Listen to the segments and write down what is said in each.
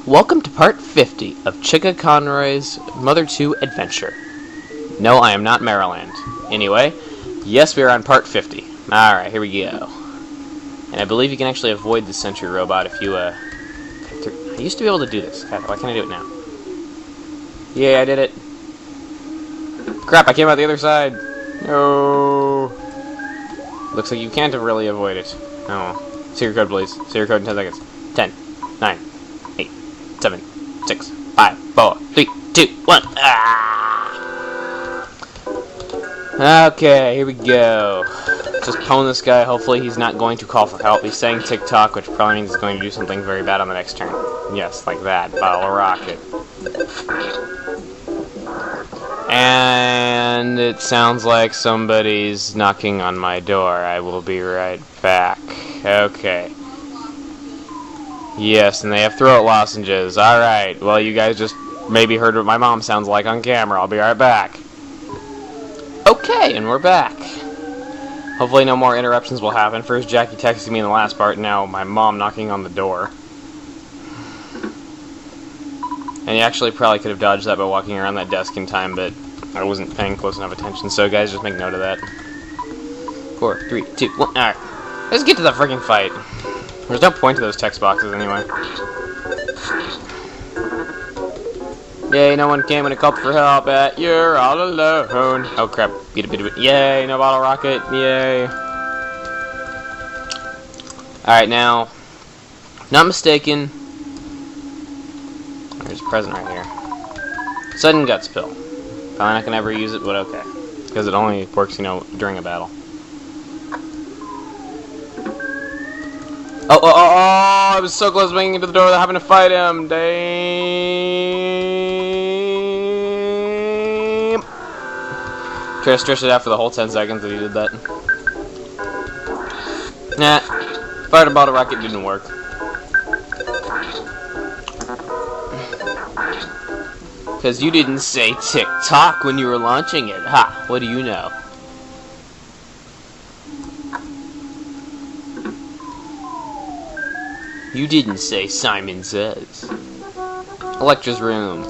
Welcome to part 50 of Chuggaaconroy's Mother 2 adventure. No, I am not Maryland. Anyway, yes, we are on part 50. Alright, here we go. And I believe you can actually avoid the sentry robot if you, I used to be able to do this. Why can't I do it now? Yeah, I did it. Crap, I came out the other side. No. Looks like you can't really avoid it. Oh. Secret code, please. Secret code in 10 seconds. 10, 9, 8, 7, 6, 5, 4, 3, 2, 1. Ah! Okay, here we go. Just pwn this guy. Hopefully he's not going to call for help. He's saying tick-tock, which probably means he's going to do something very bad on the next turn. Yes, like that. Bottle rocket. And it sounds like somebody's knocking on my door. I will be right back. Okay. Yes, and they have throat lozenges. Alright, well, you guys just maybe heard what my mom sounds like on camera. I'll be right back. Okay, and we're back. Hopefully no more interruptions will happen. First Jackie texted me in the last part, now my mom knocking on the door. And you actually probably could have dodged that by walking around that desk in time, but I wasn't paying close enough attention, so guys, just make note of that. 4, 3, 2, 1, alright. Let's get to the freaking fight. There's no point to those text boxes anyway. Yay, no one came and called for help. You're all alone. Oh crap. Beat it. Yay, no bottle rocket. Yay. Alright, now, not mistaken. There's a present right here. Sudden guts pill. Probably not gonna ever use it, but okay. Because it only works, during a battle. Oh, I was so close to making it to the door without having to fight him. Damn. Try to stretch it out for the whole 10 seconds that he did that. Nah. Fired a bottle rocket, didn't work. Because you didn't say tick-tock when you were launching it. Ha! What do you know? You didn't say Simon Says. Electra's room.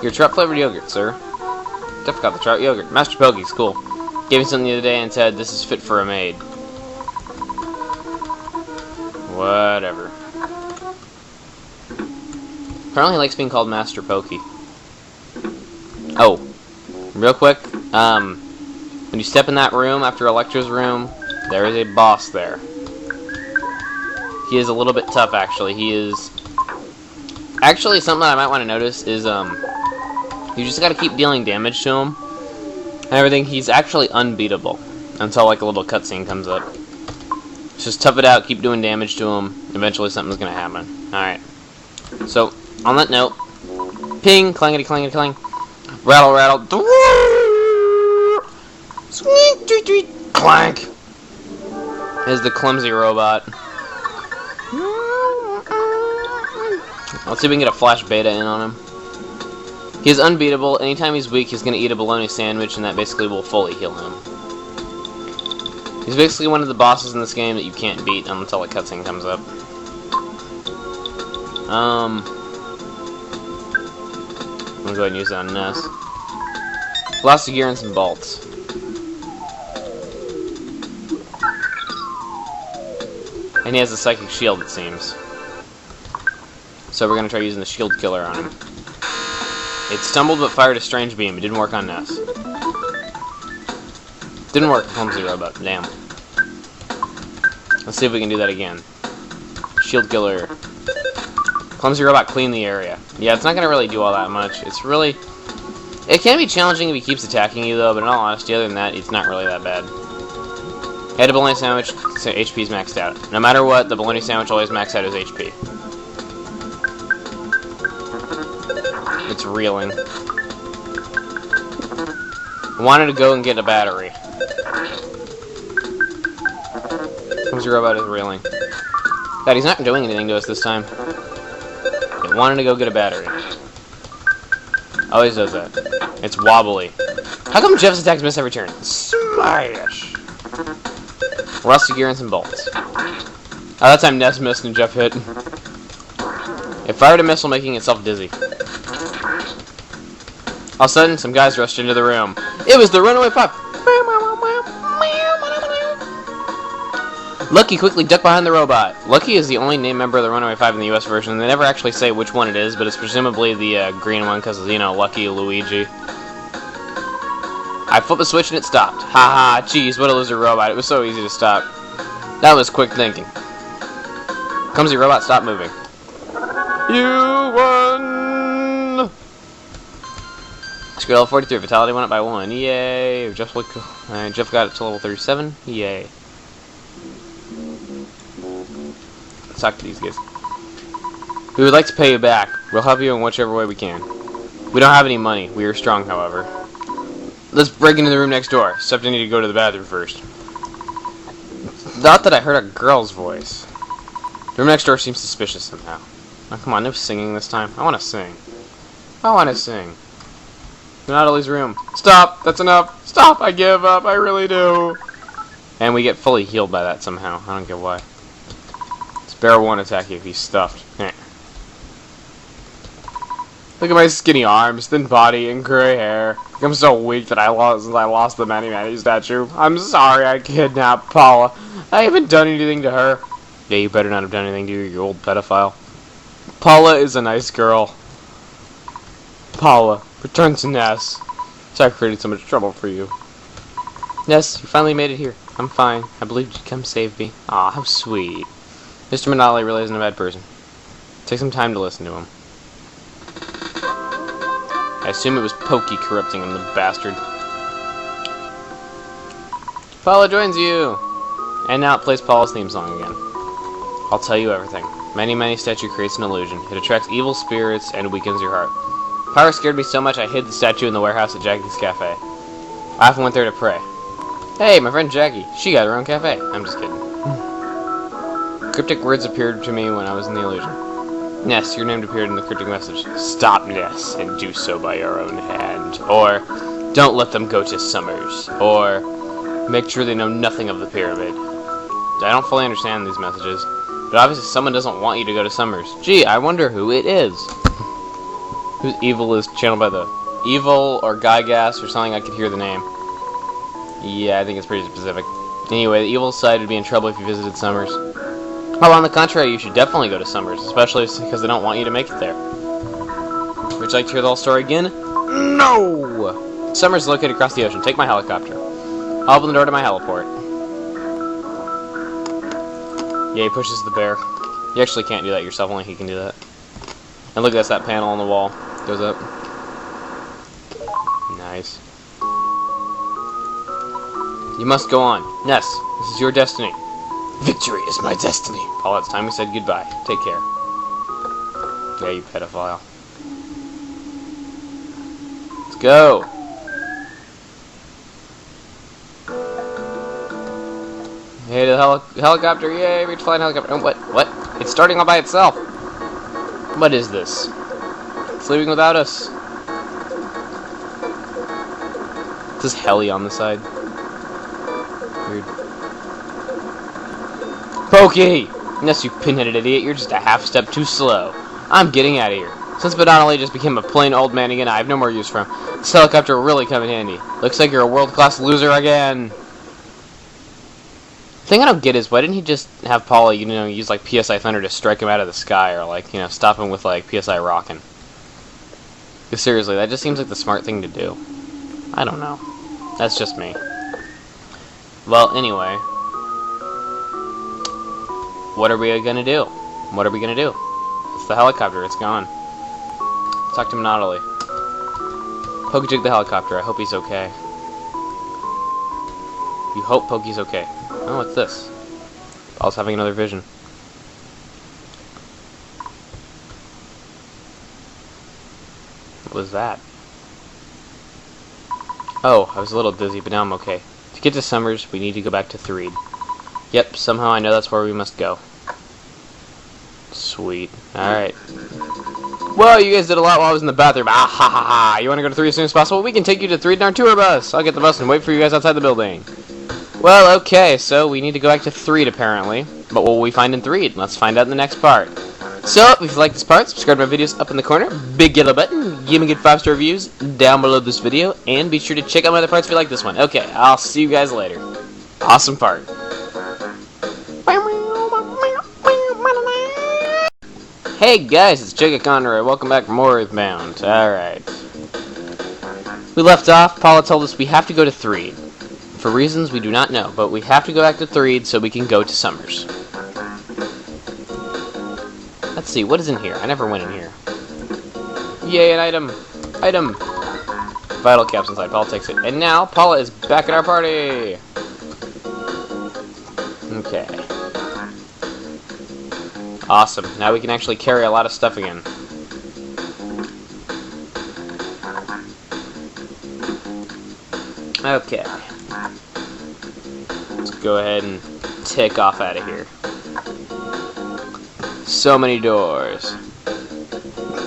Your trout-flavored yogurt, sir. Definitely got the trout yogurt. Master Pokey's cool. Gave me something the other day and said, this is fit for a maid. Whatever. Apparently he likes being called Master Pokey. Oh. Real quick, when you step in that room after Electra's room, there is a boss there. He is a little bit tough, actually. He is... Actually, something that I might want to notice is, you just gotta keep dealing damage to him. And everything, he's actually unbeatable. Until, like, a little cutscene comes up. Just tough it out, keep doing damage to him. Eventually something's gonna happen. Alright. So, on that note, ping, clangety, clangety, clang. Rattle, rattle. Squeak, tweet, tweet, clank. Is the Clumsy robot. Let's see if we can get a flash beta in on him. He's unbeatable. Anytime he's weak, he's going to eat a bologna sandwich, and that basically will fully heal him. He's basically one of the bosses in this game that you can't beat until a cutscene comes up. I'm going to go ahead and use that on Ness. Lots of gear and some bolts. And he has a psychic shield, it seems. So we're going to try using the shield killer on him. It stumbled but fired a strange beam. It didn't work on Ness. Didn't work on Clumsy Robot. Damn. Let's see if we can do that again. Shield killer. Clumsy Robot, clean the area. Yeah, it's not going to really do all that much. It's really... It can be challenging if he keeps attacking you, though, but in all honesty, other than that, it's not really that bad. Had a bologna sandwich, so HP's maxed out. No matter what, the bologna sandwich always maxed out his HP. It's reeling. I wanted to go and get a battery. Clumsy Robot is reeling. God, he's not doing anything to us this time. I wanted to go get a battery. Always does that. It's wobbly. How come Jeff's attacks miss every turn? Smash! Rusty gear and some bolts. Oh, that time Ness missed and Jeff hit. It fired a missile, making itself dizzy. All of a sudden, some guys rushed into the room. It was the Runaway Five. Lucky quickly ducked behind the robot. Lucky is the only named member of the Runaway Five in the US version. They never actually say which one it is, but it's presumably the green one because, you know, Lucky Luigi. I flipped the switch and it stopped. Haha, jeez, what a loser robot. It was so easy to stop. That was quick thinking. Clumsy robot, stop moving. You won! Skill level 43, Vitality went up by 1. Yay! Jeff got it to level 37. Yay. Let's talk to these guys. We would like to pay you back. We'll help you in whichever way we can. We don't have any money. We are strong, however. Let's break into the room next door. Except I need to go to the bathroom first. Thought that I heard a girl's voice. The room next door seems suspicious somehow. Oh, come on, no singing this time. I want to sing. I want to sing. Natalie's room. Stop! That's enough! Stop! I give up! I really do! And we get fully healed by that somehow. I don't get why. This bear won't attack you if he's stuffed. Look at my skinny arms, thin body, and gray hair. I'm so weak that I lost the Manny statue. I'm sorry I kidnapped Paula. I haven't done anything to her. Yeah, you better not have done anything to her, you old pedophile. Paula is a nice girl. Paula, return to Ness. Sorry I created so much trouble for you. Ness, you finally made it here. I'm fine. I believed you'd come save me. Aw, how sweet. Mr. Manali really isn't a bad person. Take some time to listen to him. I assume it was Pokey corrupting him, the bastard. Paula joins you! And now it plays Paula's theme song again. I'll tell you everything. Many statue creates an illusion. It attracts evil spirits and weakens your heart. Power scared me so much I hid the statue in the warehouse at Jackie's cafe. I often went there to pray. Hey, my friend Jackie. She got her own cafe. I'm just kidding. Cryptic words appeared to me when I was in the illusion. Ness, your name appeared in the cryptic message. Stop Ness, and do so by your own hand. Or, don't let them go to Summers. Or, make sure they know nothing of the pyramid. I don't fully understand these messages, but obviously someone doesn't want you to go to Summers. Gee, I wonder who it is. Whose evil is channeled by the evil or Gygas or something. I could hear the name. Yeah, I think it's pretty specific. Anyway, the evil side would be in trouble if you visited Summers. Well, on the contrary, you should definitely go to Summers, especially because they don't want you to make it there. Would you like to hear the whole story again? No! Summers is located across the ocean. Take my helicopter. I'll open the door to my heliport. Yeah, he pushes the bear. You actually can't do that yourself, only he can do that. And look, that's that panel on the wall. Goes up. Nice. You must go on. Ness, this is your destiny. Victory is my destiny. Paula, it's time we said goodbye. Take care. Yeah, you pedophile. Let's go. Hey, the helicopter. Yay, reach flying helicopter. Oh, what? It's starting all by itself. What is this? It's leaving without us. It says heli on the side. Weird. Pokey! Unless you pinheaded idiot, you're just a half step too slow. I'm getting out of here. Since Badonali just became a plain old man again, I have no more use for him. This helicopter will really come in handy. Looks like you're a world-class loser again. The thing I don't get is, why didn't he just have Paula, you know, use like PSI Thunder to strike him out of the sky, or like, you know, stop him with like PSI Rockin'? Because seriously, that just seems like the smart thing to do. I don't know. That's just me. Well, anyway. What are we gonna do? What are we gonna do? It's the helicopter, it's gone. Talk to Monotally. Pokey took the helicopter, I hope he's okay. You hope Pokey's okay. Oh, what's this? Paul's having another vision. What was that? Oh, I was a little dizzy, but now I'm okay. To get to Summers, we need to go back to Threed. Yep, somehow I know that's where we must go. Sweet. Alright. Well, you guys did a lot while I was in the bathroom. Ah ha ha ha! You want to go to Threed as soon as possible? We can take you to Threed in our tour bus! I'll get the bus and wait for you guys outside the building. Well, okay, so we need to go back to Threed apparently. But what will we find in Threed? Let's find out in the next part. So, if you like this part, subscribe to my videos up in the corner, big yellow button, give me good 5-star reviews down below this video, and be sure to check out my other parts if you like this one. Okay, I'll see you guys later. Awesome part. Hey guys, it's Chuggaaconroy. Welcome back from more Earthbound. Alright. We left off, Paula told us we have to go to Threed. For reasons we do not know, but we have to go back to Threed so we can go to Summers. Let's see, what is in here? I never went in here. Yay, an item! Item! Vital caps inside. Paula takes it. And now, Paula is back at our party! Okay. Awesome. Now we can actually carry a lot of stuff again. Okay. Let's go ahead and take off out of here. So many doors.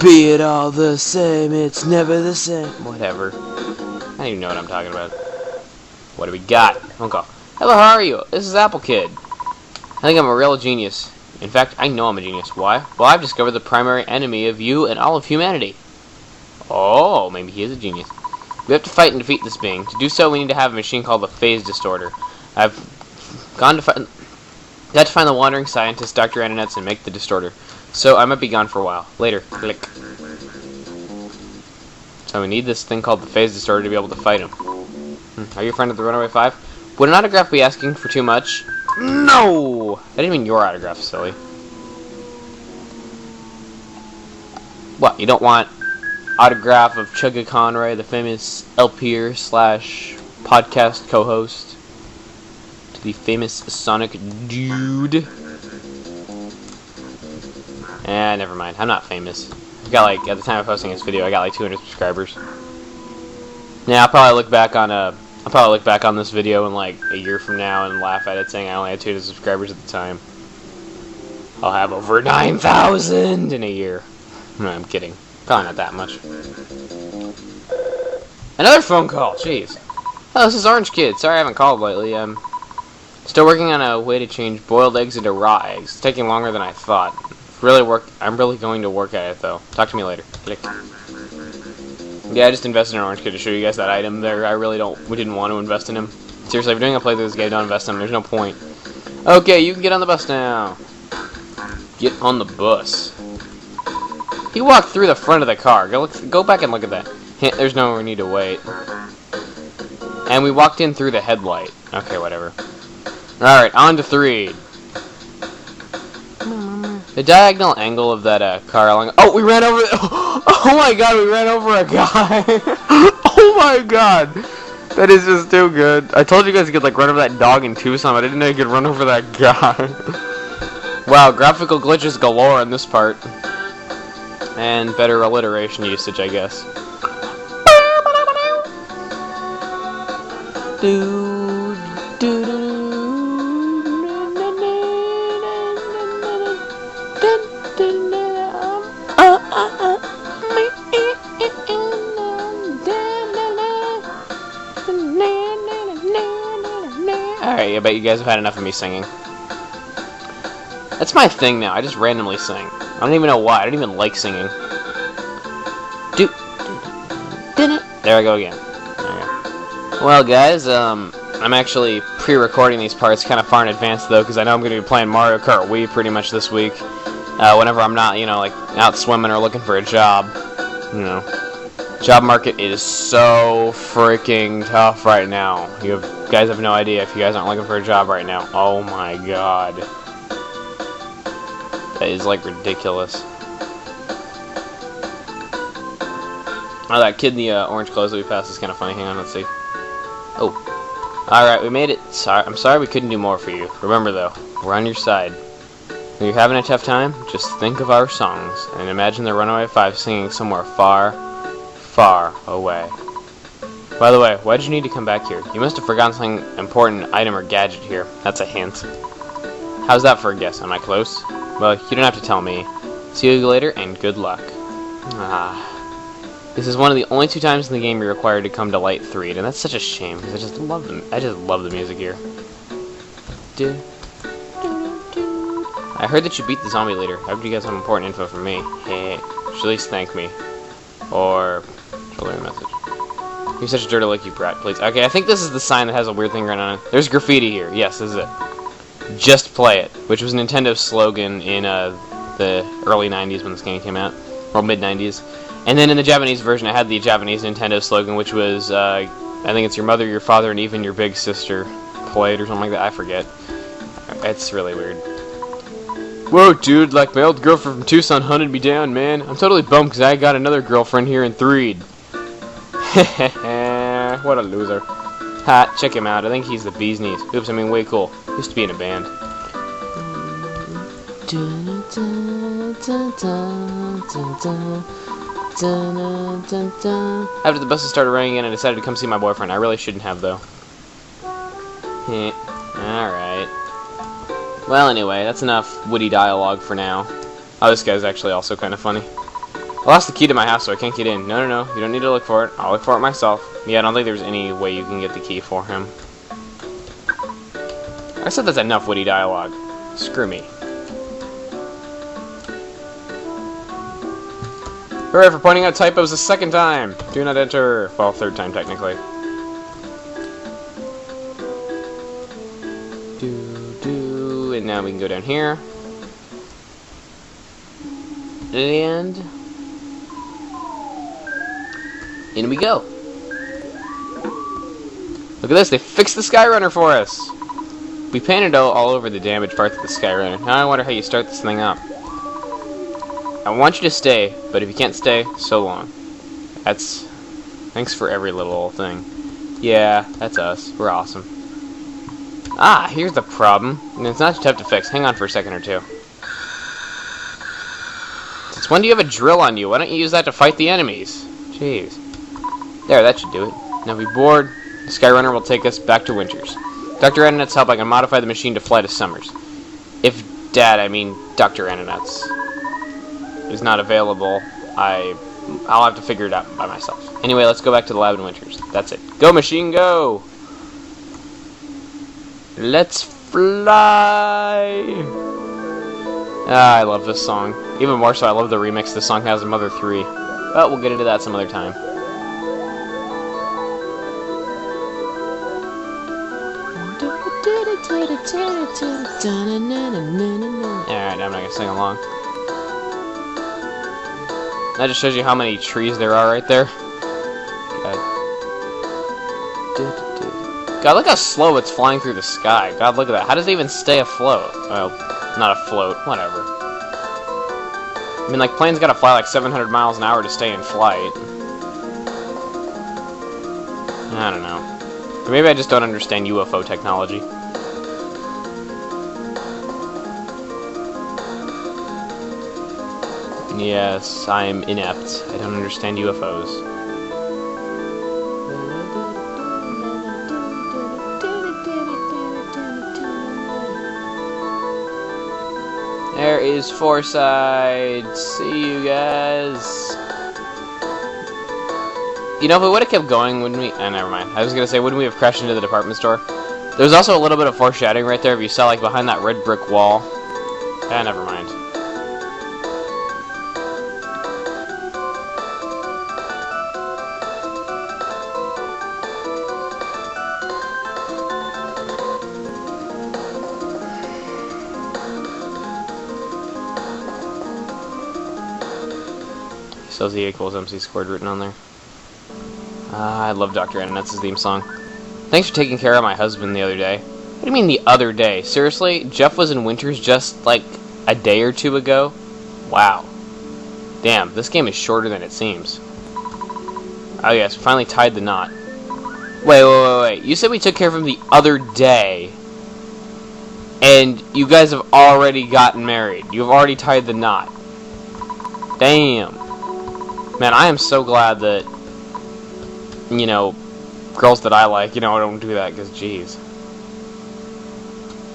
Be it all the same, it's never the same. Whatever. I don't even know what I'm talking about. What do we got? Phone call. Hello, how are you? This is Apple Kid. I think I'm a real genius. In fact, I know I'm a genius. Why? Well, I've discovered the primary enemy of you and all of humanity. Oh, maybe he is a genius. We have to fight and defeat this being. To do so, we need to have a machine called the Phase Distorter. I've gone to find... Got to find the wandering scientist, Dr. Antonets, and make the distorter. So I might be gone for a while. Later. Click. So we need this thing called the Phase Distorter to be able to fight him. Are you a friend of the Runaway Five? Would an autograph be asking for too much? No! I didn't mean your autograph, silly. What, you don't want autograph of Chuggaaconroy, the famous LPer / podcast co-host? The famous Sonic dude. Never mind. I'm not famous. I got like, at the time of posting this video, I got like 200 subscribers. Yeah, I'll probably look back on this video in like a year from now and laugh at it, saying I only had 200 subscribers at the time. I'll have over 9,000 in a year. No, I'm kidding. Probably not that much. Another phone call. Jeez. Oh, this is Orange Kid. Sorry I haven't called lately. Still working on a way to change boiled eggs into raw eggs. It's taking longer than I thought. I'm really going to work at it though. Talk to me later. Click. Yeah, I just invested in Orange Kid to show you guys that item there. We didn't want to invest in him. Seriously, if you're doing a playthrough of this game, don't invest in him. There's no point. Okay, you can get on the bus now. Get on the bus. He walked through the front of the car. Go back and look at that. There's no need to wait. And we walked in through the headlight. Okay, whatever. Alright, on to Threed. The diagonal angle of that car along... Oh, we ran over... Oh my god, we ran over a guy. Oh my god. That is just too good. I told you guys you could like run over that dog in Tucson, but I didn't know you could run over that guy. Wow, graphical glitches galore in this part. And better alliteration usage, I guess. Alright, I bet you guys have had enough of me singing. That's my thing now, I just randomly sing. I don't even know why, I don't even like singing. There I go again. Well guys, I'm actually pre-recording these parts kind of far in advance though, because I know I'm going to be playing Mario Kart Wii pretty much this week. Whenever I'm not, you know, like out swimming or looking for a job. You know, job market is so freaking tough right now. You guys have no idea if you guys aren't looking for a job right now. Oh my god. That is like ridiculous. Oh, that kid in the orange clothes that we passed is kind of funny. Hang on, let's see. Oh. Alright, we made it. I'm sorry we couldn't do more for you. Remember though, we're on your side. When you're having a tough time, just think of our songs, and imagine the Runaway Five singing somewhere far, far away. By the way, why did you need to come back here? You must have forgotten something important item or gadget here. That's a hint. How's that for a guess? Am I close? Well, you don't have to tell me. See you later, and good luck. This is one of the only 2 times in the game you're required to come to Light 3, and that's such a shame, because I just love the music here. I heard that you beat the zombie leader. I hope you got some important info from me. Hey, should at least thank me. Or, show me a message. You're such a dirty look, you brat, please. Okay, I think this is the sign that has a weird thing written on it. There's graffiti here. Yes, this is it. Just play it, which was Nintendo's slogan in the early 90s when this game came out. Or mid-90s. And then in the Japanese version, I had the Japanese Nintendo slogan, which was, I think it's your mother, your father, and even your big sister played, or something like that. I forget. It's really weird. Whoa, dude, like my old girlfriend from Tucson hunted me down, man. I'm totally bummed because I got another girlfriend here in Threed. What a loser. Ha, check him out. I think he's the bee's knees. Oops, I mean way cool. Used to be in a band. After the buses started running again, I decided to come see my boyfriend. I really shouldn't have, though. Alright. Well, anyway, that's enough witty dialogue for now. Oh, this guy's actually also kind of funny. I lost the key to my house, so I can't get in. No, no, no, you don't need to look for it. I'll look for it myself. Yeah, I don't think there's any way you can get the key for him. I said that's enough witty dialogue. Screw me. Hooray for pointing out typos a second time! Do not enter. Well, third time, technically. And now we can go down here. And in we go. Look at this, they fixed the Skyrunner for us! We painted all over the damaged parts of the Skyrunner. Now I wonder how you start this thing up. I want you to stay, but if you can't stay, so long. Thanks for every little thing. Yeah, that's us. We're awesome. Ah, here's the problem. And it's not too tough to fix. Hang on for a second or two. Since when do you have a drill on you? Why don't you use that to fight the enemies? Jeez. There, that should do it. Now we board. The Skyrunner will take us back to Winters. Dr. Ananet's help, I can modify the machine to fly to Summers. If Dad, I mean Dr. Ananet's, is not available, I'll have to figure it out by myself. Anyway, let's go back to the lab in Winters. That's it. Go, machine, go! Let's fly! Ah, I love this song. Even more so, I love the remix this song has in Mother 3. But we'll get into that some other time. Alright, I'm not gonna sing along. That just shows you how many trees there are right there. God, look how slow it's flying through the sky. God, look at that. How does it even stay afloat? Well, not afloat. Whatever. I mean, like, planes gotta fly like 700 miles an hour to stay in flight. I don't know. Or maybe I just don't understand UFO technology. Yes, I'm inept. I don't understand UFOs. There is Foresight. See you guys. You know, if we would have kept going, wouldn't we? Never mind. I was gonna say, wouldn't we have crashed into the department store? There's also a little bit of foreshadowing right there if you saw, like, behind that red brick wall. Never mind. Still Z equals MC squared written on there. I love Dr. Ananet's theme song. Thanks for taking care of my husband the other day. What do you mean the other day? Seriously? Jeff was in Winters just like a day or two ago? Wow. Damn, this game is shorter than it seems. Oh yes, we finally tied the knot. Wait. You said we took care of him the other day. And you guys have already gotten married. You've already tied the knot. Damn. Man, I am so glad that, you know, girls that I like, you know, don't do that, because, jeez.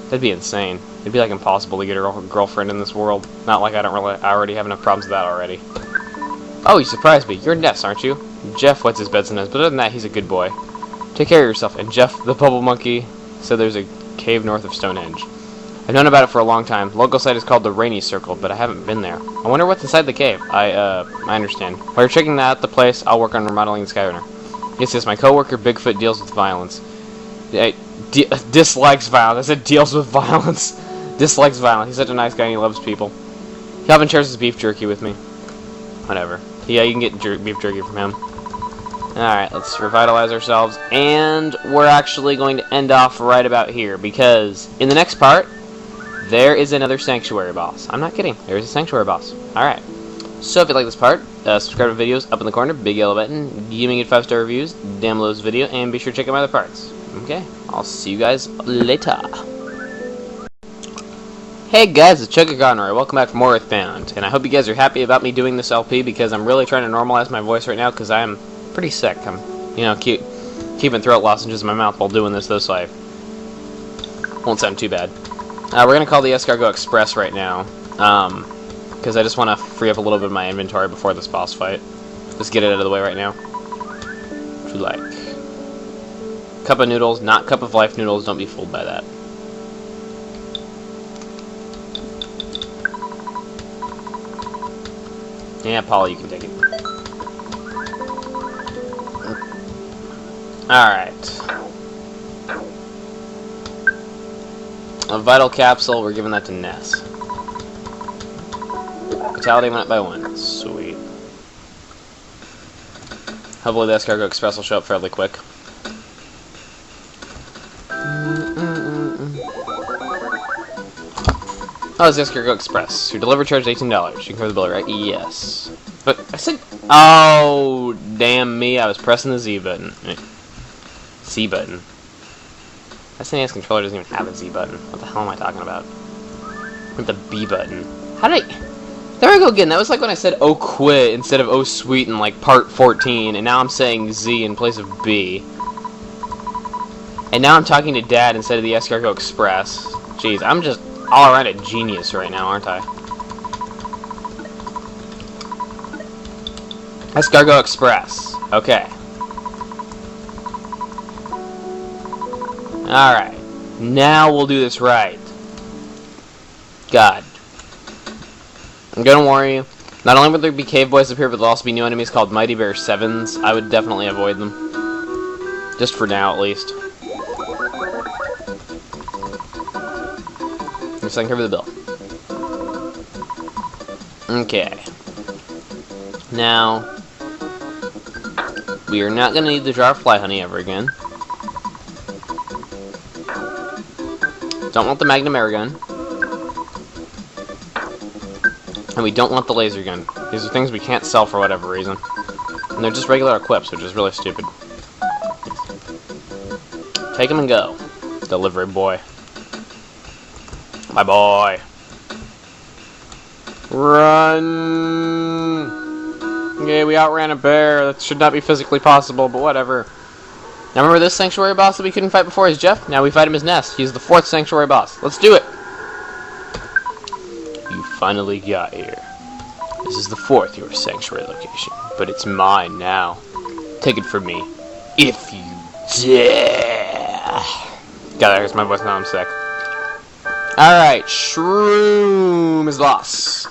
That'd be insane. It'd be, like, impossible to get a girlfriend in this world. Not like I already have enough problems with that already. Oh, you surprised me. You're Ness, aren't you? Jeff wets his beds sometimes, but other than that, he's a good boy. Take care of yourself. And Jeff, the bubble monkey, said there's a cave north of Stonehenge. I've known about it for a long time. The local site is called the Rainy Circle, but I haven't been there. I wonder what's inside the cave. I understand. While you're checking out the place, I'll work on remodeling the Skyrunner. Yes, my coworker Bigfoot deals with violence. Dislikes violence. I said deals with violence. Dislikes violence. He's such a nice guy and he loves people. He often shares his beef jerky with me. Whatever. Yeah, you can get beef jerky from him. Alright, let's revitalize ourselves. And we're actually going to end off right about here, because in the next part, there is another sanctuary boss. I'm not kidding. There is a sanctuary boss. Alright. So if you like this part, subscribe to videos up in the corner, big yellow button. Give me 5-star reviews down below this video, and be sure to check out my other parts. Okay, I'll see you guys later. Hey guys, it's Chuggaaconroy. Welcome back from more Earthbound, and I hope you guys are happy about me doing this LP, because I'm really trying to normalize my voice right now, because I'm pretty sick. I'm, keeping throat lozenges in my mouth while doing this, though, so I won't sound too bad. We're gonna call the Escargot Express right now, because I just want to free up a little bit of my inventory before this boss fight. Just get it out of the way right now. What you like? Cup of noodles, not cup of life noodles. Don't be fooled by that. Yeah, Paula, you can take it. Alright. A vital capsule, we're giving that to Ness. Vitality went up by 1. Sweet. Hopefully the Escargot Express will show up fairly quick. Oh, it's the Escargot Express. Your delivery charge is $18. You can cover the bill, right? Yes. But I said... Oh, damn me. I was pressing the Z button. C button. That SNES controller doesn't even have a Z button. What the hell am I talking about? With the B button. How did I... There we go again. That was like when I said oh quit instead of oh sweet in like part 14. And now I'm saying Z in place of B. And now I'm talking to Dad instead of the Escargot Express. Jeez, I'm just... all around a genius right now, aren't I? Escargot Express. Okay. Alright. Now we'll do this right. God. I'm gonna warn you. Not only will there be cave boys up here, but there'll also be new enemies called Mighty Bear 7s. I would definitely avoid them. Just for now, at least. So I can cover the bill. Okay. Now, we are not going to need the jar of fly honey ever again. Don't want the Magnum air gun. And we don't want the laser gun. These are things we can't sell for whatever reason. And they're just regular equips, which is really stupid. Take them and go. Delivery boy. My boy. Run! Okay, we outran a bear. That should not be physically possible, but whatever. Now remember this sanctuary boss that we couldn't fight before is Jeff? Now we fight him as Ness. He's the 4th sanctuary boss. Let's do it! You finally got here. This is the 4th your sanctuary location, but it's mine now. Take it from me. If you dare! God, that hurts my voice now. I'm sick. Alright, Shroom is the boss.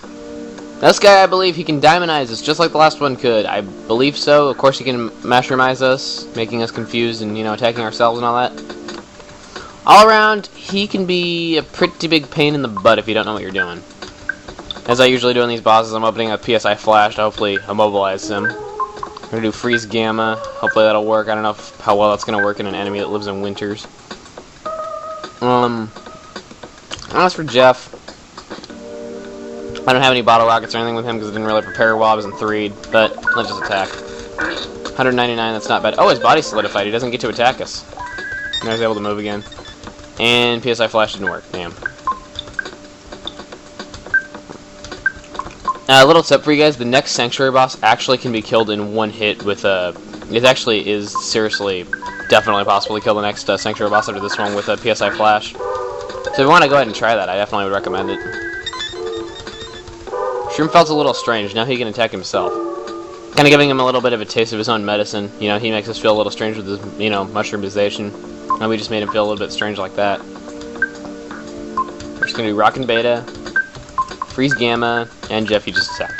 This guy, I believe, he can diamondize us, just like the last one could. I believe so. Of course, he can mushroomize us, making us confused and, attacking ourselves and all that. All around, he can be a pretty big pain in the butt if you don't know what you're doing. As I usually do in these bosses, I'm opening up PSI Flash to hopefully immobilize him. I'm going to do Freeze Gamma. Hopefully that'll work. I don't know how well that's going to work in an enemy that lives in winters. As for Jeff, I don't have any bottle rockets or anything with him because I didn't really prepare while I was in 3, but let's just attack. 199, that's not bad. Oh, his body's solidified. He doesn't get to attack us. Now he's able to move again. And PSI Flash didn't work. Damn. A little tip for you guys, the next Sanctuary boss actually can be killed in one hit with a... It actually is seriously, definitely possible to kill the next Sanctuary boss after this one with a PSI Flash. So if you want to go ahead and try that, I definitely would recommend it. Shroom felt a little strange. Now he can attack himself. Kind of giving him a little bit of a taste of his own medicine. He makes us feel a little strange with his, mushroomization. And we just made him feel a little bit strange like that. There's just gonna do Rock and Beta, Freeze Gamma, and Jeff, you just attack.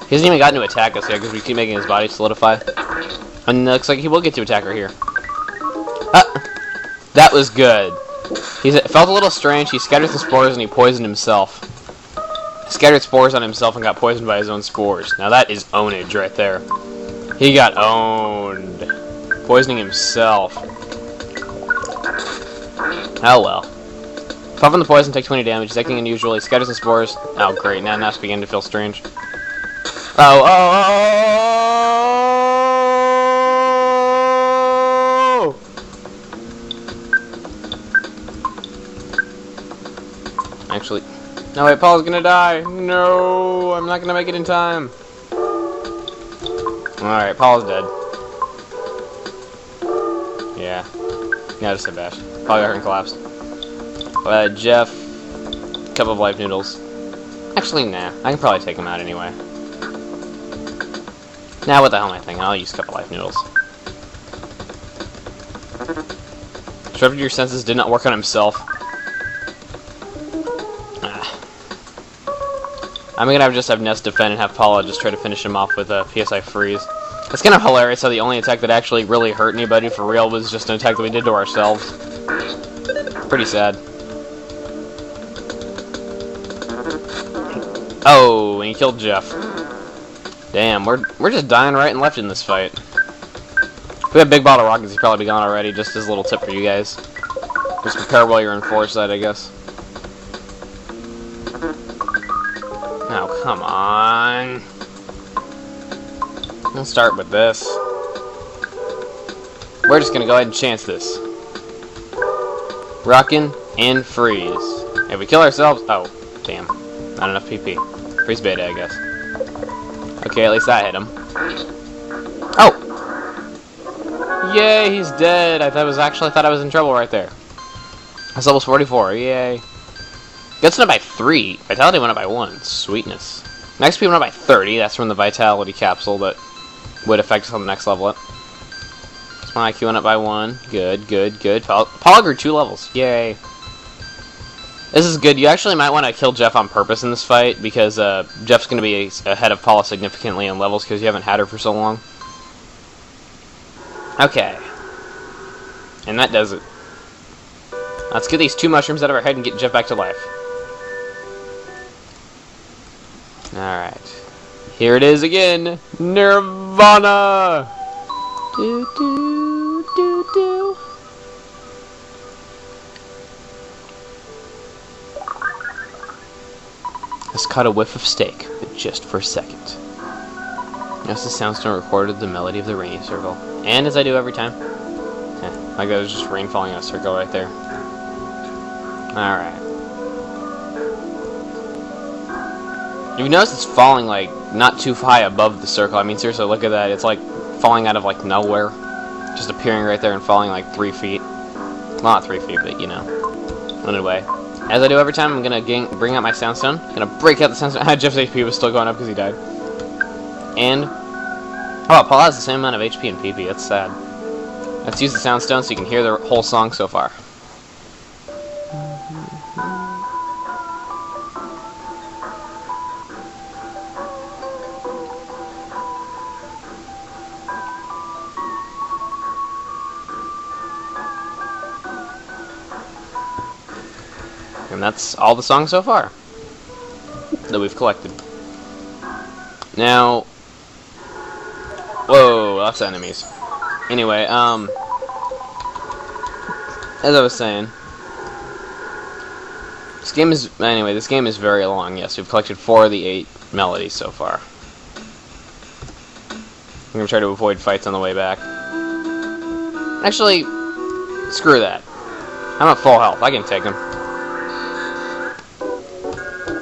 He hasn't even gotten to attack us yet because we keep making his body solidify. And it looks like he will get to attack her here. That was good. It felt a little strange. He scattered some spores and he poisoned himself. He scattered spores on himself and got poisoned by his own spores. Now that is ownage right there. He got owned. Poisoning himself. Oh well. Puffing the poison, take 20 damage. He's acting unusually. Scatters some spores. Oh great, now it's beginning to feel strange. Oh. Actually, no wait, Paula's gonna die. No, I'm not gonna make it in time. Alright, Paula's dead. Yeah. Yeah, just a bash. Paula got hurt and collapsed. Jeff, cup of life noodles. Actually, nah. I can probably take him out anyway. Nah, what the hell am I thinking? I'll use cup of life noodles. Trevor, your senses did not work on himself. I'm gonna just have Ness defend and have Paula just try to finish him off with a PSI freeze. It's kind of hilarious how the only attack that actually really hurt anybody for real was just an attack that we did to ourselves. Pretty sad. Oh, and he killed Jeff. Damn, we're just dying right and left in this fight. If we had Big Bottle Rockets, he'd probably be gone already. Just as a little tip for you guys. Just prepare while you're in foresight, I guess. Oh, come on. Let's start with this. We're just gonna go ahead and chance this. Rockin' and freeze. If we kill ourselves... Oh, damn. Not enough PP. Freeze beta, I guess. Okay, at least that hit him. Oh! Yay, he's dead. I thought I was in trouble right there. That's level 44. Yay. Gets went up by 3. Vitality went up by 1. Sweetness. Next speed went up by 30. That's from the Vitality capsule that would affect us on the next level up. So my IQ went up by 1. Good, good, good. Paula grew 2 levels. Yay. This is good. You actually might want to kill Jeff on purpose in this fight because Jeff's going to be ahead of Paula significantly in levels because you haven't had her for so long. Okay. And that does it. Let's get these 2 mushrooms out of our head and get Jeff back to life. Alright. Here it is again. Nirvana! Do, do, do, do. Let's cut a whiff of steak, but just for a second. As the soundstone recorded the melody of the rainy circle. And as I do every time. Like that was just rain falling in a circle right there. Alright. You've noticed it's falling, like, not too high above the circle. I mean, seriously, look at that. It's, like, falling out of, like, nowhere. Just appearing right there and falling, like, 3 feet. Well, not 3 feet, but, you know. Anyway. As I do every time, I'm gonna bring out my soundstone. Gonna break out the soundstone. Jeff's HP was still going up because he died. And... oh, Paul has the same amount of HP and PP. That's sad. Let's use the soundstone so you can hear the whole song so far. And that's all the songs so far that we've collected. Now, whoa, lots of enemies. Anyway, as I was saying, this game is very long. Yes, we've collected 4 of the 8 melodies so far. I'm gonna try to avoid fights on the way back. Actually, screw that. I'm at full health. I can take them.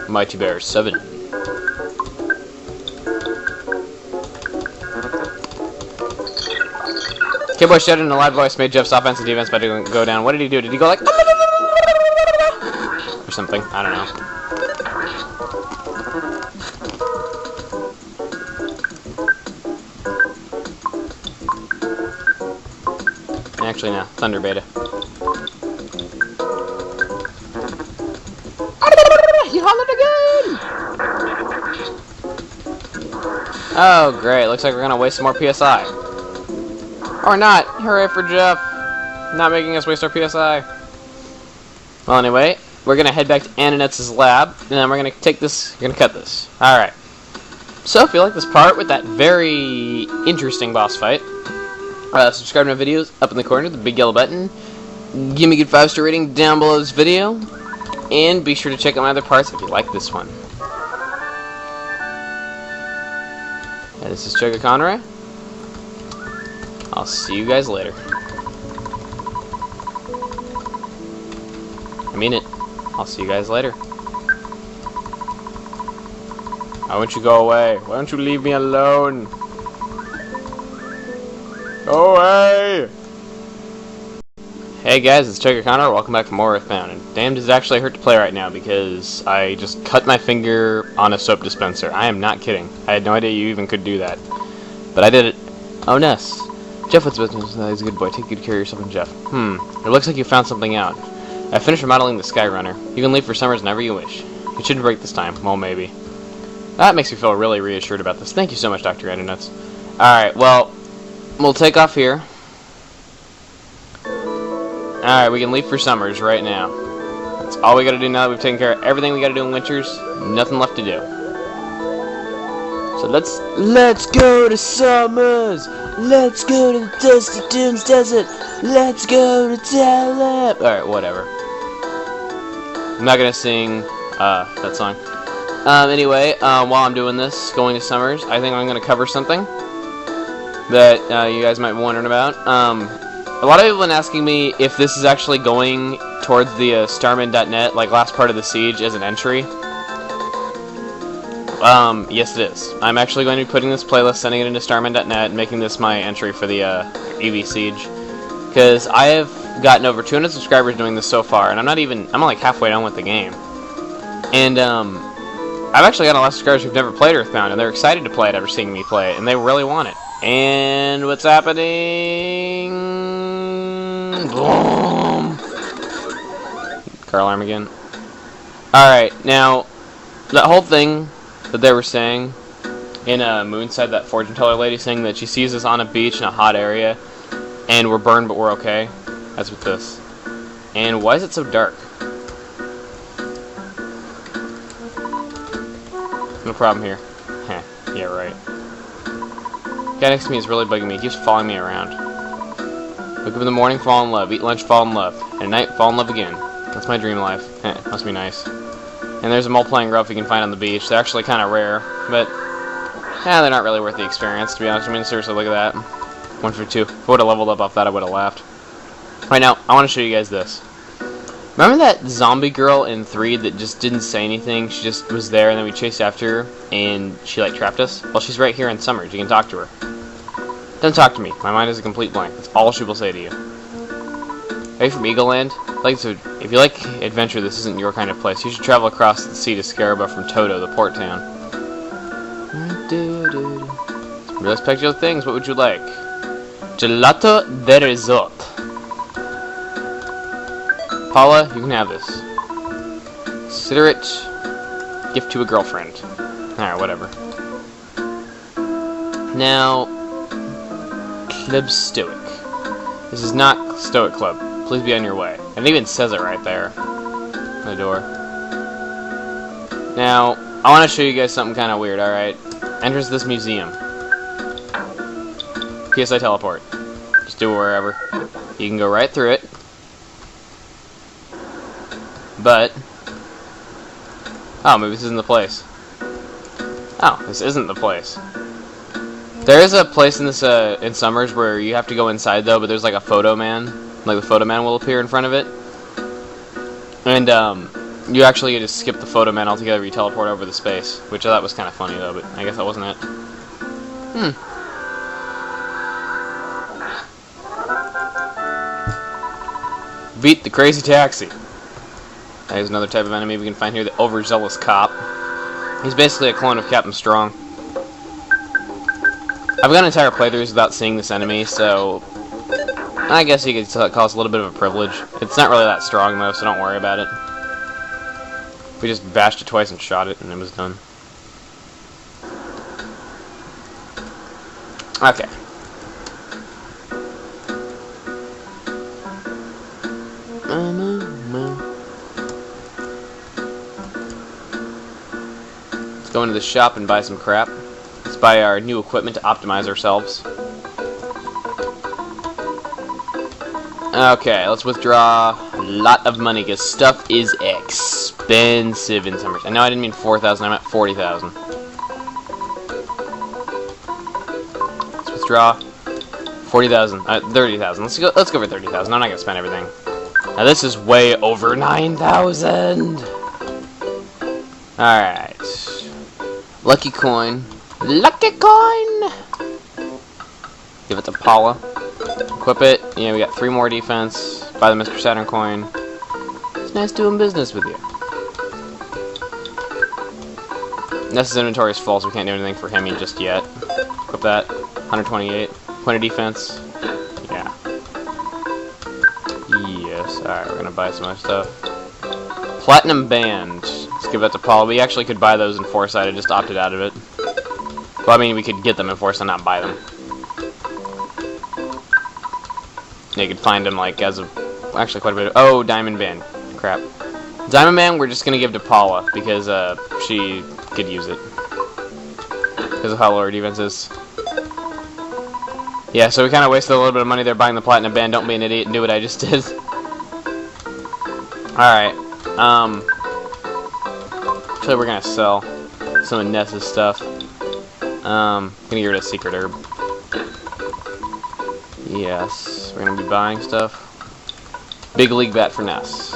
Mighty Bear 7. Kidboy shouted in a loud voice, made Jeff's offense and defense better go down. What did he do? Did he go like... or something? I don't know. Actually, no. Thunder Beta. Oh, great. Looks like we're gonna waste some more PSI. Or not. Hooray for Jeff. Not making us waste our PSI. Well, anyway, we're gonna head back to Annanette's lab, and then we're gonna take this, we're gonna cut this. Alright. So, if you like this part with that very interesting boss fight, subscribe to my videos up in the corner, the big yellow button. Give me a good 5-star rating down below this video. And be sure to check out my other parts if you like this one. And this is Chuggaaconroy. I'll see you guys later. I mean it. I'll see you guys later. Why won't you go away? Why don't you leave me alone? Go away! Hey guys, it's Chuggaaconroy. Welcome back for more Earthbound. And damn, does it actually hurt to play right now because I just cut my finger on a soap dispenser. I am not kidding. I had no idea you even could do that. But I did it. Oh, Ness. Jeff, what's business? He's a good boy. Take good care of yourself and Jeff. It looks like you found something out. I finished remodeling the Skyrunner. You can leave for summers whenever you wish. You shouldn't break this time. Well, maybe. That makes me feel really reassured about this. Thank you so much, Dr. Andernuts. Alright, well, we'll take off here. Alright, we can leave for summers right now. That's all we gotta do now that we've taken care of everything we gotta do in winters. Nothing left to do. So let's go to summers! Let's go to the Dusty Dunes Desert! Let's go to Taleb! Alright, whatever. I'm not gonna sing that song. Anyway, while I'm doing this, going to summers, I think I'm gonna cover something that you guys might be wondering about. A lot of people have been asking me if this is actually going towards the starman.net, like last part of the siege, as an entry. Yes it is. I'm actually going to be putting this playlist, sending it into starman.net, and making this my entry for the EV siege. Because I have gotten over 200 subscribers doing this so far, and I'm like halfway done with the game. And, I've actually got a lot of subscribers who've never played Earthbound, and they're excited to play it after seeing me play it, and they really want it. And what's happening? Boom! Car alarm again. Alright, now, that whole thing that they were saying in Moonside, that fortune teller lady saying that she sees us on a beach in a hot area, and we're burned but we're okay. That's with this. And why is it so dark? No problem here. Heh, yeah, right. The guy next to me is really bugging me. He keeps following me around. Wake up in the morning, fall in love. Eat lunch, fall in love. And at night, fall in love again. That's my dream life. Heh, must be nice. And there's a mole-playing grub you can find on the beach. They're actually kind of rare, but they're not really worth the experience, to be honest. I mean, seriously, look at that. 1 for 2. If I would have leveled up off that, I would have laughed. Right now, I want to show you guys this. Remember that zombie girl in 3 that just didn't say anything? She just was there, and then we chased after her, and she, like, trapped us? Well, she's right here in Summers. You can talk to her. Don't talk to me. My mind is a complete blank. That's all she will say to you. Are you from Eagle Land? If you like adventure, this isn't your kind of place. You should travel across the sea to Scaraba from Toto, the port town. Some real spectacular things. What would you like? Gelato de risotto. Paula, you can have this. Consider it gift to a girlfriend. Alright, whatever. Now, Club Stoic. This is not Stoic Club. Please be on your way. And it even says it right there on the door. Now, I want to show you guys something kind of weird, alright? Enters this museum. PSI teleport. Just do it wherever. You can go right through it. But, oh, maybe this isn't the place. Oh, this isn't the place. There is a place in this in Summers where you have to go inside though, but there's like a photo man. Like the photo man will appear in front of it. And you actually get to skip the photo man altogether. You teleport over the space, which I thought was kind of funny though, but I guess that wasn't it. Beat the crazy taxi. There's another type of enemy we can find here, the overzealous cop. He's basically a clone of Captain Strong. I've gone entire playthroughs without seeing this enemy, so I guess you could call us a little bit of a privilege. It's not really that strong though, so don't worry about it. We just bashed it twice and shot it, and it was done. Okay. Let's go into the shop and buy some crap. Let's buy our new equipment to optimize ourselves. Okay, let's withdraw a lot of money because stuff is expensive in Summers. I know I didn't mean 4,000, I meant 40,000. Let's withdraw 40,000, 30,000. Let's go for 30,000. I'm not gonna spend everything. Now this is way over 9,000. All right, lucky coin. Lucky coin. Give it to Paula. Equip it. Yeah, we got 3 more defense. Buy the Mr. Saturn coin. It's nice doing business with you. Ness's inventory is full, so we can't do anything for him just yet. Equip that. 128. Point of defense. Yeah. Yes. Alright, we're gonna buy some other stuff. Platinum Band. Let's give that to Paula. We actually could buy those in Foresight. I just opted out of it. Well, I mean, we could get them in Foresight and not buy them. Yeah, you could find them, like, as of... Actually, quite a bit of... Oh, Diamond Band. Crap. Diamond Band, we're just gonna give to Paula, because, she could use it. Because of how low her defense is. Yeah, so we kind of wasted a little bit of money there buying the Platinum Band. Don't be an idiot and do what I just did. Alright. Actually, we're gonna sell some of Ness's stuff. Gonna get rid of Secret Herb. Yes, we're gonna be buying stuff. Big League Bat for Ness.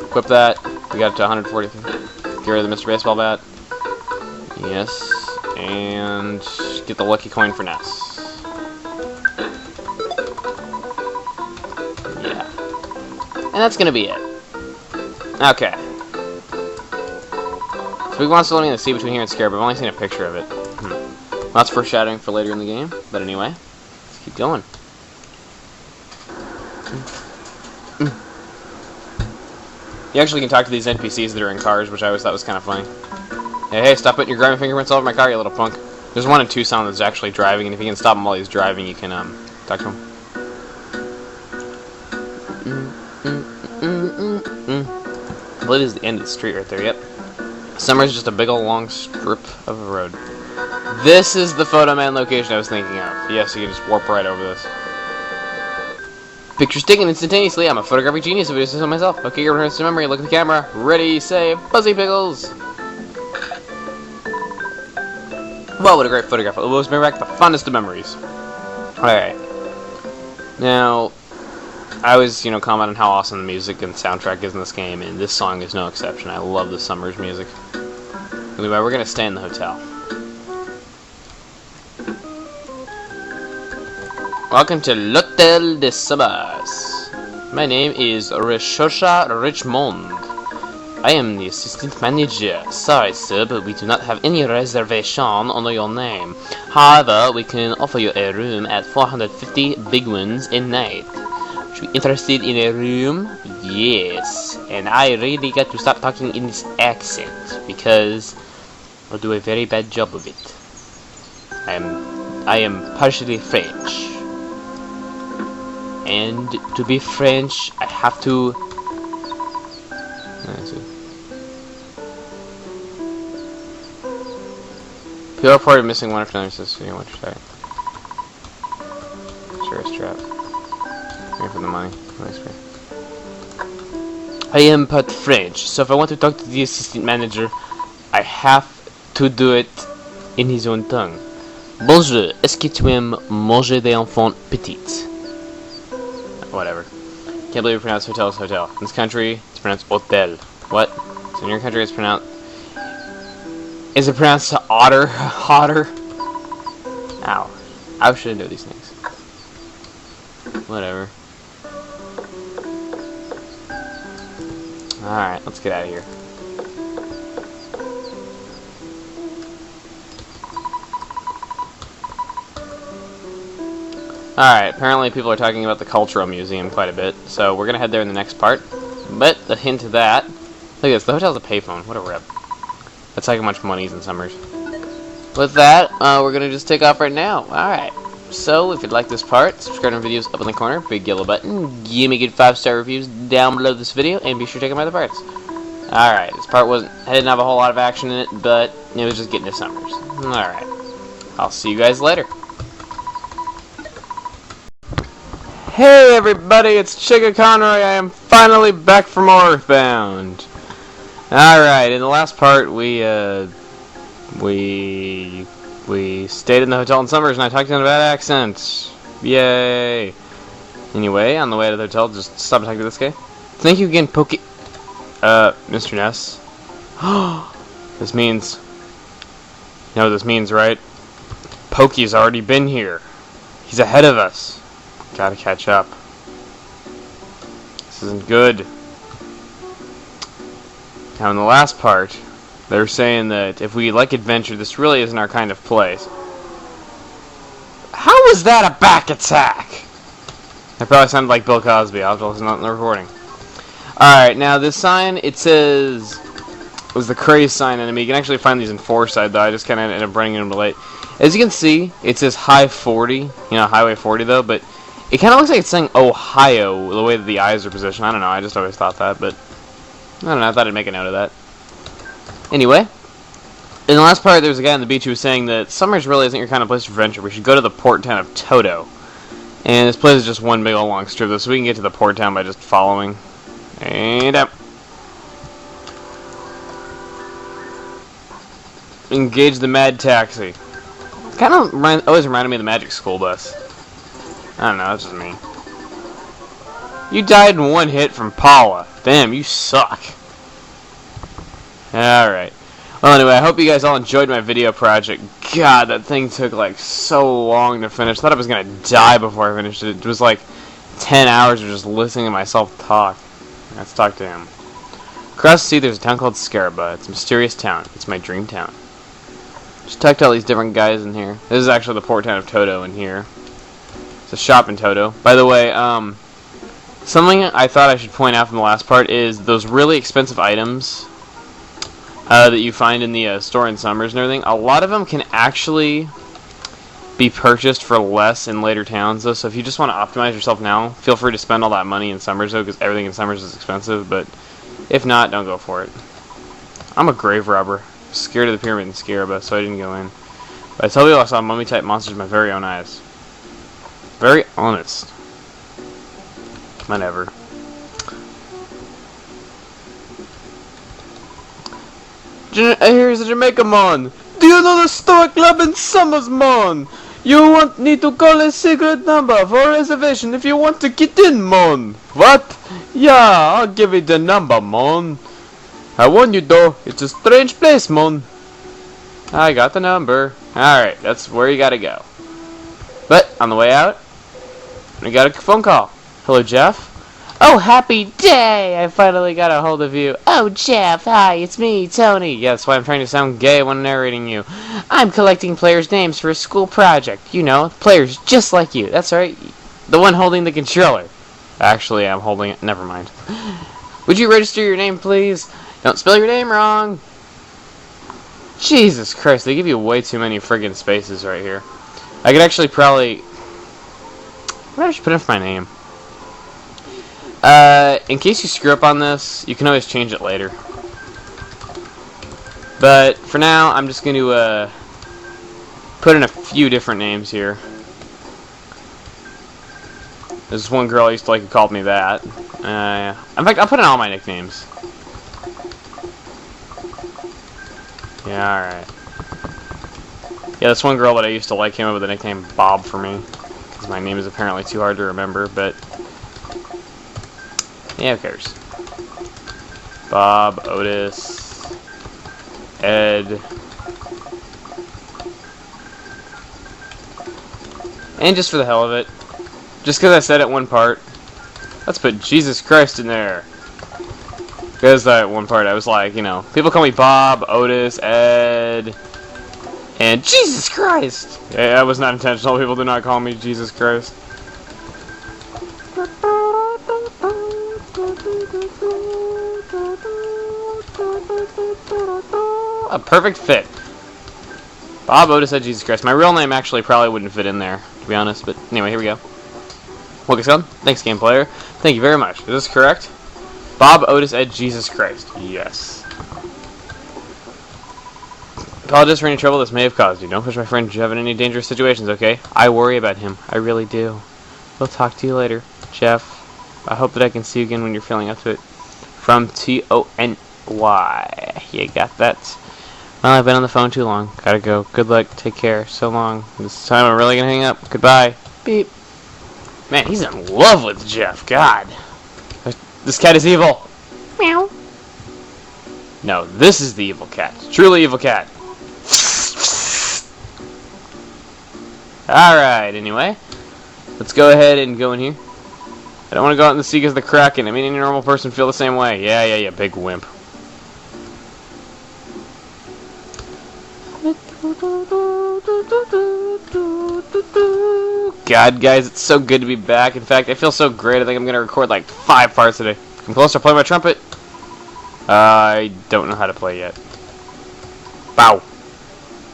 Equip that. We got it to 140. Get rid of the Mr. Baseball Bat. Yes, and get the lucky coin for Ness. Yeah, and that's gonna be it. Okay. So we want something in the sea between here and Scaraba. I've only seen a picture of it. Lots of foreshadowing for later in the game, but anyway. Keep going. You actually can talk to these NPCs that are in cars, which I always thought was kind of funny. Hey, stop putting your driving fingerprints all over my car, you little punk. There's one in Tucson that's actually driving, and if you can stop him while he's driving, you can talk to him. I believe this is the end of the street right there, yep. Summer's just a big old long strip of a road. This is the Photo Man location I was thinking of. Yes, you can just warp right over this. Pictures taken instantaneously. I'm a photographic genius. If I do so myself. Okay, you're returning to memory. Look at the camera. Ready, say, Fuzzy Pickles. Well, what a great photograph. It will bring back the fondest of memories. Alright. Now, I was, commenting on how awesome the music and soundtrack is in this game, and this song is no exception. I love the Summer's music. Anyway, we're gonna stay in the hotel. Welcome to l'Hôtel des Sabas. My name is Rishosha Richmond. I am the assistant manager. Sorry, sir, but we do not have any reservation under your name. However, we can offer you a room at 450 big ones a night. Would you be interested in a room? Yes. And I really got to stop talking in this accent because I'll do a very bad job of it. I am partially French. And to be French, I have to... People reported missing one after another since you want to try. Serious trap. Here for the money. Nice. I am part French, so if I want to talk to the assistant manager, I have to do it in his own tongue. Bonjour, est-ce que tu aimes manger des enfants petits? Whatever. Can't believe we pronounce hotel as hotel. In this country, it's pronounced hotel. What? So in your country, it's pronounced... Is it pronounced otter? Hotter? Ow. I should know these things. Whatever. Alright, let's get out of here. Alright, apparently people are talking about the Cultural Museum quite a bit, so we're gonna head there in the next part. But, a hint of that... Look at this, the hotel's a payphone. What a rip. That's how much money's in Summers. with that, we're gonna just take off right now. Alright. So, if you'd like this part, subscribe to our videos up in the corner, big yellow button, give me good 5-star reviews down below this video, and be sure to check out my other parts. Alright, this part didn't have a whole lot of action in it, but it was just getting to summers. Alright. I'll see you guys later. Hey everybody, it's Chuggaaconroy. I am finally back from Earthbound. Alright, in the last part we stayed in the hotel in Summers and I talked in a bad accent. Yay. Anyway, on the way to the hotel, just stop and talk to this guy. Thank you again, Pokey. Mr. Ness. This means... You know what this means, right? Pokey's already been here. He's ahead of us. Gotta catch up. This isn't good. Now, in the last part, they're saying that if we like adventure, this really isn't our kind of place. How was that a back attack? I probably sounded like Bill Cosby. I'll have to listen to it in the recording. Alright, now this sign, it says... It was the craze sign enemy. You can actually find these in Foresight, though. I just kind of ended up bringing them to late. As you can see, it says High 40. You know, Highway 40, though, but... It kind of looks like it's saying Ohio, the way that the eyes are positioned. I don't know, I just always thought that, but... I don't know, I thought I'd make a note of that. Anyway, in the last part, there was a guy on the beach who was saying that Summers really isn't your kind of place for adventure. We should go to the port town of Toto. And this place is just one big old long strip, though, so we can get to the port town by just following. And up. Engage the mad taxi. Kind of always reminded me of the Magic School Bus. I don't know, that's just me. You died in one hit from Paula. Damn, you suck. Alright. Well, anyway, I hope you guys all enjoyed my video project. God, that thing took, like, so long to finish. I thought I was gonna die before I finished it. It was, like, 10 hours of just listening to myself talk. Let's talk to him. Across the sea, there's a town called Scaraba. It's a mysterious town. It's my dream town. Just talked to all these different guys in here. This is actually the port town of Toto in here. It's a shop in Toto. By the way, something I thought I should point out from the last part is those really expensive items that you find in the store in Summers and everything. A lot of them can actually be purchased for less in later towns, though. So if you just want to optimize yourself now, feel free to spend all that money in Summers, though, because everything in Summers is expensive. But if not, don't go for it. I'm a grave robber. I'm scared of the pyramid in Scaraba, so I didn't go in. But I tell you, I saw mummy-type monsters with my very own eyes. Very honest. Whatever. Here's a Jamaica mon. Do you know the Stoic Club in Summers, mon? You need to call a secret number for a reservation if you want to get in, mon. What? Yeah, I'll give you the number, mon. I warn you though, it's a strange place, mon. I got the number. Alright, that's where you gotta go. But, on the way out, I got a phone call. Hello, Jeff? Oh, happy day! I finally got a hold of you. Oh, Jeff, hi, it's me, Tony. Yeah, that's why I'm trying to sound gay when narrating you. I'm collecting players' names for a school project. You know, players just like you. That's right, the one holding the controller. Actually, I'm holding it. Never mind. Would you register your name, please? Don't spell your name wrong. Jesus Christ, they give you way too many friggin' spaces right here. I could actually probably... What I should put in for my name? In case you screw up on this, you can always change it later. But for now, I'm just going to put in a few different names here. There's one girl I used to like who called me that. In fact, I'll put in all my nicknames. Yeah, alright. Yeah, this one girl that I used to like came up with the nickname Bob for me. Because my name is apparently too hard to remember, but... Yeah, who cares? Bob, Otis, Ed... And just for the hell of it, just because I said it one part, let's put Jesus Christ in there. Because that one part I was like, you know, people call me Bob, Otis, Ed, and Jesus Christ! Yeah, that was not intentional. People do not call me Jesus Christ. A perfect fit. Bob Otis said Jesus Christ. My real name actually probably wouldn't fit in there, to be honest. But anyway, here we go. Welcome, son. Thanks, game player. Thank you very much. Is this correct? Bob Otis Ed Jesus Christ. Yes. Apologize for any trouble this may have caused you. Don't push my friend Jeff in any dangerous situations, okay? I worry about him. I really do. We'll talk to you later, Jeff. I hope that I can see you again when you're feeling up to it. From Tony. You got that? Well, I've been on the phone too long. Gotta go. Good luck. Take care. So long. This time I'm really gonna hang up. Goodbye. Beep. Man, he's in love with Jeff. God. This cat is evil. Meow. No, this is the evil cat. Truly evil cat. Alright, anyway. Let's go ahead and go in here. I don't want to go out in the sea because of the Kraken. I mean, any normal person feel the same way. Yeah, big wimp. God, guys, it's so good to be back. In fact, I feel so great. I think I'm going to record like 5 parts today. I'm close to playing my trumpet. I don't know how to play yet. Bow.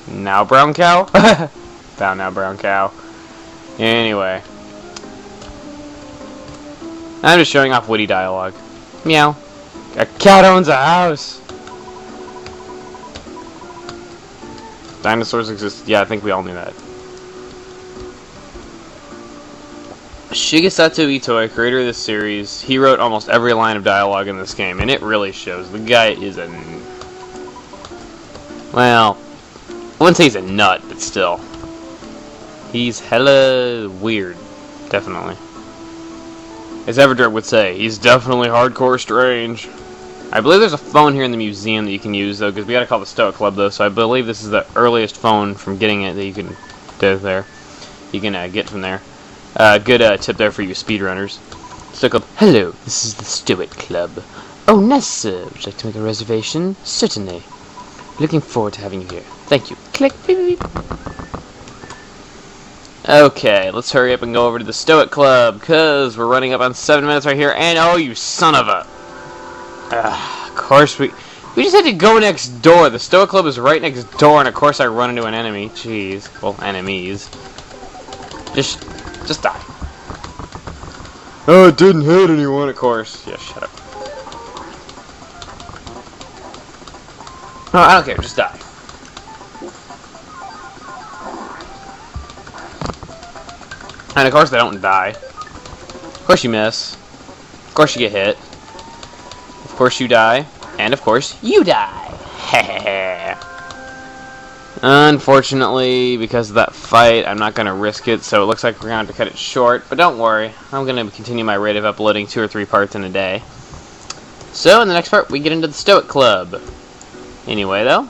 Now, brown cow. Bow now, brown cow. Anyway. I'm just showing off witty dialogue. Meow. A cat owns a house. Dinosaurs exist. Yeah, I think we all knew that. Shigesato Itoi, creator of this series, he wrote almost every line of dialogue in this game, and it really shows. The guy is a... Well, I wouldn't say he's a nut, but still. He's hella weird. Definitely. As Everdrive would say, he's definitely hardcore strange. I believe there's a phone here in the museum that you can use, though, because we gotta call the Stoic Club, though, so I believe this is the earliest phone from getting it that you can do there. You can get from there. Good tip there for you speedrunners. Stoic Club. Hello, this is the Stoic Club. Oh, nice, sir. Would you like to make a reservation? Certainly. Looking forward to having you here. Thank you. Click. Beep, beep, beep. Okay, let's hurry up and go over to the Stoic Club, because we're running up on 7 minutes right here, and oh, you son of a... of course we just had to go next door. The Stoic Club is right next door, and of course I run into an enemy. Jeez. Well, enemies. Just die. Oh, it didn't hit anyone, of course. Yeah, shut up. No, I don't care. Just die. And of course they don't die. Of course you miss. Of course you get hit. Of course you die. And of course you die. Hehehe. Unfortunately, because of that fight, I'm not going to risk it, so it looks like we're going to have to cut it short. But don't worry, I'm going to continue my rate of uploading 2 or 3 parts in a day. So, in the next part, we get into the Stoic Club. Anyway, though,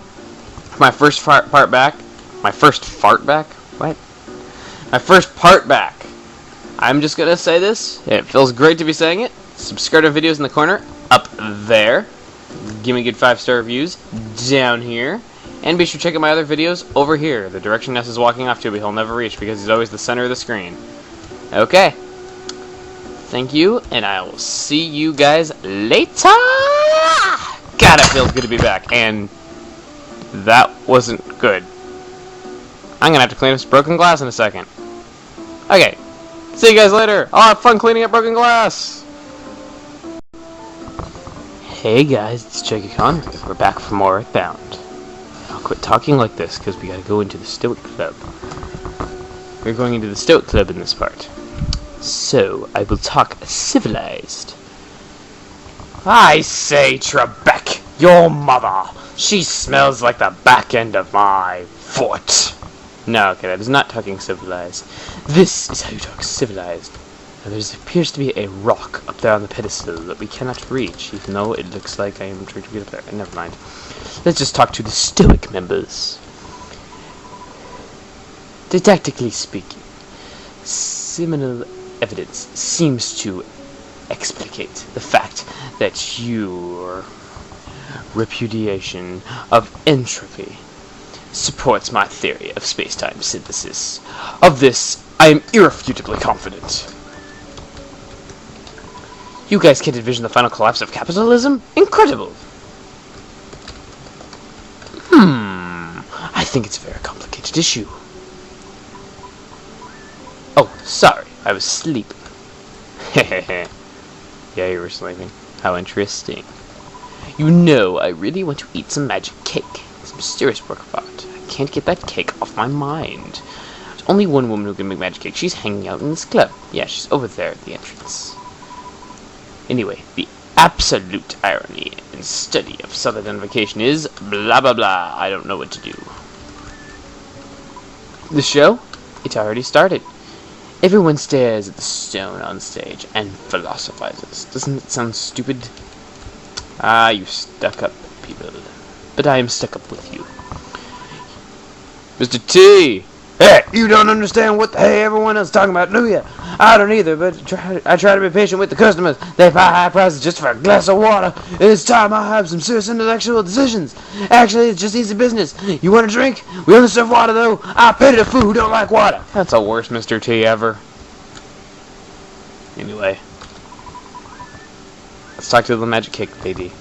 my first part back. My first fart back? What? My first part back. I'm just going to say this. It feels great to be saying it. Subscribe to videos in the corner, up there. Give me good 5-star reviews, down here. And be sure to check out my other videos over here. The direction Ness is walking off to, but he'll never reach because he's always the center of the screen. Okay. Thank you, and I will see you guys later! God, it feels good to be back. And that wasn't good. I'm gonna have to clean up this broken glass in a second. Okay. See you guys later. I'll have fun cleaning up broken glass. Hey guys, it's Chuggaaconroy. We're back for more Earthbound. I'll quit talking like this because we gotta go into the Stoic Club. We're going into the Stoic Club in this part. So, I will talk civilized. I say, Trebek, your mother. She smells like the back end of my foot. No, okay, that is not talking civilized. This is how you talk civilized. Now, there appears to be a rock up there on the pedestal that we cannot reach, even though it looks like I am trying to get up there. Never mind. Let's just talk to the Stoic members. Didactically speaking, seminal evidence seems to explicate the fact that your repudiation of entropy supports my theory of space-time synthesis. Of this, I am irrefutably confident. You guys can't envision the final collapse of capitalism? Incredible! I think it's very complicated. connected issue. Oh, sorry, I was sleeping. Hehehe. Yeah, you were sleeping. How interesting. You know, I really want to eat some magic cake. It's a mysterious work of art. I can't get that cake off my mind. There's only one woman who can make magic cake. She's hanging out in this club. Yeah, she's over there at the entrance. Anyway, the absolute irony in study of self-identification is blah blah blah. I don't know what to do. The show? It already started. Everyone stares at the stone on stage and philosophizes. Doesn't it sound stupid? Ah, you stuck-up people. But I am stuck up with you. Mr. T! Hey, you don't understand what the hey everyone else is talking about, do you? I don't either, but I try to be patient with the customers. They pay high prices just for a glass of water. It's time I have some serious intellectual decisions. Actually, it's just easy business. You want a drink? We only serve water, though. I pity the fool who don't like water. That's the worst Mr. T ever. Anyway. Let's talk to the magic cake lady.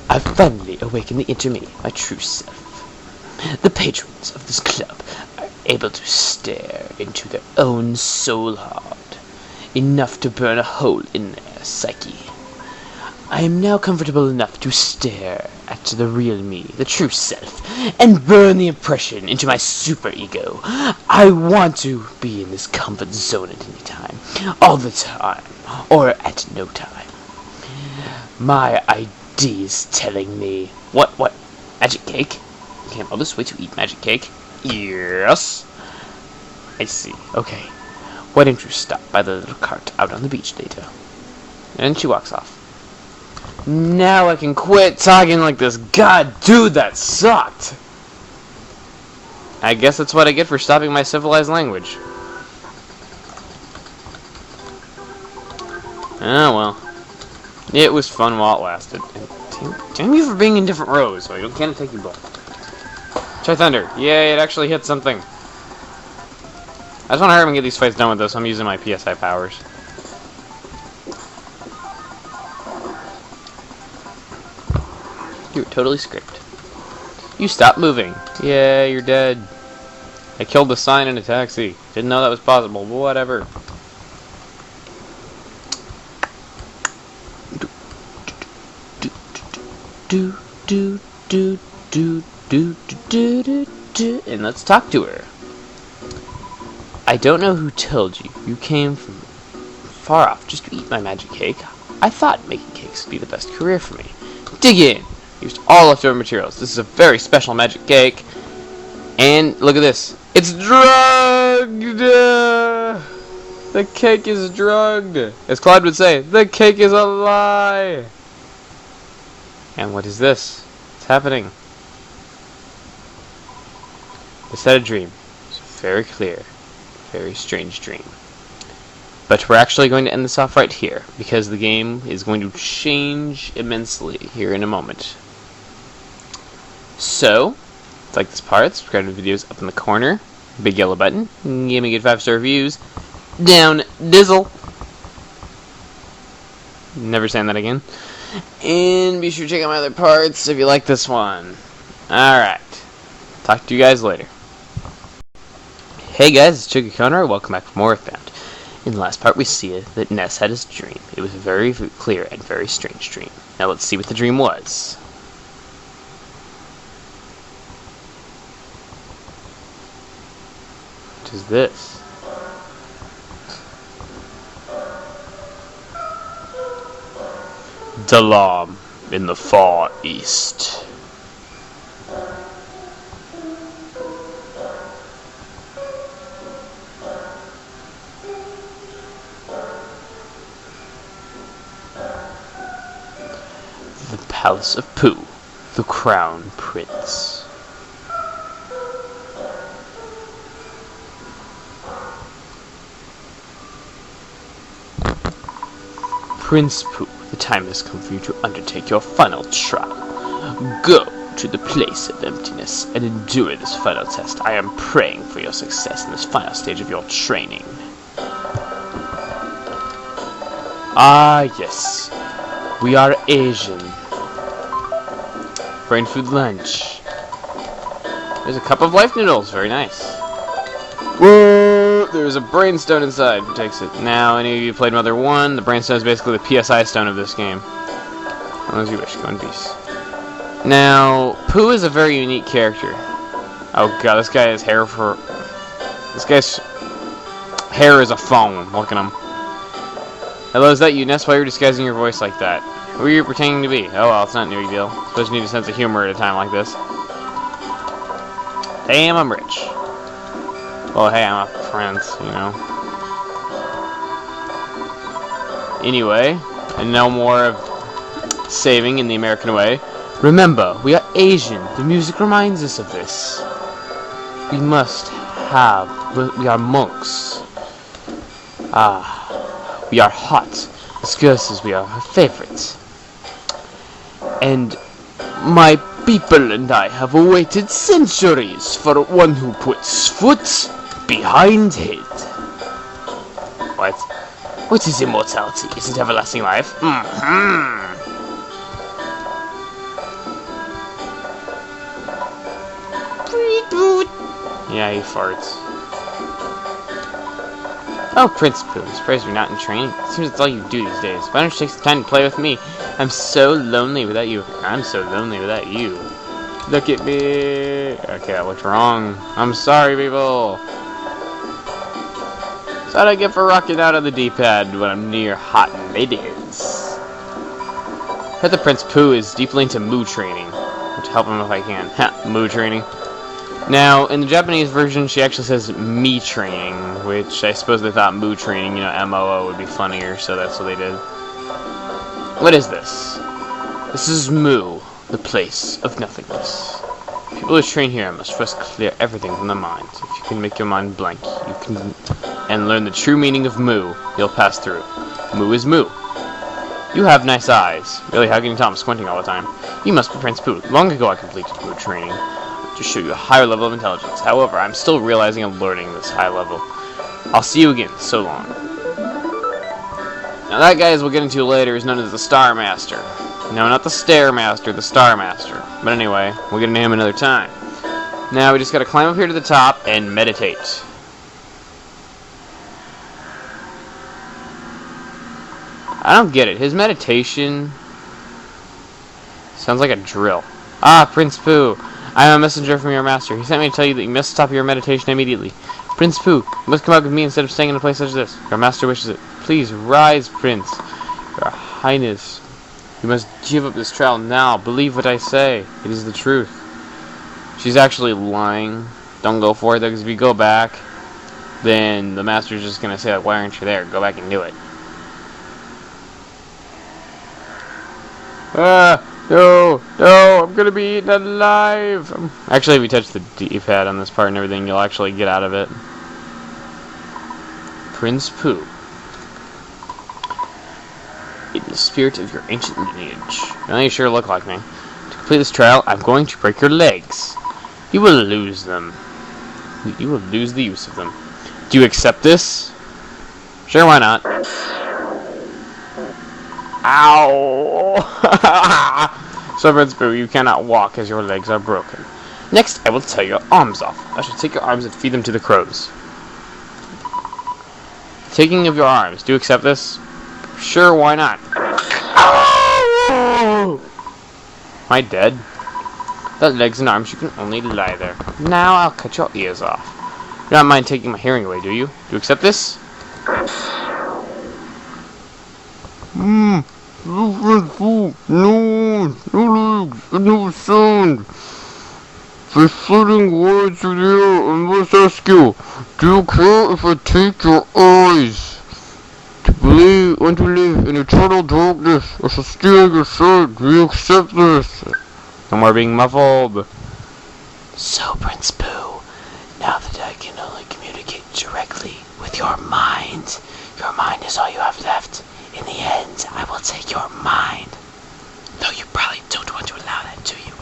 I've finally awakened the inner me, my true self. The patrons of this club are able to stare into their own soul heart, enough to burn a hole in their psyche. I am now comfortable enough to stare at the real me, the true self, and burn the impression into my superego. I want to be in this comfort zone at any time, all the time, or at no time. My ID is telling me... What? Magic cake? You came all this way to eat magic cake? Yes. I see. Okay. Why don't you stop by the little cart out on the beach later? And she walks off. Now I can quit talking like this. God, dude, that sucked. I guess that's what I get for stopping my civilized language. Oh, well. It was fun while it lasted. Damn you for being in different rows, so I can't take you both. Try thunder. Yay, it actually hit something. I just want to hurry up and get these fights done with this. I'm using my PSI powers. You were totally scraped. You stopped moving. Yeah, you're dead. I killed the sign in a taxi. Didn't know that was possible, but whatever. And let's talk to her. I don't know who told you. You came from far off just to eat my magic cake. I thought making cakes would be the best career for me. Dig in. Used all leftover materials. This is a very special magic cake. And look at this. It's drugged! The cake is drugged. As Claude would say, the cake is a lie. And what is this? What's happening? It's had a dream. It's very clear. Very strange dream. But we're actually going to end this off right here, because the game is going to change immensely here in a moment. So, if you like this part, subscribe to the videos up in the corner. Big yellow button. Give me good 5-star reviews. Down Dizzle. Never saying that again. And be sure to check out my other parts if you like this one. Alright. Talk to you guys later. Hey guys, it's Chuggaaconroy. Welcome back for more Earthbound. In the last part we see that Ness had his dream. It was a very clear and very strange dream. Now let's see what the dream was. What is this? Dalam in the Far East. The Palace of Pooh, the Crown Prince. Prince Pooh, the time has come for you to undertake your final trial. Go to the place of emptiness and endure this final test. I am praying for your success in this final stage of your training. Ah, yes. We are Asian. Brain food lunch. There's a cup of life noodles. Very nice. Whoa! There's a brainstone inside. Who takes it? Now, any of you played Mother 1? The brainstone is basically the PSI stone of this game. As long as you wish. Go in peace. Now, Pooh is a very unique character. Oh god, this guy has hair for... This guy's hair is a phone. Look at him. Hello, is that you, Ness? Why are you disguising your voice like that? Who are you pretending to be? Oh well, it's not a big deal. Suppose you need a sense of humor at a time like this. Damn, I'm rich. Well, hey, I'm a prince, you know. Anyway, and no more of saving in the American way. Remember, we are Asian. The music reminds us of this. We must have... We are monks. We are hot. The girl says we are her favorites. And my people and I have waited centuries for one who puts foot behind head. What? What is immortality? Is it everlasting life? Yeah, he farts. Oh, Prince Pooh, surprised you're not in training. It seems that's all you do these days. Why don't you take some time to play with me? I'm so lonely without you. I'm so lonely without you. Look at me. Okay, I looked wrong. I'm sorry, people. That's what I get for rocking out on the D-pad when I'm near hot ladies. I heard that Prince Pooh is deeply into Moo training. To help him if I can. Ha, Moo training. Now, in the Japanese version, she actually says me training, which I suppose they thought Moo training, you know, M-O-O would be funnier, so that's what they did. What is this? This is Moo, the place of nothingness. People who train here must first clear everything from the mind. If you can make your mind blank, you can and learn the true meaning of Moo, you'll pass through. Moo is Moo. You have nice eyes. Really, how can you tell I'm squinting all the time? You must be Prince Pooh. Long ago I completed Moo training to show you a higher level of intelligence. However, I'm still realizing I'm learning this high level. I'll see you again. So long. Now that guy, as we'll get into later, is known as the Star Master. No, not the Stair Master, the Star Master. But anyway, we'll get into him another time. Now we just gotta climb up here to the top and meditate. I don't get it. His meditation sounds like a drill. Ah, Prince Pooh. I am a messenger from your master. He sent me to tell you that you must stop your meditation immediately. Prince Pooh, you must come out with me instead of staying in a place such as this. Your master wishes it. Please rise, Prince. Your Highness, you must give up this trial now. Believe what I say. It is the truth. She's actually lying. Don't go for it, though, because if you go back, then the master's just going to say, like, why aren't you there? Go back and do it. No, I'm gonna be eaten alive. Actually, if you touch the D-pad on this part and everything, you'll actually get out of it. Prince Pooh. In the spirit of your ancient lineage. Now you sure look like me. To complete this trial, I'm going to break your legs. You will lose them. You will lose the use of them. Do you accept this? Sure, why not? Ow! So, Prince Pooh, you cannot walk as your legs are broken. Next, I will tear your arms off. I shall take your arms and feed them to the crows. Taking of your arms. Do you accept this? Sure, why not? Ow! Am I dead? Without legs and arms, you can only lie there. Now I'll cut your ears off. You don't mind taking my hearing away, do you? Do you accept this? No sound. For floating words with you, I must ask you, do you care if I take your eyes? Want to live in eternal darkness, I shall steal your sight. Do you accept this? No more being muffled. So, Prince Pooh, now that I can only communicate directly with your mind is all you have left. In the end, I will take your mind. Though you probably don't want to allow that, do you?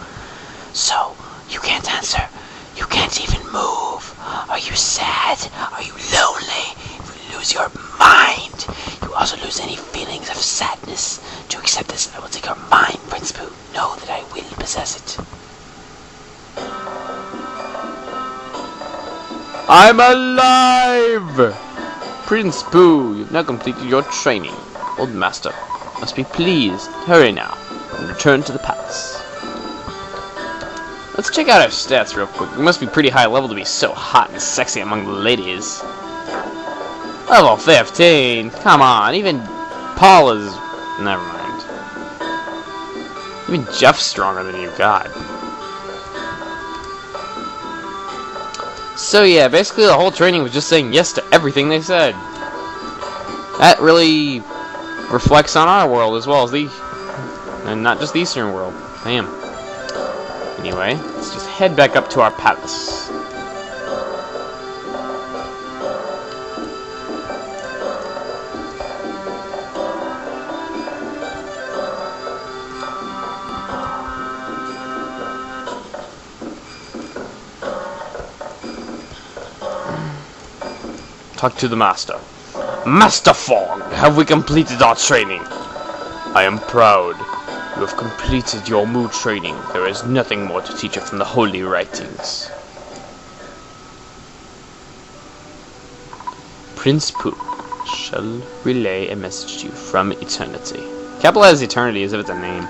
So, you can't answer. You can't even move. Are you sad? Are you lonely? If you lose your mind, you also lose any feelings of sadness. To accept this, I will take your mind, Prince Pooh. Know that I will possess it. I'm alive! Prince Pooh, you've now completed your training. Old master must be pleased. Hurry now and return to the palace. Let's check out our stats real quick. We must be pretty high level to be so hot and sexy among the ladies. Level 15? Come on, even Paula's... Never mind. Even Jeff's stronger than you, God. So yeah, basically the whole training was just saying yes to everything they said. That really reflects on our world as well as and not just the Eastern world. Damn. Anyway, let's just head back up to our palace. Talk to the master. Master Fog, have we completed our training? I am proud. You have completed your Moo training. There is nothing more to teach you from the holy writings. Prince Pooh shall relay a message to you from eternity. Capitalize eternity as if it's a name.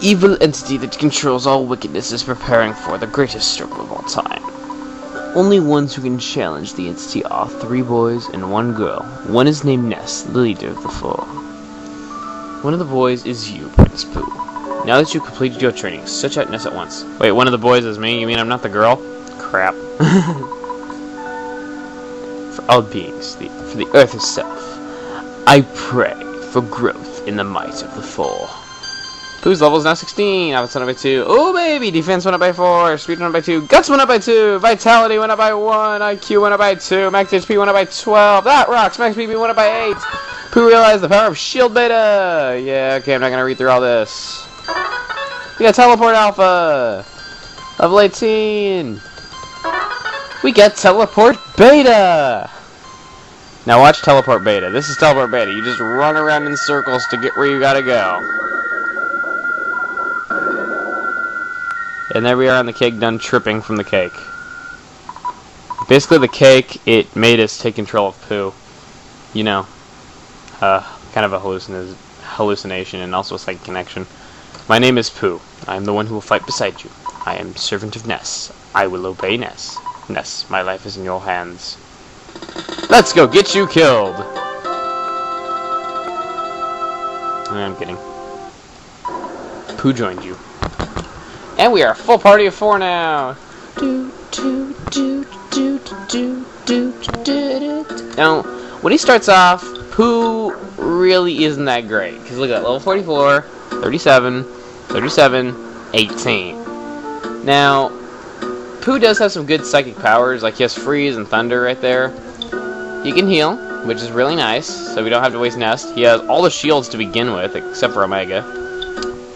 Evil entity that controls all wickedness is preparing for the greatest struggle of all time. Only ones who can challenge the entity are 3 boys and 1 girl. One is named Ness, the leader of the 4. One of the boys is you, Prince Pooh. Now that you've completed your training, search out Ness at once. Wait, one of the boys is me? You mean I'm not the girl? Crap. For all beings, for the earth itself, I pray for growth in the might of the 4. Pooh's level is now 16. Offense went up by 2. Oh, baby! Defense went up by 4. Speed went up by 2. Guts went up by 2. Vitality went up by 1. IQ went up by 2. Max HP went up by 12. That rocks! Max PP went up by 8. Pooh realized the power of Shield Beta. Yeah, okay, I'm not gonna read through all this. We got Teleport Alpha. Level 18. We got Teleport Beta. Now watch Teleport Beta. This is Teleport Beta. You just run around in circles to get where you gotta go. And there we are on the cake, done tripping from the cake. Basically, the cake, it made us take control of Pooh. You know, kind of a hallucination and also a psychic connection. My name is Pooh. I am the one who will fight beside you. I am servant of Ness. I will obey Ness. Ness, my life is in your hands. Let's go get you killed! I'm kidding. Pooh joined you. And we are a full party of 4 now. Now, when he starts off, Pooh really isn't that great. Because look at that, level 44, 37, 37, 18. Now, Pooh does have some good psychic powers, like he has Freeze and Thunder right there. He can heal, which is really nice, so we don't have to waste Nest. He has all the shields to begin with, except for Omega.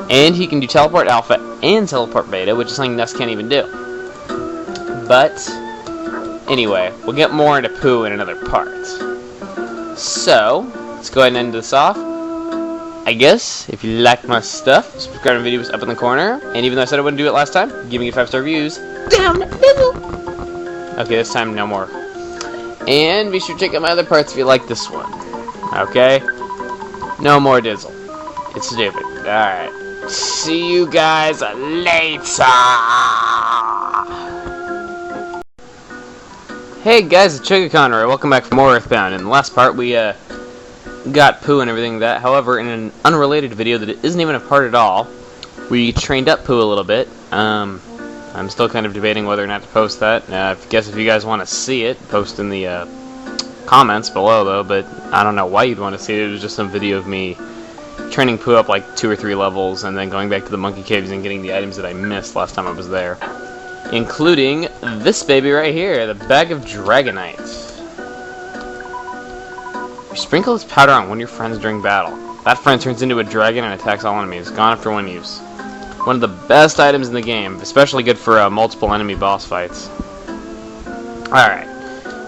And he can do Teleport Alpha and Teleport Beta, which is something Ness can't even do. But, anyway, we'll get more into Pooh in another part. So, let's go ahead and end this off. I guess, if you like my stuff, subscribe to my videos up in the corner. And even though I said I wouldn't do it last time, give me 5-star reviews. Down, nibble! Okay, this time no more. And be sure to check out my other parts if you like this one. Okay? No more Dizzle. It's stupid. Alright. See you guys later! Hey guys, it's Chuggaaconroy. Welcome back for more Earthbound. In the last part, we got Pooh and everything like that. However, in an unrelated video that isn't even a part at all, we trained up Pooh a little bit. I'm still kind of debating whether or not to post that. I guess if you guys want to see it, post in the comments below, though. But I don't know why you'd want to see it. It was just some video of me training Pooh up like 2 or 3 levels, and then going back to the monkey caves and getting the items that I missed last time I was there. Including this baby right here, the bag of Dragonite. You sprinkle this powder on one of your friends during battle. That friend turns into a dragon and attacks all enemies. Gone after 1 use. One of the best items in the game, especially good for multiple enemy boss fights. Alright.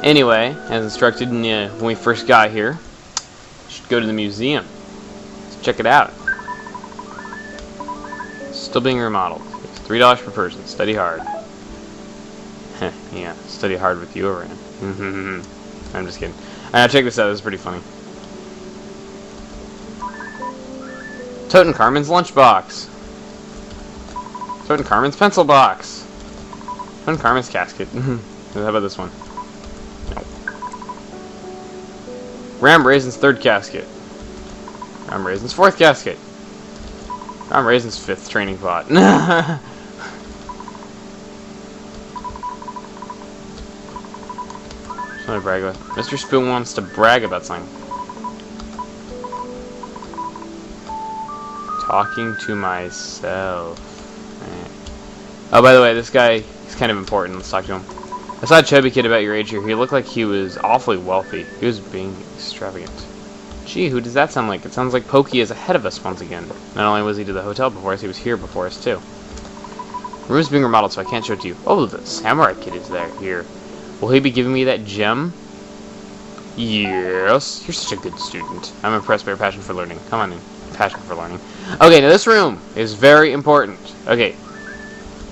Anyway, as instructed when we first got here, you should go to the museum. Let's check it out. Still being remodeled. It's $3 per person. Study hard. Yeah, study hard with you around. I'm just kidding. Alright, check this out. This is pretty funny. Tutankhamun's lunchbox. Tutankhamun's pencil box. Tutankhamun's casket. How about this one? No. Ram Raisin's third casket. Ram Raisin's fourth casket. Ram Raisin's fifth training pot. Brag about. Mr. Spoon wants to brag about something. Talking to myself. Oh, by the way, this guy, he's kind of important. Let's talk to him. I saw a chubby kid about your age here. He looked like he was awfully wealthy. He was being extravagant. Gee, who does that sound like? It sounds like Pokey is ahead of us once again. Not only was he to the hotel before us, he was here before us, too. The room is being remodeled, so I can't show it to you. Oh, the samurai kid is there. Here. Will he be giving me that gem? Yes. You're such a good student. I'm impressed by your passion for learning. Come on in. Passion for learning. Okay, now this room is very important. Okay.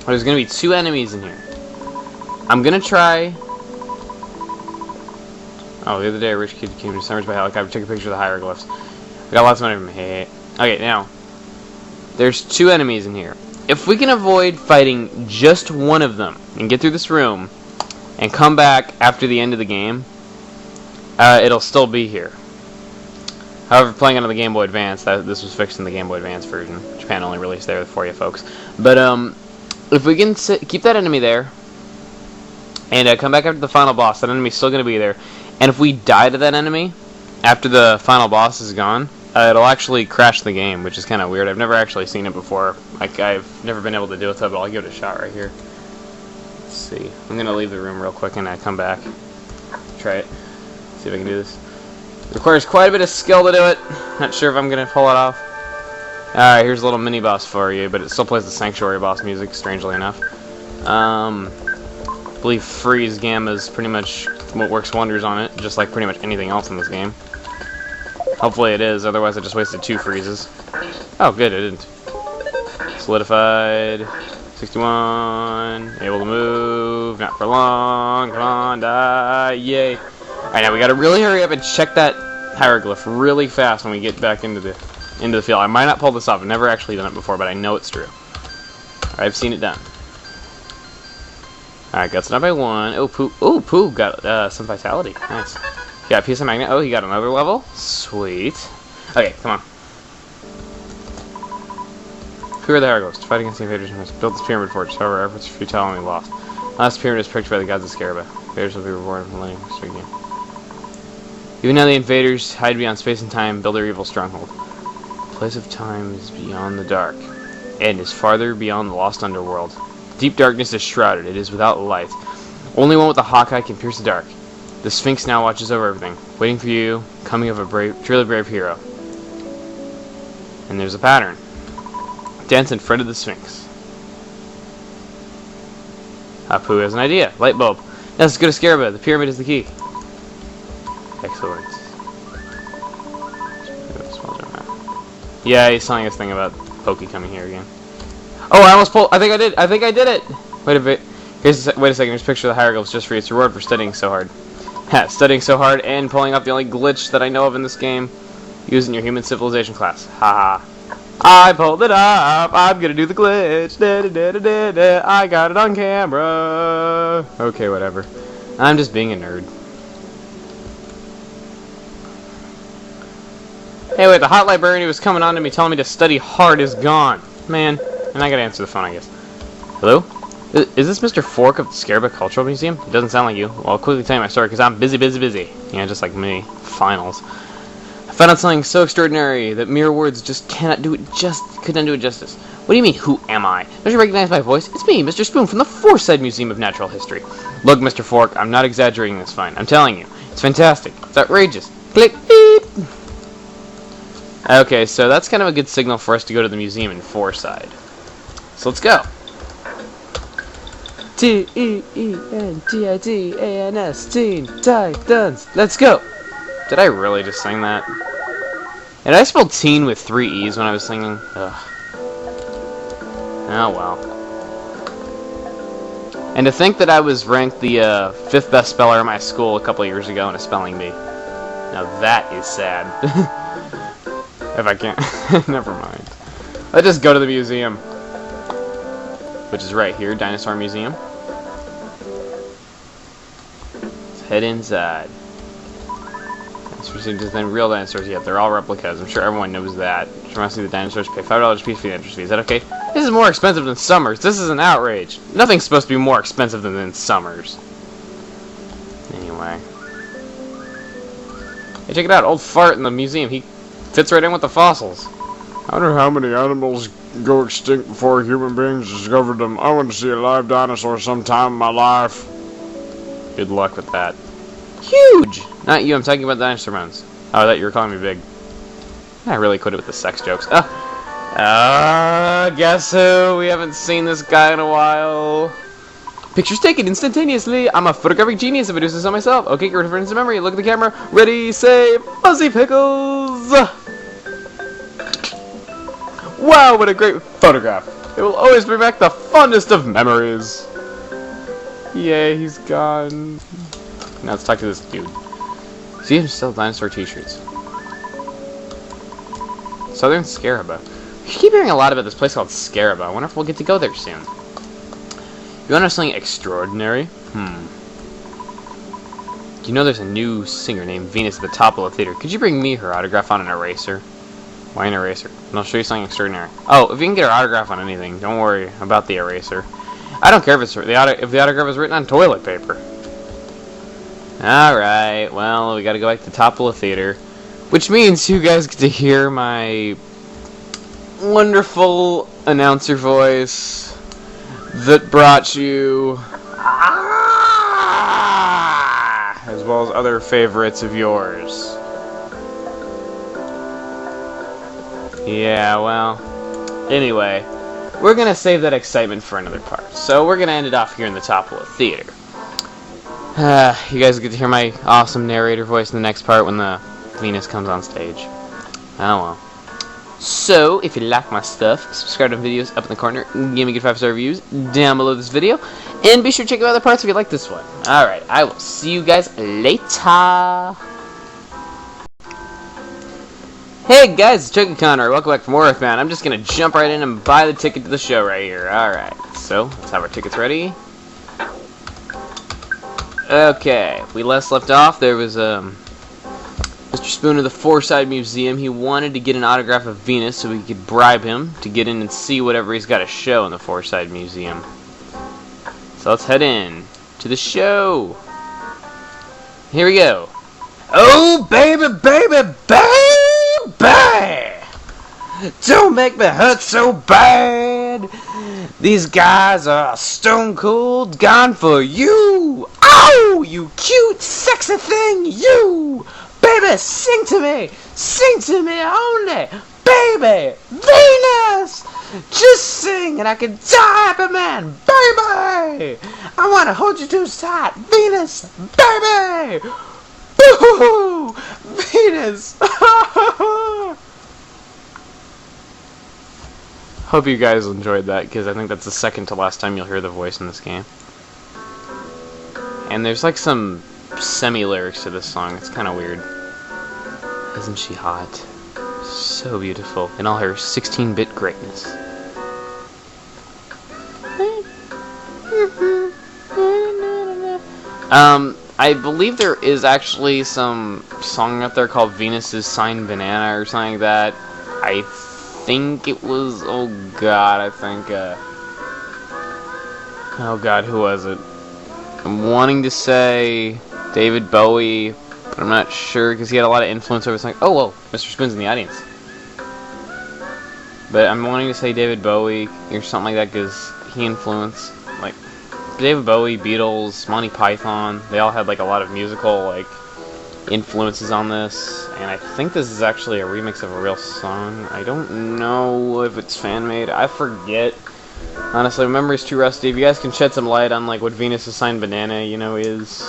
There's going to be 2 enemies in here. I'm going to try... Oh, the other day a rich kid came to Summers by helicopter, took a picture of the hieroglyphs. I got lots of money from him. Hey. Okay, now. There's 2 enemies in here. If we can avoid fighting just one of them and get through this room and come back after the end of the game, it'll still be here. However, playing on the Game Boy Advance, this was fixed in the Game Boy Advance version. Japan only released there for you folks. But if we can keep that enemy there and come back after the final boss, that enemy's still going to be there. And if we die to that enemy after the final boss is gone, it'll actually crash the game, which is kind of weird. I've never actually seen it before. Like, I've never been able to do it, but I'll give it a shot right here. Let's see. I'm going to leave the room real quick and come back. Try it. See if I can do this. It requires quite a bit of skill to do it. Not sure if I'm going to pull it off. Alright, here's a little mini-boss for you, but it still plays the Sanctuary boss music, strangely enough. I believe Freeze Gamma is pretty much what works wonders on it, just like pretty much anything else in this game. Hopefully it is, otherwise I just wasted 2 freezes. Oh, good, I didn't. Solidified. 61. Able to move. Not for long. Come on, die. Yay. Alright, now we gotta really hurry up and check that hieroglyph really fast when we get back into the field. I might not pull this off. I've never actually done it before, but I know it's true. I've seen it done. Alright, got it by 1. Oh, Pooh. Oh, Pooh got some vitality. Nice. Got a piece of magnet. Oh, he got another level. Sweet. Okay, come on. Who are the hieroglyphs? To fight against the invaders, we must build this pyramid fortress. However, our efforts are futile and we lost. Last pyramid is pricked by the gods of Scaraba. Invaders will be rewarded for letting us begin. Even now, the invaders hide beyond space and time, build their evil stronghold. The place of time is beyond the dark, and is farther beyond the lost underworld. Deep darkness is shrouded. It is without light. Only one with a hawk eye can pierce the dark. The Sphinx now watches over everything, waiting for you, coming of a truly brave hero. And there's a pattern. Dance in front of the Sphinx. Pooh has an idea. Light bulb. Now let's go to Scaraba. The pyramid is the key. Excellent. Yeah, he's telling us thing about Pokey coming here again. Oh, I almost pulled. I think I did it. Wait a bit. Wait a second. Here's a picture of the hieroglyphs just for you. It's a reward for studying so hard. Studying so hard and pulling off the only glitch that I know of in this game, using your human civilization class. Haha. I pulled it up. I'm gonna do the glitch. Da, da, da, da, da. I got it on camera. Okay, whatever. I'm just being a nerd. Hey, wait, the hot librarian who was coming on to me telling me to study hard is gone. Man, and I gotta answer the phone, I guess. Hello? Is this Mr. Fork of the Scaraba Cultural Museum? It doesn't sound like you. Well, I'll quickly tell you my story, because I'm busy. Yeah, just like me. Finals. I found out something so extraordinary that mere words just couldn't do it justice. What do you mean, who am I? Don't you recognize my voice? It's me, Mr. Spoon, from the Forsyth Museum of Natural History. Look, Mr. Fork, I'm not exaggerating this fine. I'm telling you. It's fantastic. It's outrageous. Click, beep! Okay, so that's kind of a good signal for us to go to the museum in Forsyth. So let's go. T-E-E-N-T-I-T-A-N-S, Teen Titans. Let's go. Did I really just sing that? And I spelled teen with 3 E's when I was singing. Ugh. Oh well. And to think that I was ranked the 5th best speller in my school a couple of years ago in a spelling bee. Now that is sad. If I can't... Never mind. Let's just go to the museum. Which is right here, Dinosaur Museum. Let's head inside. There's no real dinosaurs yet. They're all replicas. I'm sure everyone knows that. If you want to see the dinosaurs, pay $5 a piece for the entrance fee. Is that okay? This is more expensive than Summers. This is an outrage. Nothing's supposed to be more expensive than Summers. Anyway. Hey, check it out. Old fart in the museum. He fits right in with the fossils. I wonder how many animals go extinct before human beings discovered them. I want to see a live dinosaur sometime in my life. Good luck with that. Huge! Not you, I'm talking about the dinosaur bones. Oh, I thought you were calling me big. I really quit it with the sex jokes. Guess who? We haven't seen this guy in a while. Pictures taken instantaneously. I'm a photographic genius if I do this on myself. Okay, get rid of friends in memory. Look at the camera. Ready, say, Fuzzy Pickles! Wow, what a great photograph. It will always bring back the fondest of memories. Yay, he's gone. Now let's talk to this dude. See him sell dinosaur t-shirts. Southern Scaraba. I keep hearing a lot about this place called Scaraba. I wonder if we'll get to go there soon. You want to know something extraordinary? You know there's a new singer named Venus at the top of the theater. Could you bring me her autograph on an eraser? Why an eraser? And I'll show you something extraordinary. Oh, if you can get her autograph on anything, don't worry about the eraser. I don't care if the autograph is written on toilet paper. Alright, well, we gotta go back to the top of the theater. Which means you guys get to hear my wonderful announcer voice that brought you as well as other favorites of yours. Yeah, well, anyway, we're gonna save that excitement for another part. So we're gonna end it off here in the top of the theater. You guys get to hear my awesome narrator voice in the next part when the Venus comes on stage. Oh well. So, if you like my stuff, subscribe to videos up in the corner, give me good 5-star reviews down below this video, and be sure to check out other parts if you like this one. Alright, I will see you guys later. Hey guys, it's Chuggaaconroy. Welcome back from Earthbound. I'm just gonna jump right in and buy the ticket to the show right here. Alright, so let's have our tickets ready. Okay, we last left off. There was Mr. Spoon of the Foreside Museum. He wanted to get an autograph of Venus so we could bribe him to get in and see whatever he's got to show in the Foreside Museum. So let's head in to the show. Here we go. Oh, baby, baby, baby! Don't make me hurt so bad. These guys are stone cold gone for you. Oh, you cute, sexy thing, you. Baby, sing to me only. Baby, Venus, just sing and I can die, happy man. Baby, I want to hold you too tight. Venus, baby. Boo, Venus. Hope you guys enjoyed that, because I think that's the second to last time you'll hear the voice in this game. And there's like some semi-lyrics to this song. It's kind of weird. Isn't she hot? So beautiful in all her 16-bit greatness. I believe there is actually some song out there called Venus's Signed Banana or something like that. I think it was, oh god, oh god, who was it? I'm wanting to say David Bowie, but I'm not sure because he had a lot of influence over something. Oh, whoa, Mr. Spoon's in the audience. But I'm wanting to say David Bowie or something like that because he influenced, like, David Bowie, Beatles, Monty Python. They all had like a lot of musical like influences on this, and I think this is actually a remix of a real song. I don't know if it's fan-made. I forget. Honestly, my memory's too rusty. If you guys can shed some light on like what Venus's Signed Banana, you know, is,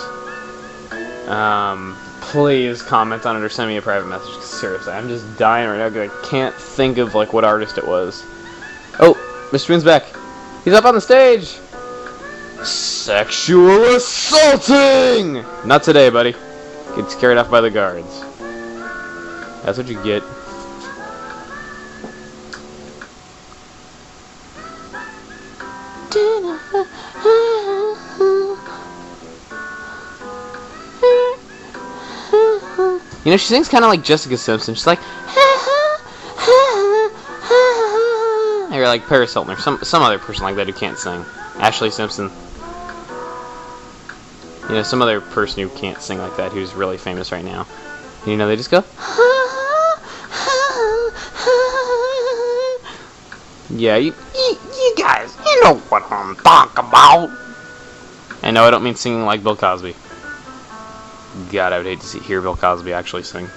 please comment on it or send me a private message. 'Cause seriously, I'm just dying right now because I can't think of like what artist it was. Oh, Mr. Spoon's back. He's up on the stage. Sexual assaulting! Not today, buddy. Gets carried off by the guards. That's what you get. You know, she sings kind of like Jessica Simpson. She's like, or like Paris Hilton, or some other person like that who can't sing. Ashley Simpson. You know, some other person who can't sing like that who's really famous right now. And, you know, they just go. Yeah, you guys, you know what I'm talking about. And no, I don't mean singing like Bill Cosby. God, I would hate to hear Bill Cosby actually sing.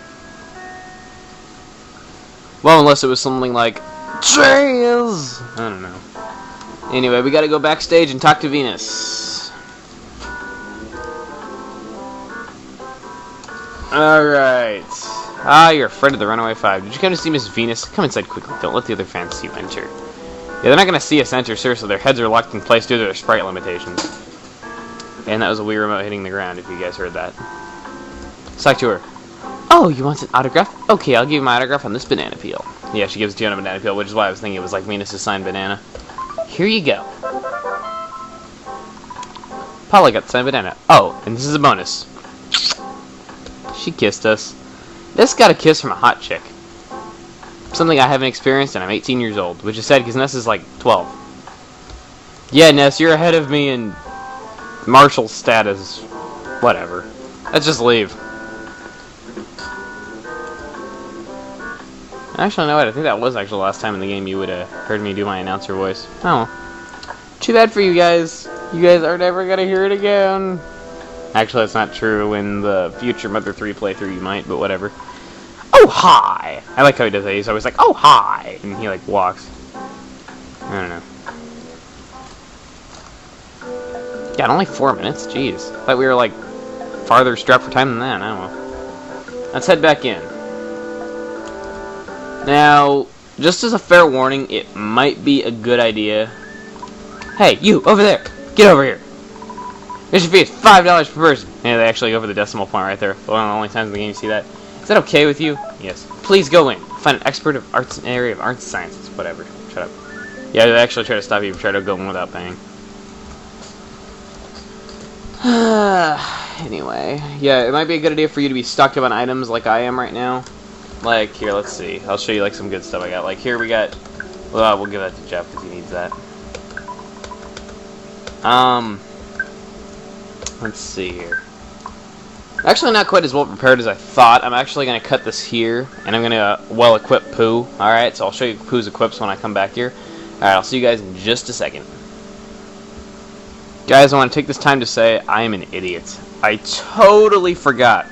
Well, unless it was something like Cheers! I don't know. Anyway, we gotta go backstage and talk to Venus. Alright. Ah, you're afraid of the Runaway Five. Did you come to see Miss Venus? Come inside quickly. Don't let the other fans see you enter. Yeah, they're not gonna see us enter, seriously. Their heads are locked in place due to their sprite limitations. And that was a Wii remote hitting the ground, if you guys heard that. Talk to her. Oh, you want an autograph? Okay, I'll give you my autograph on this banana peel. Yeah, she gives it to you on a banana peel, which is why I was thinking it was like Venus' signed banana. Here you go. Paula got the signed banana. Oh, and this is a bonus. She kissed us. Ness got a kiss from a hot chick. Something I haven't experienced, and I'm 18 years old, which is sad because Ness is like 12. Yeah, Ness, you're ahead of me in martial status. Whatever. Let's just leave. Actually, no, I think that was actually the last time in the game you would have heard me do my announcer voice. Oh. Too bad for you guys. You guys are never going to hear it again. Actually, that's not true. In the future Mother 3 playthrough, you might, but whatever. Oh, hi! I like how he does that. He's always like, oh, hi! And he, like, walks. I don't know. God, only 4 minutes? Jeez. I thought we were, like, farther strapped for time than that. I don't know. Let's head back in. Now, just as a fair warning, it might be a good idea. Hey, you, over there! Get over here! Mission fee is $5 per person. Yeah, they actually go for the decimal point right there. One of the only times in the game you see that. Is that okay with you? Yes. Please go in. Find an expert of arts in area of arts and sciences. Whatever. Shut up. Yeah, they actually try to stop you if you try to go in without paying. Anyway. Yeah, it might be a good idea for you to be stocked up on items like I am right now. Like, here, let's see. I'll show you, like, some good stuff I got. Like, here we got... Well, we'll give that to Jeff because he needs that. Let's see here. I'm actually not quite as well prepared as I thought. I'm actually going to cut this here, and I'm going to well-equip Pooh. Alright, so I'll show you Pooh's equips when I come back here. Alright, I'll see you guys in just a second. Guys, I want to take this time to say I am an idiot. I totally forgot.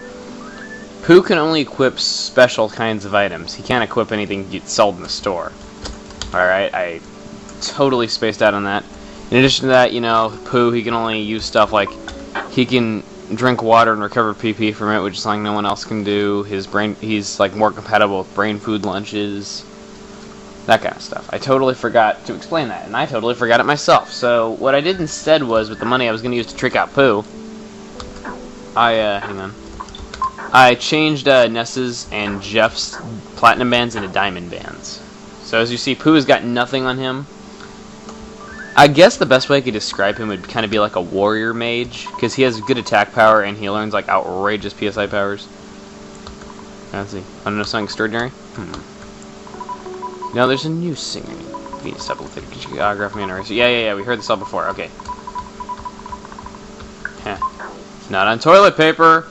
Pooh can only equip special kinds of items. He can't equip anything you sold in the store. Alright, I totally spaced out on that. In addition to that, you know, Pooh, he can only use stuff like he can drink water and recover PP from it, which is something no one else can do. He's like more compatible with brain food lunches. That kind of stuff. I totally forgot to explain that, and I totally forgot it myself. So what I did instead was, with the money I was going to use to trick out Pooh, hang on. I changed Ness's and Jeff's platinum bands into diamond bands. So as you see, Pooh has got nothing on him. I guess the best way I could describe him would kind of be like a warrior mage, because he has good attack power and he learns like outrageous PSI powers. Let's see. Want to know something extraordinary? Now there's a new singer. Venus double thick. Could you autograph me on a race? Yeah. We heard this all before. Okay. Not on toilet paper,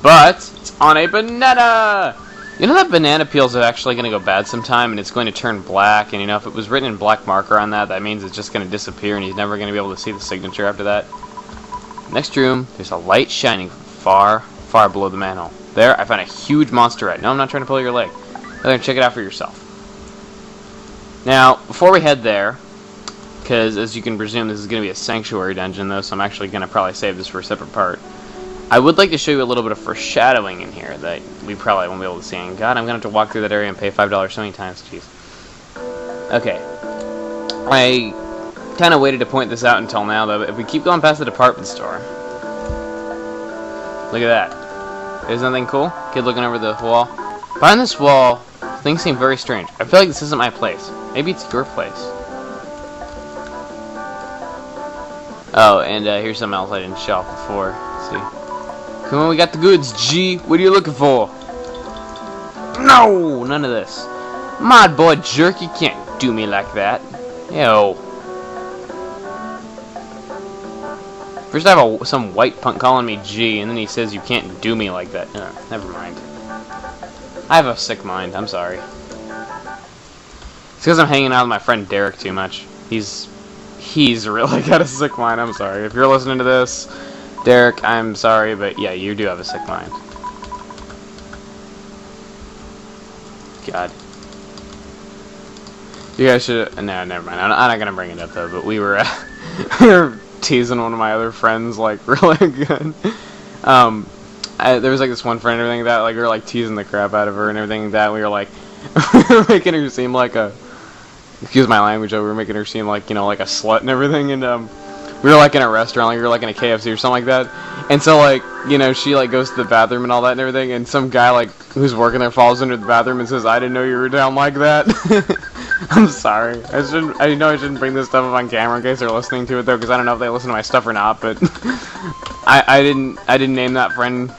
but it's on a banana. You know that banana peels are actually going to go bad sometime, and it's going to turn black, and you know, if it was written in black marker on that, that means it's just going to disappear, and he's never going to be able to see the signature after that. Next room, there's a light shining far, far below the manhole. There, I found a huge monster rat. No, I'm not trying to pull your leg. Go there and check it out for yourself. Now, before we head there, because as you can presume, this is going to be a sanctuary dungeon, though, so I'm actually going to probably save this for a separate part. I would like to show you a little bit of foreshadowing in here that we probably won't be able to see. And God, I'm going to have to walk through that area and pay $5 so many times. Jeez. Okay. I kind of waited to point this out until now, though. If we keep going past the department store, look at that. There's nothing cool. Kid looking over the wall. Behind this wall, things seem very strange. I feel like this isn't my place. Maybe it's your place. Oh, and here's something else I didn't show off before. Let's see. Come on, we got the goods, G. What are you looking for? No, none of this. Mod boy jerk, you can't do me like that. Yo. First I have some white punk calling me G, and then he says you can't do me like that. Never mind. I have a sick mind, I'm sorry. It's because I'm hanging out with my friend Derek too much. He's really got a sick mind, I'm sorry. If you're listening to this, Derek, I'm sorry, but yeah, you do have a sick mind. God. You guys should... No, never mind. I'm not gonna bring it up, though, but we were teasing one of my other friends, like, really good. There was, like, this one friend and everything that, like, we were, like, teasing the crap out of her and everything that we were, like... we were making her seem like a... Excuse my language, though. We were making her seem like, you know, like a slut and everything, and, we were, like, in a restaurant, like, we were, like, in a KFC or something like that. And so, like, you know, she, like, goes to the bathroom and all that and everything, and some guy, like, who's working there falls into the bathroom and says, I didn't know you were down like that. I'm sorry. I know I shouldn't bring this stuff up on camera in case they're listening to it, though, because I don't know if they listen to my stuff or not, but I didn't name that friend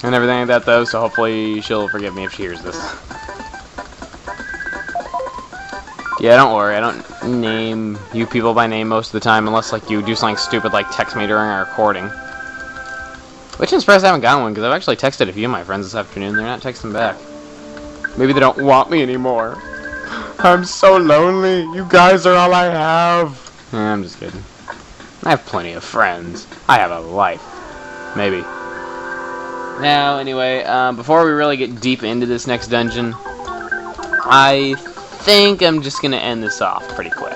and everything like that, though, so hopefully she'll forgive me if she hears this. Yeah, don't worry, I don't name you people by name most of the time, unless, like, you do something stupid like text me during our recording. Which I'm surprised I haven't gotten one, because I've actually texted a few of my friends this afternoon, they're not texting back. Maybe they don't want me anymore. I'm so lonely, you guys are all I have. I'm just kidding. I have plenty of friends. I have a life. Maybe. Now, anyway, before we really get deep into this next dungeon, I think I'm just going to end this off pretty quick.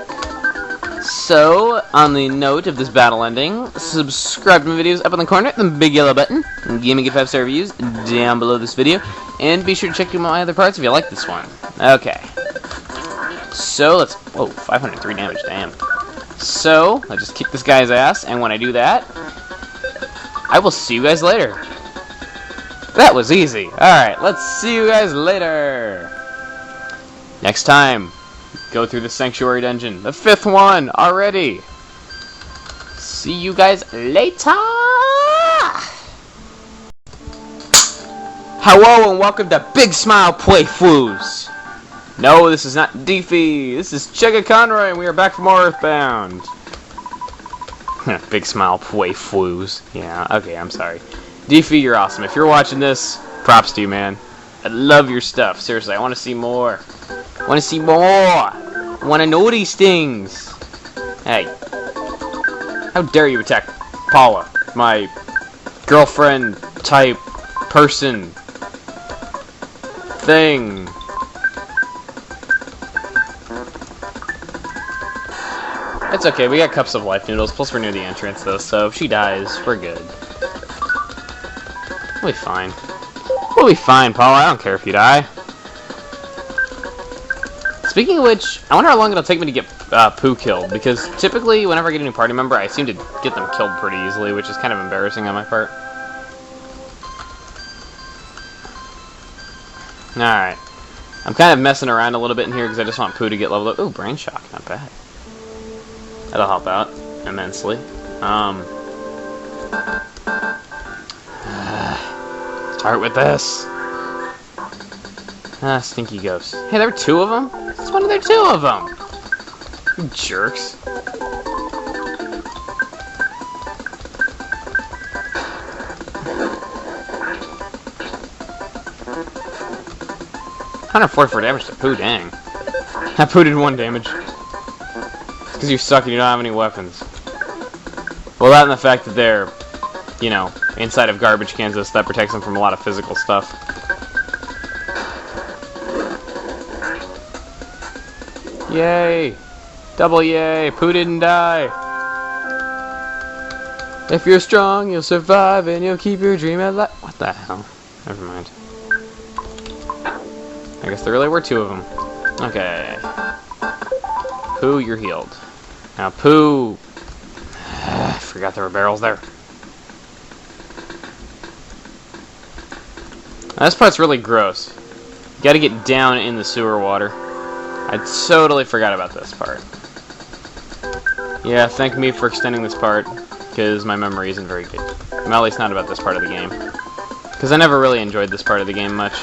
So, on the note of this battle ending, subscribe to my videos up in the corner, the big yellow button, and give me 5-star reviews down below this video, and be sure to check out my other parts if you like this one. Okay. So, let's... Whoa, 503 damage, damn. So, let's just kick this guy's ass, and when I do that, I will see you guys later. That was easy. Alright, let's see you guys later. Next time, go through the Sanctuary Dungeon. The 5th one already. See you guys later. Hello and welcome to Big Smile Playthroughs. No, this is not Deefy. This is Chuggaaconroy, and we are back from Earthbound. Big Smile Playthroughs. Yeah, okay, I'm sorry. Deefy, you're awesome. If you're watching this, props to you, man. I love your stuff. Seriously, I want to see more. I want to see more. I want to know these things. Hey. How dare you attack Paula, my girlfriend type person thing. It's okay, we got cups of life noodles, plus we're near the entrance though, so if she dies, we're good. We'll be fine. We'll be fine, Paula, I don't care if you die. Speaking of which, I wonder how long it'll take me to get Pooh killed, because typically whenever I get a new party member, I seem to get them killed pretty easily, which is kind of embarrassing on my part. Alright. I'm kind of messing around a little bit in here because I just want Pooh to get leveled up. Ooh, Brain Shock, not bad. That'll help out immensely. Start with this. Ah, stinky ghosts. Hey, there were 2 of them? Since when are there 2 of them? You jerks. $144 damage to Pooh, dang. That Pooh did 1 damage. Because you suck and you don't have any weapons. Well, that and the fact that they're, you know, inside of garbage cans, that protects them from a lot of physical stuff. Yay! Double yay! Pooh didn't die! If you're strong, you'll survive and you'll keep your dream alive. What the hell? Never mind. I guess there really were 2 of them. Okay. Pooh, you're healed. Now, Pooh. I forgot there were barrels there. Now, this part's really gross. You gotta get down in the sewer water. I totally forgot about this part. Yeah, thank me for extending this part, because my memory isn't very good. Well, at least not about this part of the game. Because I never really enjoyed this part of the game much.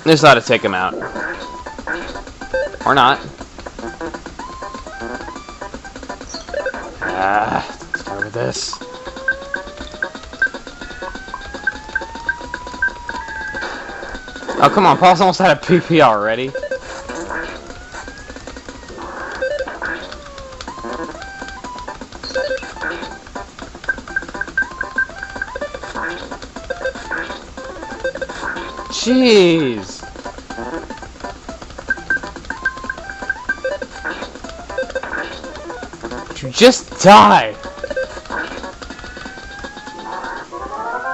Just ought to take him out. Or not. Let's start with this. Oh, come on, Paul's almost out of PP already. Jeez. Just die.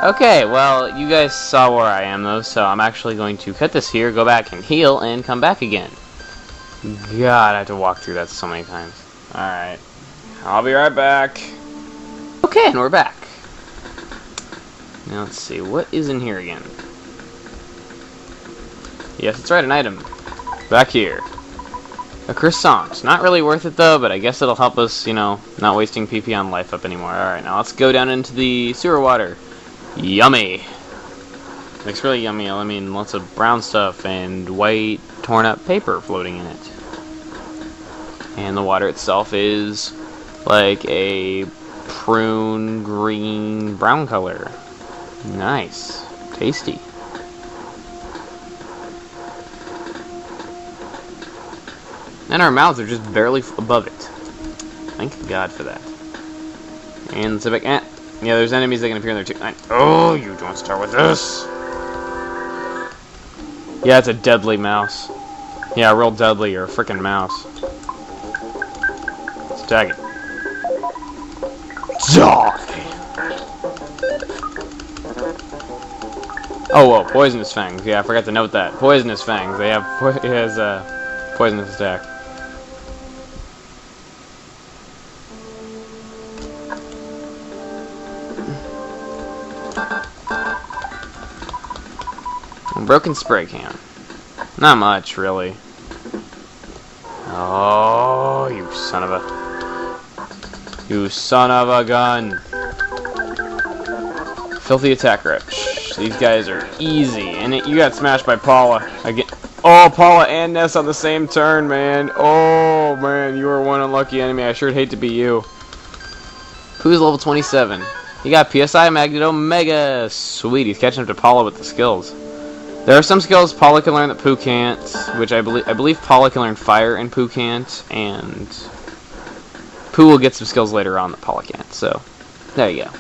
Okay, well, you guys saw where I am, though, so I'm actually going to cut this here, go back and heal, and come back again. God, I have to walk through that so many times. Alright. I'll be right back. Okay, and we're back. Now, let's see. What is in here again? Yes, that's right, an item. Back here. A croissant. Not really worth it, though, but I guess it'll help us, you know, not wasting PP on life up anymore. Alright, now let's go down into the sewer water. Yummy! Looks really yummy. I mean, lots of brown stuff and white, torn-up paper floating in it. And the water itself is like a prune, green, brown color. Nice. Tasty. And our mouths are just barely above it. Thank God for that. And let's back. Yeah, there's enemies that can appear in there too. Oh, you don't start with this. Yeah, it's a deadly mouse. Yeah, real deadly. You're a freaking mouse. Let's tag it. Die! Oh, whoa, poisonous fangs. Yeah, I forgot to note that. Poisonous fangs. They have poisonous attack. Broken spray can. Not much, really. Oh, you son of a... You son of a gun. Filthy attack rush. These guys are easy. And you got smashed by Paula. Again. Oh, Paula and Ness on the same turn, man. Oh, man, you are one unlucky enemy. I sure hate to be you. Pooh's level 27. He got PSI Magneto Mega. Sweet, he's catching up to Paula with the skills. There are some skills Paula can learn that Pooh can't, which I believe Paula can learn fire and Pooh can't, and Pooh will get some skills later on that Paula can't, so there you go.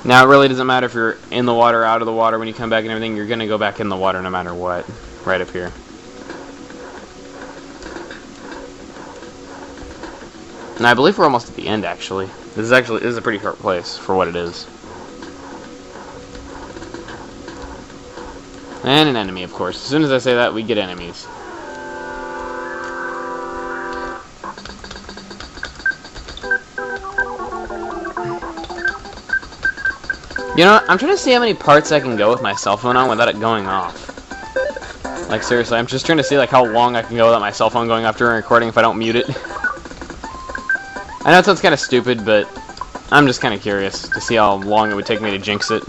Now, it really doesn't matter if you're in the water, out of the water, when you come back and everything, you're going to go back in the water no matter what, right up here. And I believe we're almost at the end, actually. This is a pretty short place for what it is. And an enemy, of course. As soon as I say that, we get enemies. You know what? I'm trying to see how many parts I can go with my cell phone on without it going off. Like, seriously, I'm just trying to see like how long I can go without my cell phone going off during recording if I don't mute it. I know it sounds kind of stupid, but I'm just kind of curious to see how long it would take me to jinx it.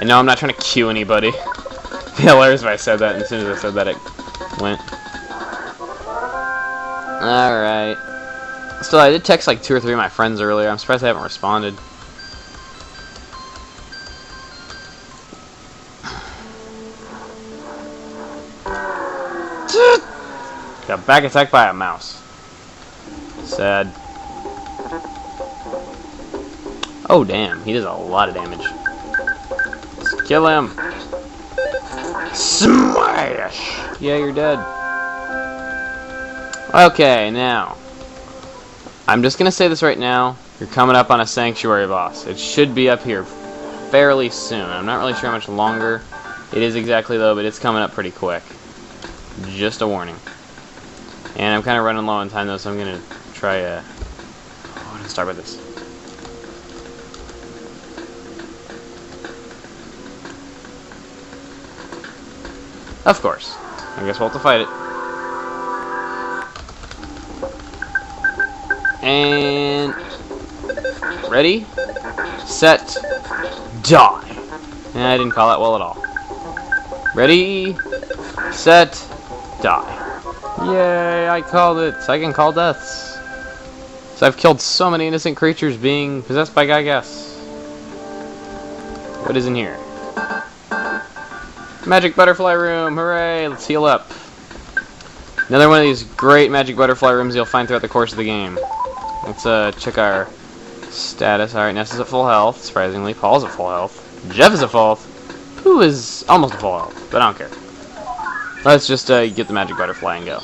I know I'm not trying to cue anybody. It'd be hilarious if I said that, and as soon as I said that, it went. Alright. Still, I did text like 2 or 3 of my friends earlier. I'm surprised they haven't responded. Got back attacked by a mouse. Sad. Oh, damn. He does a lot of damage. Kill him! Smash! Yeah, you're dead. Okay, now. I'm just gonna say this right now. You're coming up on a sanctuary boss. It should be up here fairly soon. I'm not really sure how much longer. It is exactly though, but it's coming up pretty quick. Just a warning. And I'm kind of running low on time though, so I'm gonna try. I'm gonna start with this. Of course. I guess we'll have to fight it. And ready, set, die. And I didn't call that well at all. Ready, set, die. Yay, I called it. I can call deaths. So I've killed so many innocent creatures being possessed by Gygas. What is in here? Magic butterfly room, hooray, let's heal up. Another one of these great magic butterfly rooms you'll find throughout the course of the game. Let's check our status. Alright, Ness is at full health, surprisingly. Paul's at full health. Jeff is at full health. Pooh is almost at full health, but I don't care. Let's just get the magic butterfly and go.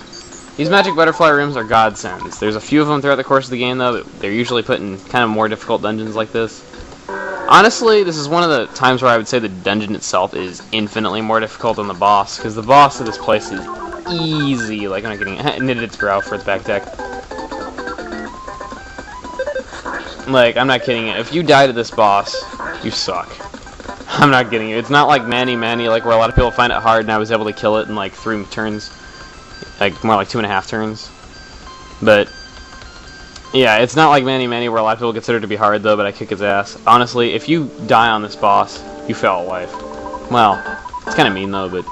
These magic butterfly rooms are godsends. There's a few of them throughout the course of the game, though, but they're usually put in kind of more difficult dungeons like this. Honestly, this is one of the times where I would say the dungeon itself is infinitely more difficult than the boss, because the boss of this place is easy. Like, I'm not kidding. It knitted its brow for its back deck. Like, I'm not kidding you. If you die to this boss, you suck. I'm not kidding you. It's not like Manny, like where a lot of people find it hard, and I was able to kill it in like 3 turns. Like, more like 2.5 turns. But yeah, it's not like Manny where a lot of people consider it to be hard, though, but I kick its ass. Honestly, if you die on this boss, you fail at life. Well, it's kind of mean, though, but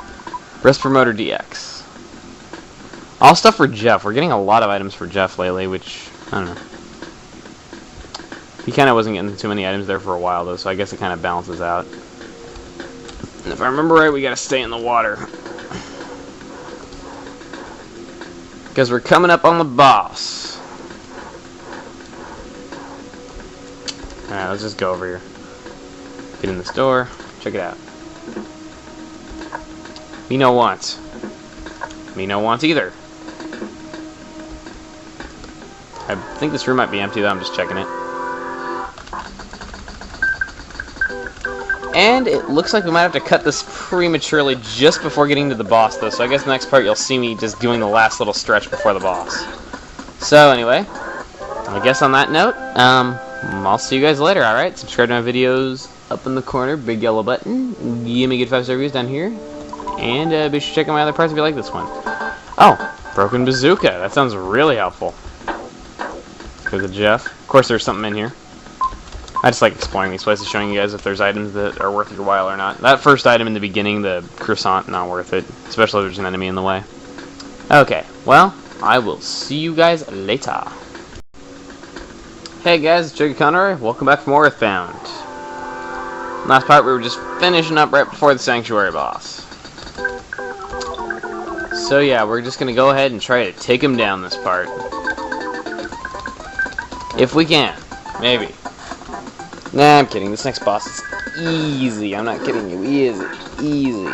Rest Promoter DX. All stuff for Jeff. We're getting a lot of items for Jeff lately, which, I don't know. He kind of wasn't getting too many items there for a while, though, so I guess it kind of balances out. And if I remember right, we gotta stay in the water. Because we're coming up on the boss. Alright, let's just go over here. Get in this door. Check it out. Me no want. Me no want either. I think this room might be empty, though. I'm just checking it. And it looks like we might have to cut this prematurely just before getting to the boss, though. So I guess the next part you'll see me just doing the last little stretch before the boss. So anyway, I guess on that note, I'll see you guys later, alright? Subscribe to my videos up in the corner, big yellow button. Give me good 5-star reviews down here. And be sure to check out my other parts if you like this one. Oh, Broken Bazooka. That sounds really helpful. Because of Jeff. Of course there's something in here. I just like exploring these places, showing you guys if there's items that are worth your while or not. That first item in the beginning, the croissant, not worth it. Especially if there's an enemy in the way. Okay, well, I will see you guys later. Hey guys, it's Chuggaaconroy. Welcome back from Earthbound. Last part we were just finishing up right before the Sanctuary boss. So yeah, we're just going to go ahead and try to take him down this part. If we can. Maybe. Nah, I'm kidding. This next boss is easy. I'm not kidding you. Easy.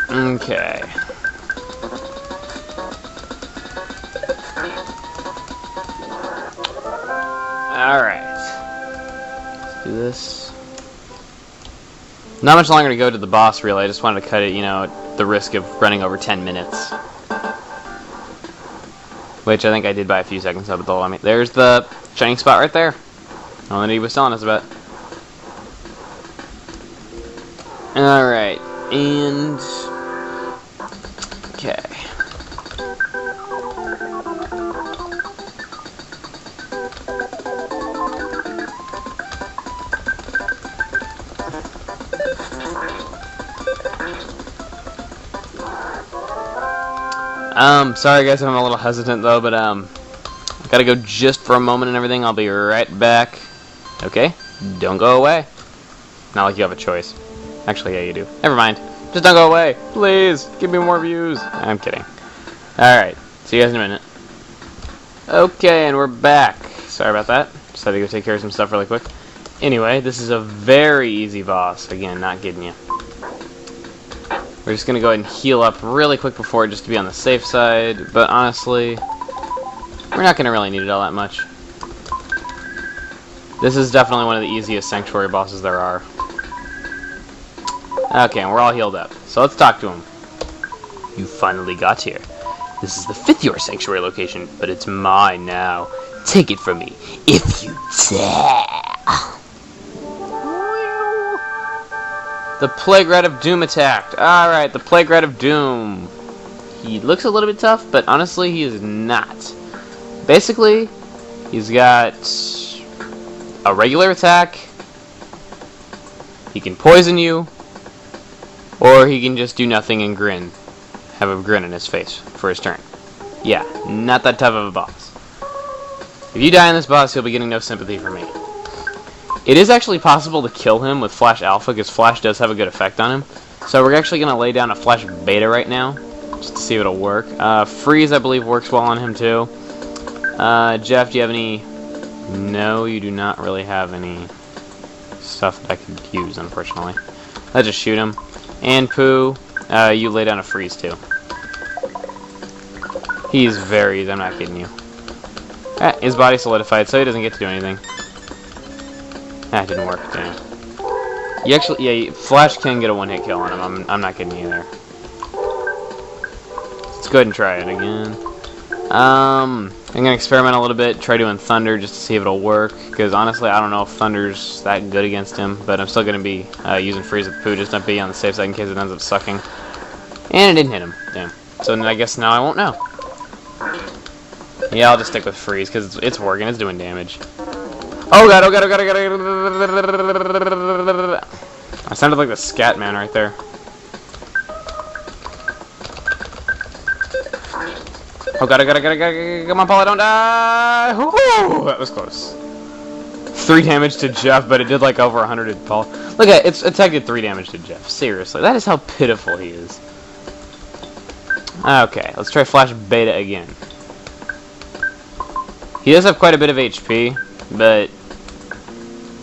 Okay. Alright. Let's do this. Not much longer to go to the boss, really. I just wanted to cut it, you know, at the risk of running over 10 minutes. Which I think I did by a few seconds of it, though. I mean, there's the shining spot right there. The one that he was telling us about. Alright, and... okay. Sorry guys if I'm a little hesitant though, but gotta go just for a moment and everything. I'll be right back. Okay? Don't go away. Not like you have a choice. Actually, yeah, you do. Never mind. Just don't go away. Please, give me more views. I'm kidding. Alright, see you guys in a minute. Okay, and we're back. Sorry about that. Just had to go take care of some stuff really quick. Anyway, this is a very easy boss. Again, not kidding you. We're just going to go ahead and heal up really quick before just to be on the safe side. But honestly, we're not going to really need it all that much. This is definitely one of the easiest sanctuary bosses there are. Okay, and we're all healed up. So let's talk to him. You finally got here. This is the 5th Your Sanctuary location, but it's mine now. Take it from me, if you dare. The Plague Rat of Doom attacked. Alright, the Plague Rat of Doom. He looks a little bit tough, but honestly, he is not. Basically, he's got a regular attack. He can poison you. Or he can just do nothing and grin. Have a grin on his face for his turn. Yeah, not that tough of a boss. If you die on this boss, you'll be getting no sympathy from me. It is actually possible to kill him with Flash Alpha, because Flash does have a good effect on him. So we're actually going to lay down a Flash Beta right now, just to see if it'll work. Freeze, I believe, works well on him too. Jeff, do you have any... No, you do not really have any stuff that I could use, unfortunately. Let's just shoot him. And Pooh, you lay down a freeze too. He's very easy, I'm not kidding you. His body solidified, so he doesn't get to do anything. That didn't work, damn. You actually, yeah, Flash can get a one-hit kill on him, I'm not kidding you either. Let's go ahead and try it again. I'm gonna experiment a little bit, try doing Thunder just to see if it'll work, because honestly I don't know if Thunder's that good against him, but I'm still gonna be using Freeze with Pooh just to be on the safe side in case it ends up sucking. And it didn't hit him, damn. So I guess now I won't know. Yeah, I'll just stick with Freeze, because it's working, it's doing damage. Oh god, oh god, oh god, oh god, I sounded like the scat man right there. Oh god, oh god, oh god, oh god, come on, Paula, don't die! Woohoo! That was close. 3 damage to Jeff, but it did like over 100 to Paula. Look at it, it's attacked 3 damage to Jeff. Seriously, that is how pitiful he is. Okay, let's try Flash Beta again. He does have quite a bit of HP, but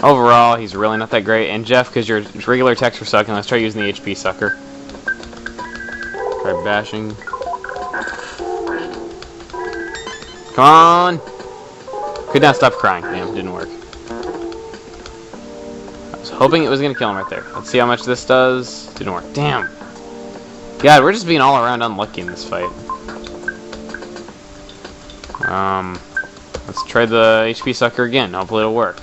overall, he's really not that great. And Jeff, because your regular attacks are sucking, let's try using the HP sucker. Try bashing. Come on! Could not stop crying. Damn, didn't work. I was hoping it was going to kill him right there. Let's see how much this does. Didn't work. Damn! God, we're just being all around unlucky in this fight. Let's try the HP sucker again. Hopefully it'll work.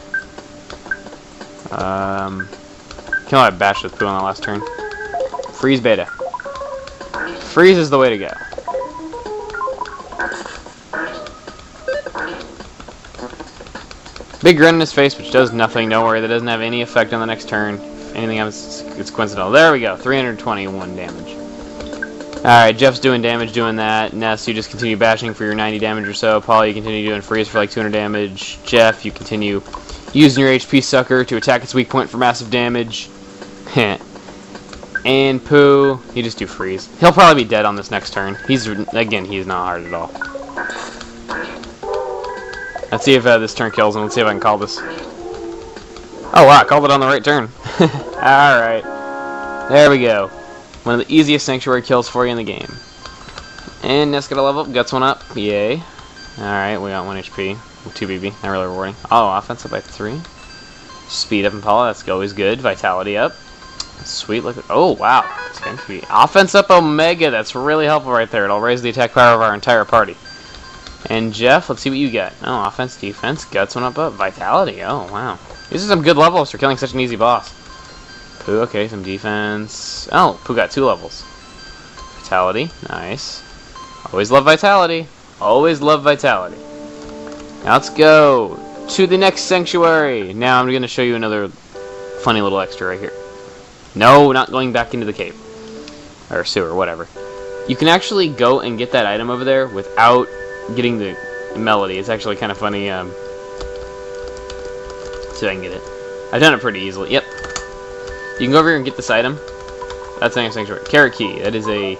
Kill that bash with Pooh on the last turn. Freeze Beta. Freeze is the way to go. Big grin in his face, which does nothing. Don't worry, that doesn't have any effect on the next turn. If anything happens, it's coincidental. There we go, 321 damage. Alright, Jeff's doing damage doing that. Ness, you just continue bashing for your 90 damage or so. Paula, you continue doing freeze for like 200 damage. Jeff, you continue using your HP sucker to attack its weak point for massive damage. And Pooh, you just do freeze. He'll probably be dead on this next turn. He's not hard at all. Let's see if this turn kills him. Let's see if I can call this. Oh wow, I called it on the right turn. Alright. There we go. One of the easiest sanctuary kills for you in the game. And Ness got a level up, guts one up. Yay. Alright, we got 1 HP. 2 BB, not really rewarding. Oh, offense up by 3. Speed up in Paula, that's always good. Vitality up. Sweet, look at, oh wow. It's going to be offense up Omega, that's really helpful right there. It'll raise the attack power of our entire party. And Jeff, let's see what you got. Oh, offense, defense, guts one up, vitality. Oh, wow. These are some good levels for killing such an easy boss. Pooh, okay, some defense. Oh, Pooh got 2 levels. Vitality, nice. Always love vitality. Always love vitality. Now let's go to the next sanctuary. Now I'm going to show you another funny little extra right here. No, not going back into the cave. Or sewer, whatever. You can actually go and get that item over there without getting the melody. It's actually kind of funny. See if I can get it. I've done it pretty easily. Yep. You can go over here and get this item. That's an sanctuary. Carrot key. That is a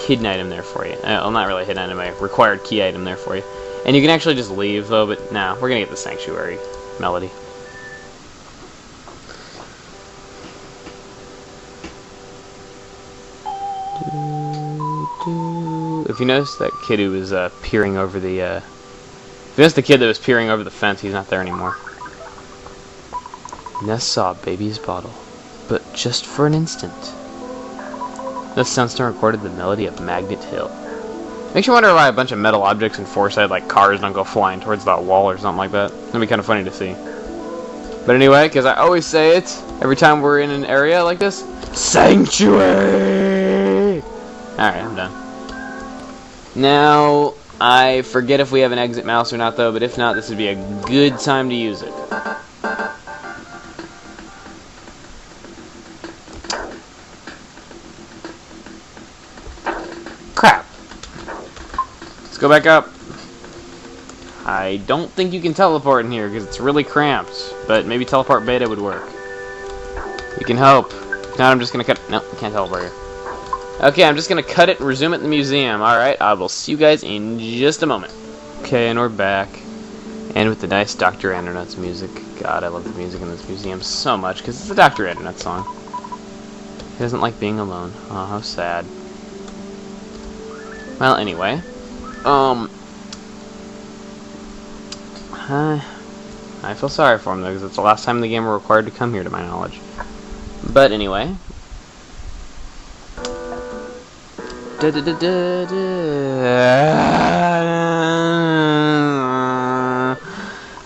hidden item there for you. Well, not really a hidden item, a required key item there for you. And you can actually just leave, though, but nah, we're going to get the sanctuary melody. If you notice that kid who was peering over the, if you notice the kid that was peering over the fence, he's not there anymore. Ness saw baby's bottle, but just for an instant. This soundstone recorded the melody of Magnet Hill. Makes you wonder why a bunch of metal objects in Foresight, like cars, don't go flying towards that wall or something like that. That'd be kind of funny to see. But anyway, because I always say it every time we're in an area like this, Sanctuary! Alright, I'm done. Now, I forget if we have an exit mouse or not though, but if not, this would be a good time to use it. Crap. Let's go back up. I don't think you can teleport in here because it's really cramped, but maybe teleport beta would work. We can hope. If not, I'm just gonna cut. No, we can't teleport here. Okay, I'm just gonna cut it and resume it in the museum. Alright, I will see you guys in just a moment. Okay, and we're back. And with the nice Dr. Andronut's music. God, I love the music in this museum so much because it's a Dr. Andronut song. He doesn't like being alone. Oh, how sad. Well, anyway. I feel sorry for him though, because it's the last time in the game we're required to come here, to my knowledge. But anyway.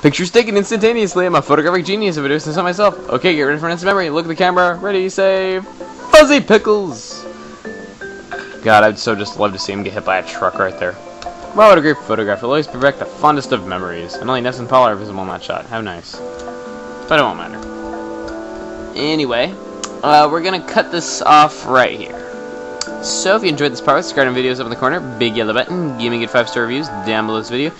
Pictures taken instantaneously. I'm a photographic genius if I do this to myself. Okay, get ready for an instant memory. Look at the camera. Ready, save. Fuzzy Pickles! God, I'd so just love to see him get hit by a truck right there. Wow, what a great photograph. It'll always bring back the fondest of memories. And only Ness and Paula are visible in that shot. How nice. But it won't matter. Anyway, we're gonna cut this off right here. So if you enjoyed this part, subscribe to videos up in the corner, big yellow button, give me good 5-star reviews down below this video,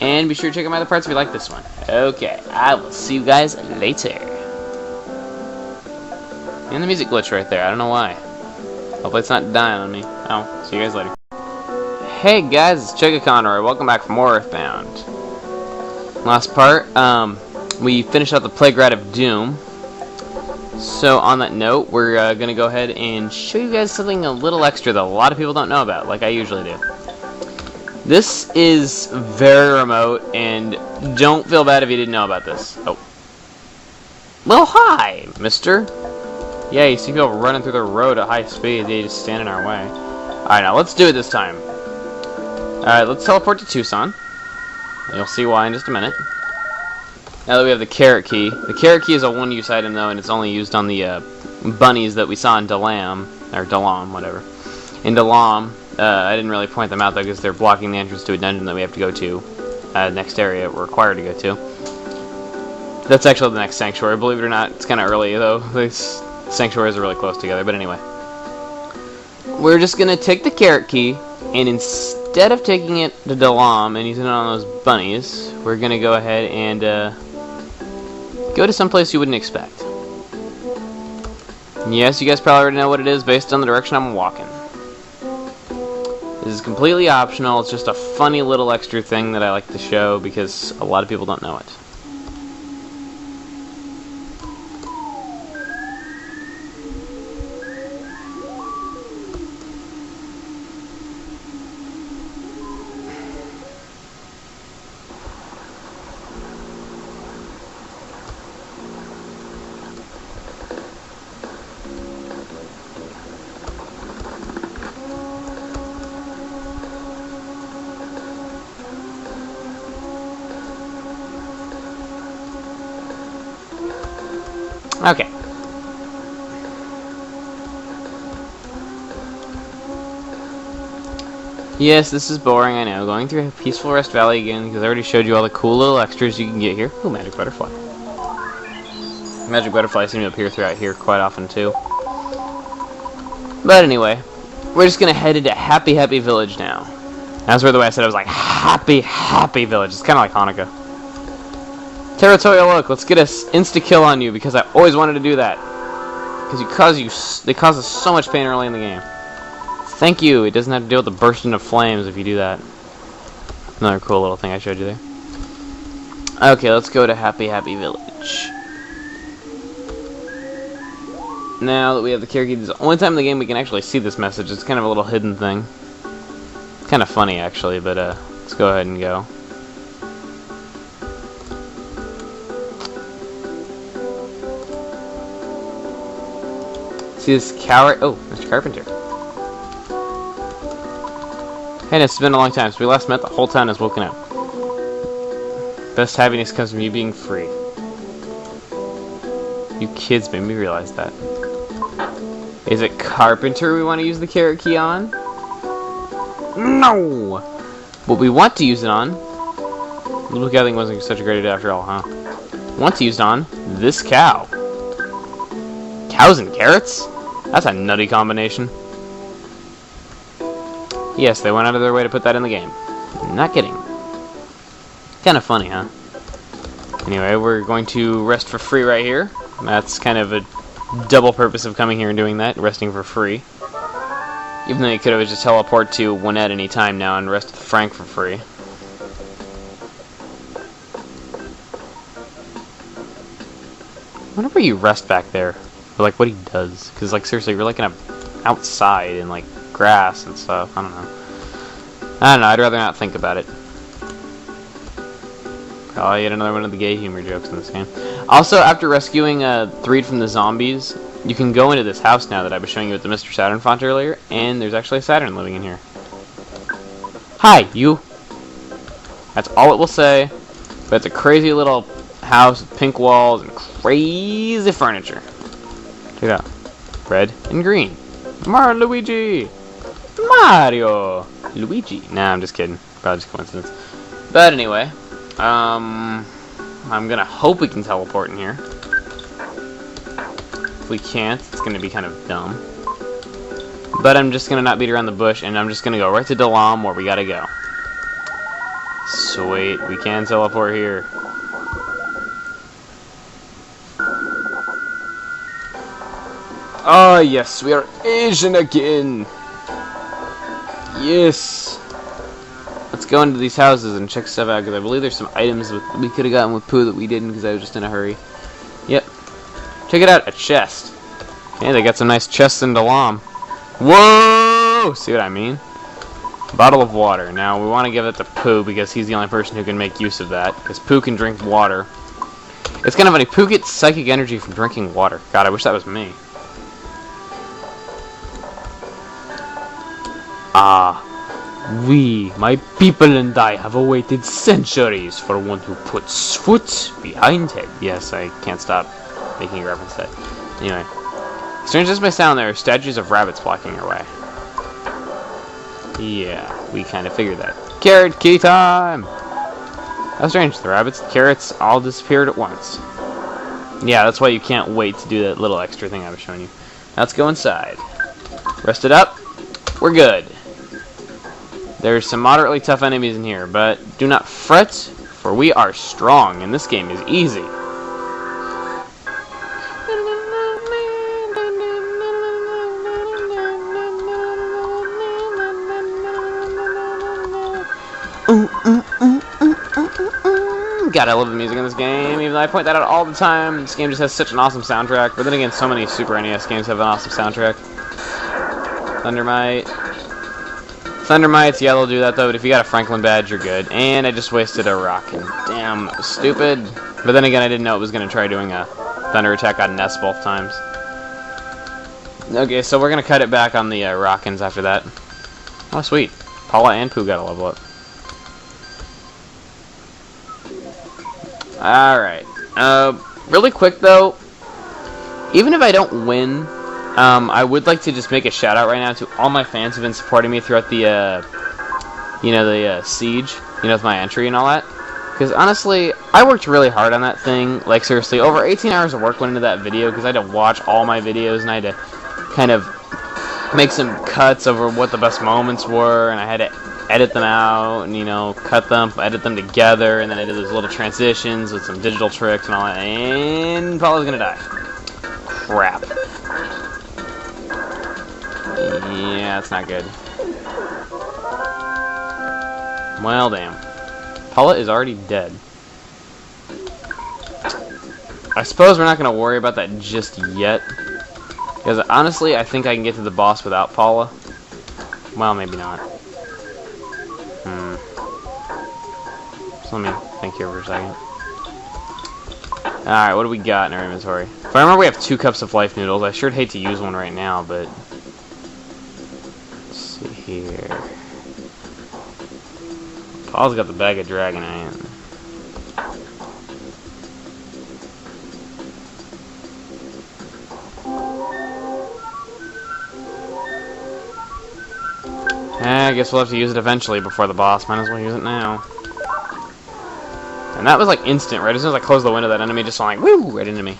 and be sure to check out my other parts if you like this one. Okay, I will see you guys later. And the music glitch right there, I don't know why. Hopefully it's not dying on me. Oh, see you guys later. Hey guys, it's Chuggaaconroy. Welcome back for more Earthbound. Last part, we finished out the Playground of Doom. So on that note, we're going to go ahead and show you guys something a little extra that a lot of people don't know about, like I usually do. This is very remote, and don't feel bad if you didn't know about this. Oh. Well, hi, mister. Yeah, you see people running through the road at high speed. They just stand in our way. Alright, now let's do it this time. Alright, let's teleport to Tucson. You'll see why in just a minute. Now that we have the carrot key. The carrot key is a one-use item, though, and it's only used on the bunnies that we saw in Dalam. Or Dalam, whatever. In Dalam, I didn't really point them out, though, because they're blocking the entrance to a dungeon that we have to go to. Next area we're required to go to. That's actually the next sanctuary. Believe it or not, it's kind of early, though. These sanctuaries are really close together, but anyway. We're just going to take the carrot key, and instead of taking it to Dalam and using it on those bunnies, we're going to go ahead and go to some place you wouldn't expect. Yes, you guys probably already know what it is based on the direction I'm walking. This is completely optional. It's just a funny little extra thing that I like to show because a lot of people don't know it. Okay. Yes, this is boring, I know. Going through Peaceful Rest Valley again, because I already showed you all the cool little extras you can get here. Ooh, magic butterfly. Magic butterflies seem to appear throughout here quite often, too. But anyway, we're just going to head into Happy Happy Village now. That's where the way I said it was like, Happy Happy Village. It's kind of like Hanukkah. Territorial Oak, let's get an insta-kill on you, because I always wanted to do that. Because they cause us so much pain early in the game. Thank you, it doesn't have to deal with the bursting of flames if you do that. Another cool little thing I showed you there. Okay, let's go to Happy Happy Village. Now that we have the carrot key, this is the only time in the game we can actually see this message. It's kind of a little hidden thing. Kind of funny, actually, but let's go ahead and go. See this cow right? Oh, Mr. Carpenter. Hey, it's been a long time since we last met. The whole town has woken up. Best happiness comes from you being free. You kids made me realize that. Is it Carpenter we want to use the carrot key on? No! What we want to use it on... Little cow thing wasn't such a great idea after all, huh? Want to use it on this cow. Cows and carrots? That's a nutty combination. Yes, they went out of their way to put that in the game. Not kidding. Kind of funny, huh? Anyway, we're going to rest for free right here. That's kind of a double purpose of coming here and doing that, resting for free. Even though you could have just teleport to one at any time now and rest with Frank for free. I wonder where you rest back there. Or like what he does. Because like seriously, you're like in a outside in like grass and stuff. I don't know. I'd rather not think about it. Oh, yet another one of the gay humor jokes in this game. Also, after rescuing Threed from the zombies, you can go into this house now that I was showing you with the Mr. Saturn font earlier, and there's actually a Saturn living in here. Hi, you. That's all it will say, but it's a crazy little house with pink walls and crazy furniture. Check it out. Red and green. Mario Luigi! Mario! Luigi. Nah, I'm just kidding. Probably just coincidence. But anyway, I'm gonna hope we can teleport in here. If we can't, it's gonna be kind of dumb. But I'm just gonna not beat around the bush, and I'm just gonna go right to Dalam where we gotta go. Sweet, we can teleport here. Oh yes, we are Asian again! Yes! Let's go into these houses and check stuff out, because I believe there's some items that we could have gotten with Pooh that we didn't because I was just in a hurry. Yep. Check it out, a chest. Hey, they got some nice chests in Dalam. Whoa! See what I mean? Bottle of water. Now, we want to give it to Pooh because he's the only person who can make use of that, because Pooh can drink water. It's kind of funny, Pooh gets psychic energy from drinking water. God, I wish that was me. Ah. We, my people and I, have awaited centuries for one who puts foot behind head. Yes, I can't stop making a reference to that. Anyway. Strange as may sound, there are statues of rabbits blocking our way. Yeah, we kind of figured that. Carrot key time! How strange, the rabbits and carrots all disappeared at once. Yeah, that's why you can't wait to do that little extra thing I was showing you. Now let's go inside. Rest it up. We're good. There's some moderately tough enemies in here, but do not fret, for we are strong, and this game is easy. God, I love the music in this game, even though I point that out all the time. This game just has such an awesome soundtrack, but then again, so many Super NES games have an awesome soundtrack. Thundermites, yeah, they'll do that though, but if you got a Franklin badge, you're good. And I just wasted a rock, and damn, that was stupid. But then again, I didn't know it was going to try doing a thunder attack on Ness both times. Okay, so we're going to cut it back on the Rockins after that. Oh, sweet. Paula and Pooh got a level up. Alright. Really quick though, even if I don't win, I would like to just make a shout out right now to all my fans who've been supporting me throughout the, siege, with my entry and all that. Because honestly, I worked really hard on that thing. Like seriously, over 18 hours of work went into that video because I had to watch all my videos and I had to kind of make some cuts over what the best moments were, and I had to edit them out and, cut them, edit them together, and then I did those little transitions with some digital tricks and all that, and Paula's gonna die. Crap. Yeah, that's not good. Well, damn. Paula is already dead. I suppose we're not going to worry about that just yet. Because honestly, I think I can get to the boss without Paula. Well, maybe not. So let me think here for a second. Alright, what do we got in our inventory? If I remember, we have 2 cups of life noodles. I sure hate to use one right now, but... Let's see here... Paul's got the bag of Dragonite. I guess we'll have to use it eventually before the boss. Might as well use it now. And that was like instant, right? As soon as I closed the window, that enemy just went like, woo, right into me.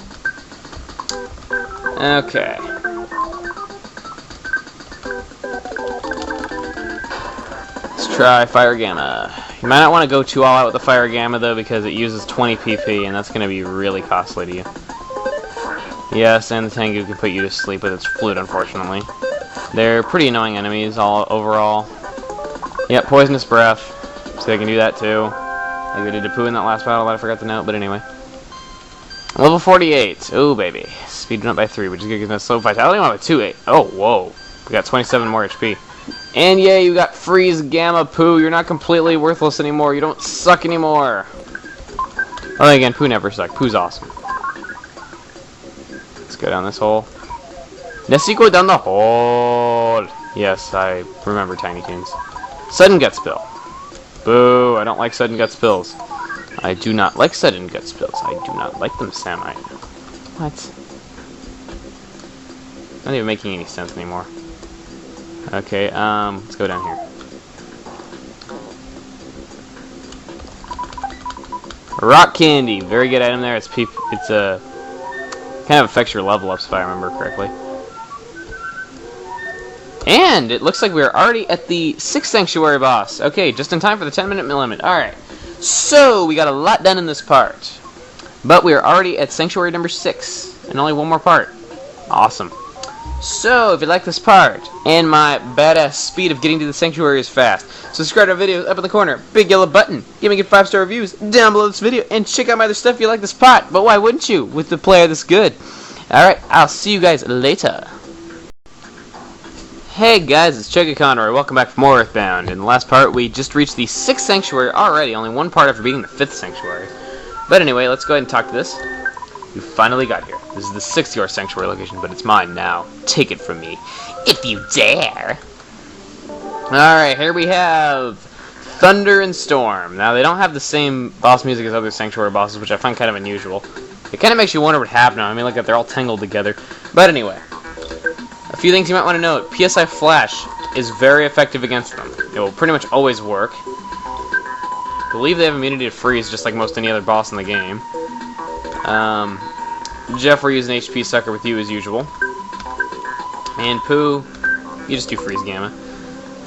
Okay. Let's try Fire Gamma. You might not want to go too all out with the Fire Gamma, though, because it uses 20 PP, and that's going to be really costly to you. Yes, and the Tengu can put you to sleep with its flute, unfortunately. They're pretty annoying enemies, all overall. Yep, Poisonous Breath, so they can do that, too. Like they did to Pooh in that last battle that I forgot to note, but anyway. Level 48. Ooh, baby. Speeding up by 3, which is giving us slow vitality. I'm at 2-8. Oh, whoa. We got 27 more HP. And yeah, you got Freeze Gamma Pooh. You're not completely worthless anymore. You don't suck anymore. Oh, again, Pooh never sucked. Pooh's awesome. Let's go down this hole. Let's go down the hole. Yes, I remember Tiny Toons. Sudden Gut Spill. Boo, I don't like sudden gut spills. I do not like sudden gut spills. I do not like them, Samite. What? Not even making any sense anymore. Okay, let's go down here. Rock Candy, very good item there. It's kind of affects your level ups if I remember correctly. And it looks like we're already at the 6th Sanctuary boss. Okay, just in time for the 10-minute limit. Alright. So, we got a lot done in this part. But we are already at Sanctuary number 6. And only one more part. Awesome. So, if you like this part, and my badass speed of getting to the Sanctuary is fast, subscribe to our videos up in the corner. Big yellow button. Give me 5-star reviews down below this video. And check out my other stuff if you like this part. But why wouldn't you, with the player this good? Alright, I'll see you guys later. Hey guys, it's Chuggaaconroy. Welcome back for more Earthbound. In the last part, we just reached the 6th Sanctuary already, only one part after beating the 5th Sanctuary. But anyway, let's go ahead and talk to this. You finally got here. This is the 6th Sanctuary location, but it's mine now. Take it from me, if you dare. Alright, here we have Thunder and Storm. Now, they don't have the same boss music as other Sanctuary bosses, which I find kind of unusual. It kind of makes you wonder what happened. I mean, like, they're all tangled together. But anyway. A few things you might want to note. PSI Flash is very effective against them. It will pretty much always work. I believe they have immunity to freeze, just like most any other boss in the game. Jeff, we're using HP Sucker with you as usual. And Pooh, you just do Freeze Gamma.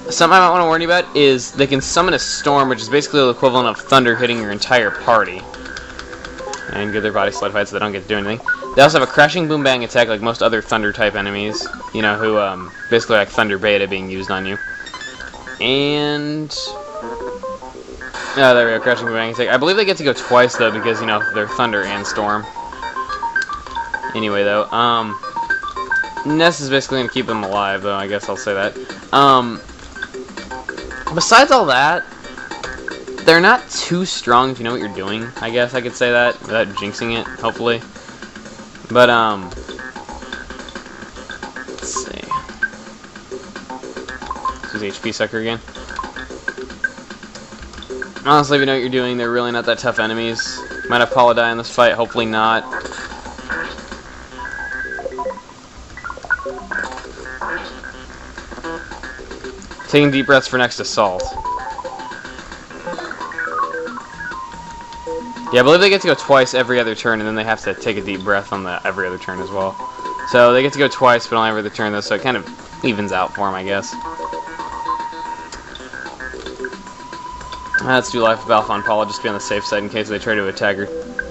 Something I might want to warn you about is they can summon a storm, which is basically the equivalent of thunder hitting your entire party. And give their body slide fight so they don't get to do anything. They also have a crashing boom bang attack like most other thunder type enemies, you know, who basically like thunder beta being used on you. And oh, there we go, crashing boom bang attack. I believe they get to go twice though because, you know, they're thunder and storm. Anyway though, Ness is basically gonna keep them alive though, I guess I'll say that. Besides all that, they're not too strong if you know what you're doing, I guess I could say that, without jinxing it, hopefully. But, let's see. Let's use HP Sucker again. Honestly, if you know what you're doing, they're really not that tough enemies. Might have Paula die in this fight, hopefully not. Taking deep breaths for next assault. Yeah, I believe they get to go twice every other turn, and then they have to take a deep breath on the every other turn as well. So they get to go twice, but only every other turn, though, so it kind of evens out for them, I guess. Let's do Life of Alpha on Paula, just be on the safe side in case they try to attack her.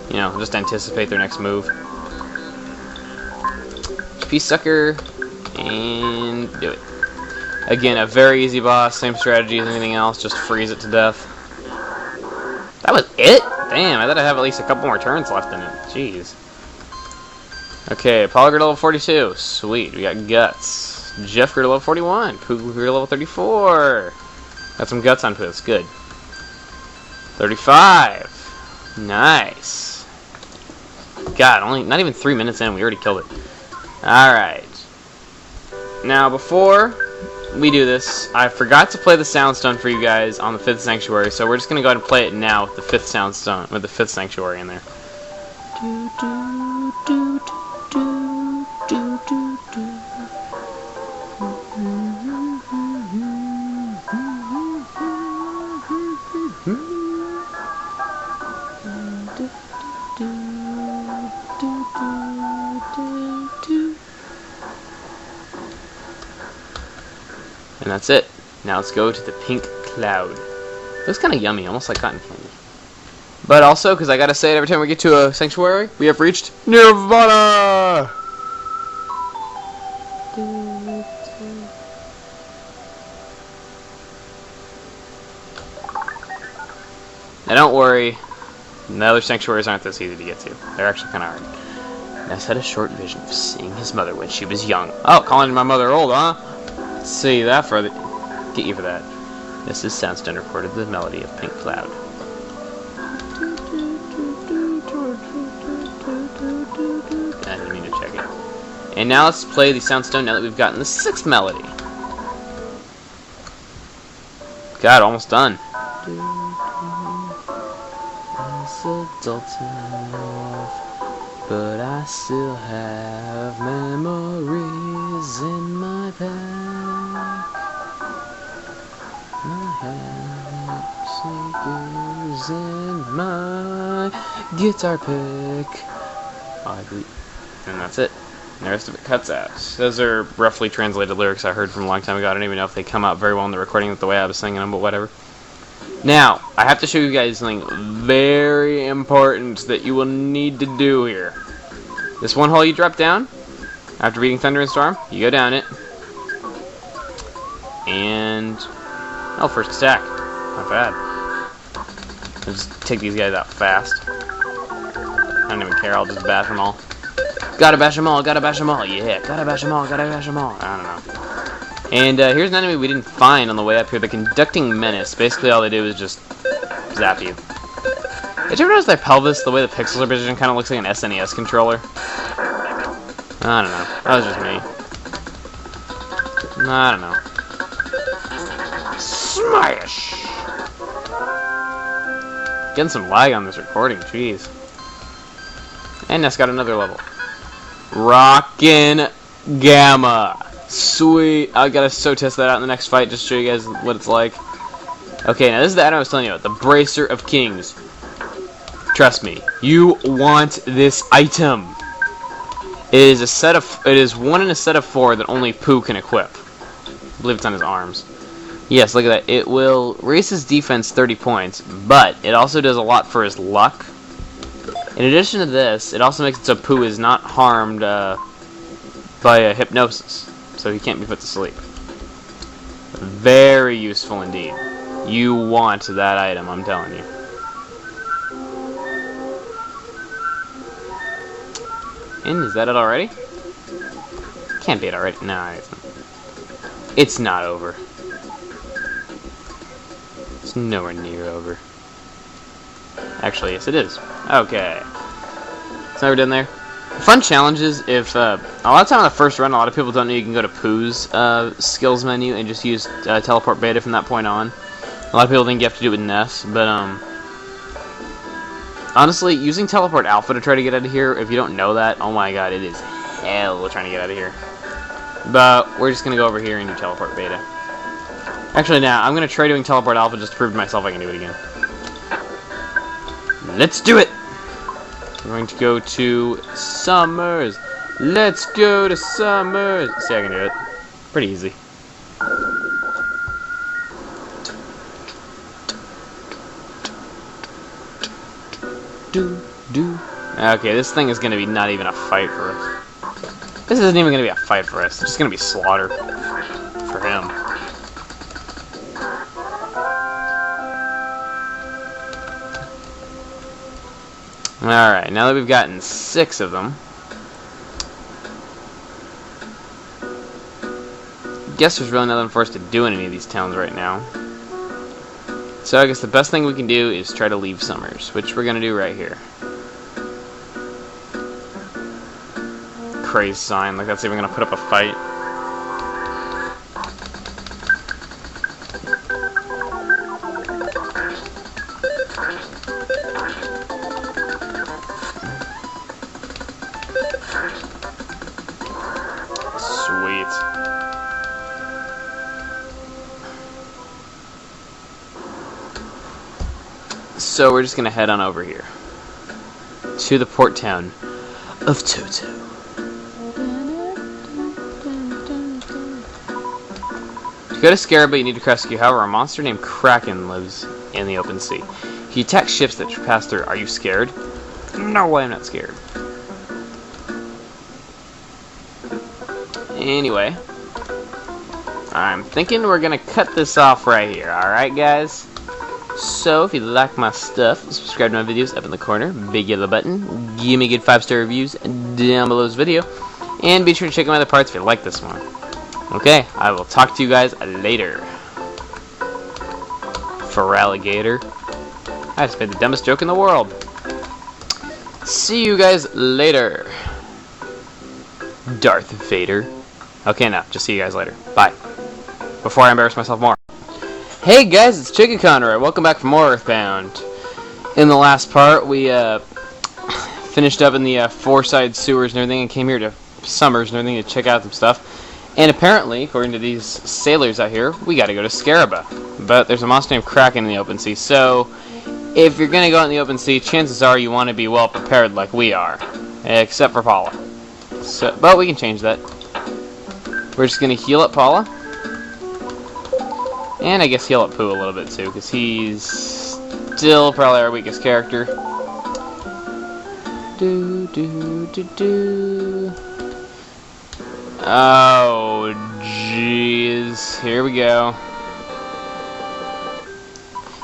You know, just anticipate their next move. HP Sucker, and do it. Again, a very easy boss, same strategy as anything else, just freeze it to death. That was it? Damn, I thought I'd have at least a couple more turns left in it. Jeez. Okay, Paula grew to level 42. Sweet, we got Guts. Jeff grew to level 41. Pooh grew to level 34. Got some Guts on Pooh, that's good. 35. Nice. God, only not even 3 minutes in, we already killed it. Alright. Now, before we do this, I forgot to play the soundstone for you guys on the 5th sanctuary, so we're just going to go ahead and play it now with the 5th soundstone, with the 5th sanctuary in there. And that's it. Now let's go to the pink cloud. Looks kind of yummy, almost like cotton candy. But also, because I gotta say it every time we get to a sanctuary, we have reached Nirvana! Now don't worry, the other sanctuaries aren't this easy to get to. They're actually kind of hard. Ness had a short vision of seeing his mother when she was young. Oh, calling my mother old, huh? Let's see that for the... Get you for that. Mrs. Soundstone recorded the melody of Pink Cloud. I didn't mean to check it. And now let's play the Soundstone now that we've gotten the 6th melody. God, almost done. But I still have memories in my pack. I have sneakers in my guitar pick. And that's it. And the rest of it cuts out. Those are roughly translated lyrics I heard from a long time ago. I don't even know if they come out very well in the recording the way I was singing them, but whatever. Now, I have to show you guys something very important that you will need to do here. This one hole you drop down, after beating Thunder and Storm, you go down it. And... oh, first attack. Not bad. I'll just take these guys out fast. I don't even care, I'll just bash them all. Gotta bash them all, gotta bash them all. Yeah, gotta bash them all, gotta bash them all. I don't know. And here's an enemy we didn't find on the way up here, the Conducting Menace. Basically all they do is just zap you. Did you ever notice their pelvis, the way the pixels are positioned, kind of looks like an SNES controller? I don't know. That was just me. I don't know. Smash! Getting some lag on this recording, jeez. And Ness got another level. Rockin' Gamma. Sweet. I gotta test that out in the next fight, just to show you guys what it's like. Okay, now this is the item I was telling you about, the Bracer of Kings. Trust me, you want this item. It is one in a set of 4 that only Pooh can equip. I believe it's on his arms. Yes, look at that. It will raise his defense 30 points, but it also does a lot for his luck. In addition to this, it also makes it so Pooh is not harmed by hypnosis, so he can't be put to sleep. Very useful indeed. You want that item, I'm telling you. And is that it already? Can't be it already. No, it's not. It's not over. It's nowhere near over. Actually, yes it is. Okay. So we're done there. Fun challenges if, a lot of time on the first run, a lot of people don't know you can go to Pooh's skills menu and just use teleport beta from that point on. A lot of people think you have to do it with Ness, but honestly, using teleport alpha to try to get out of here, if you don't know that, oh my god, it is hell trying to get out of here. But we're just going to go over here and do teleport beta. Actually, now, I'm going to try doing teleport alpha just to prove to myself I can do it again. Let's do it! We're going to go to Summers. Let's go to Summers. See, I can do it. Pretty easy. Okay, this thing is going to be not even a fight for us. This isn't even going to be a fight for us. It's just going to be slaughter for him. Alright, now that we've gotten 6 of them, I guess there's really nothing for us to do in any of these towns right now. So I guess the best thing we can do is try to leave Summers, which we're going to do right here. praise sign. Like that's even gonna put up a fight. Sweet. So we're just gonna head on over here to the port town of Toto. To go to Scaraba, you need to rescue. However, a monster named Kraken lives in the open sea. He attacks ships that pass through. Are you scared? No way, I'm not scared. Anyway, I'm thinking we're gonna cut this off right here. Alright, guys? So, if you like my stuff, subscribe to my videos up in the corner, big yellow button, give me good 5-star reviews down below this video, and be sure to check out my other parts if you like this one. Okay, I will talk to you guys later. For alligator. I just made the dumbest joke in the world. See you guys later. Darth Vader. Okay, now, just see you guys later. Bye. Before I embarrass myself more. Hey guys, it's Chuggaaconroy. Welcome back for more Earthbound. In the last part, we finished up in the four-side sewers and everything, and came here to Summers and everything to check out some stuff. And apparently, according to these sailors out here, we got to go to Scaraba. But there's a monster named Kraken in the open sea, so if you're gonna go out in the open sea, chances are you want to be well prepared, like we are, except for Paula. So, but we can change that. We're just gonna heal up Paula. And I guess heal up Pooh a little bit too, because he's still probably our weakest character. Oh, jeez. Here we go.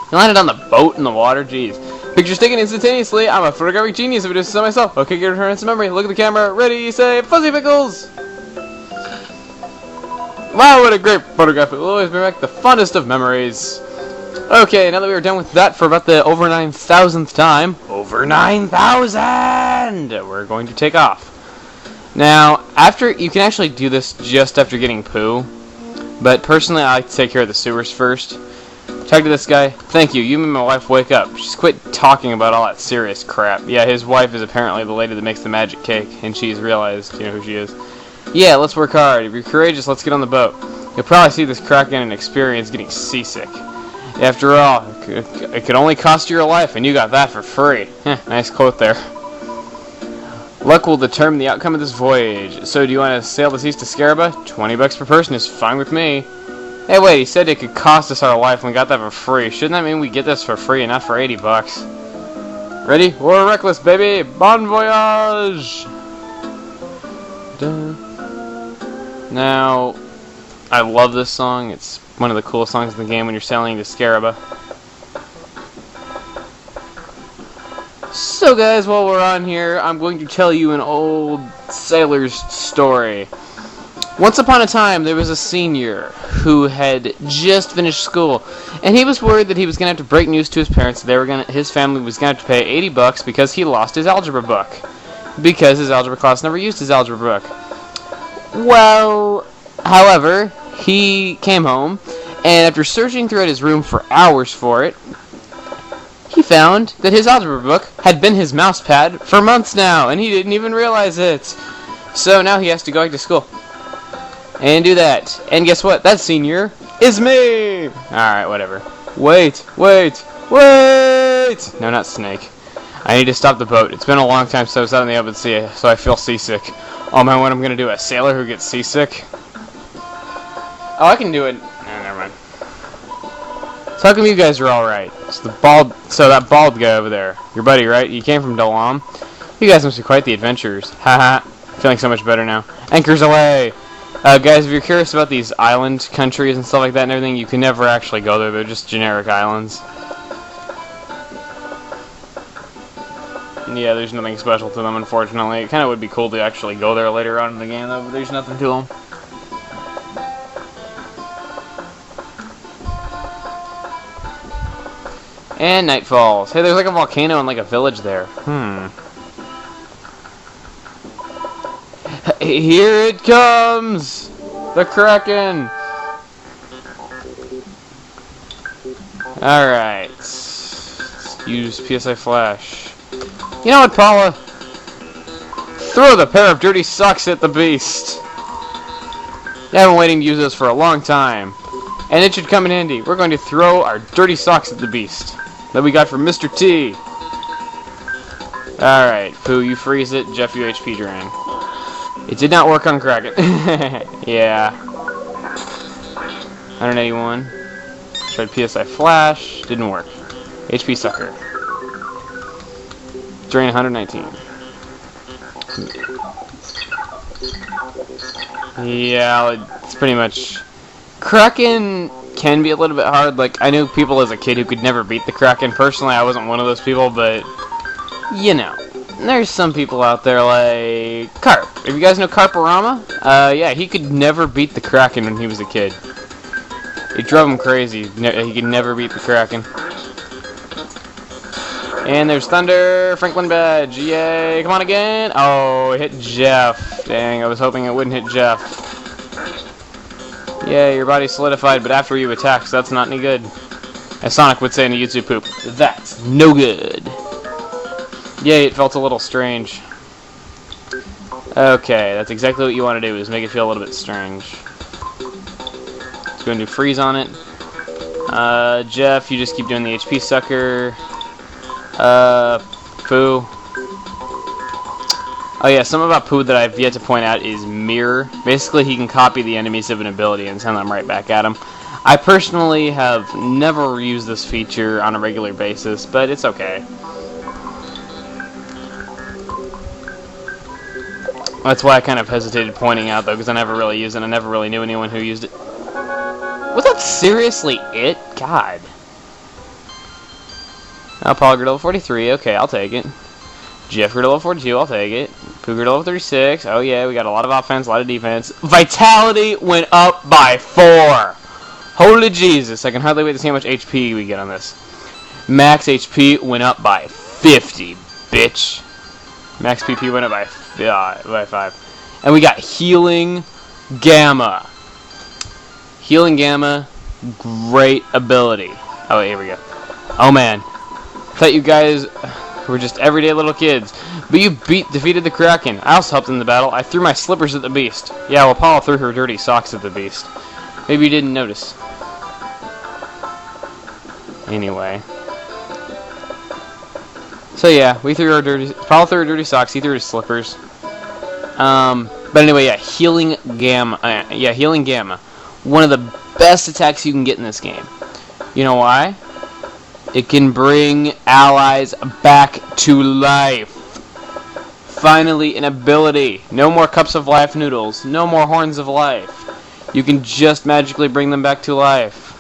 He landed on the boat in the water, jeez. Pictures taken instantaneously. I'm a photographic genius if I do this myself. Okay, get return to memory. Look at the camera. Ready, say, Fuzzy Pickles! Wow, what a great photograph. It will always bring back the fondest of memories. Okay, now that we are done with that for about the over 9,000th time, over 9,000! We're going to take off. Now, you can actually do this just after getting Pooh, but personally I like to take care of the sewers first. Talk to this guy. Thank you, you made my wife wake up. She's quit talking about all that serious crap. Yeah, his wife is apparently the lady that makes the magic cake, and she's realized, you know, who she is. Yeah, let's work hard. If you're courageous, let's get on the boat. You'll probably see this Kraken and experience getting seasick. After all, it could only cost you your life, and you got that for free. Nice quote there. Luck will determine the outcome of this voyage. So do you want to sail this east to Scaraba? $20 per person is fine with me. Hey, wait, he said it could cost us our life, and we got that for free. Shouldn't that mean we get this for free and not for $80? Ready? We're reckless, baby! Bon voyage! Dun. Now, I love this song. It's one of the coolest songs in the game when you're sailing to Scaraba. So guys, while we're on here, I'm going to tell you an old sailor's story. Once upon a time, there was a senior who had just finished school, and he was worried that he was going to have to break news to his parents that his family was going to have to pay $80 because he lost his algebra book. Because his algebra class never used his algebra book. Well, however, he came home, and after searching throughout his room for hours for it, he found that his algebra book had been his mouse pad for months now, and he didn't even realize it. So now he has to go back to school and do that. And guess what? That senior is me! Alright, whatever. Wait! No, not Snake. I need to stop the boat. It's been a long time since I was out in the open sea, so I feel seasick. Oh man, what I'm gonna do? A sailor who gets seasick? Oh, I can do it. No, never mind. So how come you guys are alright? So that bald guy over there, your buddy, right? You came from Dalam? You guys must be quite the adventurers. Haha. Feeling so much better now. Anchors away! Guys, if you're curious about these island countries and stuff like that and everything, you can never actually go there. They're just generic islands. Yeah, there's nothing special to them, unfortunately. It kind of would be cool to actually go there later on in the game, though, but there's nothing to them. And night falls. Hey, there's like a volcano and like a village there. Hey, Here it comes! The Kraken! Alright. Let's use PSI Flash. You know what, Paula? Throw the pair of dirty socks at the beast. Yeah, I've been waiting to use this for a long time. And it should come in handy. We're going to throw our dirty socks at the beast that we got from Mr. T. Alright, Pooh, you freeze it. Jeff, you HP drain. It did not work on Kraken. Yeah. 181. Tried PSI Flash. Didn't work. HP Sucker. Drain 119. Yeah, it's pretty much... Kraken can be a little bit hard. Like, I knew people as a kid who could never beat the Kraken. Personally, I wasn't one of those people, but... You know. There's some people out there like... Carp. If you guys know Carporama? Yeah, he could never beat the Kraken when he was a kid. It drove him crazy. He could never beat the Kraken. And there's Thunder, Franklin Badge, yay, come on again. Oh, it hit Jeff. Dang, I was hoping it wouldn't hit Jeff. Yeah, your body's solidified, but after you attack, so that's not any good. As Sonic would say in the YouTube poop, that's no good. Yay, it felt a little strange. Okay, that's exactly what you want to do, is make it feel a little bit strange. Let's go and do freeze on it. Jeff, you just keep doing the HP Sucker. Pooh. Oh yeah, something about Pooh that I've yet to point out is Mirror. Basically, he can copy the enemies of an ability and send them right back at him. I personally have never used this feature on a regular basis, but it's okay. That's why I kind of hesitated pointing out, though, because I never really used it. I never really knew anyone who used it. Was that seriously it? God. Oh, Paula grew to level 43. Okay, I'll take it. Jeff grew to level 42. I'll take it. Pooh grew to level 36. Oh, yeah, we got a lot of offense, a lot of defense. Vitality went up by 4. Holy Jesus. I can hardly wait to see how much HP we get on this. Max HP went up by 50, bitch. Max PP went up by 5. And we got Healing Gamma. Healing Gamma, great ability. Oh, here we go. Oh, man. I thought you guys were just everyday little kids. But you defeated the Kraken. I also helped in the battle. I threw my slippers at the beast. Yeah, well, Paula threw her dirty socks at the beast. Maybe you didn't notice. Anyway. So yeah, we threw our Paula threw her dirty socks, he threw his slippers. But anyway, yeah, Healing Gamma. Healing Gamma. One of the best attacks you can get in this game. You know why? It can bring allies back to life. Finally, an ability. No more cups of life noodles. No more horns of life. You can just magically bring them back to life.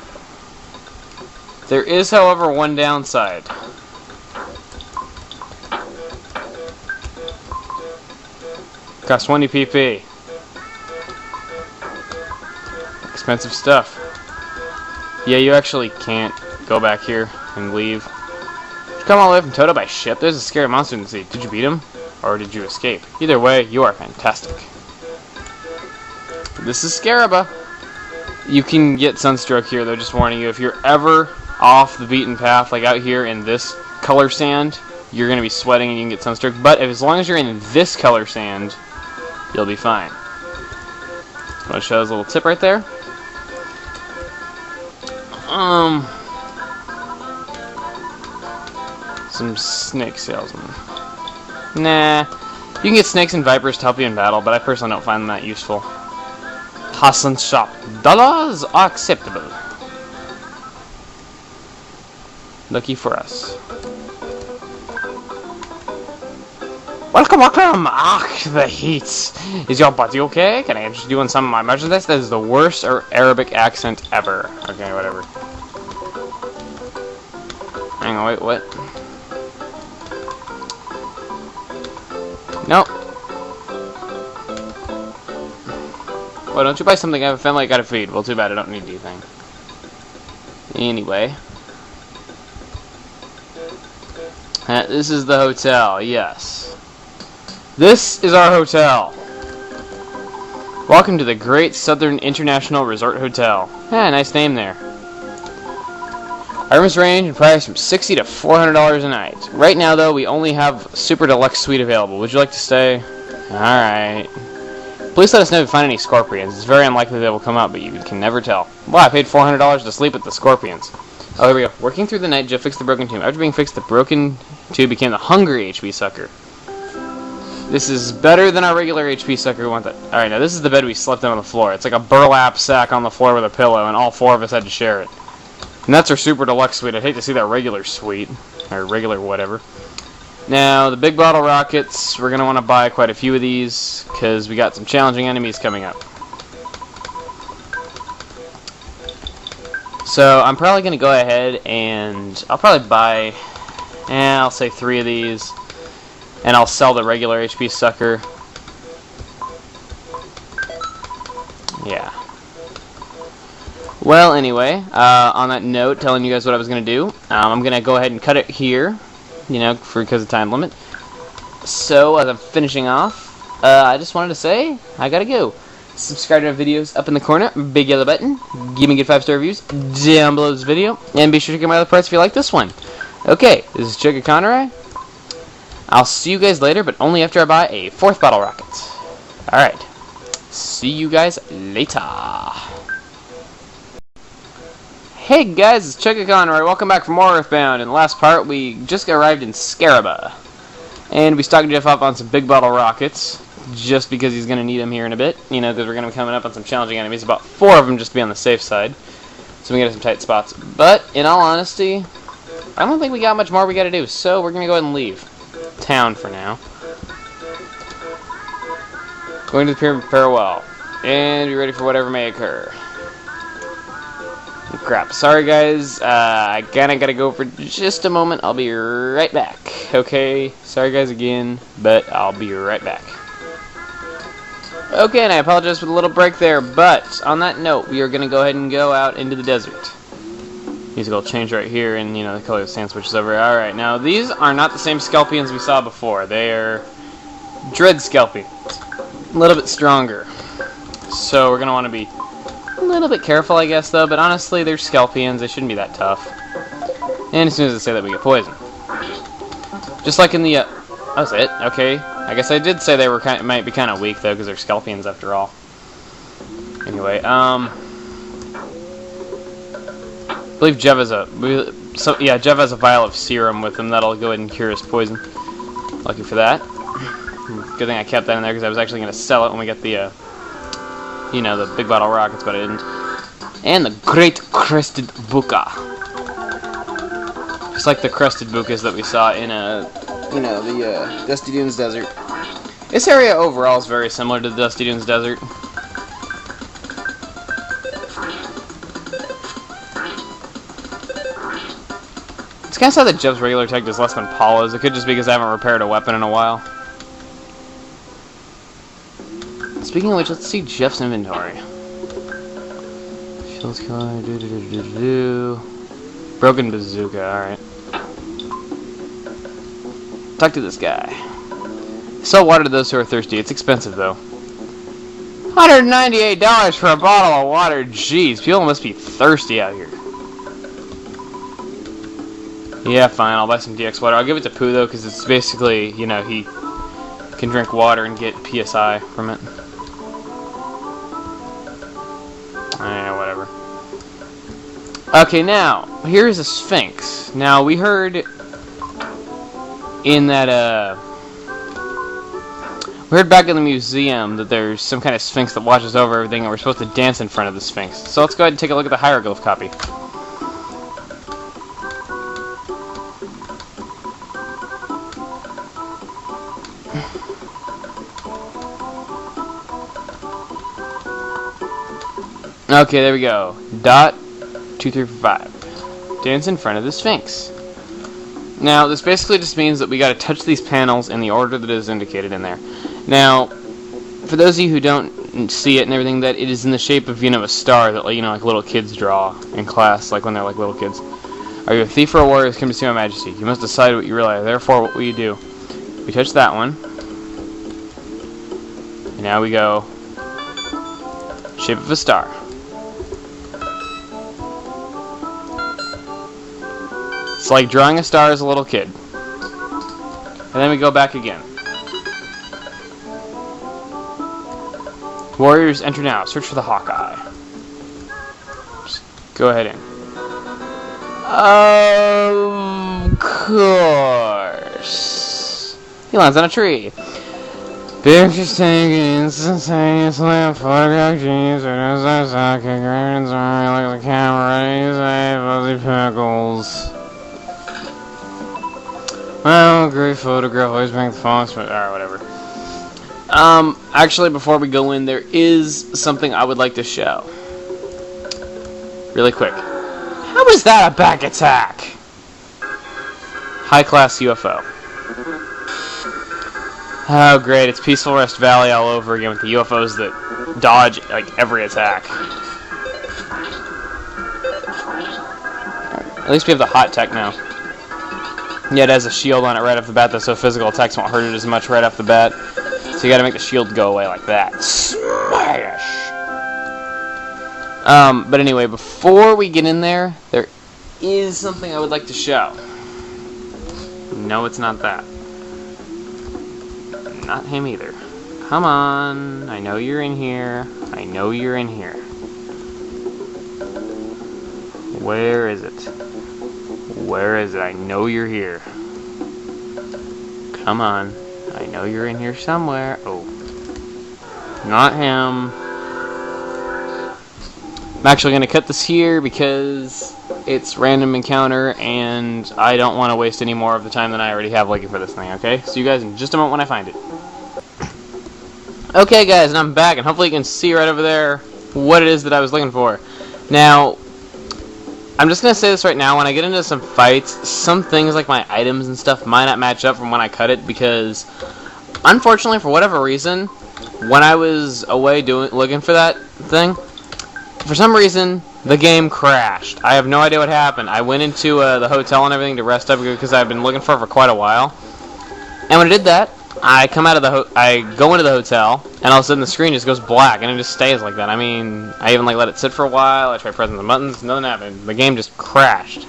There is, however, one downside. Costs 20 PP. Expensive stuff. Yeah, you actually can't go back here and leave. Did you come all the way from Toto by ship? There's a scary monster in the sea. Did you beat him? Or did you escape? Either way, you are fantastic. This is Scaraba. You can get sunstroke here, though, just warning you. If you're ever off the beaten path, like out here in this color sand, you're going to be sweating and you can get sunstroke. But as long as you're in this color sand, you'll be fine. I'm going to show this little tip right there. Some snake salesman. Nah. You can get snakes and vipers to help you in battle, but I personally don't find them that useful. Hassan's shop. Dollars are acceptable. Lucky for us. Welcome. Ah, the heat. Is your body okay? Can I interest you in some of my merchandise? That is the worst Arabic accent ever. Okay, whatever. Hang on, wait, what? Nope. Well, don't you buy something? I have a family I gotta feed. Well, too bad, I don't need anything. Anyway. This is the hotel, yes. This is our hotel. Welcome to the Great Southern International Resort Hotel. Nice name there. Our rooms range in price from $60 to $400 a night. Right now, though, we only have Super Deluxe Suite available. Would you like to stay? Alright. Please let us know if you find any scorpions. It's very unlikely they will come out, but you can never tell. Wow, I paid $400 to sleep with the scorpions. Oh, here we go. Working through the night, Jeff fixed the broken tube. After being fixed, the broken tube became the hungry HP sucker. This is better than our regular HP sucker. We want that. Alright, now this is the bed we slept on the floor. It's like a burlap sack on the floor with a pillow, and all four of us had to share it. And that's our Super Deluxe Suite. I'd hate to see that regular suite. Or regular whatever. Now, the big bottle rockets, we're going to want to buy quite a few of these, because we got some challenging enemies coming up. So, I'm probably going to go ahead and I'll probably buy, I'll say 3 of these, and I'll sell the regular HP sucker. Yeah. Well, anyway, on that note, telling you guys what I was going to do, I'm going to go ahead and cut it here, because of time limit. So, as I'm finishing off, I just wanted to say, I gotta go. Subscribe to our videos up in the corner, big yellow button. Give me good 5-star reviews down below this video, and be sure to check out my other parts if you like this one. Okay, this is Chuggaaconroy. I'll see you guys later, but only after I buy a 4th bottle rocket. Alright, see you guys later. Hey guys, it's Chuggaaconroy. Welcome back from more Earthbound. In the last part, we just arrived in Scaraba. And we stocked Jeff up on some big bottle rockets, just because he's going to need them here in a bit. Because we're going to be coming up on some challenging enemies. About 4 of them just to be on the safe side. So we can get some tight spots. But, in all honesty, I don't think we got much more we got to do. So, we're going to go ahead and leave town for now. Going to the Pyramid Farewell. And be ready for whatever may occur. Crap. Sorry, guys. I kinda gotta go for just a moment. I'll be right back. Okay? Sorry, guys, again, but I'll be right back. Okay, and I apologize for the little break there, but on that note, we are gonna go ahead and go out into the desert. Musical change right here, and, the color of the sand switches over. Alright, now, these are not the same Skelpions we saw before. They are Dread Skelpions. A little bit stronger. So, we're gonna want to be a little bit careful, I guess, though, but honestly, they're Skelpions. They shouldn't be that tough. And as soon as I say that, we get poisoned. Just like in the, that was it. Okay. I guess I did say they were might be kind of weak, though, because they're Skelpions after all. Anyway, I believe Jeff has Jeff has a vial of serum with him. That'll go ahead and cure his poison. Lucky for that. Good thing I kept that in there, because I was actually going to sell it when we get the, the big bottle rockets, but I didn't. And the Great Crested Buka. Just like the Crested Bukas that we saw in, the Dusty Dunes Desert. This area overall is very similar to the Dusty Dunes Desert. It's kind of sad that Jeff's regular attack does less than Paula's. It could just be because I haven't repaired a weapon in a while. Speaking of which, let's see Jeff's inventory. Shields killer, broken bazooka, alright. Talk to this guy. Sell water to those who are thirsty. It's expensive, though. $198 for a bottle of water. Jeez, people must be thirsty out here. Yeah, fine, I'll buy some DX water. I'll give it to Pooh, though, because it's basically, he can drink water and get PSI from it. Whatever. Okay, now, here's a sphinx. Now, we heard in that, we heard back in the museum that there's some kind of sphinx that watches over everything, and we're supposed to dance in front of the sphinx. So let's go ahead and take a look at the hieroglyph copy. Okay, there we go. Dot 2345. Dance in front of the Sphinx. Now, this basically just means that we got to touch these panels in the order that is indicated in there. Now, for those of you who don't see it and everything, that it is in the shape of, a star that, like little kids draw in class, like when they're like little kids. Are you a thief or a warrior? Come to see my majesty. You must decide what you realize. Therefore, what will you do? We touch that one. And now we go Shape of a star. It's like drawing a star as a little kid. And then we go back again. Warriors, enter now. Search for the Hawkeye. Just go ahead in. Of course. He lands on a tree. Pictures taken instantaneously, photograph jeans, or does I suck a grand sorry, like the camera, you say, fuzzy pickles. Well, great photograph, always make the fonts, but alright, whatever. Actually, before we go in, there is something I would like to show. Really quick. How is that a back attack? High-class UFO. Oh, great, it's Peaceful Rest Valley all over again with the UFOs that dodge, like, every attack. At least we have the hot tech now. Yeah, it has a shield on it right off the bat, though, so physical attacks won't hurt it as much right off the bat. So you gotta make the shield go away like that. Smash! But anyway, before we get in there, there is something I would like to show. No, it's not that. Not him either. Come on. I know you're in here. I know you're in here. Where is it? Where is it? I know you're here. Come on. I know you're in here somewhere. Oh. Not him. I'm actually going to cut this here because it's random encounter and I don't want to waste any more of the time than I already have looking for this thing, okay? See you guys in just a moment when I find it. Okay guys, and I'm back, and hopefully you can see right over there what it is that I was looking for. Now, I'm just going to say this right now, when I get into some fights, some things like my items and stuff might not match up from when I cut it, because unfortunately, for whatever reason, when I was away looking for that thing, for some reason, the game crashed. I have no idea what happened. I went into the hotel and everything to rest up because I've been looking for it for quite a while. And when I did that, I come out of I go into the hotel, and all of a sudden the screen just goes black, and it just stays like that. I mean, I even let it sit for a while. I tried pressing the buttons, nothing happened. The game just crashed.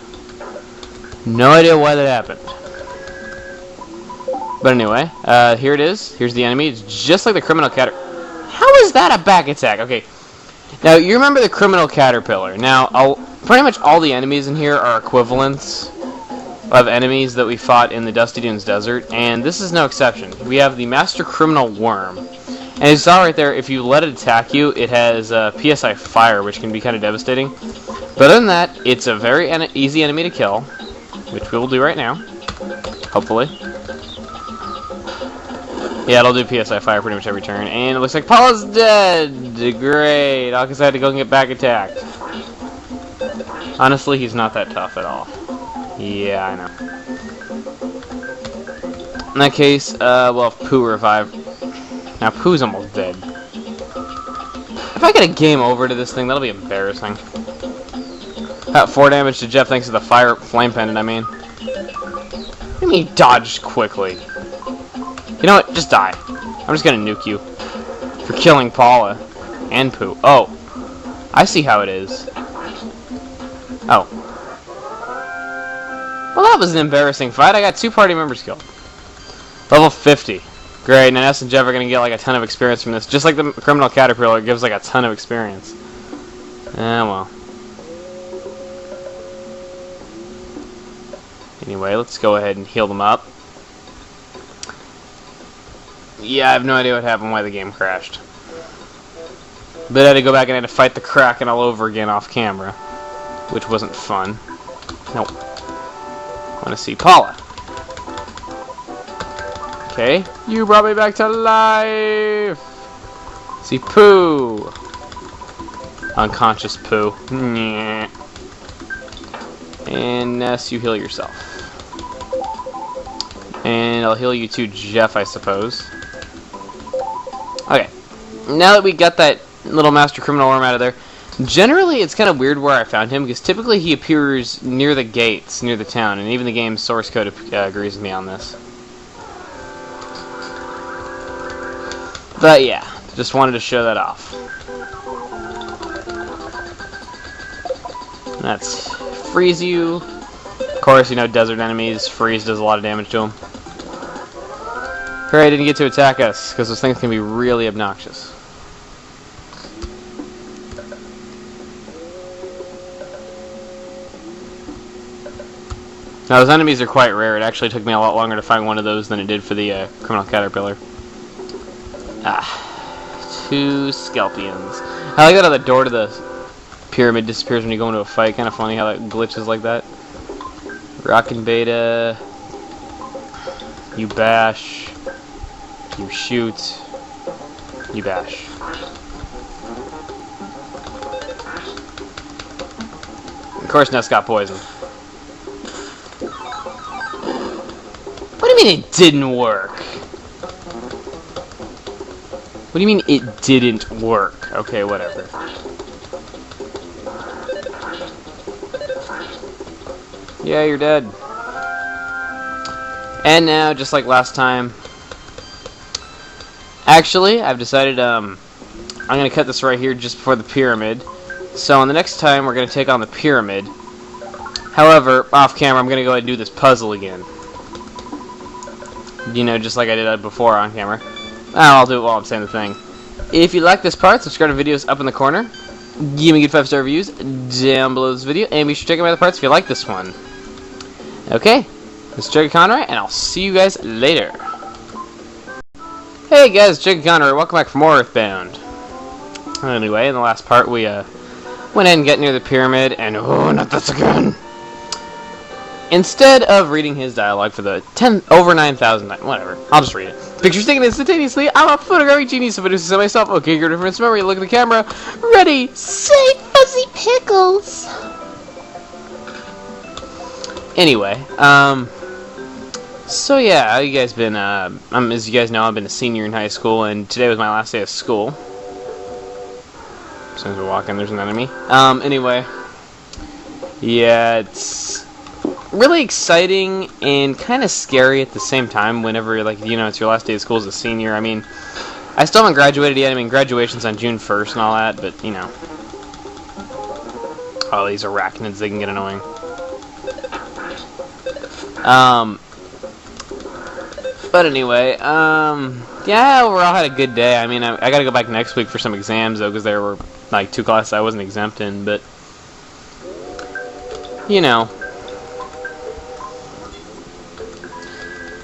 No idea why that happened. But anyway, here it is. Here's the enemy. It's just like the criminal caterpillar. How is that a back attack? Okay. Now, you remember the criminal caterpillar. Now, pretty much all the enemies in here are equivalents of enemies that we fought in the Dusty Dunes Desert, and this is no exception. We have the Master Criminal Worm. And as you saw right there, if you let it attack you, it has PSI Fire, which can be kind of devastating. But other than that, it's a very easy enemy to kill, which we will do right now, hopefully. Yeah, it'll do PSI Fire pretty much every turn. And it looks like Paula's dead! Great! All because I had to go and get back attacked. Honestly, he's not that tough at all. Yeah, I know. In that case, well, if Pooh revived. Now, Pooh's almost dead. If I get a game over to this thing, that'll be embarrassing. 4 damage to Jeff thanks to the flame pendant, I mean. What do you mean he dodged quickly? You know what? Just die. I'm just gonna nuke you. For killing Paula. And Pooh. Oh. I see how it is. Oh. Well, that was an embarrassing fight. I got 2 party members killed. Level 50. Great, and Ness and Jeff are going to get like a ton of experience from this. Just like the Criminal Caterpillar, it gives like a ton of experience. Well. Anyway, let's go ahead and heal them up. Yeah, I have no idea what happened, why the game crashed. But I had to go back and I had to fight the Kraken all over again off camera. Which wasn't fun. Nope. I want to see Paula. Okay, you brought me back to life! See Pooh! Unconscious Pooh. And Ness, you heal yourself. And I'll heal you too, Jeff, I suppose. Okay, now that we got that little Master Criminal Worm out of there, generally it's kind of weird where I found him, because typically he appears near the gates, near the town, and even the game's source code agrees with me on this. But yeah, just wanted to show that off. That's freeze you. Of course, you know, desert enemies, freeze does a lot of damage to them. Hooray, didn't get to attack us, because those things can be really obnoxious. Now, those enemies are quite rare. It actually took me a lot longer to find one of those than it did for the criminal caterpillar. Ah, 2 Skelpions. I like that how the door to the pyramid disappears when you go into a fight. Kind of funny how that glitches like that. Rockin' Beta. You bash. You shoot. You bash. Of course, Ness got poisoned. What do you mean it didn't work? What do you mean it didn't work? Okay, whatever. Yeah, you're dead. And now, just like last time... Actually, I've decided, I'm going to cut this right here just before the pyramid. So, on the next time, we're going to take on the pyramid. However, off camera, I'm going to go ahead and do this puzzle again. You know, just like I did before on camera. I'll do it while I'm saying the thing. If you like this part, subscribe to videos up in the corner. Give me good 5-star reviews down below this video. And be sure to check out my other parts if you like this one. Okay, this is Chuggaaconroy, and I'll see you guys later. Hey guys, Chuggaaconroy, welcome back for more Earthbound. Anyway, in the last part, we went ahead and got near the pyramid, and oh, not this again. Instead of reading his dialogue for the over 9,000 times, whatever, I'll just read it. Pictures taken instantaneously. I'm a photographic genius of produces myself. Okay, your difference memory. Look at the camera. Ready. Say fuzzy pickles. Anyway, so yeah, how you guys been? As you guys know, I've been a senior in high school, and today was my last day of school. As soon as we walk in, there's an enemy. Anyway, yeah, it's really exciting and kind of scary at the same time whenever, like, you know, it's your last day of school as a senior. I mean, I still haven't graduated yet. I mean, graduation's on June 1st and all that, but, you know. Oh, these arachnids, they can get annoying. But anyway, yeah, overall had a good day. I mean, I gotta go back next week for some exams, though, because there were, like, 2 classes I wasn't exempt in, but, you know.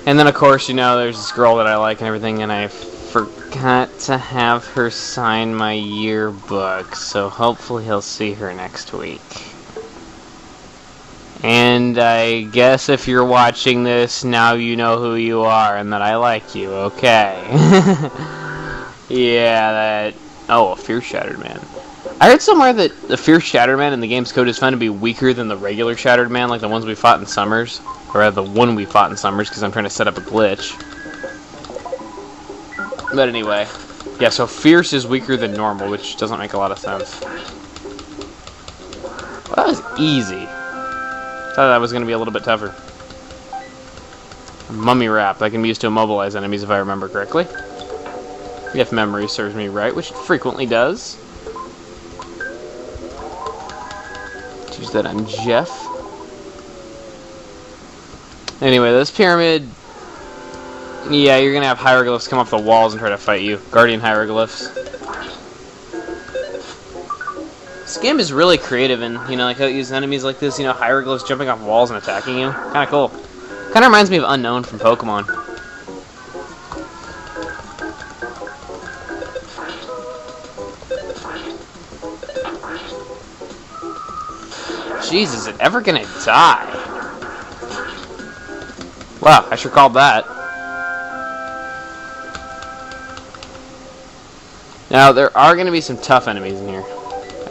And then, of course, you know, there's this girl that I like and everything, and I forgot to have her sign my yearbook, so hopefully he'll see her next week. And I guess if you're watching this, now you know who you are and that I like you, okay. Yeah, that... Oh, a Fierce Shattered Man. I heard somewhere that the Fierce Shattered Man in the game's code is found to be weaker than the regular Shattered Man, like the ones we fought in Summers. Or rather, the one we fought in Summers, because I'm trying to set up a glitch. But anyway. Yeah, so Fierce is weaker than normal, which doesn't make a lot of sense. Well, that was easy. Thought that was going to be a little bit tougher. Mummy Wrap. That can be used to immobilize enemies if I remember correctly. If memory serves me right, which it frequently does. Use that on Jeff. Anyway, this pyramid... Yeah, you're going to have hieroglyphs come off the walls and try to fight you. Guardian hieroglyphs. This game is really creative, and, you know, like how it uses enemies like this, you know, hieroglyphs jumping off walls and attacking you. Kind of cool. Kind of reminds me of Unknown from Pokemon. Jeez, is it ever gonna die? Wow, I sure called that. Now, there are gonna be some tough enemies in here.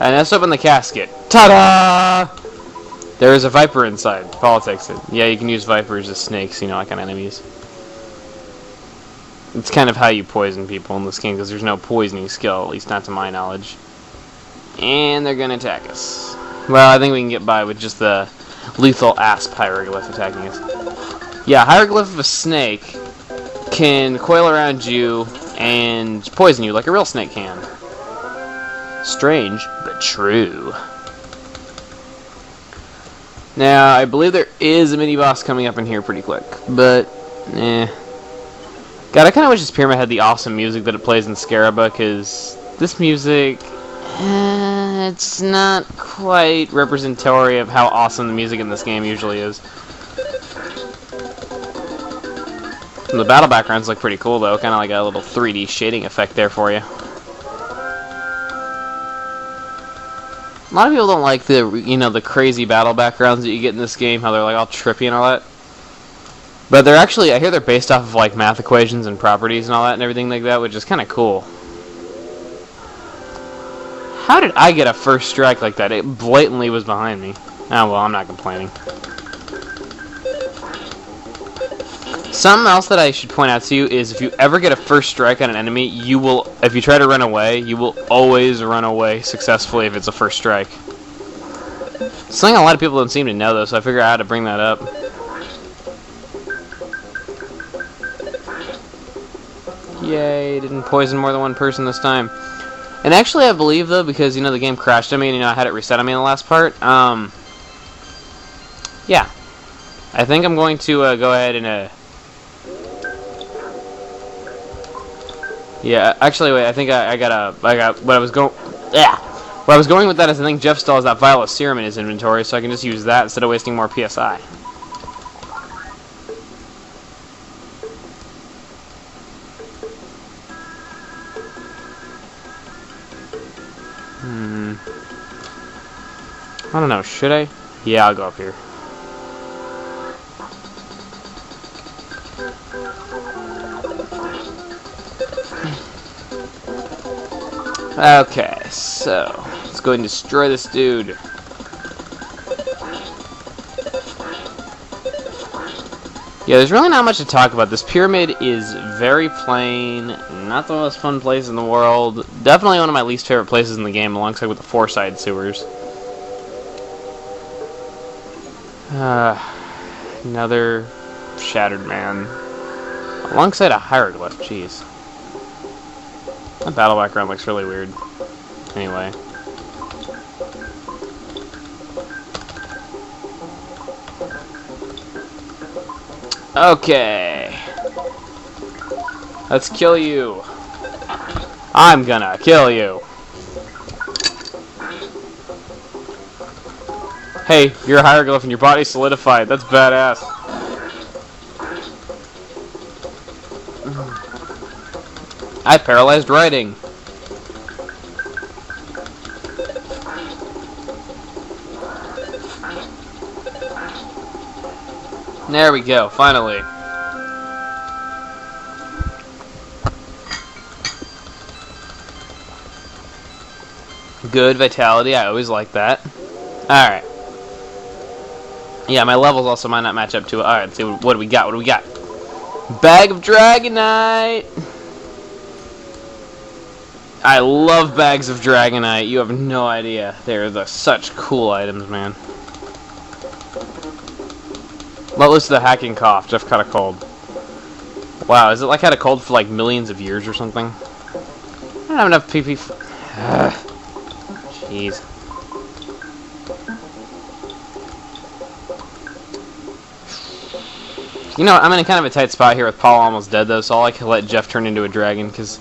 And let's open the casket. Ta-da! There is a viper inside. Paula takes it. Yeah, you can use vipers as snakes, you know, like on enemies. It's kind of how you poison people in this game, because there's no poisoning skill, at least not to my knowledge. And they're gonna attack us. Well, I think we can get by with just the lethal asp hieroglyph attacking us. Yeah, hieroglyph of a snake can coil around you and poison you like a real snake can. Strange, but true. Now, I believe there is a mini-boss coming up in here pretty quick, but, God, I kind of wish this pyramid had the awesome music that it plays in Scaraba, because this music, it's not quite representatory of how awesome the music in this game usually is. And the battle backgrounds look pretty cool, though, kind of like a little 3D shading effect there for you. A lot of people don't like the, the crazy battle backgrounds that you get in this game, how they're like all trippy and all that. But they're actually, I hear they're based off of like math equations and properties and all that and everything like that, which is kind of cool. How did I get a first strike like that? It blatantly was behind me. Oh well, I'm not complaining. Something else that I should point out to you is if you ever get a first strike on an enemy, you will, if you try to run away, you will always run away successfully if it's a first strike. Something a lot of people don't seem to know, though, so I figured out how to bring that up. Yay, didn't poison more than one person this time. And actually, I believe, though, because, the game crashed on me, and, I had it reset on me in the last part, yeah. I think I'm going to, go ahead and, yeah, actually, wait, I think I got what I was going, where I was going with that is I think Jeff still has that vial of serum in his inventory, so I can just use that instead of wasting more PSI. I don't know, should I? Yeah, I'll go up here. Okay, so let's go ahead and destroy this dude. Yeah, there's really not much to talk about. This pyramid is very plain, not the most fun place in the world. Definitely one of my least favorite places in the game, alongside with the four-side sewers. Another shattered man. Alongside a hieroglyph, jeez. That battle background looks really weird. Anyway. Okay. Let's kill you. I'm gonna kill you. Hey, you're a hieroglyph and your body's solidified. That's badass. I have paralyzed writing. There we go, finally. Good vitality, I always like that. Alright. Yeah, my levels also might not match up to it. Alright, let's see what do we got? What do we got? Bag of Dragonite! I love bags of Dragonite. You have no idea. They're such cool items, man. Let loose the hacking cough. Jeff caught a cold. Wow, is it like had a cold for like millions of years or something? I don't have enough PP. Jeez. I'm in kind of a tight spot here with Paula almost dead, though, so I'll let Jeff turn into a dragon, because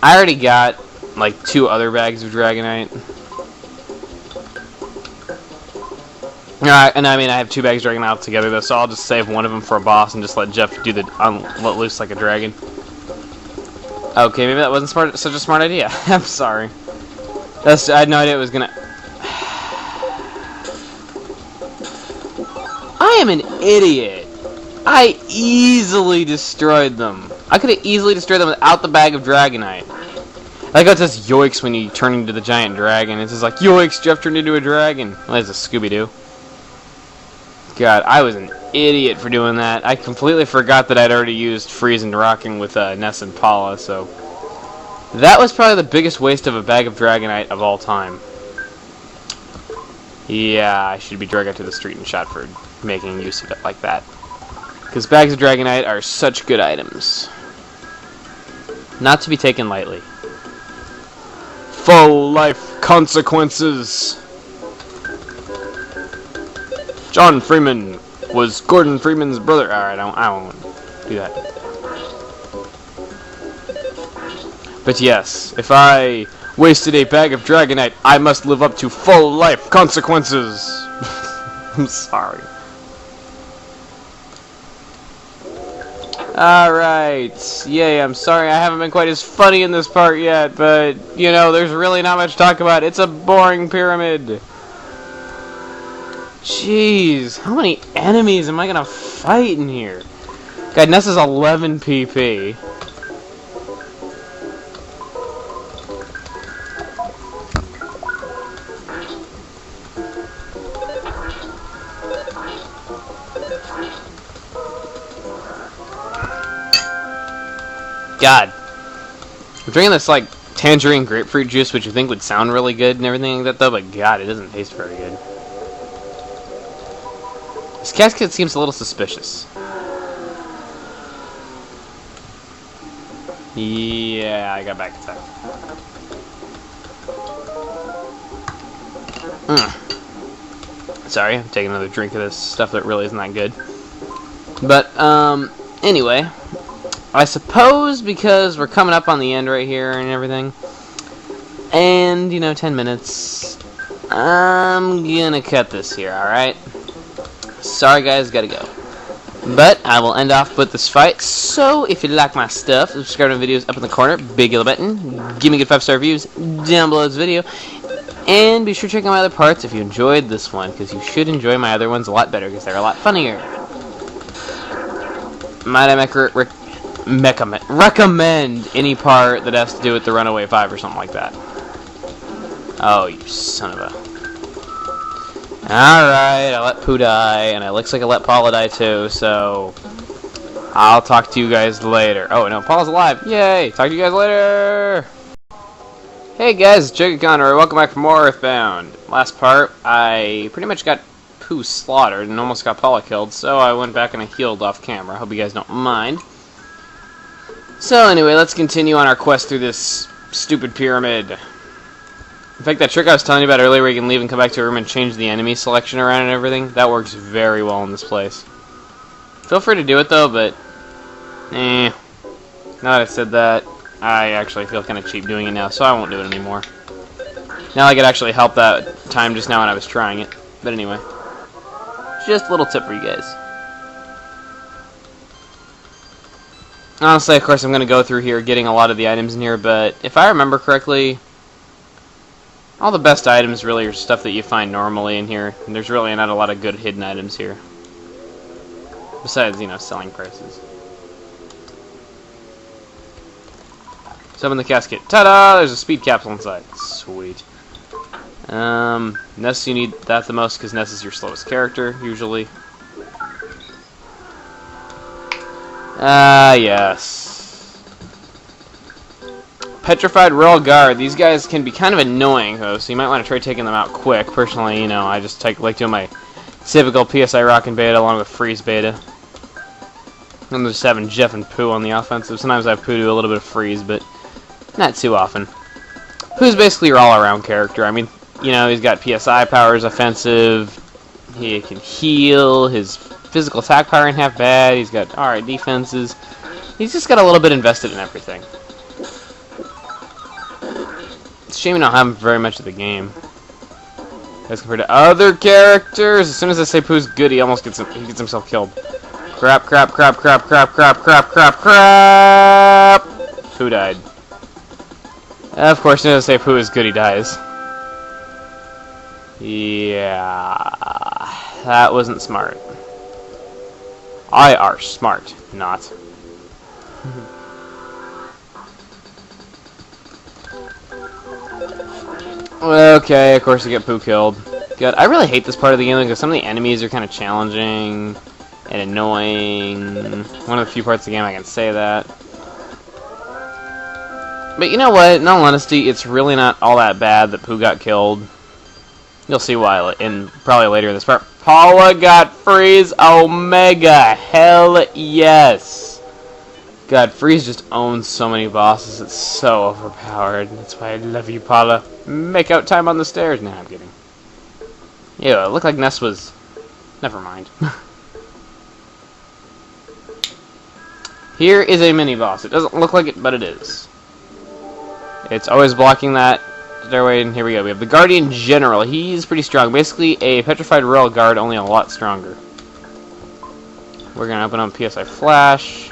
I already got like 2 other bags of Dragonite. And I mean, I have 2 bags of Dragonite altogether, though, so I'll just save one of them for a boss and just let Jeff do the let loose like a dragon. Okay, maybe that wasn't such a smart idea. I'm sorry. I had no idea it was gonna. I am an idiot. I easily destroyed them. I could have easily destroyed them without the bag of Dragonite. Like how it says yoicks when you turn into the giant dragon. It's just like, yoicks, Jeff turned into a dragon. Well, that's a Scooby-Doo. God, I was an idiot for doing that. I completely forgot that I'd already used Freeze and Rocking with Ness and Paula, so that was probably the biggest waste of a bag of Dragonite of all time. Yeah, I should be dragged out to the street and shot for making use of it like that. Because bags of Dragonite are such good items. Not to be taken lightly. Full life consequences. John Freeman was Gordon Freeman's brother. Alright, I won't do that. But yes, if I wasted a bag of Dragonite, I must live up to full life consequences. I'm sorry. Alright, yay, I'm sorry I haven't been quite as funny in this part yet, but, you know, there's really not much to talk about. It's a boring pyramid. Jeez, how many enemies am I gonna fight in here? God, Ness is 11 PP. God. I'm drinking this, like, tangerine grapefruit juice, which you think would sound really good and everything like that, though, but God, it doesn't taste very good. This casket seems a little suspicious. Yeah, I got back in time. Sorry, I'm taking another drink of this stuff that really isn't that good. But, anyway, I suppose because we're coming up on the end right here and everything, and, you know, 10 minutes, I'm gonna cut this here, alright? Sorry guys, gotta go. But I will end off with this fight, so if you like my stuff, subscribe to my videos up in the corner, big yellow button, give me good 5-star reviews down below this video, and be sure to check out my other parts if you enjoyed this one, because you should enjoy my other ones a lot better, because they're a lot funnier. Might I recommend any part that has to do with the Runaway Five or something like that. Oh, you son of a... Alright, I let Pooh die, and it looks like I let Paula die too, so... I'll talk to you guys later. Oh, no, Paula's alive! Yay! Talk to you guys later! Hey guys, it's Chuggaaconroy. Welcome back for more Earthbound. Last part, I pretty much got Pooh slaughtered and almost got Paula killed, so I went back and I healed off camera. Hope you guys don't mind. So anyway, let's continue on our quest through this stupid pyramid. In fact, that trick I was telling you about earlier where you can leave and come back to a room and change the enemy selection around and everything, that works very well in this place. Feel free to do it though, but... Now that I've said that, I actually feel kind of cheap doing it now, so I won't do it anymore. Now I could actually help that time just now when I was trying it. But anyway. Just a little tip for you guys. Honestly, of course, I'm going to go through here getting a lot of the items in here, but if I remember correctly... all the best items really are stuff that you find normally in here, and there's really not a lot of good hidden items here. Besides, you know, selling prices. Summon the casket. Ta-da! There's a speed capsule inside. Sweet. Ness, you need that the most because Ness is your slowest character, usually. Yes. Petrified Royal Guard. These guys can be kind of annoying, though, so you might want to try taking them out quick. Personally, you know, I just like doing my typical PSI Rockin' Beta along with Freeze Beta. I'm just having Jeff and Pooh on the offensive. Sometimes I have Pooh do a little bit of Freeze, but not too often. Pooh's basically your all-around character. I mean, you know, he's got PSI powers, offensive, he can heal, his physical attack power ain't half bad, he's got alright defenses. He's just got a little bit invested in everything. It's a shame you don't have very much of the game as compared to other characters. As soon as I say Pooh's good, he almost gets himself killed. Crap, crap, crap, crap, crap, crap, crap, crap, crap! Pooh died. Of course, as soon as I say Pooh is good, he dies. Yeah, that wasn't smart. I are smart, not. Okay, of course you get Pooh killed. Good. I really hate this part of the game because some of the enemies are kind of challenging and annoying. One of the few parts of the game I can say that. But you know what? In all honesty, it's really not all that bad that Pooh got killed. You'll see why in probably later in this part. Paula got Freeze Omega. Hell yes. God, Freeze just owns so many bosses. It's so overpowered. That's why I love you, Paula. Make out time on the stairs. Nah, I'm kidding. Yeah, it looked like Ness was Never mind. Here is a mini-boss. It doesn't look like it, but it is. It's always blocking that stairway, and here we go. We have the Guardian General. He's pretty strong. Basically, a petrified royal guard, only a lot stronger. We're going to open up PSI Flash.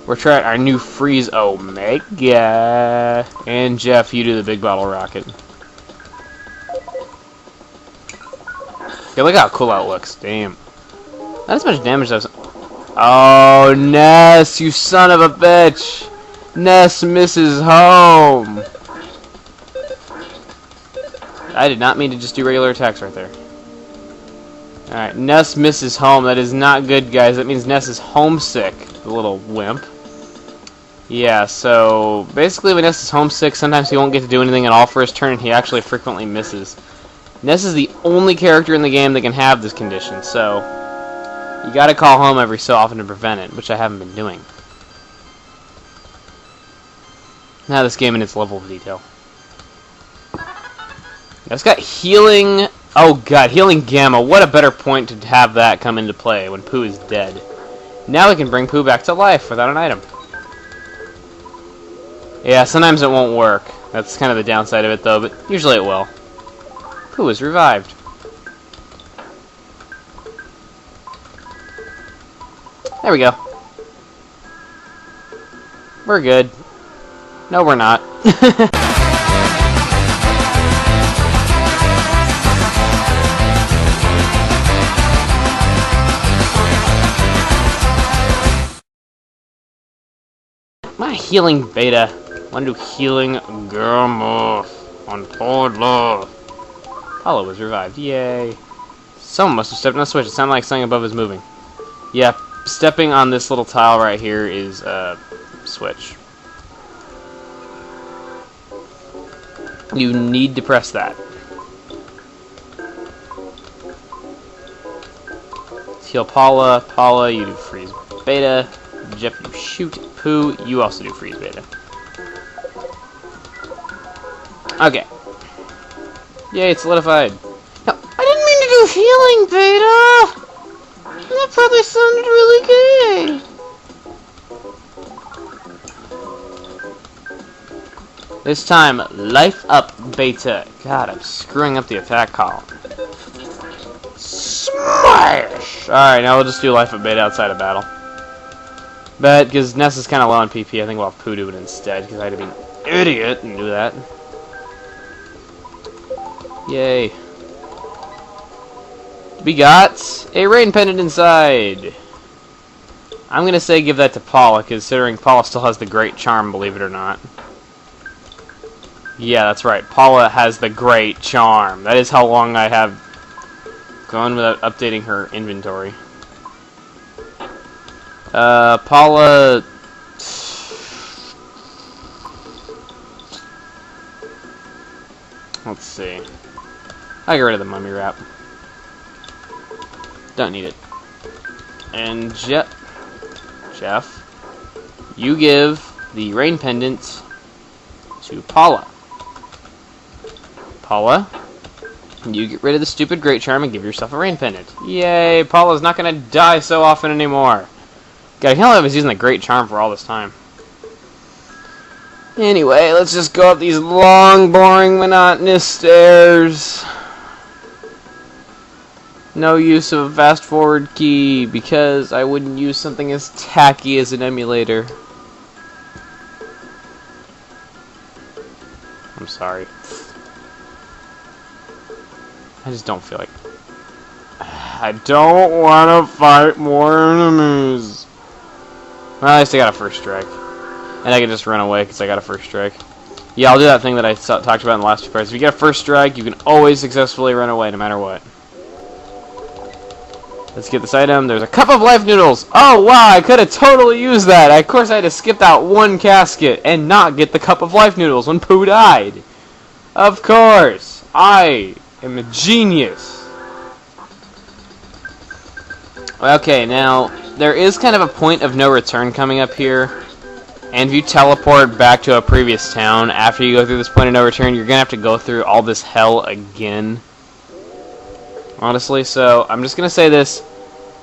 We're trying our new Freeze Omega. And Jeff, you do the big bottle rocket. Okay, look how cool that looks. Damn. Not as much damage as... Oh, Ness, you son of a bitch. Ness misses home. I did not mean to just do regular attacks right there. Alright, Ness misses home. That is not good, guys. That means Ness is homesick, the little wimp. Yeah, so basically when Ness is homesick, sometimes he won't get to do anything at all for his turn, and he actually frequently misses. Ness is the only character in the game that can have this condition, so you gotta call home every so often to prevent it, which I haven't been doing. Now this game in its level of detail. It's got healing. Oh god, healing gamma. What a better point to have that come into play when Pooh is dead. Now we can bring Pooh back to life without an item. Yeah, sometimes it won't work. That's kind of the downside of it though, but usually it will. Pooh is revived. There we go. We're good. No, we're not. My healing beta. Want to do healing gamma on Paula. Paula was revived. Yay. Someone must have stepped on a switch. It sounded like something above is moving. Yeah, stepping on this little tile right here is a switch. You need to press that. Let's heal Paula. Paula, you do freeze beta. Jeff, you shoot. Pooh, you also do freeze beta. Okay. Yay, it's solidified. No, I didn't mean to do healing beta. That probably sounded really good. This time, life up beta. God, I'm screwing up the attack column. Smash! Alright, now we'll just do life up beta outside of battle. But, because Ness is kind of low on PP, I think we'll have Pooh do it instead, because I had to be an idiot and do that. Yay. We got a rain pendant inside. I'm going to say give that to Paula, considering Paula still has the great charm, believe it or not. Yeah, that's right. Paula has the great charm. That is how long I have gone without updating her inventory. Paula... Let's see. I'll get rid of the mummy wrap. Don't need it. And Jeff, you give the rain pendant to Paula. Paula, you get rid of the stupid great charm and give yourself a rain pendant. Yay! Paula's not gonna die so often anymore. God, I can't believe I was using the great charm for all this time. Anyway, let's just go up these long, boring, monotonous stairs. No use of a fast forward key, because I wouldn't use something as tacky as an emulator. I'm sorry. I just don't feel like... I don't want to fight more enemies. Well, at least I got a first strike. And I can just run away because I got a first strike. Yeah, I'll do that thing that I talked about in the last two parts. If you get a first strike, you can always successfully run away no matter what. Let's get this item. There's a cup of life noodles. Oh, wow, I could have totally used that. Of course, I had to skip out one casket and not get the cup of life noodles when Pooh died. Of course. I am a genius. Okay, now, there is kind of a point of no return coming up here. And if you teleport back to a previous town after you go through this point of no return, you're going to have to go through all this hell again. honestly. So I'm just gonna say this: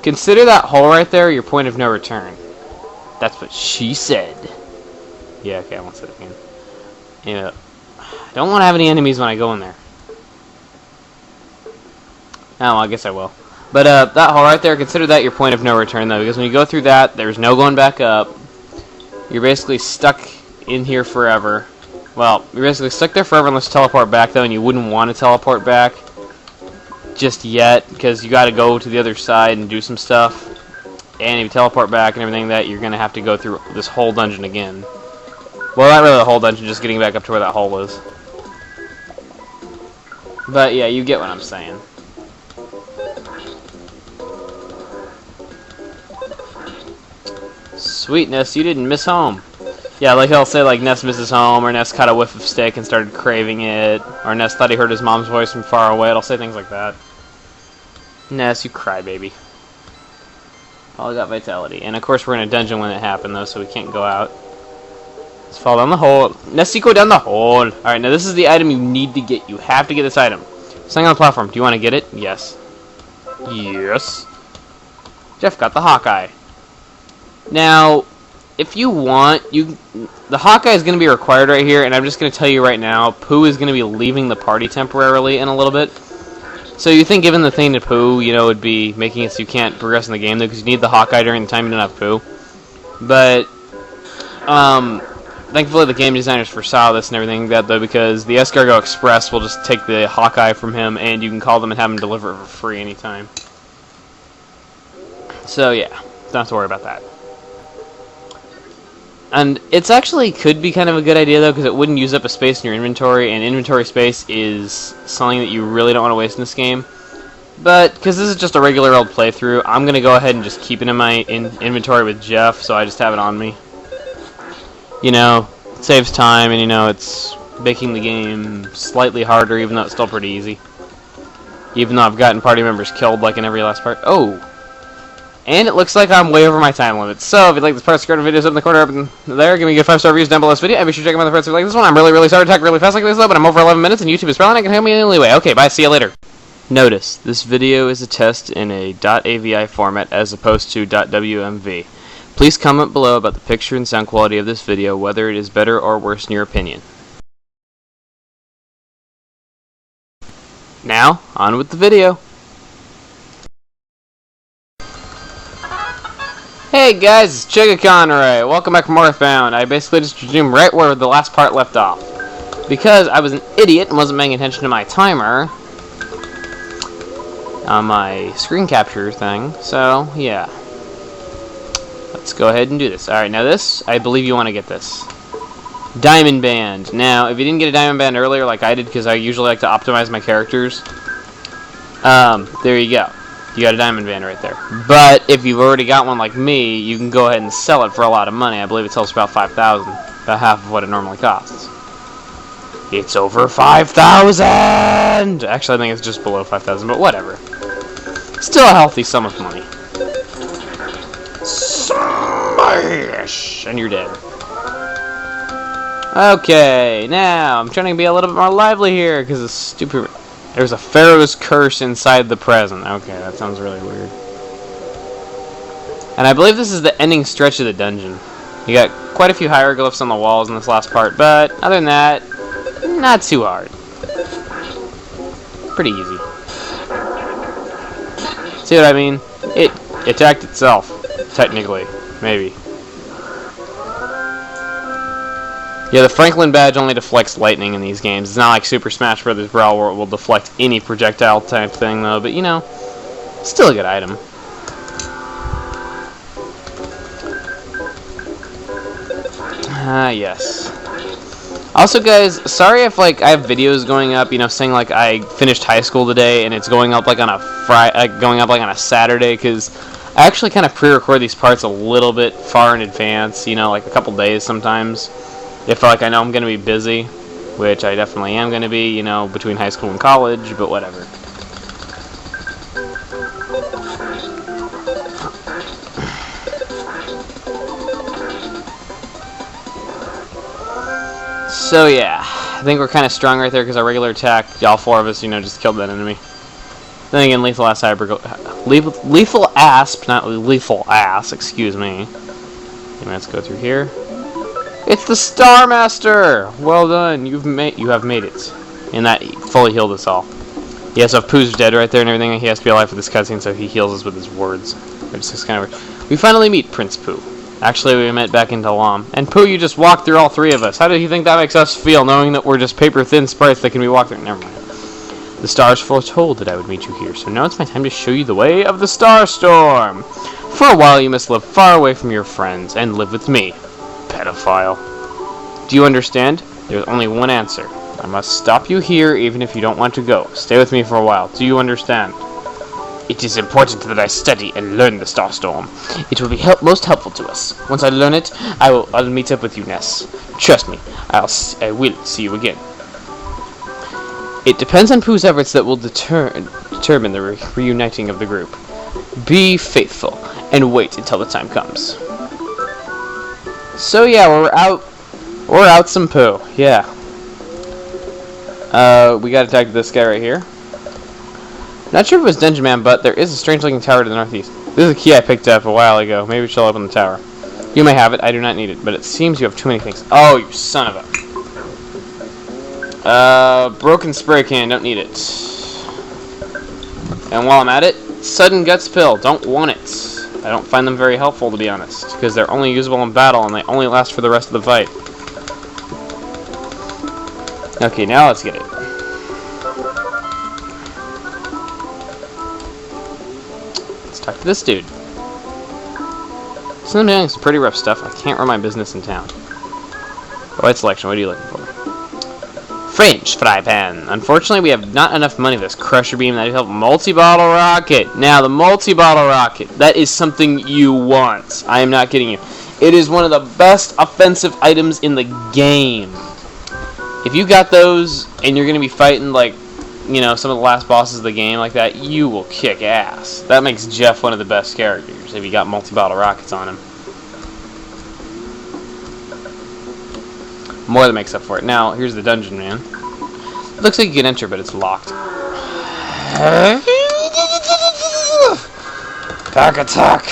consider that hole right there your point of no return. That's what she said. Yeah, okay, I won't say it again. Yeah, I don't want to have any enemies when I go in there. Oh, well, I guess I will. But that hole right there, consider that your point of no return, though, because when you go through that, there's no going back up. You're basically stuck in here forever. Well, you're basically stuck there forever unless you teleport back, though, and you wouldn't want to teleport back just yet, because you got to go to the other side and do some stuff. And if you teleport back and everything, that you're going to have to go through this whole dungeon again. Well, not really the whole dungeon, just getting back up to where that hole is. But yeah, you get what I'm saying. Sweet, Ness, you didn't miss home. Yeah, like he'll say, like, Ness misses home, or Ness caught a whiff of steak and started craving it, or Ness thought he heard his mom's voice from far away. It'll say things like that. Ness, you crybaby. All got vitality. And of course we're in a dungeon when it happened, though, so we can't go out. Let's fall down the hole. Ness, you go down the hole. Alright, now this is the item you need to get. You have to get this item. Something on the platform. Do you want to get it? Yes. Yes. Jeff got the Hawkeye. Now, if you want, the Hawkeye is going to be required right here, and I'm just going to tell you right now, Pooh is going to be leaving the party temporarily in a little bit. So you think giving the thing to Pooh, you know, would be making it so you can't progress in the game, though, because you need the Hawkeye during the time you don't have Pooh. But, thankfully the game designers foresaw this and everything, though, because the Escargot Express will just take the Hawkeye from him, and you can call them and have them deliver it for free anytime. So, yeah, don't have to worry about that. And it's actually could be kind of a good idea, though, because it wouldn't use up a space in your inventory, and inventory space is something that you really don't want to waste in this game. But, because this is just a regular old playthrough, I'm going to go ahead and just keep it in my inventory with Jeff, so I just have it on me. You know, it saves time, and, you know, it's making the game slightly harder, even though it's still pretty easy. Even though I've gotten party members killed, like, in every last part. Oh! And it looks like I'm way over my time limit. So, if you'd like this part of Scaraba videos up in the corner up in there, give me a good 5-star reviews down below this video. And be sure to check out my other parts if you like this one. I'm really sorry to talk really fast like this, though, but I'm over 11 minutes, and YouTube is probably not going to help me in any way. Okay, bye, see you later. Notice, this video is a test in a .avi format as opposed to .wmv. Please comment below about the picture and sound quality of this video, whether it is better or worse in your opinion. Now, on with the video. Hey guys, it's Chuggaaconroy. Welcome back from Earthbound. I basically just resumed right where the last part left off. Because I was an idiot and wasn't paying attention to my timer on my screen capture thing. So, yeah. Let's go ahead and do this. Alright, now this, I believe you want to get this. Diamond Band. Now, if you didn't get a Diamond Band earlier like I did, because I usually like to optimize my characters, there you go. You got a Diamond Band right there. But if you've already got one like me, you can go ahead and sell it for a lot of money. I believe it sells for about $5,000. About half of what it normally costs. It's over $5,000! Actually, I think it's just below $5,000, but whatever. Still a healthy sum of money. Smash! And you're dead. Okay, now, I'm trying to be a little bit more lively here, because it's stupid... There's a Pharaoh's curse inside the present. Okay, that sounds really weird. And I believe this is the ending stretch of the dungeon. You got quite a few hieroglyphs on the walls in this last part, but other than that, not too hard. Pretty easy. See what I mean? It attacked itself, technically, maybe. Yeah, the Franklin badge only deflects lightning in these games. It's not like Super Smash Bros. Brawl where it will deflect any projectile type thing, though. But, you know, still a good item. yes. Also, guys, sorry if, like, I have videos going up, you know, saying, like, I finished high school today, and it's going up, like, on a Saturday, because I actually kind of pre-record these parts a little bit far in advance, you know, like a couple days sometimes. If, like, I know I'm going to be busy, which I definitely am going to be, you know, between high school and college, but whatever. So, yeah, I think we're kind of strong right there because our regular attack, all four of us, you know, just killed that enemy. Then again, lethal ass, not lethal ass, excuse me. Okay, let's go through here. It's the Star Master! Well done, you have made it. And that fully healed us all. Yeah, so if Pooh's dead right there and everything, he has to be alive for this cutscene, so he heals us with his words. Which is kind of weird. We finally meet Prince Pooh. Actually, we met back in Talam. And Pooh, you just walked through all three of us. How do you think that makes us feel, knowing that we're just paper-thin sprites that can be walked through? Never mind. The stars foretold that I would meet you here, so now it's my time to show you the way of the Star Storm. For a while, you must live far away from your friends and live with me. Pedophile. Do you understand? There's only one answer. I must stop you here even if you don't want to go. Stay with me for a while. Do you understand? It is important that I study and learn the Star Storm. It will be most helpful to us. Once I learn it, I'll meet up with you, Ness. Trust me, I will see you again. It depends on Pooh's efforts that will determine the reuniting of the group. Be faithful and wait until the time comes. So yeah, we're out some Pooh. Yeah. We gotta talk to this guy right here. Not sure if it was Dungeon Man, but there is a strange looking tower to the northeast. This is a key I picked up a while ago. Maybe she'll open the tower. You may have it, I do not need it, but it seems you have too many things. Oh, you son of a... broken spray can, don't need it. And while I'm at it, sudden guts pill, don't want it. I don't find them very helpful, to be honest, because they're only usable in battle and they only last for the rest of the fight. Okay, now let's get it. Let's talk to this dude. So I'm doing some pretty rough stuff. I can't run my business in town. White selection, what are you looking for? French fry pan. Unfortunately, we have not enough money for this crusher beam that would help multi-bottle rocket. Now, the multi-bottle rocket, that is something you want. I am not kidding you. It is one of the best offensive items in the game. If you got those and you're going to be fighting, like, you know, some of the last bosses of the game like that, you will kick ass. That makes Jeff one of the best characters if you got multi-bottle rockets on him. More than makes up for it. Now, here's the dungeon, man. It looks like you can enter, but it's locked. Back attack!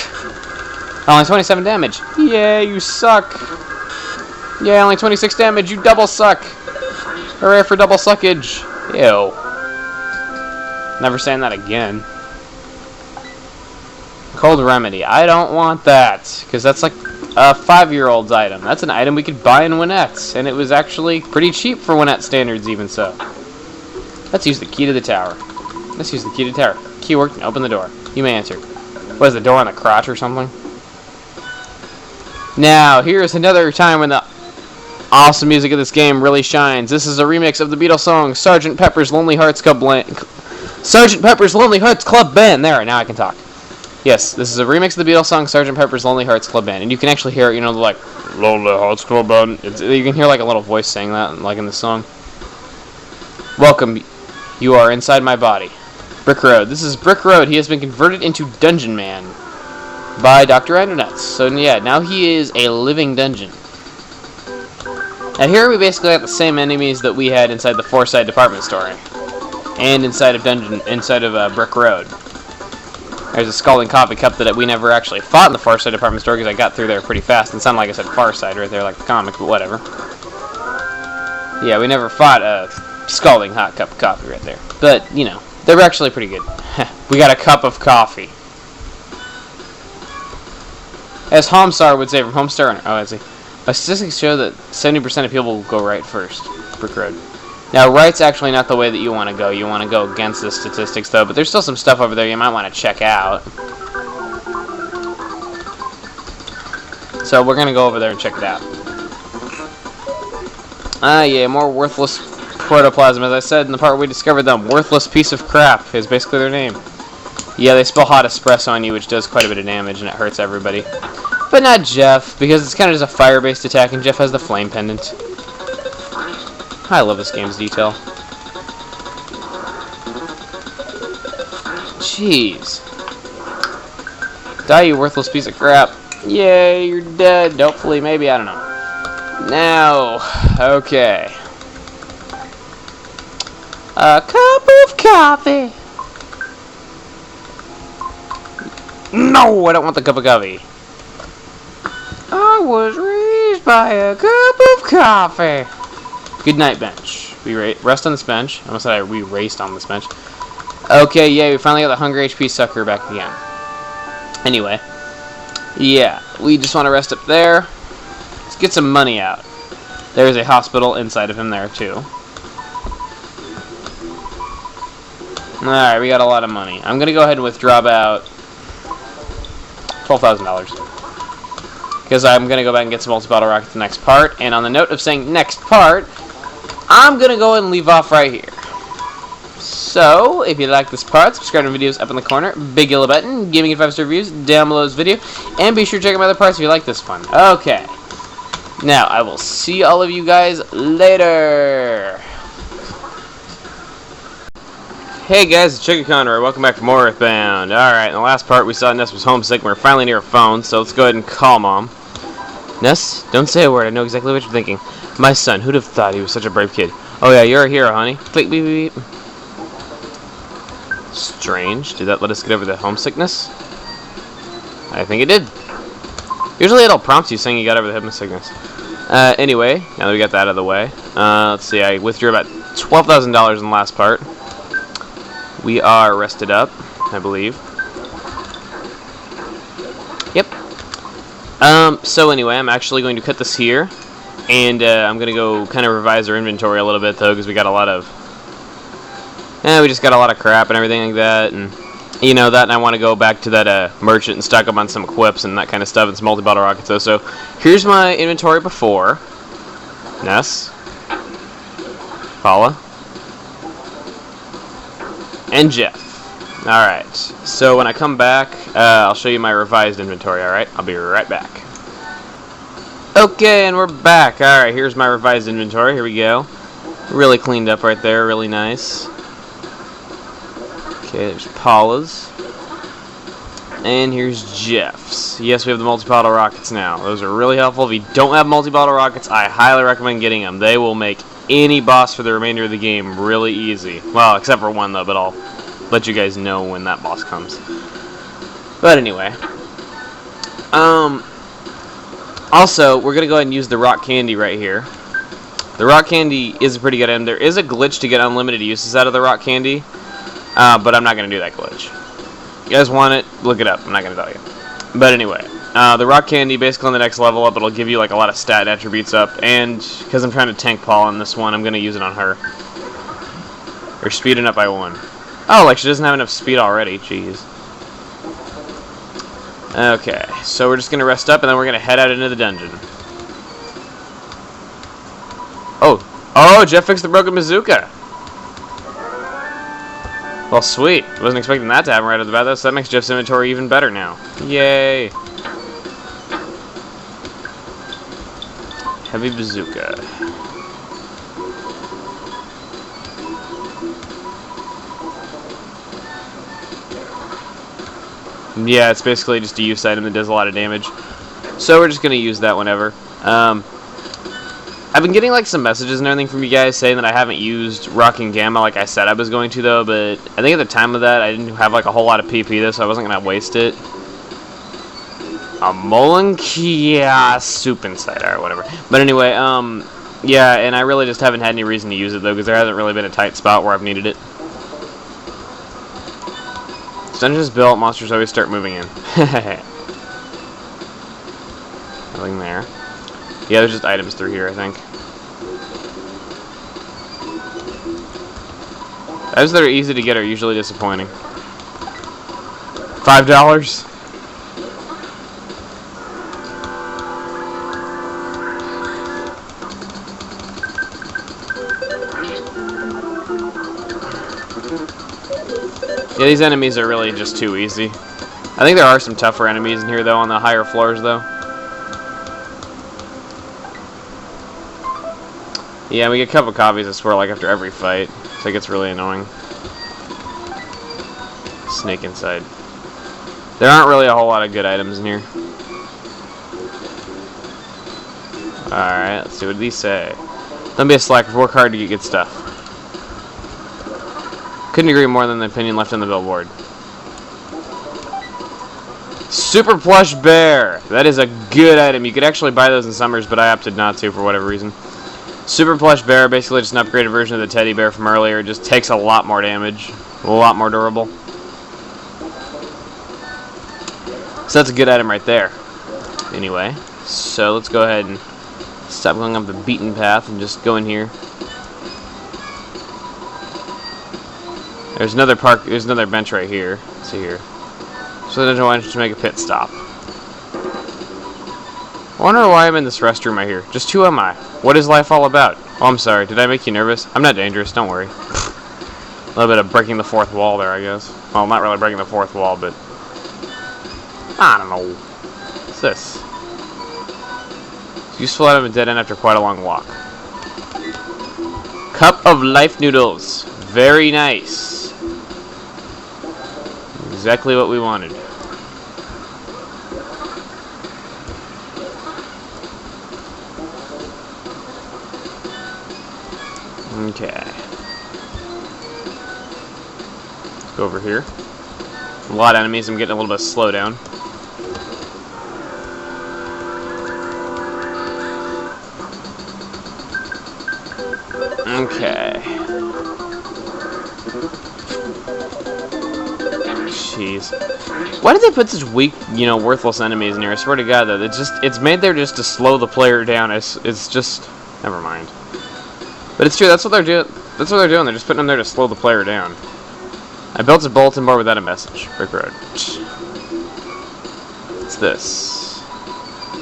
Only 27 damage. Yeah, you suck. Yeah, only 26 damage. You double suck. Hooray for double suckage. Ew. Never saying that again. Cold remedy. I don't want that, because that's like a 5-year-old's item. That's an item we could buy in Winnette's, and it was actually pretty cheap for Winnette standards, even so. Let's use the key to the tower. Let's use the key to the tower. Key worked and open the door. You may enter. What is the door on the crotch or something? Now, here's another time when the awesome music of this game really shines. This is a remix of the Beatles song Sgt. Pepper's Lonely Hearts Club Band. Sgt. Pepper's Lonely Hearts Club Band. There, now I can talk. Yes, this is a remix of the Beatles song Sgt. Pepper's Lonely Hearts Club Band, and you can actually hear it, you know, like Lonely Hearts Club Band. You can hear like a little voice saying that, like in the song. Welcome, you are inside my body. Brick Road. This is Brick Road. He has been converted into Dungeon Man by Dr. Randonuts. So yeah, now he is a living dungeon. Now here we basically have the same enemies that we had inside the Forsyth department store, and inside of Brick Road. There's a Scalding Coffee Cup that we never actually fought in the Forsyth department store because I got through there pretty fast and sounded like I said Farside right there, like the comic, but whatever. Yeah, we never fought a Scalding Hot Cup of Coffee right there, but you know, they were actually pretty good. We got a cup of coffee. As Homestar would say from Homestar, oh, I see. Statistics show that 70% of people will go right first. Brick Road. Now, right's actually not the way that you want to go. You want to go against the statistics, though. But there's still some stuff over there you might want to check out. So we're going to go over there and check it out. Ah, yeah, more worthless protoplasm. As I said in the part where we discovered them, worthless piece of crap is basically their name. Yeah, they spill hot espresso on you, which does quite a bit of damage, and it hurts everybody. But not Jeff, because it's kind of just a fire-based attack, and Jeff has the flame pendant. I love this game's detail. Jeez. Die, you worthless piece of crap. Yay, you're dead. Hopefully, maybe, I don't know. Now, okay. A cup of coffee. No, I don't want the cup of coffee. I was raised by a cup of coffee. Good night, bench. We rest on this bench. I almost said we raced on this bench. Okay, yeah, we finally got the Hungry HP sucker back again. Anyway, yeah, we just want to rest up there. Let's get some money out. There's a hospital inside of him there, too. Alright, we got a lot of money. I'm going to go ahead and withdraw about $12,000. Because I'm going to go back and get some multi-bottle rockets the next part. And on the note of saying next part, I'm going to go ahead and leave off right here. So, if you like this part, subscribe to videos up in the corner. Big yellow button. Give me 5-star reviews down below this video. And be sure to check out my other parts if you like this one. Okay. Now, I will see all of you guys later. Hey guys, it's Chuggaaconroy. Welcome back for more Earthbound. Alright, in the last part we saw Ness was homesick and we're finally near a phone, so let's go ahead and call Mom. Ness, don't say a word. I know exactly what you're thinking. My son, who'd have thought he was such a brave kid? Oh yeah, you're a hero, honey. Click, beep, beep, beep. Strange. Did that let us get over the homesickness? I think it did. Usually it'll prompt you saying you got over the homesickness. Anyway, now that we got that out of the way, let's see, I withdrew about $12,000 in the last part. We are rested up, I believe. Yep. So anyway, I'm actually going to cut this here. And I'm going to go kind of revise our inventory a little bit, though, because we got a lot of... we just got a lot of crap and everything like that. And, you know, that, and I want to go back to that merchant and stock up on some equips and that kind of stuff and some multi-bottle rockets, though. So here's my inventory before. Ness. Paula. And Jeff. Alright, so when I come back, I'll show you my revised inventory, alright? I'll be right back. Okay, and we're back. Alright, here's my revised inventory. Here we go. Really cleaned up right there, really nice. Okay, there's Paula's. And here's Jeff's. Yes, we have the multi-bottle rockets now. Those are really helpful. If you don't have multi-bottle rockets, I highly recommend getting them. They will make any boss for the remainder of the game really easy. Well, except for one though, but I'll let you guys know when that boss comes. But anyway. Also, we're gonna go ahead and use the rock candy right here. The rock candy is a pretty good item. There is a glitch to get unlimited uses out of the rock candy, but I'm not gonna do that glitch. You guys want it? Look it up. I'm not gonna tell you. But anyway. The rock candy, basically on the next level up, it'll give you like a lot of stat attributes up, and because I'm trying to tank Paula on this one, I'm going to use it on her. We're speeding up by 1. Oh, like she doesn't have enough speed already, jeez. Okay, so we're just going to rest up, and then we're going to head out into the dungeon. Oh, Jeff fixed the broken bazooka. Well, sweet. Wasn't expecting that to happen right off the bat, though, so that makes Jeff's inventory even better now. Yay. Heavy bazooka. Yeah, it's basically just a use item that does a lot of damage. So we're just going to use that whenever. I've been getting like some messages and everything from you guys saying that I haven't used Rock and Gamma like I said I was going to, though, but I think at the time of that I didn't have like a whole lot of PP though, so I wasn't going to waste it. A Molenkia soup inside, or whatever. But anyway, yeah, and I really just haven't had any reason to use it, though, because there hasn't really been a tight spot where I've needed it. Dungeons built, monsters always start moving in. Nothing there. Yeah, there's just items through here, I think. Items that are easy to get are usually disappointing. $5? Yeah, these enemies are really just too easy. I think there are some tougher enemies in here, though, on the higher floors, though. Yeah, we get a couple copies, I swear, like after every fight. So it gets really annoying. Snake inside. There aren't really a whole lot of good items in here. Alright, let's see what these say. Don't be a slacker, work hard to get good stuff. Couldn't agree more than the opinion left on the billboard. Super plush bear. That is a good item. You could actually buy those in Summers, but I opted not to for whatever reason. Super plush bear, basically just an upgraded version of the teddy bear from earlier. It just takes a lot more damage, a lot more durable. So that's a good item right there. Anyway, so let's go ahead and stop going up the beaten path and just go in here. There's another park. There's another bench right here. Let's see here. So then I want to make a pit stop. I wonder why I'm in this restroom right here. Just who am I? What is life all about? Oh, I'm sorry. Did I make you nervous? I'm not dangerous. Don't worry. A little bit of breaking the fourth wall there, I guess. Well, not really breaking the fourth wall, but I don't know. What's this? Useful item at dead end after quite a long walk. Cup of life noodles. Very nice. Exactly what we wanted. Okay. Let's go over here. A lot of enemies. I'm getting a little bit of slowdown. Okay. Jeez. Why did they put such weak, worthless enemies in here? I swear to God, though, it's made there just to slow the player down. It's just, never mind. But it's true. That's what they're doing. That's what they're doing. They're just putting them there to slow the player down. I built a bulletin board without a message. Brick road. What's this?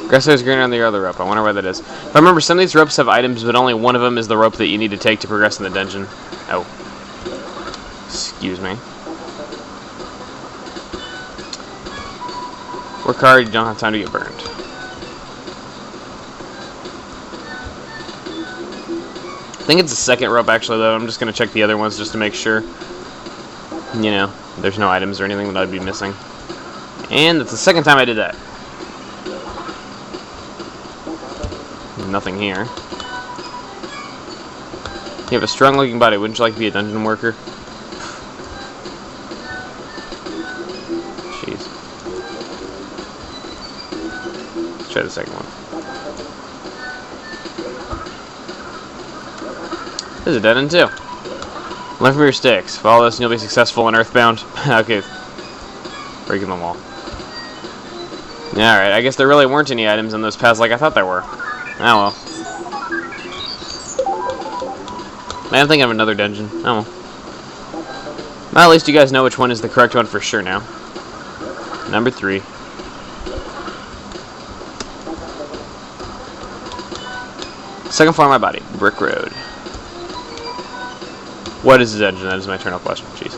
Grasshoppers green on the other rope. I wonder why that is. If I remember, some of these ropes have items, but only one of them is the rope that you need to take to progress in the dungeon. Oh. Excuse me. Work hard, you don't have time to get burned. I think it's the second rope, actually, though. I'm just going to check the other ones just to make sure. There's no items or anything that I'd be missing. And it's the second time I did that. Nothing here. You have a strong-looking body. Wouldn't you like to be a dungeon worker? Jeez. Let's try the second one. This is a dead end too. Learn from your mistakes. Follow this and you'll be successful in Earthbound. Okay. Breaking the wall. Alright, I guess there really weren't any items in those paths like I thought there were. Oh well. I'm thinking of another dungeon. Oh well. Well, at least you guys know which one is the correct one for sure now. Number 3. Second floor of my body. Brick road. What is the dungeon? That is my eternal question. Jeez.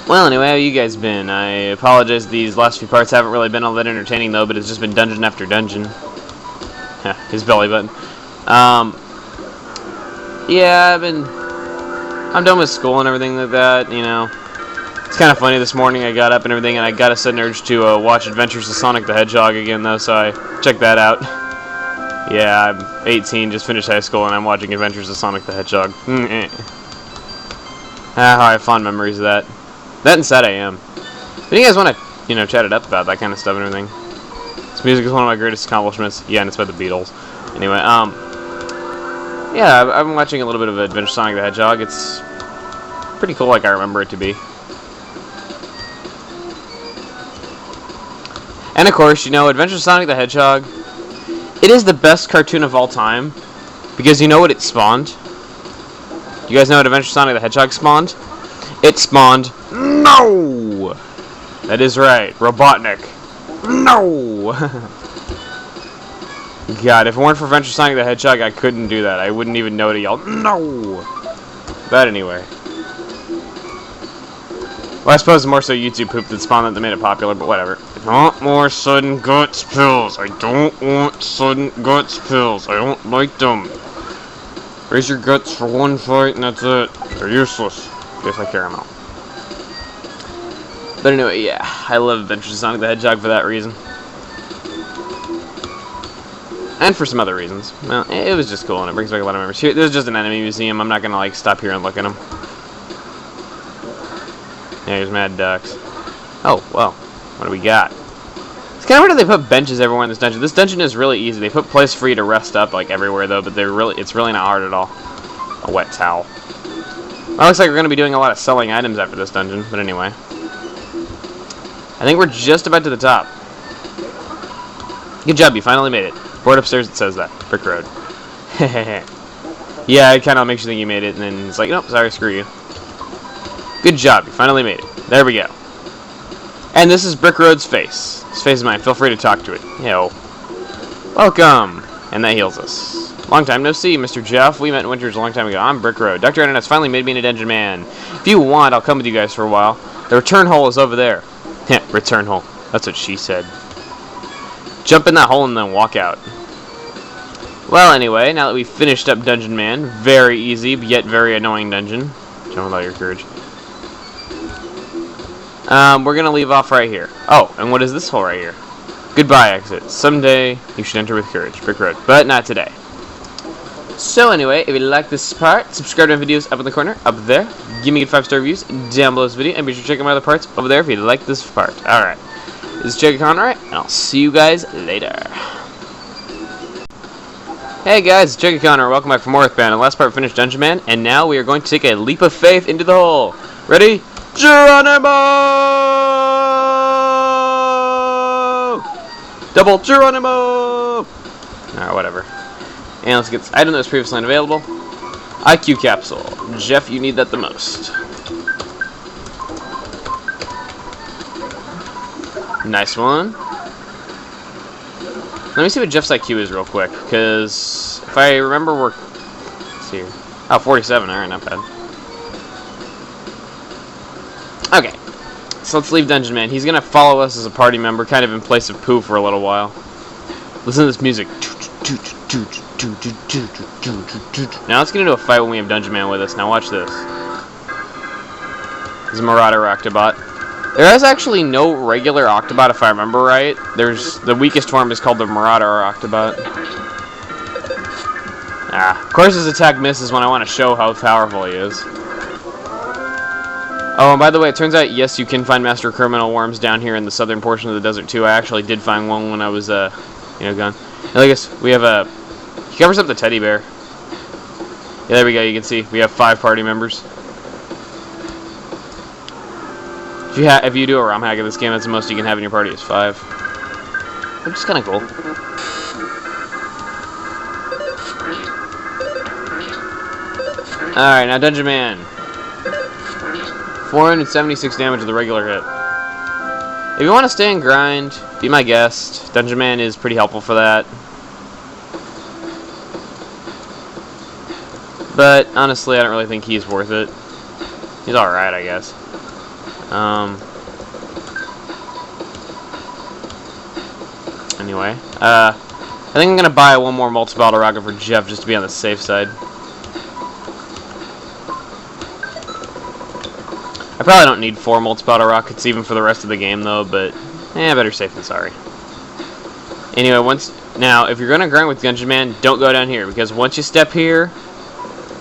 Well, anyway, how have you guys been? I apologize, these last few parts haven't really been all that entertaining, though, but it's just been dungeon after dungeon. His belly button. Yeah, I'm done with school and everything like that, It's kind of funny, this morning I got up and everything, and I got a sudden urge to watch Adventures of Sonic the Hedgehog again, though, so I checked that out. Yeah, I'm 18, just finished high school, and I'm watching Adventures of Sonic the Hedgehog. How I have fond memories of that. That and sad I am. If you guys want to, chat it up about that kind of stuff and everything. This music is one of my greatest accomplishments. Yeah, and it's by the Beatles. Anyway, yeah, I've been watching a little bit of Adventure Sonic the Hedgehog. It's pretty cool like I remember it to be. And of course, Adventure Sonic the Hedgehog, it is the best cartoon of all time, because you know what it spawned? You guys know what Adventure Sonic the Hedgehog spawned? It spawned no! That is right, Robotnik. No! God, if it weren't for Adventure Sonic the Hedgehog, I couldn't do that. I wouldn't even know to yell, no! But anyway. Well, I suppose more so YouTube poop that spawned that made it popular, but whatever. Not more sudden guts pills. I don't want sudden guts pills. I don't like them. Raise your guts for one fight and that's it. They're useless. Guess I carry them out. But anyway, yeah. I love Adventures of Sonic the Hedgehog for that reason. And for some other reasons. Well, it was just cool and it brings back a lot of memories. Here, this is just an enemy museum. I'm not gonna, stop here and look at them. Yeah, here's Mad Ducks. Oh, well. What do we got? It's kind of weird that they put benches everywhere in this dungeon. This dungeon is really easy. They put place for you to rest up like everywhere though, but it's really not hard at all. A wet towel. Well, looks like we're going to be doing a lot of selling items after this dungeon, but anyway. I think we're just about to the top. Good job, you finally made it. Board upstairs, it says that. Brick Road. Yeah, it kind of makes you think you made it, and then it's like, nope, sorry, screw you. Good job, you finally made it. There we go. And this is Brick Road's face. His face is mine. Feel free to talk to it. Yo. Welcome. And that heals us. Long time no see, Mr. Jeff. We met in Winters a long time ago. I'm Brick Road. Dr. Ananas finally made me into Dungeon Man. If you want, I'll come with you guys for a while. The return hole is over there. Heh, return hole. That's what she said. Jump in that hole and then walk out. Well, anyway, now that we've finished up Dungeon Man, very easy, yet very annoying dungeon. Jump with all your courage. We're going to leave off right here. Oh, and what is this hole right here? Goodbye, exit. Someday, you should enter with courage. Brick Road. But not today. So anyway, if you like this part, subscribe to my videos up in the corner, up there. Give me good 5-star reviews down below this video, and be sure to check out my other parts over there if you like this part. Alright. This is Chuggaaconroy, and I'll see you guys later. Hey guys, it's Chuggaaconroy. Welcome back from Earthbound. And last part finished Dungeon Man, and now we are going to take a leap of faith into the hole. Ready? Geronimo! Double Geronimo! Alright, whatever. And let's get this item that was previously unavailable. IQ capsule. Jeff, you need that the most. Nice one. Let me see what Jeff's IQ is real quick, because if I remember, let's see here. Oh, 47. Alright, not bad. Okay. So let's leave Dungeon Man. He's going to follow us as a party member, kind of in place of Pooh for a little while. Listen to this music. Now let's get into a fight when we have Dungeon Man with us. Now watch this. There's a Marauder Octobot. There is actually no regular Octobot if I remember right. The weakest form is called the Marauder Octobot. Of course his attack misses when I want to show how powerful he is. Oh, and by the way, it turns out, yes, you can find Master Criminal Worms down here in the southern portion of the desert, too. I actually did find one when I was, gone. And I guess we have a... He covers up the teddy bear. Yeah, there we go, you can see. We have 5 party members. If you do a ROM hack of this game, that's the most you can have in your party is 5. Which is kind of cool. Alright, now Dungeon Man. 476 damage with a regular hit. If you want to stay and grind, be my guest. Dungeon Man is pretty helpful for that. But, honestly, I don't really think he's worth it. He's alright, I guess. Anyway, I think I'm going to buy one more multi-bottle rocket for Jeff just to be on the safe side. I probably don't need 4 multi-bottle rockets even for the rest of the game though, but better safe than sorry. Anyway, now if you're going to grind with Dungeon Man, don't go down here, because once you step here,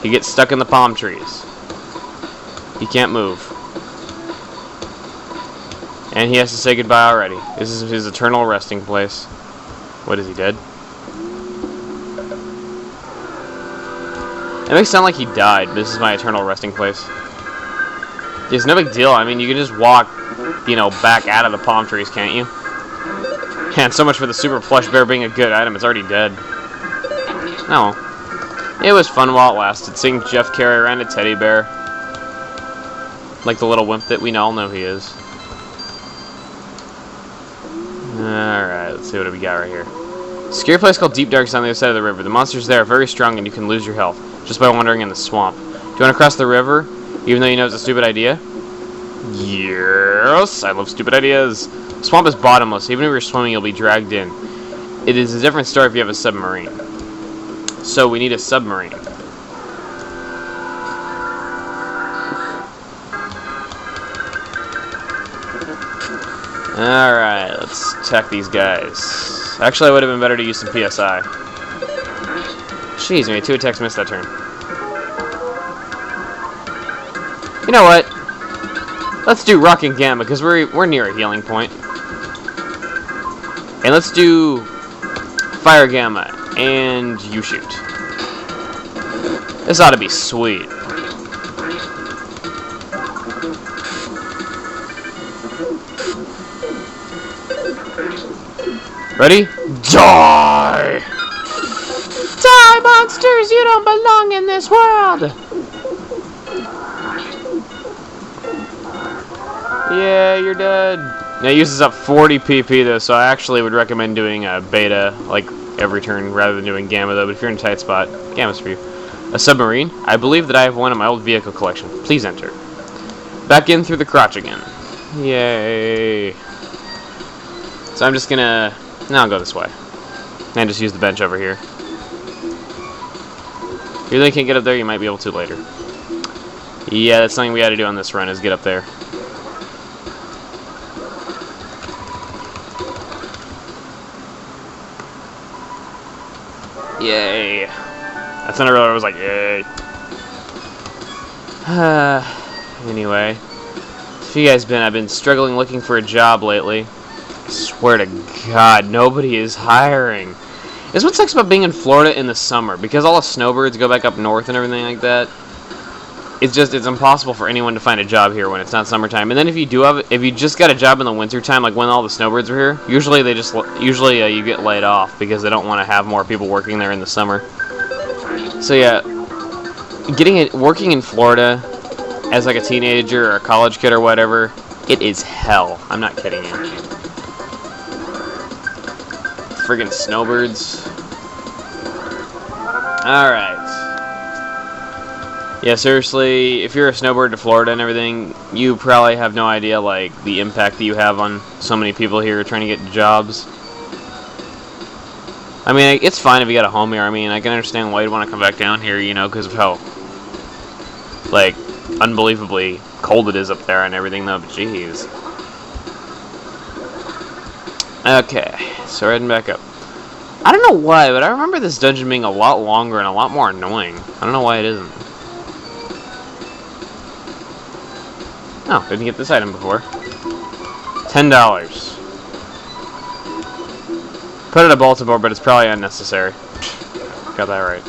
he gets stuck in the palm trees. He can't move. And he has to say goodbye already. This is his eternal resting place. What, is he dead? It makes it sound like he died. This is my eternal resting place. It's no big deal. I mean, you can just walk, back out of the palm trees, can't you? And so much for the super plush bear being a good item. It's already dead. Oh. It was fun while it lasted. Seeing Jeff carry around a teddy bear. Like the little wimp that we all know he is. Alright, let's see what we got right here. Scary place called Deep Dark's on the other side of the river. The monsters there are very strong and you can lose your health just by wandering in the swamp. Do you want to cross the river, even though you know it's a stupid idea? Yes, I love stupid ideas. The swamp is bottomless. Even if you're swimming, you'll be dragged in. It is a different story if you have a submarine. So we need a submarine. Alright, let's attack these guys. Actually, it would have been better to use some PSI. Jeez, we made 2 attacks missed that turn. You know what? Let's do Rock and Gamma, because we're near a healing point. And let's do fire gamma, and you shoot. This ought to be sweet. Ready? Die! Die, monsters! You don't belong in this world! Yeah, you're dead. Now it uses up 40 PP though, so I actually would recommend doing a beta like every turn rather than doing gamma though, but if you're in a tight spot, gamma's for you. A submarine? I believe that I have one in my old vehicle collection. Please enter. Back in through the crotch again. Yay. So I'm just gonna... No, I'll go this way. And just use the bench over here. If you really can't get up there, you might be able to later. Yeah, that's something we gotta do on this run, is get up there. Yay. That's another one I was like, yay. Anyway. So you guys I've been struggling looking for a job lately. I swear to God, nobody is hiring. It's what sucks about being in Florida in the summer, because all the snowbirds go back up north and everything like that. It's impossible for anyone to find a job here when it's not summertime. And then if you just got a job in the wintertime, like when all the snowbirds are here, usually you get laid off because they don't want to have more people working there in the summer. So yeah, working in Florida as like a teenager or a college kid or whatever, it is hell. I'm not kidding you. Friggin' snowbirds. Alright. Yeah, seriously, if you're a snowbird to Florida and everything, you probably have no idea, like, the impact that you have on so many people here trying to get jobs. I mean, it's fine if you got a home here. I mean, I can understand why you'd want to come back down here, you know, because of how, like, unbelievably cold it is up there and everything, though, but jeez. Okay, so we're heading back up. I don't know why, but I remember this dungeon being a lot longer and a lot more annoying. I don't know why it isn't. Oh, didn't get this item before. $10. Put it at Baltimore, but it's probably unnecessary. Got that right.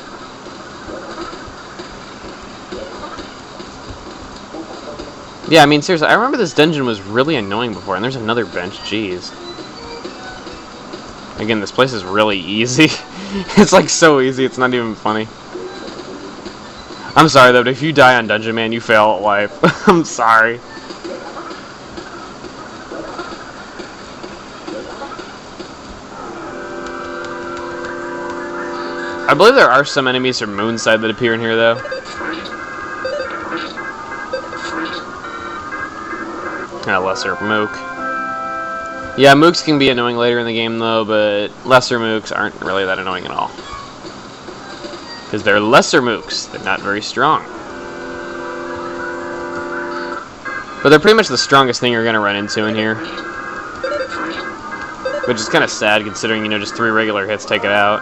Yeah, I mean, seriously, I remember this dungeon was really annoying before, and there's another bench, jeez. Again, this place is really easy. It's like so easy, it's not even funny. I'm sorry though, but if you die on Dungeon Man, you fail at life. I'm sorry. I believe there are some enemies from Moonside that appear in here though. A lesser mook. Yeah, mooks can be annoying later in the game though, but lesser mooks aren't really that annoying at all. Because they're lesser mooks, they're not very strong. But they're pretty much the strongest thing you're going to run into in here. Which is kind of sad considering, you know, just 3 regular hits take it out.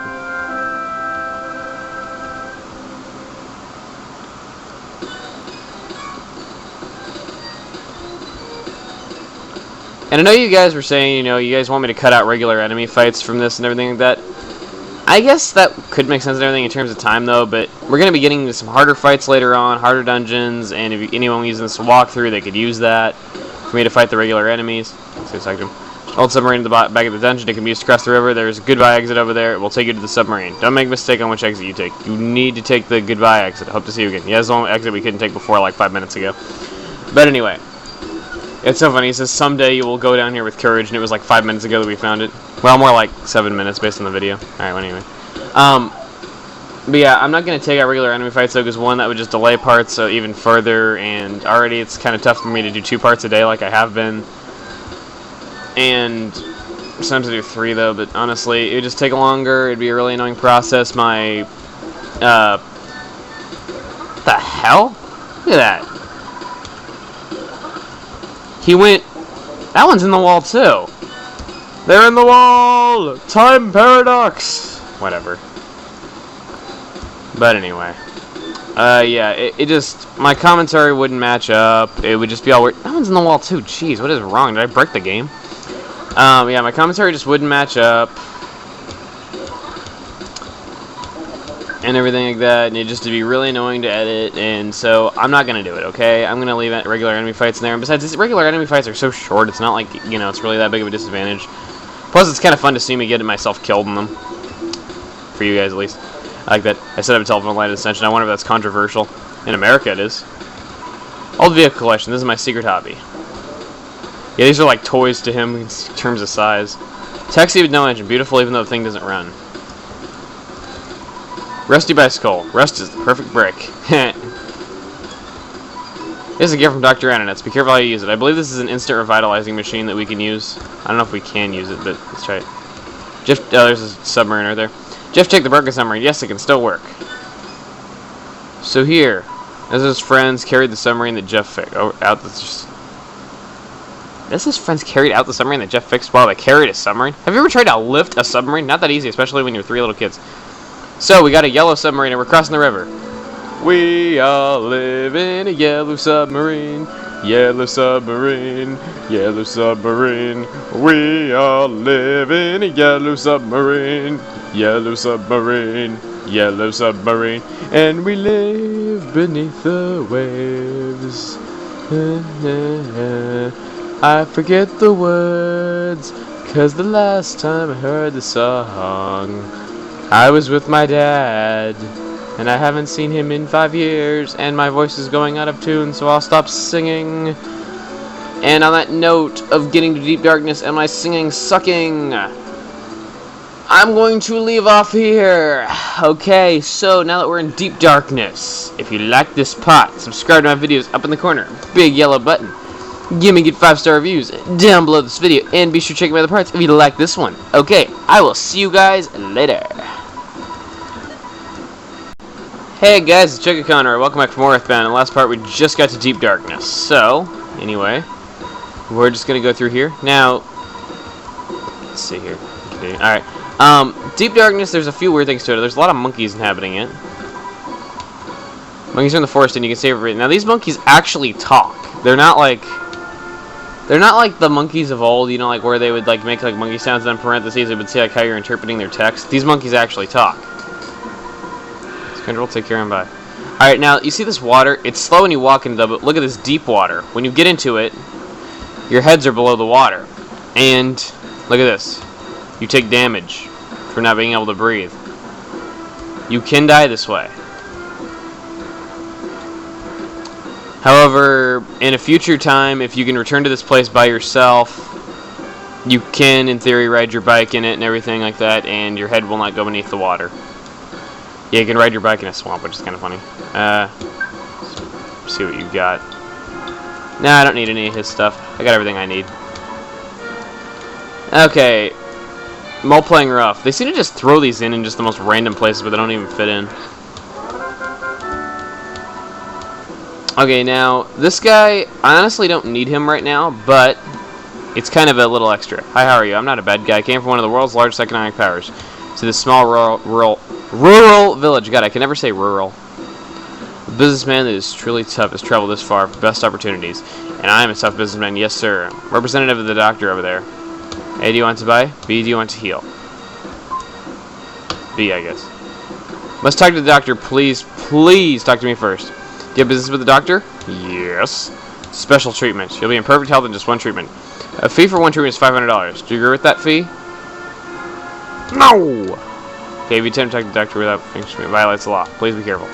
And I know you guys were saying, you know, you guys want me to cut out regular enemy fights from this and everything like that. I guess that could make sense and everything in terms of time, though, but we're going to be getting into some harder fights later on, harder dungeons, and if anyone using this walkthrough, they could use that for me to fight the regular enemies. Let's see a second. Old submarine at the back of the dungeon. It can be used to cross the river. There's a goodbye exit over there. It will take you to the submarine. Don't make a mistake on which exit you take. You need to take the goodbye exit. Hope to see you again. Yeah, that's the only exit we couldn't take before, like 5 minutes ago. But anyway. It's so funny, he says, someday you will go down here with courage, and it was like 5 minutes ago that we found it. Well, more like 7 minutes based on the video. Alright, well, anyway. But yeah, I'm not going to take out regular enemy fights, though, because one, that would just delay parts even further, and already it's kind of tough for me to do 2 parts a day like I have been. And sometimes I do 3, though, but honestly, it would just take longer, it'd be a really annoying process. My, what the hell? Look at that. He went... That one's in the wall, too. They're in the wall! Time paradox! Whatever. But anyway. Yeah, it just... My commentary wouldn't match up. It would just be all weird. That one's in the wall, too. Jeez, what is wrong? Did I break the game? Yeah, my commentary just wouldn't match up. And everything like that, and it just to be really annoying to edit, and so I'm not gonna do it, okay? I'm gonna leave regular enemy fights in there, and besides, these regular enemy fights are so short, it's not like, you know, it's really that big of a disadvantage. Plus, it's kind of fun to see me get myself killed in them. For you guys, at least. I like that. I set up a telephone line extension. I wonder if that's controversial. In America, it is. Old vehicle collection. This is my secret hobby. Yeah, these are like toys to him in terms of size. Taxi with no engine. Beautiful, even though the thing doesn't run. Rusty bicycle. Rust is the perfect brake. This is a gift from Dr. Ananets. Be careful how you use it. I believe this is an instant revitalizing machine that we can use. I don't know if we can use it, but let's try it. Jeff, oh, there's a submarine right there. Jeff, check the broken submarine. Yes, it can still work. So here, as his friends carried the submarine that Jeff fixed. Oh, out this. As his friends carried out the submarine that Jeff fixed while they carried a submarine. Have you ever tried to lift a submarine? Not that easy, especially when you're 3 little kids. So we got a yellow submarine and we're crossing the river. We all live in a yellow submarine. Yellow submarine, yellow submarine. We all live in a yellow submarine. Yellow submarine, yellow submarine. And we live beneath the waves. I forget the words, 'cause the last time I heard the song, I was with my dad. And I haven't seen him in 5 years, and my voice is going out of tune, so I'll stop singing. And on that note of getting to deep darkness and my singing sucking, I'm going to leave off here. Okay, so now that we're in deep darkness, if you like this part, subscribe to my videos up in the corner, big yellow button. Get 5-star reviews down below this video, and be sure to check my other parts if you like this one. Okay, I will see you guys later. Hey guys, it's Chuggaaconroy. Welcome back from Earthbound. In the last part, we just got to deep darkness. So, anyway, we're just gonna go through here. Now, let's see here. Okay, alright. Deep darkness, there's a few weird things to it. There's a lot of monkeys inhabiting it. Monkeys are in the forest, and you can see everything. Now, these monkeys actually talk. They're not like the monkeys of old, you know, like where they would like make like monkey sounds and then parentheses, it would say like how you're interpreting their text. These monkeys actually talk. Control, take care, and bye. Alright, now, you see this water? It's slow when you walk into it, but look at this deep water. When you get into it, your heads are below the water. And, look at this. You take damage for not being able to breathe. You can die this way. However, in a future time, if you can return to this place by yourself, you can, in theory, ride your bike in it and everything like that, and your head will not go beneath the water. Yeah, you can ride your bike in a swamp, which is kind of funny. See what you got. Nah, I don't need any of his stuff. I got everything I need. Okay. Mole-playing rough. They seem to just throw these in just the most random places, but they don't even fit in. Okay, now, this guy, I honestly don't need him right now, but it's kind of a little extra. Hi, how are you? I'm not a bad guy. I came from one of the world's largest economic powers. To this small rural village. God, I can never say rural. A businessman that is truly tough has traveled this far for best opportunities. And I am a tough businessman, yes sir. Representative of the doctor over there. A, do you want to buy? B, do you want to heal? B, I guess. Must talk to the doctor, please. Please talk to me first. Do you have business with the doctor? Yes. Special treatment. You'll be in perfect health in just 1 treatment. A fee for 1 treatment is $500. Do you agree with that fee? No! Okay, if you attempt to talk to the doctor without violates the law. Please be careful.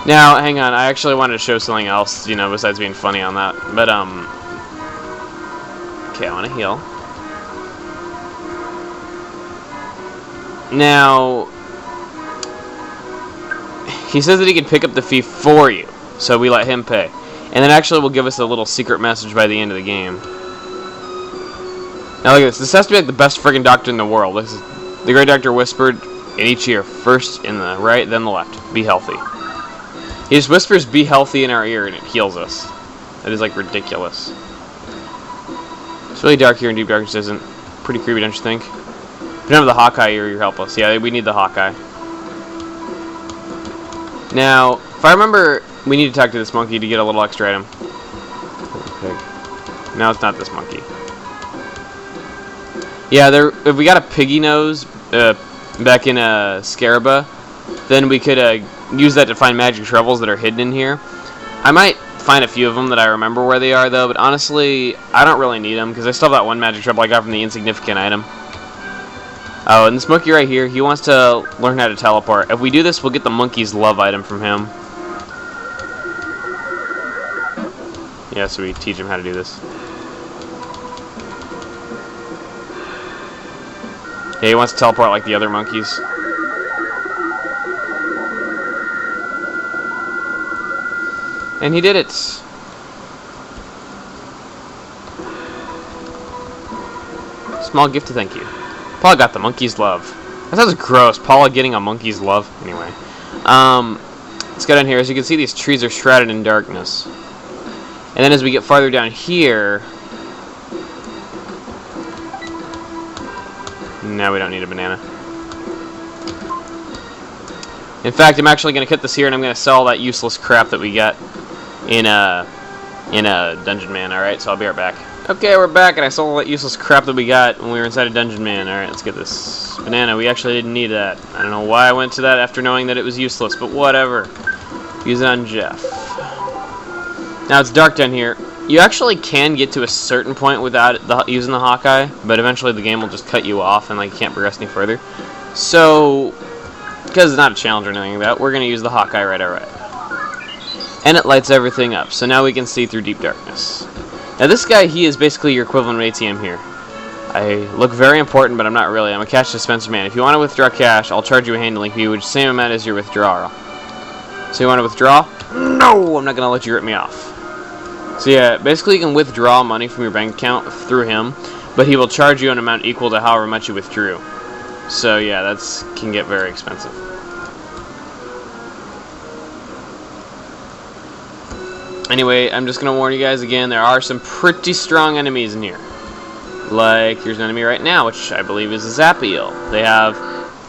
Now, hang on. I actually wanted to show something else, you know, besides being funny on that. But, okay, I want to heal. Now, he says that he can pick up the fee for you. So we let him pay. And then actually will give us a little secret message by the end of the game. Now look at this. This has to be like the best friggin' doctor in the world. This is the great doctor whispered in each ear. First in the right, then the left. Be healthy. He just whispers be healthy in our ear and it heals us. That is like ridiculous. It's really dark here in deep darkness, isn't pretty creepy, don't you think? If you don't have the Hawkeye ear, you're helpless. Yeah, we need the Hawkeye. Now, if I remember, we need to talk to this monkey to get a little extra item. Okay. Now it's not this monkey. Yeah, if we got a piggy nose back in Scaraba, then we could use that to find magic shovels that are hidden in here. I might find a few of them that I remember where they are, though, but honestly, I don't really need them, because I still have that one magic shovel I got from the insignificant item. Oh, and this monkey right here, he wants to learn how to teleport. If we do this, we'll get the monkey's love item from him. Yeah, so we teach him how to do this. Yeah, he wants to teleport like the other monkeys. And he did it. Small gift to thank you. Paula got the monkey's love. That sounds gross. Paula getting a monkey's love. Anyway. Let's go down here. As you can see, these trees are shrouded in darkness. And then as we get farther down here... No, we don't need a banana. In fact, I'm actually going to cut this here, and I'm going to sell all that useless crap that we got in a Dungeon Man. Alright, so I'll be right back. Okay, we're back, and I sold all that useless crap that we got when we were inside a Dungeon Man. Alright, let's get this banana. We actually didn't need that. I don't know why I went to that after knowing that it was useless, but whatever. Use it on Jeff. Now, it's dark down here. You actually can get to a certain point without using the Hawkeye, but eventually the game will just cut you off and like you can't progress any further. So, because it's not a challenge or anything like that, we're going to use the Hawkeye right away. And it lights everything up, so now we can see through deep darkness. Now this guy, he is basically your equivalent of ATM here. I look very important, but I'm not really. I'm a cash dispenser man. If you want to withdraw cash, I'll charge you a handling fee, which is the same amount as your withdrawal. So you want to withdraw? No! I'm not going to let you rip me off. So yeah, basically you can withdraw money from your bank account through him, but he will charge you an amount equal to however much you withdrew. So yeah, that can get very expensive. Anyway, I'm just going to warn you guys again, there are some pretty strong enemies in here. Like, here's an enemy right now, which I believe is a Zappiel. They have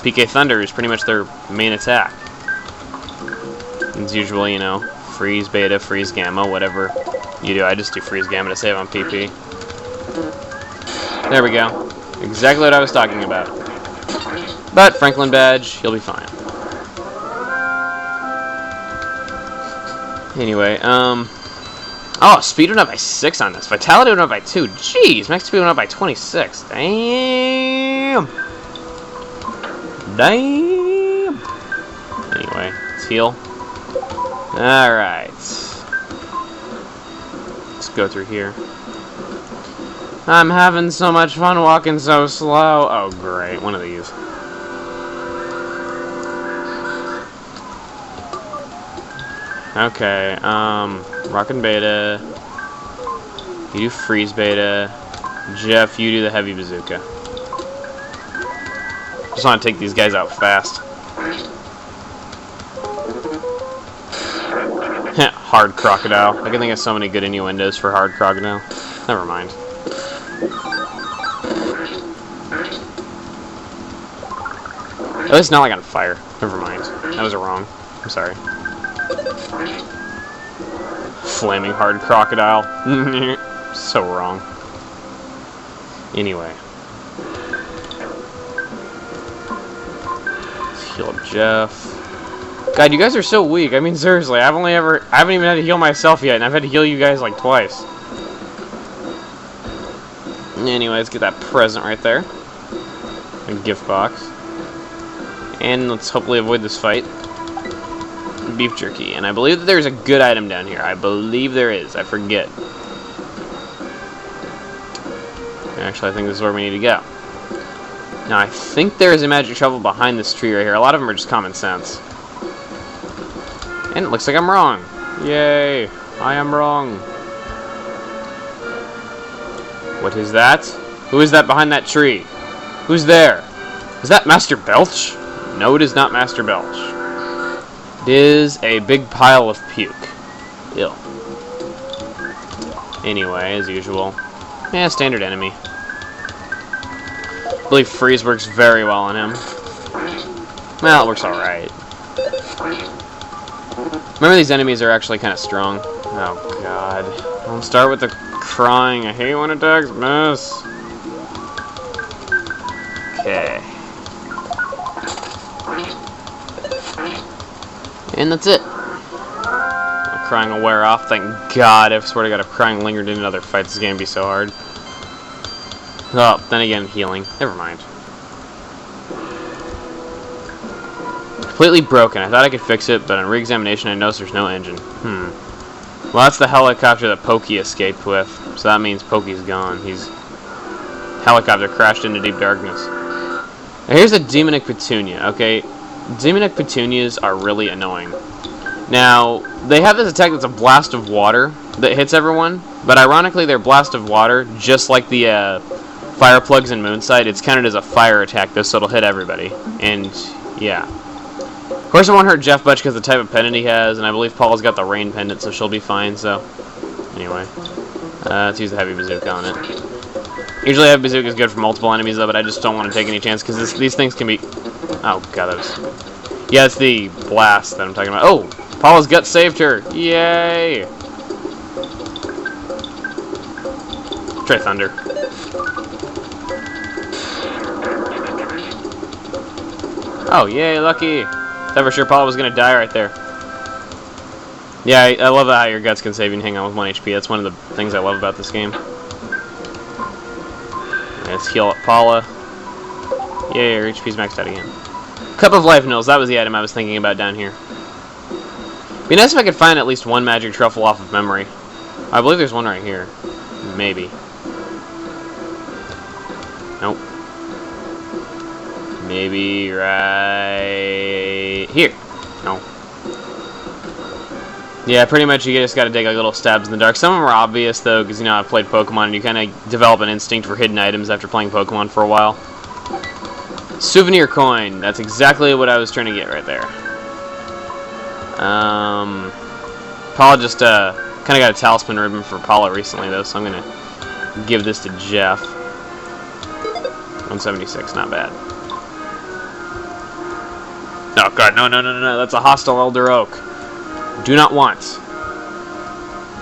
PK Thunder, is pretty much their main attack. As usual, you know, freeze beta, freeze gamma, whatever you do. I just do freeze gamma to save on PP. There we go. Exactly what I was talking about. But Franklin badge, you'll be fine. Anyway, oh, speed went up by 6 on this. Vitality went up by 2. Jeez, max speed went up by 26. Damn. Damn. Anyway, let's heal. Alright. Let's go through here. I'm having so much fun walking so slow. Oh, great. One of these. Okay, Rockin' Beta. You do Freeze Beta. Jeff, you do the Heavy Bazooka. Just want to take these guys out fast. Hard Crocodile. I can think of so many good innuendos for Hard Crocodile. Never mind. At least not like on fire. Never mind. That was wrong. I'm sorry. Flaming Hard Crocodile. So wrong. Anyway. Let's heal up Jeff. God, you guys are so weak. I mean, seriously, I haven't even had to heal myself yet, and I've had to heal you guys like twice. Anyway, let's get that present right there. A gift box. And let's hopefully avoid this fight. Beef jerky. And I believe that there's a good item down here. I believe there is. I forget. Actually, I think this is where we need to go. Now, I think there is a magic shovel behind this tree right here. A lot of them are just common sense. And it looks like I'm wrong. Yay! I am wrong. What is that? Who is that behind that tree? Who's there? Is that Master Belch? No, it is not Master Belch. It is a big pile of puke. Ew. Anyway, as usual. Yeah, standard enemy. I believe freeze works very well on him. Well, it works alright. Remember, these enemies are actually kind of strong. Oh, God. Don't start with the crying. I hate when attacks miss. Okay. And that's it. Crying will wear off, thank God. I swear to God, if crying lingered in another fight, this game would be so hard. Oh, then again, healing. Never mind. Completely broken. I thought I could fix it, but on re-examination I noticed there's no engine. Well, that's the helicopter that Pokey escaped with, so that means Pokey's gone. Helicopter crashed into deep darkness. Now here's a demonic petunia, okay? Demonic petunias are really annoying. Now, they have this attack that's a blast of water that hits everyone, but ironically they're blast of water, just like the fire plugs in Moonside. It's counted as a fire attack, though, so it'll hit everybody. And, yeah. Of course, it won't hurt Jeff much because of the type of pendant he has, and I believe Paula's got the rain pendant, so she'll be fine, so... Anyway. Let's use the heavy bazooka on it. Usually heavy bazooka is good for multiple enemies, though, but I just don't want to take any chance, because these things can be... Oh, God, that was... Yeah, it's the blast that I'm talking about. Oh! Paula's gut saved her! Yay! Try thunder. Oh, yay, lucky! Thought for sure Paula was gonna die right there. Yeah, I love how your guts can save you and hang on with 1 HP. That's one of the things I love about this game. Let's heal up Paula. Yay, her HP's maxed out again. Cup of Life Noodles, that was the item I was thinking about down here. Be nice if I could find at least one magic truffle off of memory. I believe there's one right here. Maybe. Nope. Maybe right here. No. Yeah, pretty much you just gotta take like little stabs in the dark. Some of them are obvious though, because you know I've played Pokemon and you kind of develop an instinct for hidden items after playing Pokemon for a while. Souvenir coin. That's exactly what I was trying to get right there. Paula just kind of got a talisman ribbon for Paula recently though, so I'm gonna give this to Jeff. 176, not bad. Oh God, no! That's a hostile Elder Oak. Do not want.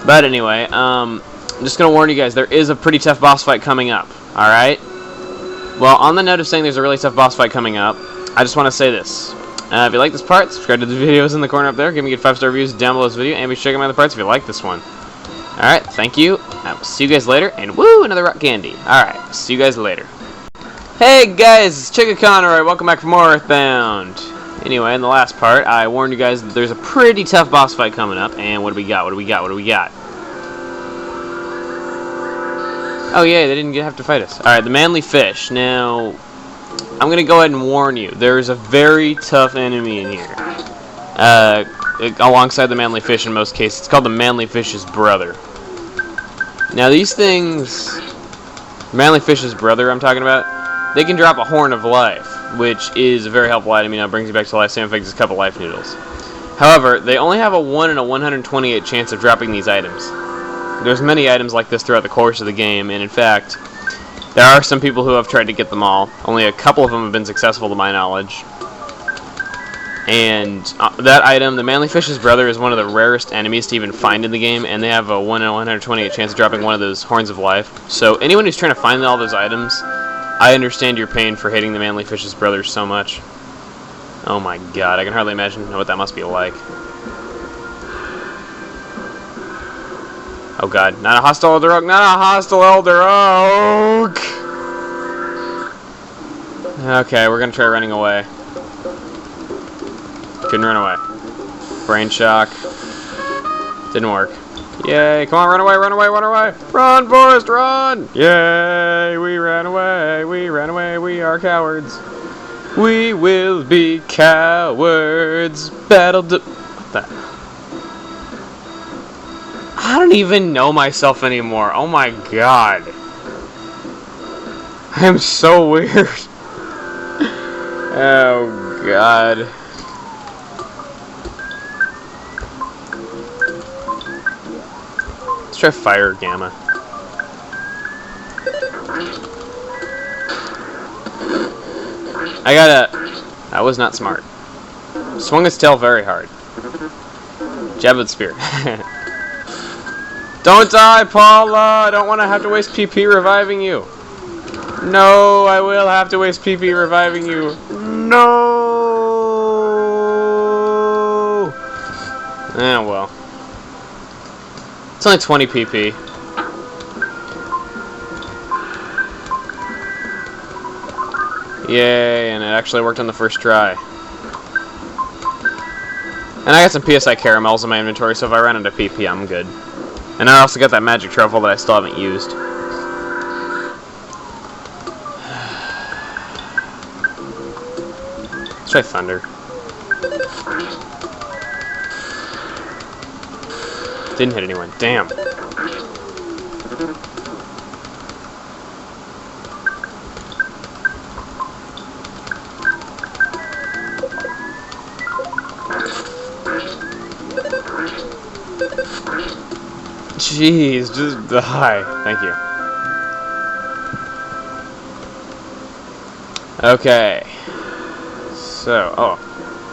But anyway, I'm just gonna warn you guys. There is a pretty tough boss fight coming up. All right. Well, on the note of saying there's a really tough boss fight coming up, I just want to say this. If you like this part, subscribe to the videos in the corner up there. Give me good 5-star reviews down below this video, and be sure to check out my other parts if you like this one. Alright, thank you. I will see you guys later, and woo, another rock candy. Alright, see you guys later. Hey guys, it's Chuggaaconroy. Welcome back for more Earthbound. Anyway, in the last part, I warned you guys that there's a pretty tough boss fight coming up, and what do we got? What do we got? Oh yeah, they didn't have to fight us. Alright, the manly fish. Now, I'm going to go ahead and warn you. There's a very tough enemy in here. Alongside the manly fish in most cases. It's called the manly fish's brother. Now these things... Manly fish's brother I'm talking about, they can drop a horn of life, which is a very helpful item. You know, it brings you back to life. Same effect as a cup of life noodles. However, they only have a 1 in a 128 chance of dropping these items. There's many items like this throughout the course of the game, and in fact... There are some people who have tried to get them all. Only a couple of them have been successful to my knowledge. And that item, the manly fish's brother, is one of the rarest enemies to even find in the game, and they have a 1 in 128 chance of dropping one of those horns of life. So anyone who's trying to find all those items, I understand your pain for hating the manly fish's brother so much. Oh my God, I can hardly imagine what that must be like. Oh God, not a hostile Elder Oak, not a hostile Elder Oak! Okay, we're gonna try running away. Couldn't run away. Brain shock. Didn't work. Yay, come on, run away, run away, run away! Run, Forrest, run! Yay, we ran away, we are cowards. We will be cowards. What the... I don't even know myself anymore. Oh my God. I'm so weird. Oh God. Let's try Fire Gamma. That was not smart. Swung his tail very hard. Jab with spear. Don't die, Paula! I don't want to have to waste PP reviving you. No, I will have to waste PP reviving you. No. Eh, well. It's only 20 PP. Yay, and it actually worked on the first try. And I got some PSI caramels in my inventory, so if I run into PP, I'm good. And I also got that magic truffle that I still haven't used. Let's try thunder. Didn't hit anyone. Damn. Jeez, just die. Thank you. Okay. So, oh.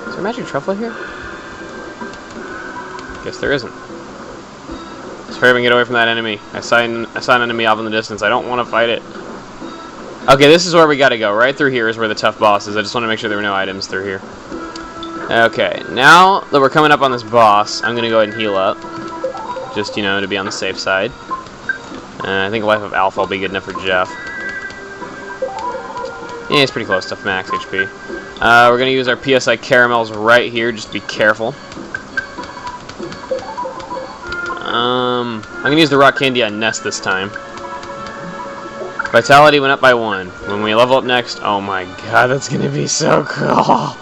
Is there a magic truffle here? Guess there isn't. Let's hurry up and get away from that enemy. I saw an enemy off in the distance. I don't want to fight it. Okay, this is where we gotta go. Right through here is where the tough boss is. I just want to make sure there were no items through here. Okay, now that we're coming up on this boss, I'm gonna go ahead and heal up. Just, you know, to be on the safe side. I think Life of Alpha will be good enough for Jeff. Yeah, it's pretty close to max HP. We're going to use our PSI caramels right here. Just be careful. I'm going to use the rock candy on Ness this time. Vitality went up by 1. When we level up next, oh my god, that's going to be so cool.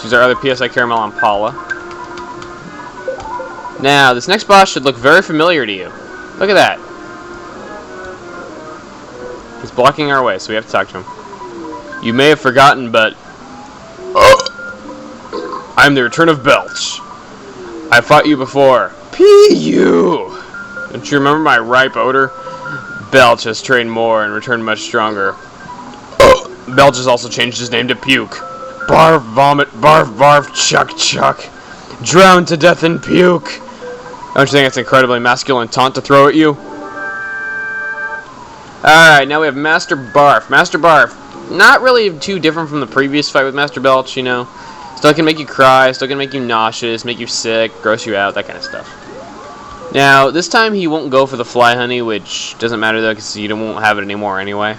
Use our other PSI caramel on Paula. Now, this next boss should look very familiar to you. Look at that. He's blocking our way, so we have to talk to him. You may have forgotten, but I'm the return of Belch. I fought you before. P.U. Don't you remember my ripe odor? Belch has trained more and returned much stronger. Belch has also changed his name to Puke. Barf, vomit, barf, barf, chuck, chuck. Drown to death in puke. Don't you think it's an incredibly masculine taunt to throw at you? Alright, now we have Master Barf. Master Barf, not really too different from the previous fight with Master Belch, you know. Still can make you cry, still can make you nauseous, make you sick, gross you out, that kind of stuff. Now, this time he won't go for the fly honey, which doesn't matter though, because you won't have it anymore anyway.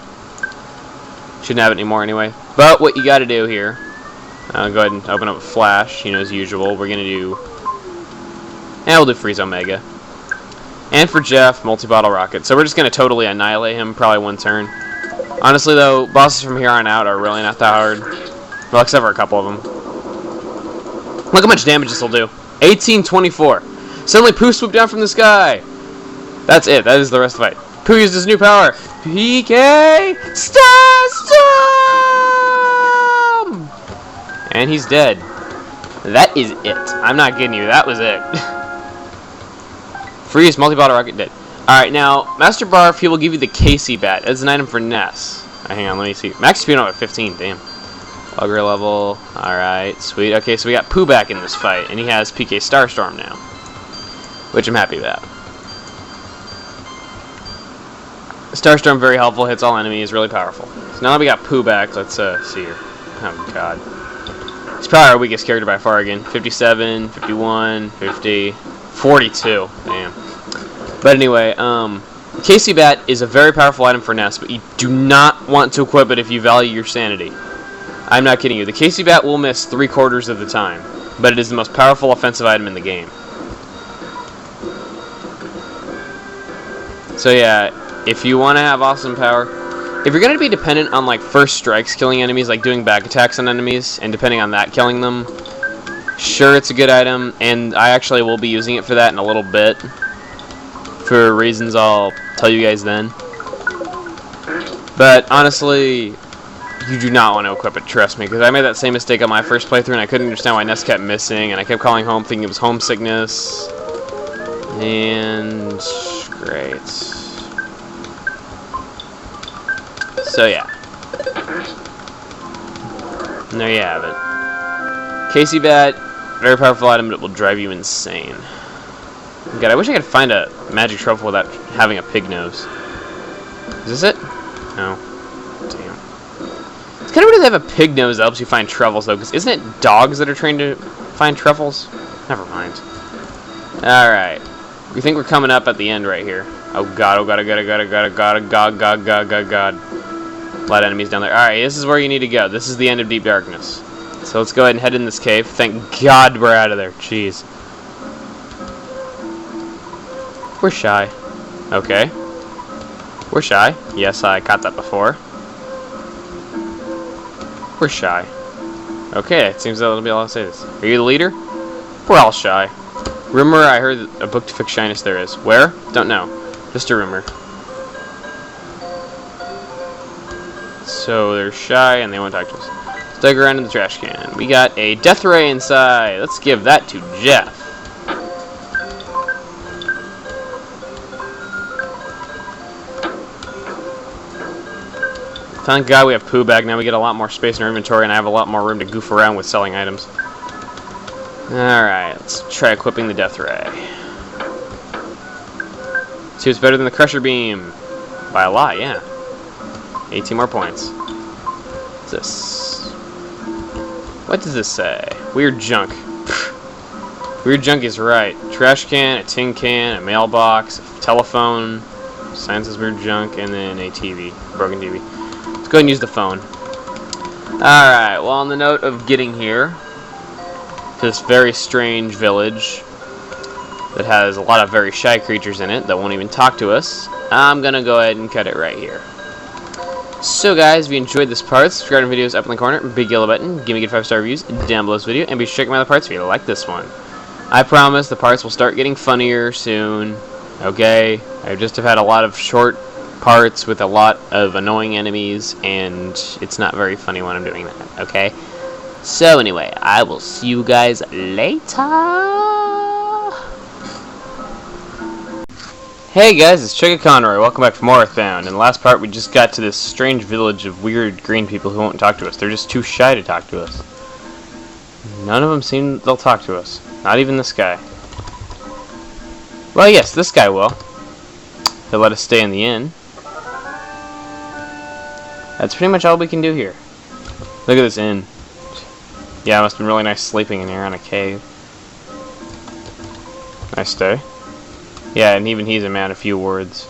Shouldn't have it anymore anyway. But what you gotta do here, go ahead and open up a flash, you know, as usual. We're gonna do, we'll do Freeze Omega. And for Jeff, multi-bottle rocket. So we're just gonna totally annihilate him, probably one turn. Honestly though, bosses from here on out are really not that hard. Well, except for a couple of them. Look how much damage this will do. 1824. Suddenly Pooh swooped down from the sky. That's it. That is the rest of the fight. Pooh used his new power. PK Starstorm! And he's dead. That is it. I'm not kidding you. That was it. Freeze, multi-bottle rocket, dead. Alright, now, Master Barf, he will give you the Casey Bat as an item for Ness. Hang on, let me see. Max speed at 15, damn. Logger level. Alright, sweet. Okay, so we got Pooh back in this fight, and he has PK Starstorm now. Which I'm happy about. Starstorm, very helpful, hits all enemies, really powerful. So now that we got Pooh back, let's see here. Oh, god. He's probably our weakest character by far again. 57, 51, 50, 42. Damn. But anyway, Casey Bat is a very powerful item for Ness, but you do not want to equip it if you value your sanity. I'm not kidding you. The Casey Bat will miss 3/4 of the time, but it is the most powerful offensive item in the game. So yeah, if you want to have awesome power, if you're going to be dependent on like first strikes killing enemies, like doing back attacks on enemies, and depending on that killing them, sure, it's a good item, and I actually will be using it for that in a little bit, for reasons I'll tell you guys then. But honestly, you do not want to equip it, trust me, because I made that same mistake on my first playthrough, and I couldn't understand why Ness kept missing, and I kept calling home thinking it was homesickness, and great. So yeah, and there you have it. Casey Bat, very powerful item that will drive you insane. God, I wish I could find a magic truffle without having a pig nose. Is this it? No. Damn. It's kind of weird to have a pig nose that helps you find truffles, though, because isn't it dogs that are trained to find truffles? Never mind. Alright. We think we're coming up at the end right here. Oh god, oh god, oh god, oh god, oh god, oh god, oh god, god, god, god, god. A lot of enemies down there. Alright, this is where you need to go. This is the end of Deep Darkness. So let's go ahead and head in this cave. Thank God we're out of there. Jeez. We're shy. Okay. We're shy. Yes, I caught that before. We're shy. Okay, it seems that'll be all I'll say this. Are you the leader? We're all shy. Rumor, I heard a book to fix shyness there is. Where? Don't know. Just a rumor. So they're shy and they won't talk to us. Let's dig around in the trash can. We got a death ray inside. Let's give that to Jeff. Thank God we have Pooh back. Now we get a lot more space in our inventory, and I have a lot more room to goof around with selling items. Alright, let's try equipping the Death Ray. See what's better than the Crusher Beam. By a lot, yeah. 18 more points. What's this? What does this say? Weird junk. Weird junk is right. Trash can, a tin can, a mailbox, a telephone. Sign says weird junk, and then a TV. Broken TV. Let's go ahead and use the phone. Alright, well, on the note of getting here to this very strange village that has a lot of very shy creatures in it that won't even talk to us, I'm gonna go ahead and cut it right here. So guys, if you enjoyed this part, subscribe to videos up in the corner, big yellow button, give me good 5-star reviews down below this video, and be sure to check my other parts if you like this one. I promise the parts will start getting funnier soon, okay? I just have had a lot of short parts with a lot of annoying enemies, and it's not very funny when I'm doing that, okay? So anyway, I will see you guys later. Hey guys, it's Chuggaaconroy. Welcome back from Earthbound. In the last part, we just got to this strange village of weird green people who won't talk to us. They're just too shy to talk to us. None of them seem they'll talk to us. Not even this guy. Well, yes, this guy will. He'll let us stay in the inn. That's pretty much all we can do here. Look at this inn. Yeah, it must have been really nice sleeping in here on a cave. Nice day. Yeah, and even he's a man of few words.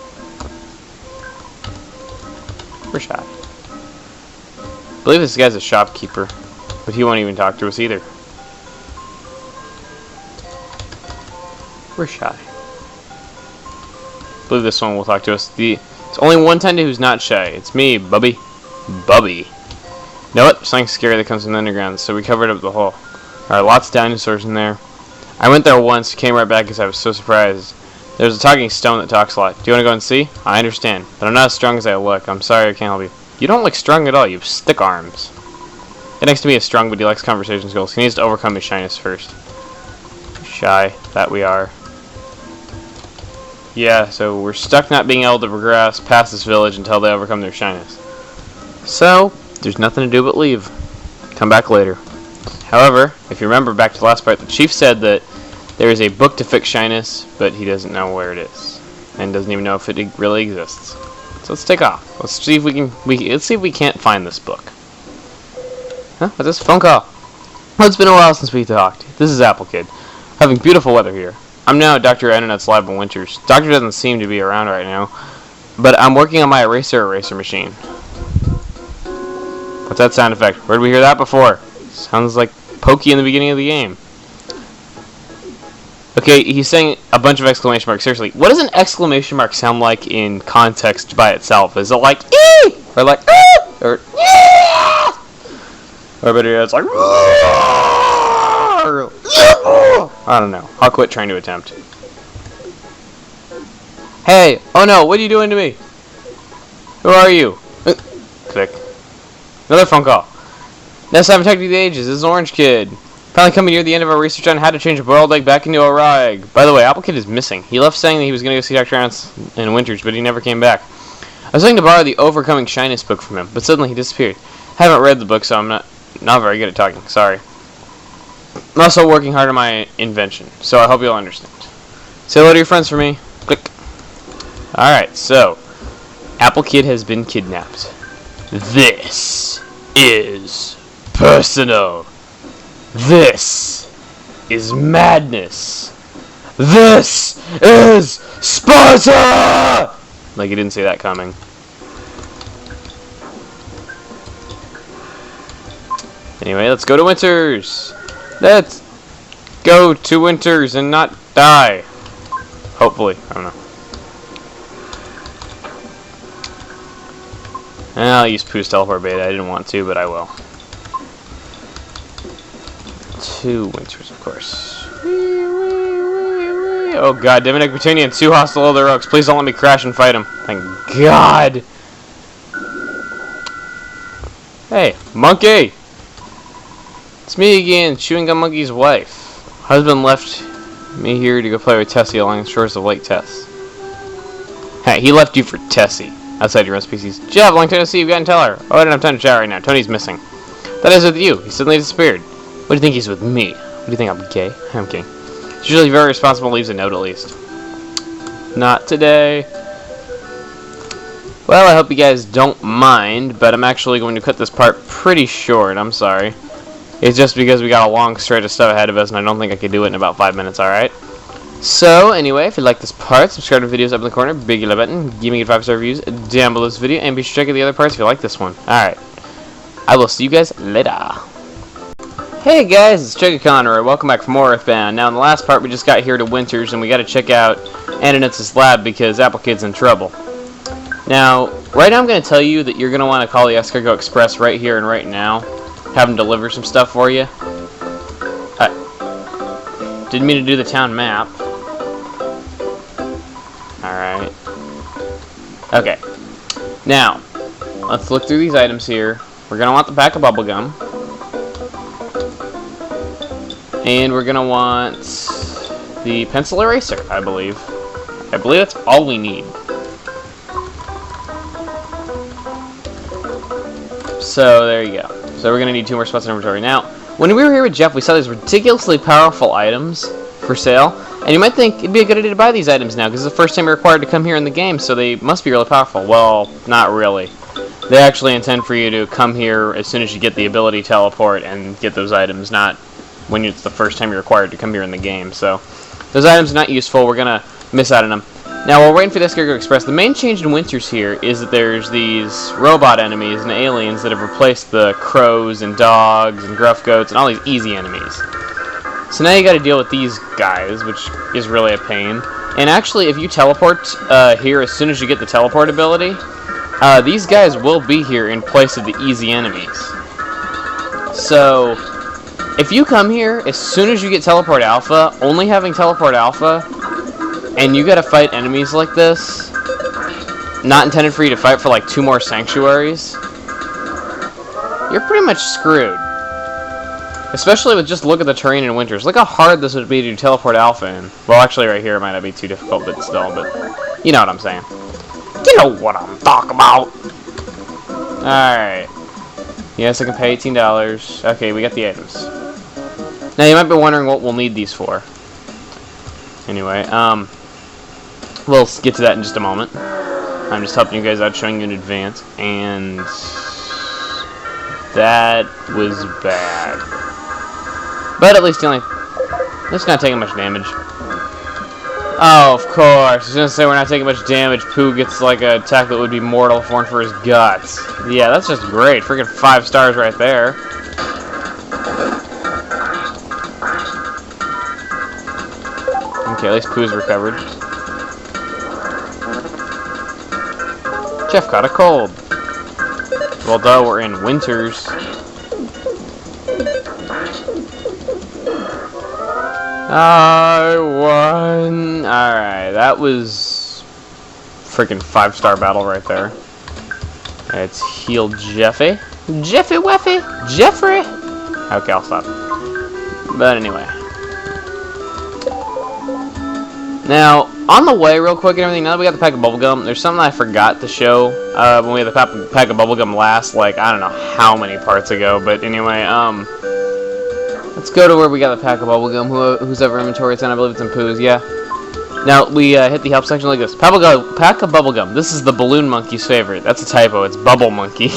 We're shy. I believe this guy's a shopkeeper, but he won't even talk to us either. We're shy. I believe this one will talk to us. It's only one tender who's not shy. It's me, Bubby. Bubby. You know what? There's something scary that comes from the underground, so we covered up the hole. Alright, lots of dinosaurs in there. I went there once, came right back because I was so surprised. There's a talking stone that talks a lot. Do you want to go and see? I understand, but I'm not as strong as I look. I'm sorry I can't help you. You don't look strong at all. You have stick arms. Guy next to me is strong, but he lacks conversation skills. He needs to overcome his shyness first. Shy. That we are. Yeah, so we're stuck not being able to progress past this village until they overcome their shyness. So, there's nothing to do but leave. Come back later. However, if you remember back to the last part, the chief said that there is a book to fix shyness, but he doesn't know where it is, and doesn't even know if it really exists. So let's take off. Let's see if let's see if we can't find this book. Huh? What's this? Phone call. Well, it's been a while since we talked. This is Apple Kid. Having beautiful weather here. I'm now at Dr. Internet's lab in Winters. Doctor doesn't seem to be around right now, but I'm working on my eraser machine. What's that sound effect? Where did we hear that before? Sounds like Pokey in the beginning of the game. Okay, he's saying a bunch of exclamation marks. Seriously, what does an exclamation mark sound like in context by itself? Is it like "ee" or like "ah" or "yeah"? Or better, it's like or, I don't know. I'll quit trying to attempt. Hey! Oh no! What are you doing to me? Who are you? Click. Another phone call. Next time protecting the ages. This is Orange Kid. Finally coming near the end of our research on how to change a boiled egg back into a raw egg. By the way, Apple Kid is missing. He left saying that he was going to go see Dr. Ants in Winters, but he never came back. I was going to borrow the Overcoming Shyness book from him, but suddenly he disappeared. I haven't read the book, so I'm not very good at talking. Sorry. I'm also working hard on my invention, so I hope you'll understand. Say hello to your friends for me. Click. Alright, so Apple Kid has been kidnapped. This is personal. This is madness. This is Sparta! Like, you didn't see that coming. Anyway, let's go to Winters. Let's go to Winters and not die. Hopefully. I don't know. I'll use Pooh's teleport beta. I didn't want to, but I will. To Winters, of course. Oh god, Dominic Britannia and 2 hostile other oaks. Please don't let me crash and fight him. Thank god. Hey, monkey! It's me again, Chewing Gum Monkey's wife. Husband left me here to go play with Tessie along the shores of Lake Tess. Hey, he left you for Tessie. Outside your own species. Jeff, long time to see you. Go ahead and tell her. Oh, I don't have time to chat right now. Tony's missing. That is with you. He suddenly disappeared. What do you think he's with me? What do you think, I'm gay? I'm gay. He's usually very responsible, leaves a note at least. Not today. Well, I hope you guys don't mind, but I'm actually going to cut this part pretty short. I'm sorry. It's just because we got a long stretch of stuff ahead of us, and I don't think I could do it in about 5 minutes, alright? So, anyway, if you like this part, subscribe to the videos up in the corner, big yellow button, give me 5-star reviews down below this video, and be sure to check out the other parts if you like this one. Alright. I will see you guys later. Hey guys, it's Chuggaaconroy. Welcome back for more Earthbound. Now, in the last part, we just got here to Winters, and we got to check out Ananitz's lab because Apple Kid's in trouble. Now, right now I'm going to tell you that you're going to want to call the Escargot Express right here and right now. Have them deliver some stuff for you. Didn't mean to do the town map. Alright. Okay. Now, let's look through these items here. We're going to want the pack of bubblegum. And we're going to want the pencil eraser, I believe. I believe that's all we need. So, there you go. So we're going to need 2 more spots in inventory. Now, when we were here with Jeff, we saw these ridiculously powerful items for sale. And you might think it'd be a good idea to buy these items now, because it's the first time you're required to come here in the game, so they must be really powerful. Well, not really. They actually intend for you to come here as soon as you get the ability to teleport and get those items, not when it's the first time you're required to come here in the game. So, those items are not useful. We're going to miss out on them. Now, while we're waiting for the Escargot Express, the main change in Winters here is that there's these robot enemies and aliens that have replaced the crows and dogs and gruff goats and all these easy enemies. So now you got to deal with these guys, which is really a pain. And actually, if you teleport here as soon as you get the teleport ability, these guys will be here in place of the easy enemies. So, if you come here as soon as you get Teleport Alpha, only having Teleport Alpha, and you gotta fight enemies like this, not intended for you to fight for like 2 more sanctuaries, you're pretty much screwed. Especially with just look at the terrain in Winters. Look how hard this would be to teleport Alpha in. Well, actually right here it might not be too difficult, but still, but you know what I'm saying. You know what I'm talking about. Alright. Yes, I can pay $18. Okay, we got the items. Now you might be wondering what we'll need these for. Anyway, we'll get to that in just a moment. I'm just helping you guys out, showing you in advance, and that was bad. But at least it's not taking much damage. Oh, of course. I was gonna say we're not taking much damage. Pooh gets like an attack that would be mortal if it weren't for his guts. Yeah, that's just great. Freaking 5 stars right there. Okay, at least Pooh's recovered. Jeff caught a cold. Well, duh, we're in Winters. I won. Alright, that was freaking 5-star battle right there. Let's heal Jeffy. Jeffy Weffy? Jeffrey? Okay, I'll stop. But anyway. Now, on the way, real quick and everything, now that we got the pack of bubblegum, there's something I forgot to show when we had the pack of bubblegum last, like, I don't know how many parts ago, but anyway, let's go to where we got the pack of bubblegum, whose ever inventory it's in. I believe it's in Pooh's, yeah. Now, we hit the help section like this. Pack of bubblegum. This is the balloon monkey's favorite. That's a typo. It's bubble monkey.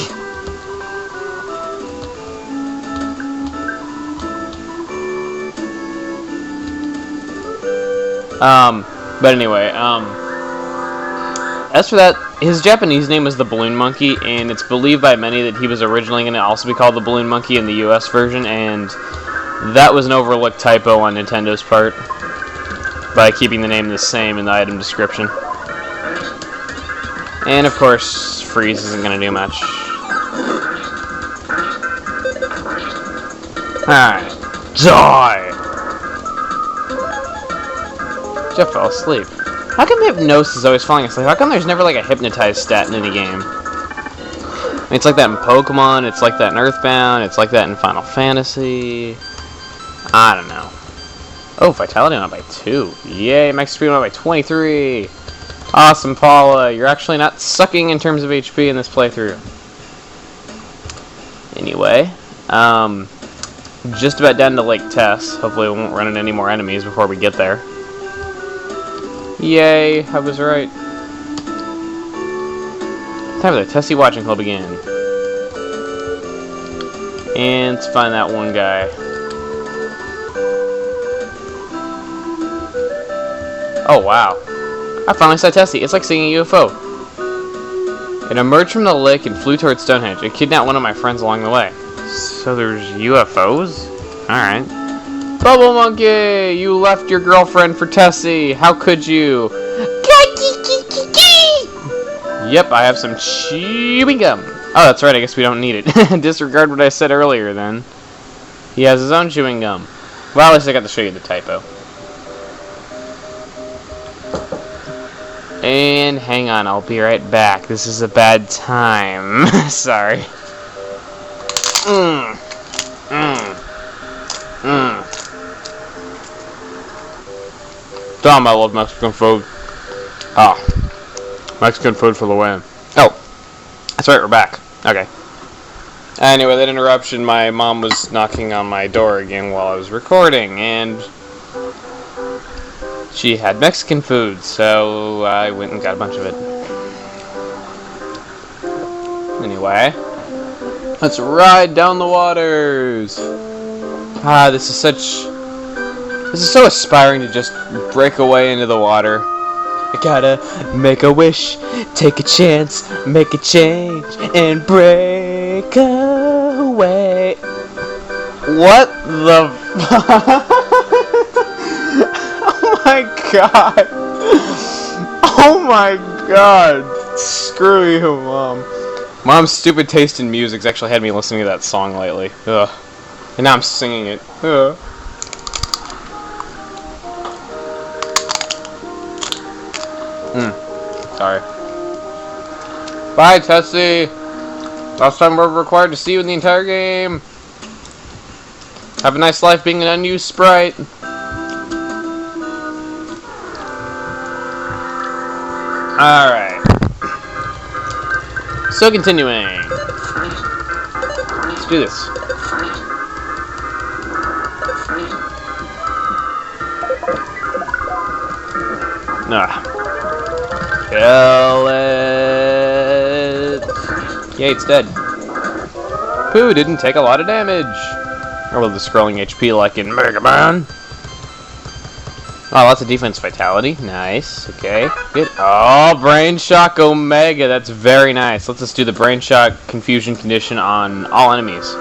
But anyway, as for that, his Japanese name is the Balloon Monkey, and it's believed by many that he was originally going to also be called the Balloon Monkey in the US version, and that was an overlooked typo on Nintendo's part by keeping the name the same in the item description. And of course, freeze isn't going to do much. Alright. Die! Jeff fell asleep. How come Hypnosis is always falling asleep? How come there's never like a hypnotize stat in any game? I mean, it's like that in Pokemon, it's like that in Earthbound, it's like that in Final Fantasy. I don't know. Oh, Vitality went up by 2. Yay, Max Speed went up by 23. Awesome, Paula. You're actually not sucking in terms of HP in this playthrough. Anyway, just about down to Lake Tess. Hopefully we won't run into any more enemies before we get there. Yay, I was right. Time for the Tessie Watching Club again. And let's find that one guy. Oh, wow. I finally saw Tessie. It's like seeing a UFO. It emerged from the lake and flew towards Stonehenge. It kidnapped one of my friends along the way. So there's UFOs? Alright. Bubble Monkey! You left your girlfriend for Tessie. How could you? Yep, I have some chewing gum. Oh, that's right. I guess we don't need it. Disregard what I said earlier, then. He has his own chewing gum. Well, at least I got to show you the typo. And hang on, I'll be right back. This is a bad time. Sorry. Damn, I love Mexican food. Ah. Mexican food for the win. Oh. That's right, we're back. Okay. Anyway, that interruption, my mom was knocking on my door again while I was recording, and she had Mexican food, so I went and got a bunch of it. Anyway, let's ride down the waters. Ah, this is so aspiring to just break away into the water. I gotta make a wish, take a chance, make a change, and break away. What the fuck? Oh my god. Oh my god. Screw you, Mom. Mom's stupid taste in music's actually had me listening to that song lately. Ugh. And now I'm singing it. Ugh. Sorry. Bye, Tessie. Last time we're required to see you in the entire game. Have a nice life being an unused sprite. Alright. So continuing. Let's do this. Kill it. Yay, it's dead. Pooh didn't take a lot of damage. Or with the scrolling HP like in Mega Man. Oh, lots of defense vitality. Nice. Okay. Good. Oh, Brain Shock Omega. That's very nice. Let's just do the Brain Shock Confusion condition on all enemies.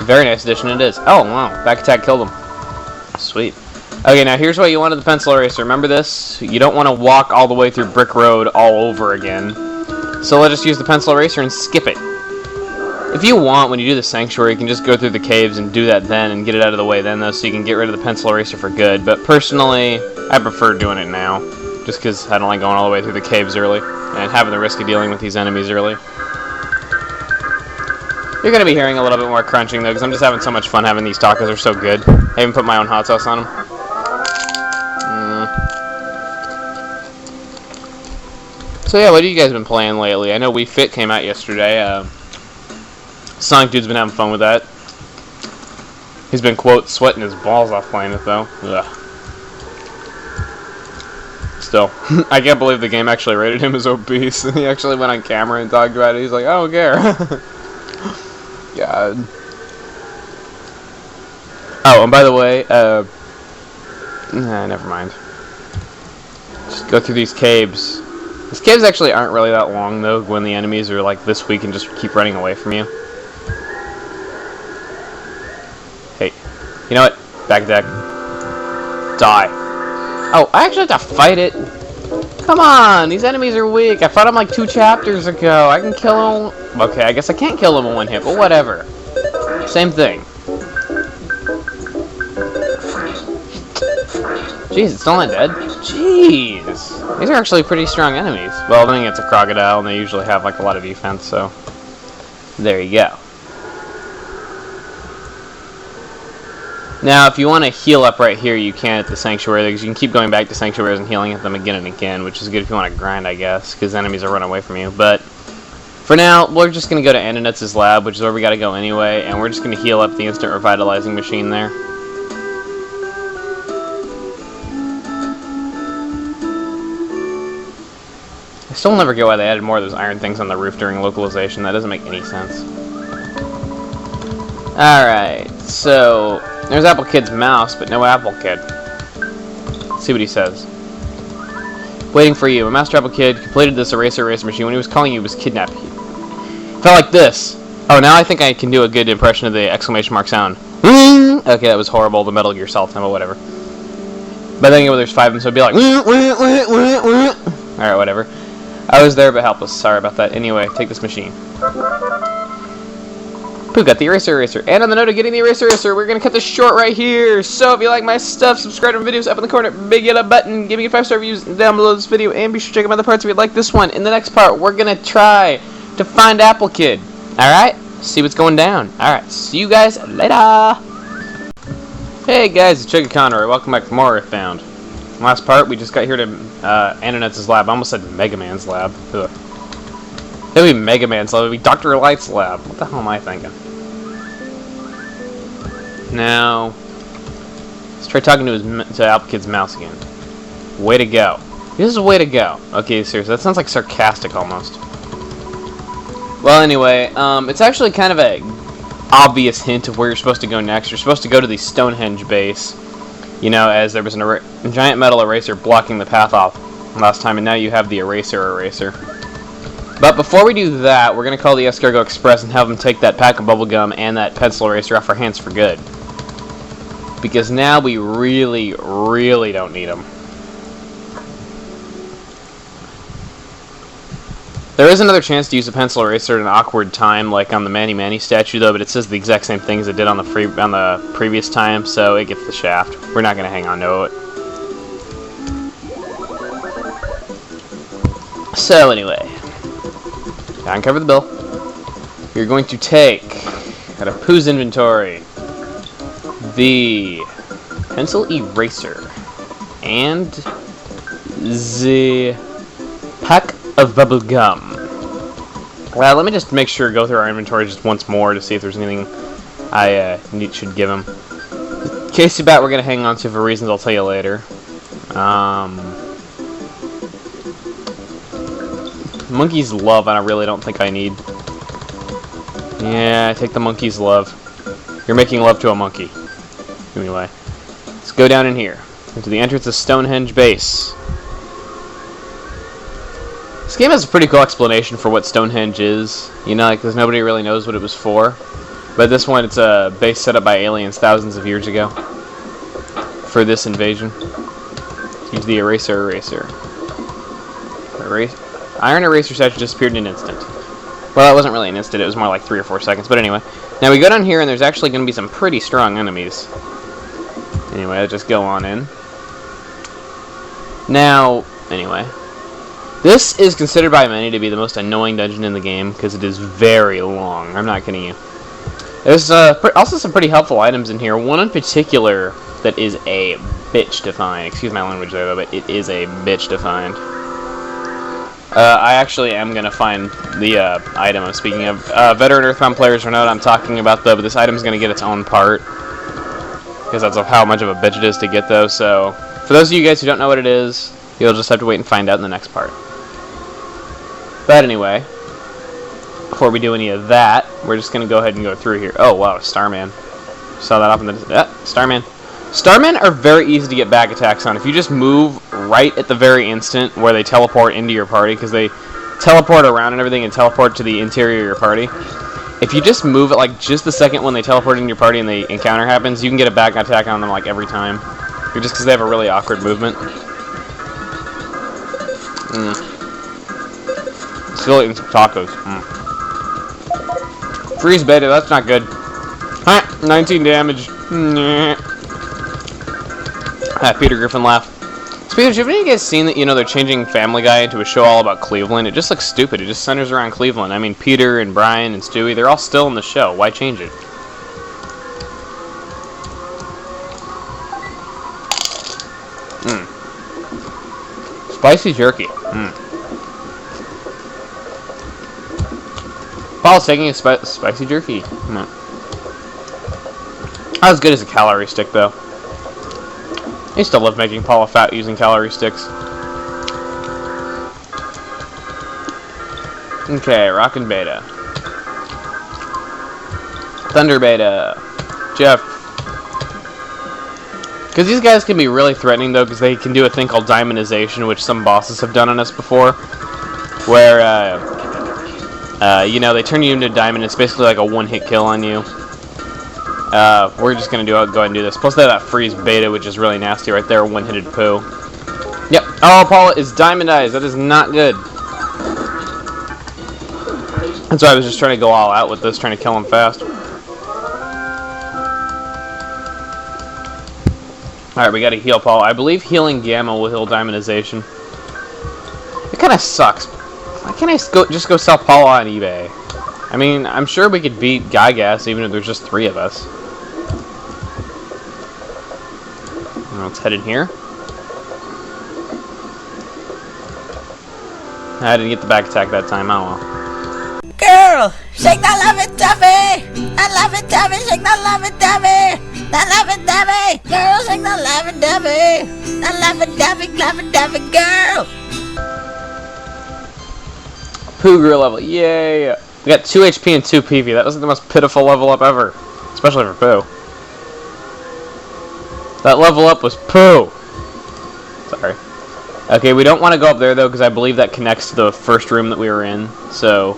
Very nice addition it is. Oh, wow. Back attack killed him. Sweet. Okay, now here's why you wanted the pencil eraser. Remember this? You don't want to walk all the way through Brick Road all over again. So let's just use the pencil eraser and skip it. If you want, when you do the Sanctuary, you can just go through the caves and do that then and get it out of the way then, though, so you can get rid of the pencil eraser for good. But personally, I prefer doing it now, just because I don't like going all the way through the caves early and having the risk of dealing with these enemies early. You're going to be hearing a little bit more crunching, though, because I'm just having so much fun having these tacos. They're so good. I even put my own hot sauce on them. So yeah, what have you guys been playing lately? I know Wii Fit came out yesterday. Sonic Dude's been having fun with that. He's been, quote, sweating his balls off playing it, though. Ugh. still. I can't believe the game actually rated him as obese. He actually went on camera and talked about it. He's like, I don't care. God. Oh, and by the way, never mind. Just go through these caves. These caves actually aren't really that long, though, when the enemies are like this weak and just keep running away from you. Hey, you know what? Back deck. Die. Oh, I actually have to fight it. Come on, these enemies are weak. I fought them like 2 chapters ago. I can kill them. Okay, I guess I can't kill them in 1 hit, but whatever. Same thing. Jeez, it's still not dead? Jeez. These are actually pretty strong enemies. Well, I think it's a crocodile, and they usually have like a lot of defense, so there you go. Now, if you want to heal up right here, you can at the sanctuary, because you can keep going back to sanctuaries and healing at them again and again, which is good if you want to grind, I guess, because enemies will run away from you. But for now, we're just going to go to Andonuts' lab, which is where we got to go anyway, and we're just going to heal up the instant revitalizing machine there. I still never get why they added more of those iron things on the roof during localization. That doesn't make any sense. Alright, so there's Apple Kid's mouse, but no Apple Kid. Let's see what he says. Waiting for you. A Master Apple Kid completed this eraser machine. When he was calling you, he was kidnapped. Felt like this. Oh, now I think I can do a good impression of the exclamation mark sound. Okay, that was horrible. The Metal Gear Solid time, but whatever. But then there's 5 of them, so it'd be like. Alright, whatever. I was there, but helpless. Sorry about that. Anyway, take this machine. Pooh got the eraser. And on the note of getting the eraser, we're going to cut this short right here. So if you like my stuff, subscribe to my videos up in the corner. Big yellow button. Give me a 5-star reviews down below this video. And be sure to check out my other parts if you like this one. In the next part, we're going to try to find Apple Kid. Alright? See what's going down. Alright, see you guys later. Hey guys, it's Chuggaaconroy. Welcome back to more Earthbound. Last part, we just got here to Andonuts' lab. I almost said Mega Man's lab. Ugh. It would be Mega Man's lab. It would be Dr. Light's lab. What the hell am I thinking? Now, let's try talking to Apple Kid's mouse again. Way to go. This is a way to go. Okay, seriously, that sounds like sarcastic almost. Well, anyway, it's actually kind of a obvious hint of where you're supposed to go next. You're supposed to go to the Stonehenge base. You know, as there was a giant metal eraser blocking the path off last time, and now you have the eraser. But before we do that, we're going to call the Escargot Express and have them take that pack of bubblegum and that pencil eraser off our hands for good. Because now we really, really don't need them. There is another chance to use a pencil eraser at an awkward time, like on the Manny Manny statue, though, but it says the exact same thing as it did on the previous time, so it gets the shaft. We're not going to hang on to it. So, anyway. Uncover the bill. You're going to take, out of Pooh's inventory, the pencil eraser and the pack of bubble gum. Well, let me just make sure, go through our inventory just once more to see if there's anything I should give him. Casey Bat we're going to hang on to for reasons I'll tell you later. Monkey's love I really don't think I need. Yeah, take the monkey's love. You're making love to a monkey. Anyway, let's go down in here into the entrance of Stonehenge base. This game has a pretty cool explanation for what Stonehenge is. You know, like, because nobody really knows what it was for. But this one, it's a base set up by aliens thousands of years ago for this invasion. Use the eraser. Iron eraser statue disappeared in an instant. Well, that wasn't really an instant. It was more like 3 or 4 seconds. But anyway, now we go down here, and there's actually going to be some pretty strong enemies. Anyway, let's just go on in. Now, anyway. This is considered by many to be the most annoying dungeon in the game because it is very long. I'm not kidding you. There's also some pretty helpful items in here. One in particular that is a bitch to find. Excuse my language there, but it is a bitch to find. I actually am going to find the item I'm speaking of. Veteran Earthbound players will know what I'm talking about, though, but this item's going to get its own part. Because that's how much of a bitch it is to get, though. So, for those of you guys who don't know what it is, You'll just have to wait and find out in the next part. But anyway, before we do any of that, we're just going to go ahead and go through here. Oh, wow, Starman. Saw that off in the... Starman. Starmen are very easy to get back attacks on. If you just move right at the very instant where they teleport into your party, because they teleport around and everything and teleport to the interior of your party. If you just move it like just the second when they teleport into your party and the encounter happens, you can get a back attack on them like every time. Just because they have a really awkward movement. Still eating some tacos. Freeze beta, that's not good. 19 damage. Peter Griffin laugh. Speaking of, have any of you guys seen that, you know, they're changing Family Guy into a show all about Cleveland? It just looks stupid. It just centers around Cleveland. I mean, Peter and Brian and Stewie, they're all still in the show. Why change it? Spicy jerky. Paul's taking a spicy jerky. Not as good as a calorie stick, though. I used to love making Paula fat using calorie sticks. Okay, Rockin' Beta. Thunder Beta. Jeff. Because these guys can be really threatening, though, because they can do a thing called diamondization, which some bosses have done on us before. Where, you know, they turn you into a diamond. It's basically like a one-hit kill on you. We're just going to go ahead and do this. Plus they have that freeze beta, which is really nasty right there. One-hitted Pooh. Yep. Oh, Paula is diamondized. That is not good. That's why I was just trying to go all out with this, trying to kill him fast. Alright, we got to heal Paula. I believe healing Gamma will heal diamondization. It kind of sucks. Why can't I just go sell Paula on eBay? I mean, I'm sure we could beat Gygas even if there's just 3 of us. Let's head in here. I didn't get the back attack that time. Oh well. Girl, shake that lovey-dovey! That lovey-dovey, shake that lovey-dovey! That lovey-dovey! Girl, shake that lovey-dovey! That lovey-dovey, girl! Pooh grew level. Yay! We got 2 HP and 2 PV. That was like the most pitiful level up ever. Especially for Pooh. That level up was Pooh! Sorry. Okay, we don't want to go up there though, because I believe that connects to the first room that we were in. So,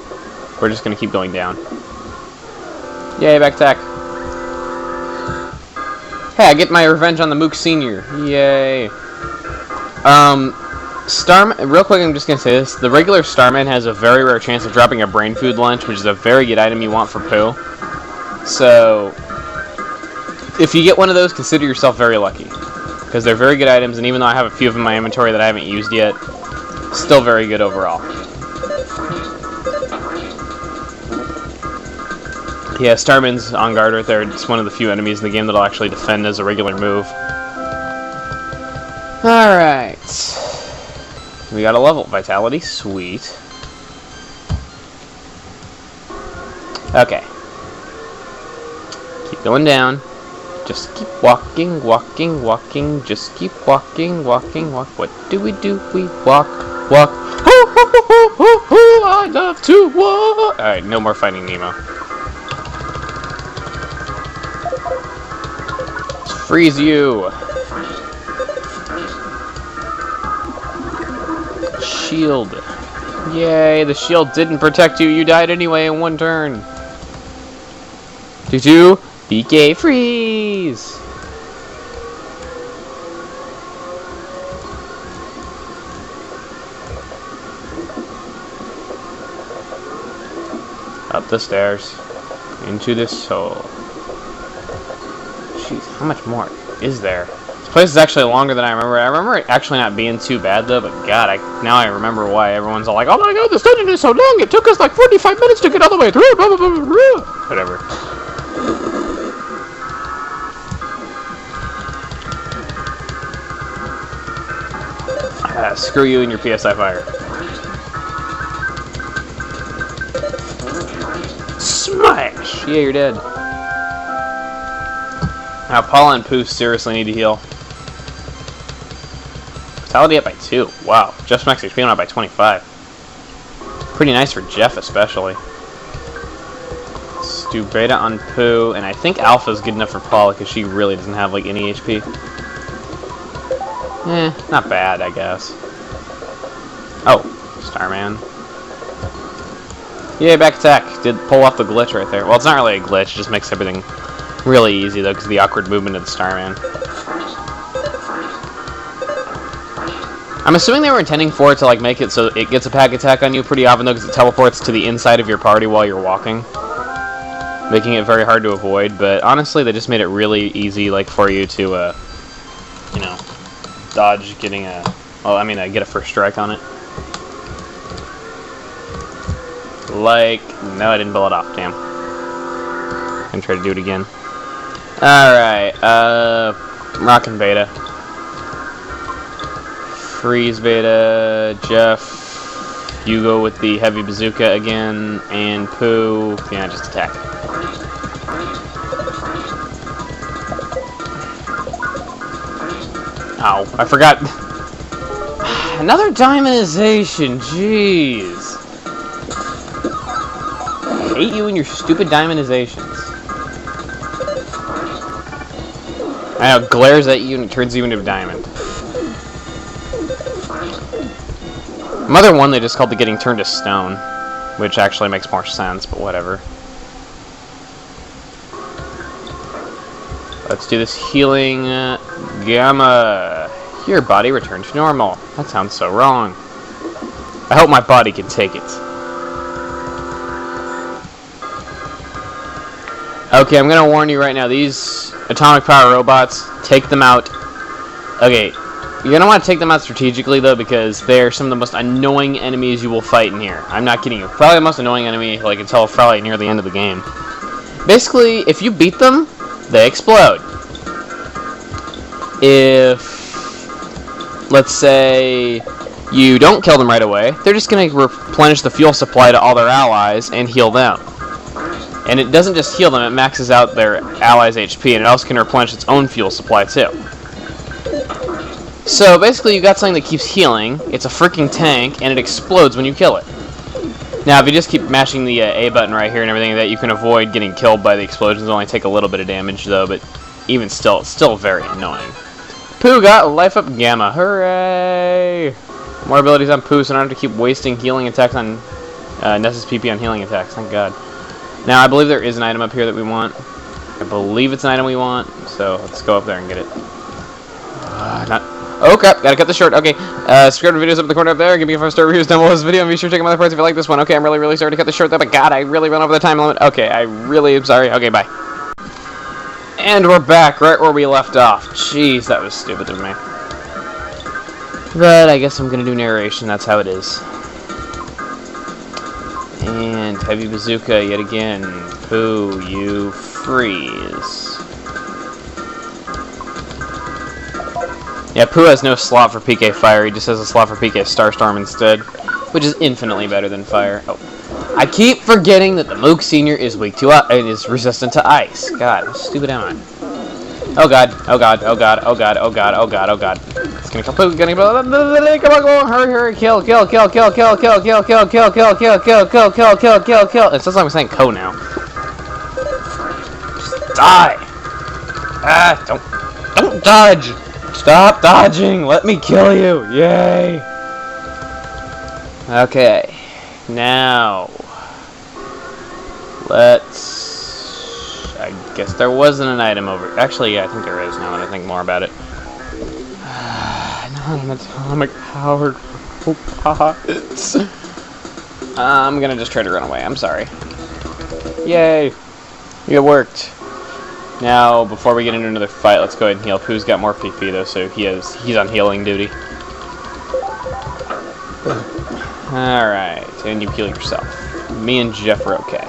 we're just going to keep going down. Yay, back attack. Hey, I get my revenge on the Mook Senior. Yay. Real quick, I'm just going to say this. The regular Starman has a very rare chance of dropping a brain food lunch, which is a very good item you want for Pooh. So, if you get one of those, consider yourself very lucky. Because they're very good items, and even though I have a few of them in my inventory that I haven't used yet, still very good overall. Yeah, Starman's on guard right there. It's one of the few enemies in the game that'll actually defend as a regular move. Alright. We got a level. Vitality. Sweet. Okay. Keep going down. Just keep walking, walking, walking. Just keep walking, walking, walk. What do? We walk, walk. I love to walk. Alright, no more Finding Nemo. Let's freeze you. Shield. Yay, the shield didn't protect you. You died anyway in 1 turn. 2-2. BK freeze! Up the stairs. Into this hole. Jeez, how much more is there? This place is actually longer than I remember. I remember it actually not being too bad though, but God, now I remember why everyone's all like, oh my God, this dungeon is so long, it took us like 45 minutes to get all the way through, blah, blah, blah, blah, blah. Whatever. Screw you and your PSI fire. Smash! Yeah, you're dead. Now, Paula and Pooh seriously need to heal. Vitality up by 2. Wow. Jeff's max HP went up by 25. Pretty nice for Jeff, especially. Let's do beta on Pooh, and I think alpha is good enough for Paula because she really doesn't have like any HP. Not bad, I guess. Oh, Starman. Yay, back attack. Did pull off the glitch right there. Well, it's not really a glitch, it just makes everything really easy, though, because of the awkward movement of the Starman. I'm assuming they were intending for it to, like, make it so it gets a pack attack on you pretty often, though, because it teleports to the inside of your party while you're walking, making it very hard to avoid, but honestly, they just made it really easy, like, for you to, you know, dodge getting a... well, I mean, get a first strike on it. Like... no, I didn't pull it off, damn. I'm gonna try to do it again. Alright, Rockin' Beta. Freeze Beta, Jeff, you go with the heavy bazooka again, and Pooh, yeah, just attack. Ow, I forgot. Another diamondization, jeez. I hate you and your stupid diamondizations. I know, it glares at you and it turns you into a diamond. Mother 1 they just called the getting turned to stone, which actually makes more sense, but whatever. Let's do this healing gamma. Your body returned to normal. That sounds so wrong. I hope my body can take it. Okay, I'm gonna warn you right now, these atomic power robots, take them out. Okay, you're gonna want to take them out strategically though, because they're some of the most annoying enemies you will fight in here. I'm not kidding you. Probably the most annoying enemy, like, until probably near the end of the game. Basically, if you beat them, they explode. If, let's say, you don't kill them right away, they're just gonna replenish the fuel supply to all their allies and heal them. And it doesn't just heal them, it maxes out their allies' HP, and it also can replenish its own fuel supply too. So basically you got something that keeps healing, it's a freaking tank, and it explodes when you kill it. Now if you just keep mashing the A button right here and everything like that, you can avoid getting killed by the explosions. Only take a little bit of damage though, but even still, it's still very annoying. Pooh got life up gamma, hooray! More abilities on Pooh, so I don't have to keep wasting healing attacks on Ness's PP on healing attacks, thank god. Now I believe there is an item up here that we want. I believe it's an item we want, so let's go up there and get it. Oh crap, gotta cut this short. Okay, subscribe to the videos up in the corner up there. Give me a 5-star reviews down below this video, and be sure to check out my other parts if you like this one. Okay, I'm really sorry to cut this short though, but god, I really ran over the time limit. Okay, I really am sorry. Okay, bye. And we're back right where we left off. Jeez, that was stupid of me. But I guess I'm gonna do narration, that's how it is. And heavy bazooka yet again. Pooh, you freeze. Yeah, Pooh has no slot for PK Fire, he just has a slot for PK Starstorm instead, which is infinitely better than Fire. Oh, I keep forgetting that the Mook Senior is weak to is resistant to ice. God, how stupid am I? Oh god, oh god, oh god, oh god, oh god, oh god, oh god. It's gonna kill Pooh, gonna kill. Come on, go on, hurry, kill. It sounds like I'm saying "ko" now. Just die. Ah, don't dodge. Stop dodging! Let me kill you! Yay! Okay. Now... let's... I guess there wasn't an item over... actually, yeah, I think there is now that I think more about it. Non-atomic powered robots. I'm gonna just try to run away. I'm sorry. Yay! It worked. Now, before we get into another fight, let's go ahead and heal. Pooh's got more PP though, so he's on healing duty. Alright, and you heal yourself. Me and Jeff are okay.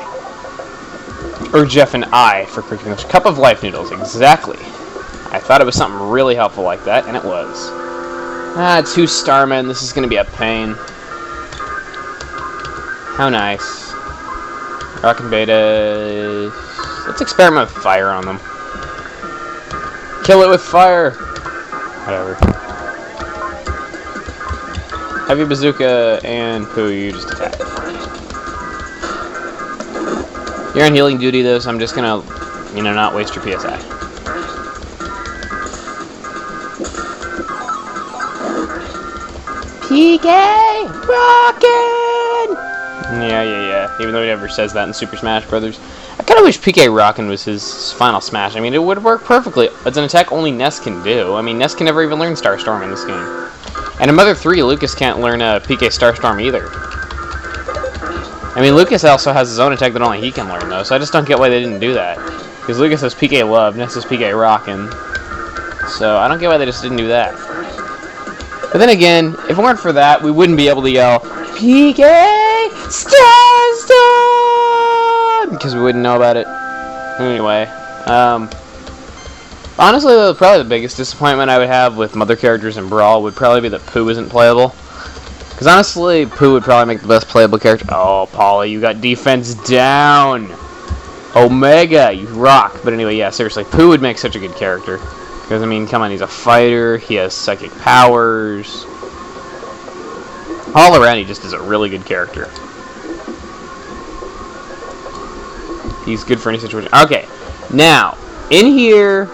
Or Jeff and I, for quick English. Cup of life noodles, exactly. I thought it was something really helpful like that, and it was. 2 starmen, this is gonna be a pain. How nice. Rockin' Beta... let's experiment with fire on them. Kill it with fire! Whatever. Heavy bazooka and Pooh, you just attack. You're on healing duty though, so I'm just gonna, you know, not waste your PSI. PK Rockin'! Yeah. Even though he never says that in Super Smash Brothers. I kind of wish PK Rockin' was his final smash. I mean, it would work perfectly. It's an attack only Ness can do. I mean, Ness can never even learn Starstorm in this game. And in Mother 3, Lucas can't learn PK Starstorm either. I mean, Lucas also has his own attack that only he can learn, though, so I just don't get why they didn't do that. Because Lucas has PK Love, Ness has PK Rockin'. So I don't get why they just didn't do that. But then again, if it weren't for that, we wouldn't be able to yell, PK Starstorm! Because we wouldn't know about it. Anyway, honestly, though, probably the biggest disappointment I would have with Mother characters in Brawl would probably be that Pooh isn't playable. Because honestly, Pooh would probably make the best playable character. Oh, Paula, you got defense down! Omega, you rock! But anyway, yeah, seriously, Pooh would make such a good character. Because, I mean, come on, he's a fighter, he has psychic powers. All around, he just is a really good character. He's good for any situation. Okay, now, in here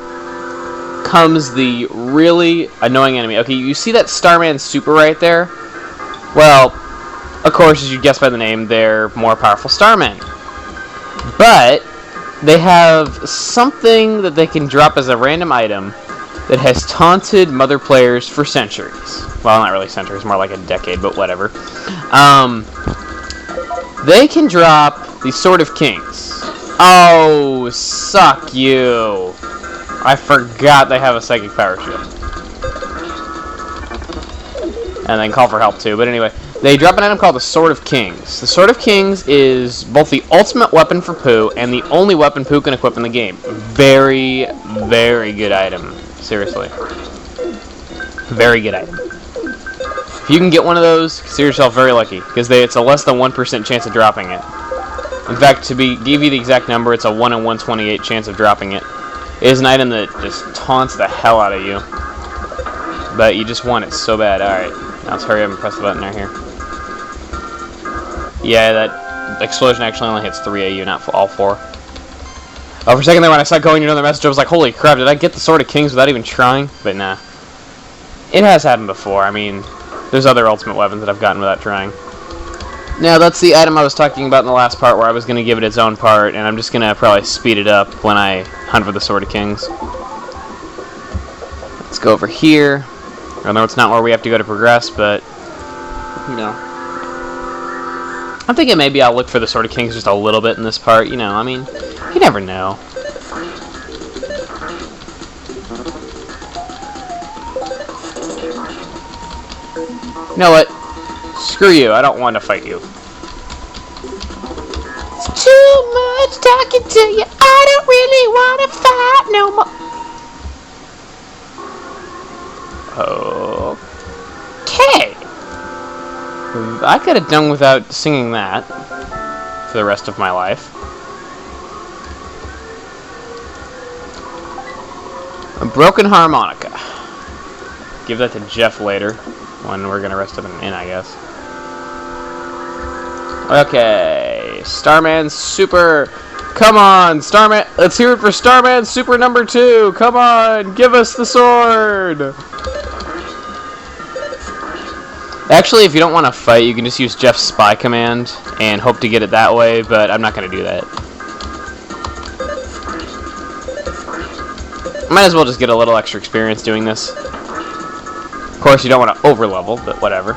comes the really annoying enemy. Okay, you see that Starman Super right there? Well, of course, as you guessed by the name, they're more powerful Starmen. But they have something that they can drop as a random item that has taunted Mother players for centuries. Well, not really centuries, more like a decade, but whatever. They can drop the Sword of Kings. Oh, suck you. I forgot they have a Psychic Power Shield. And then call for help too, but anyway. They drop an item called the Sword of Kings. The Sword of Kings is both the ultimate weapon for Pooh and the only weapon Pooh can equip in the game. Very, very good item. Seriously. Very good item. If you can get one of those, consider yourself very lucky, because it's a less than 1% chance of dropping it. In fact, to give you the exact number, it's a 1 in 128 chance of dropping it. It is an item that just taunts the hell out of you. But you just want it so bad. Alright, now let's hurry up and press the button right here. Yeah, that explosion actually only hits 3 AU, not all 4. Oh, for a second there, when I saw going to another message, I was like, holy crap, did I get the Sword of Kings without even trying? But nah. It has happened before. I mean, there's other ultimate weapons that I've gotten without trying. Now, that's the item I was talking about in the last part, where I was going to give it its own part, and I'm just going to probably speed it up when I hunt for the Sword of Kings. Let's go over here. I know it's not where we have to go to progress, but, you know. I'm thinking maybe I'll look for the Sword of Kings just a little bit in this part, you know, I mean, you never know. You know what? Screw you, I don't want to fight you. It's too much talking to you, I don't really want to fight no more. Okay. I could have done without singing that for the rest of my life. A broken harmonica. Give that to Jeff later, when we're gonna rest up in an inn, I guess. Okay, Starman Super. Come on, Starman. Let's hear it for Starman Super number 2. Come on, give us the sword. Actually, if you don't want to fight, you can just use Jeff's spy command and hope to get it that way, but I'm not going to do that. Might as well just get a little extra experience doing this. Of course, you don't want to over-level, but whatever.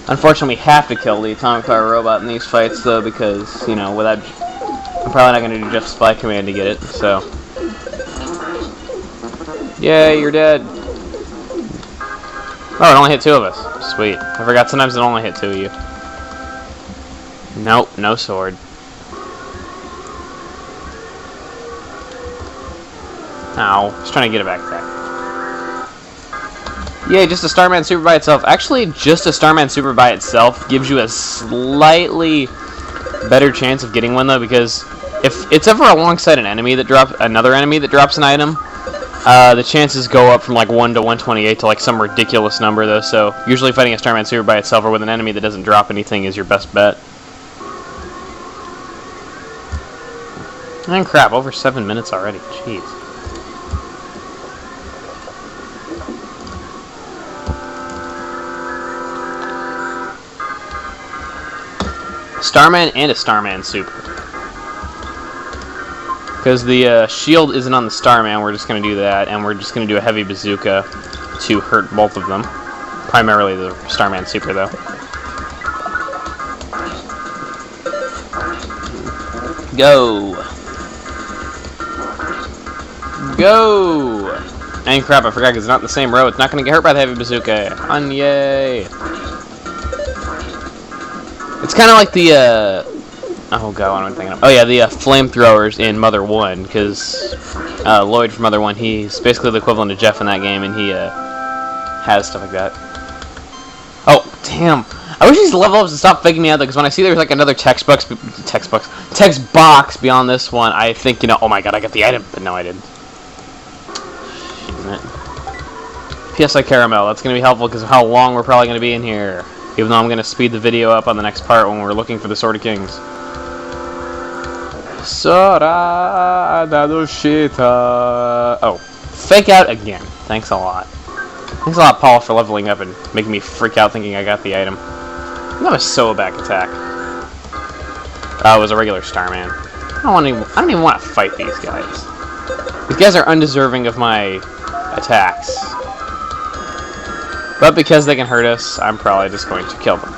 Unfortunately, we have to kill the Atomic Power Robot in these fights, though, because, you know, without... I'm probably not going to do Jeff's spy command to get it, so... Yay, you're dead. Oh, it only hit 2 of us. Sweet. I forgot sometimes it only hit 2 of you. Nope, no sword. Ow. Just trying to get it back. Yay, just a Starman Super by itself. Actually, just a Starman Super by itself gives you a slightly better chance of getting one, though, because if it's ever alongside an enemy that drops another enemy that drops an item, the chances go up from like 1 to 128 to like some ridiculous number though. So usually fighting a Starman Super by itself or with an enemy that doesn't drop anything is your best bet. And crap, over 7 minutes already. Jeez. Starman and a Starman Super. Because the shield isn't on the Starman, we're just going to do that, and we're just going to do a heavy bazooka to hurt both of them. Primarily the Starman Super, though. Go! Go! And crap, I forgot because it's not the same row. It's not going to get hurt by the heavy bazooka. Yay! It's kind of like the, oh god, what am I thinking of? Oh yeah, the flamethrowers in Mother 1, because Lloyd from Mother 1, he's basically the equivalent of Jeff in that game, and he has stuff like that. Oh, damn. I wish these level ups would stop faking me out, because when I see there's like another text box beyond this one, I think, you know, oh my god, I got the item, but no, I didn't. Shit. PSI Caramel, that's going to be helpful because of how long we're probably going to be in here. Even though I'm going to speed the video up on the next part when we're looking for the Sword of Kings. Oh, fake out again. Thanks a lot. Thanks a lot, Paula, for leveling up and making me freak out thinking I got the item. That was so a back attack. Oh, it was a regular Starman. I don't even want to fight these guys. These guys are undeserving of my attacks. But because they can hurt us, I'm probably just going to kill them.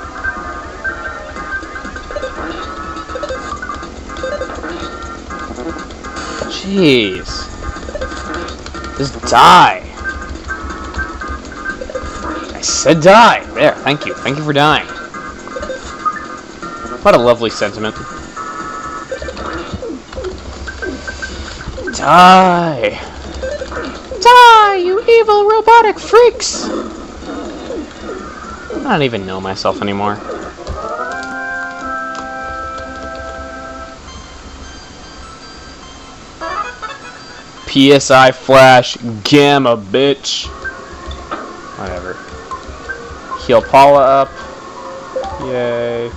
Jeez. Just die. I said die. There, thank you. Thank you for dying. What a lovely sentiment. Die. Die, you evil robotic freaks! I don't even know myself anymore. PSI Flash Gamma, bitch. Whatever. Heal Paula up. Yay.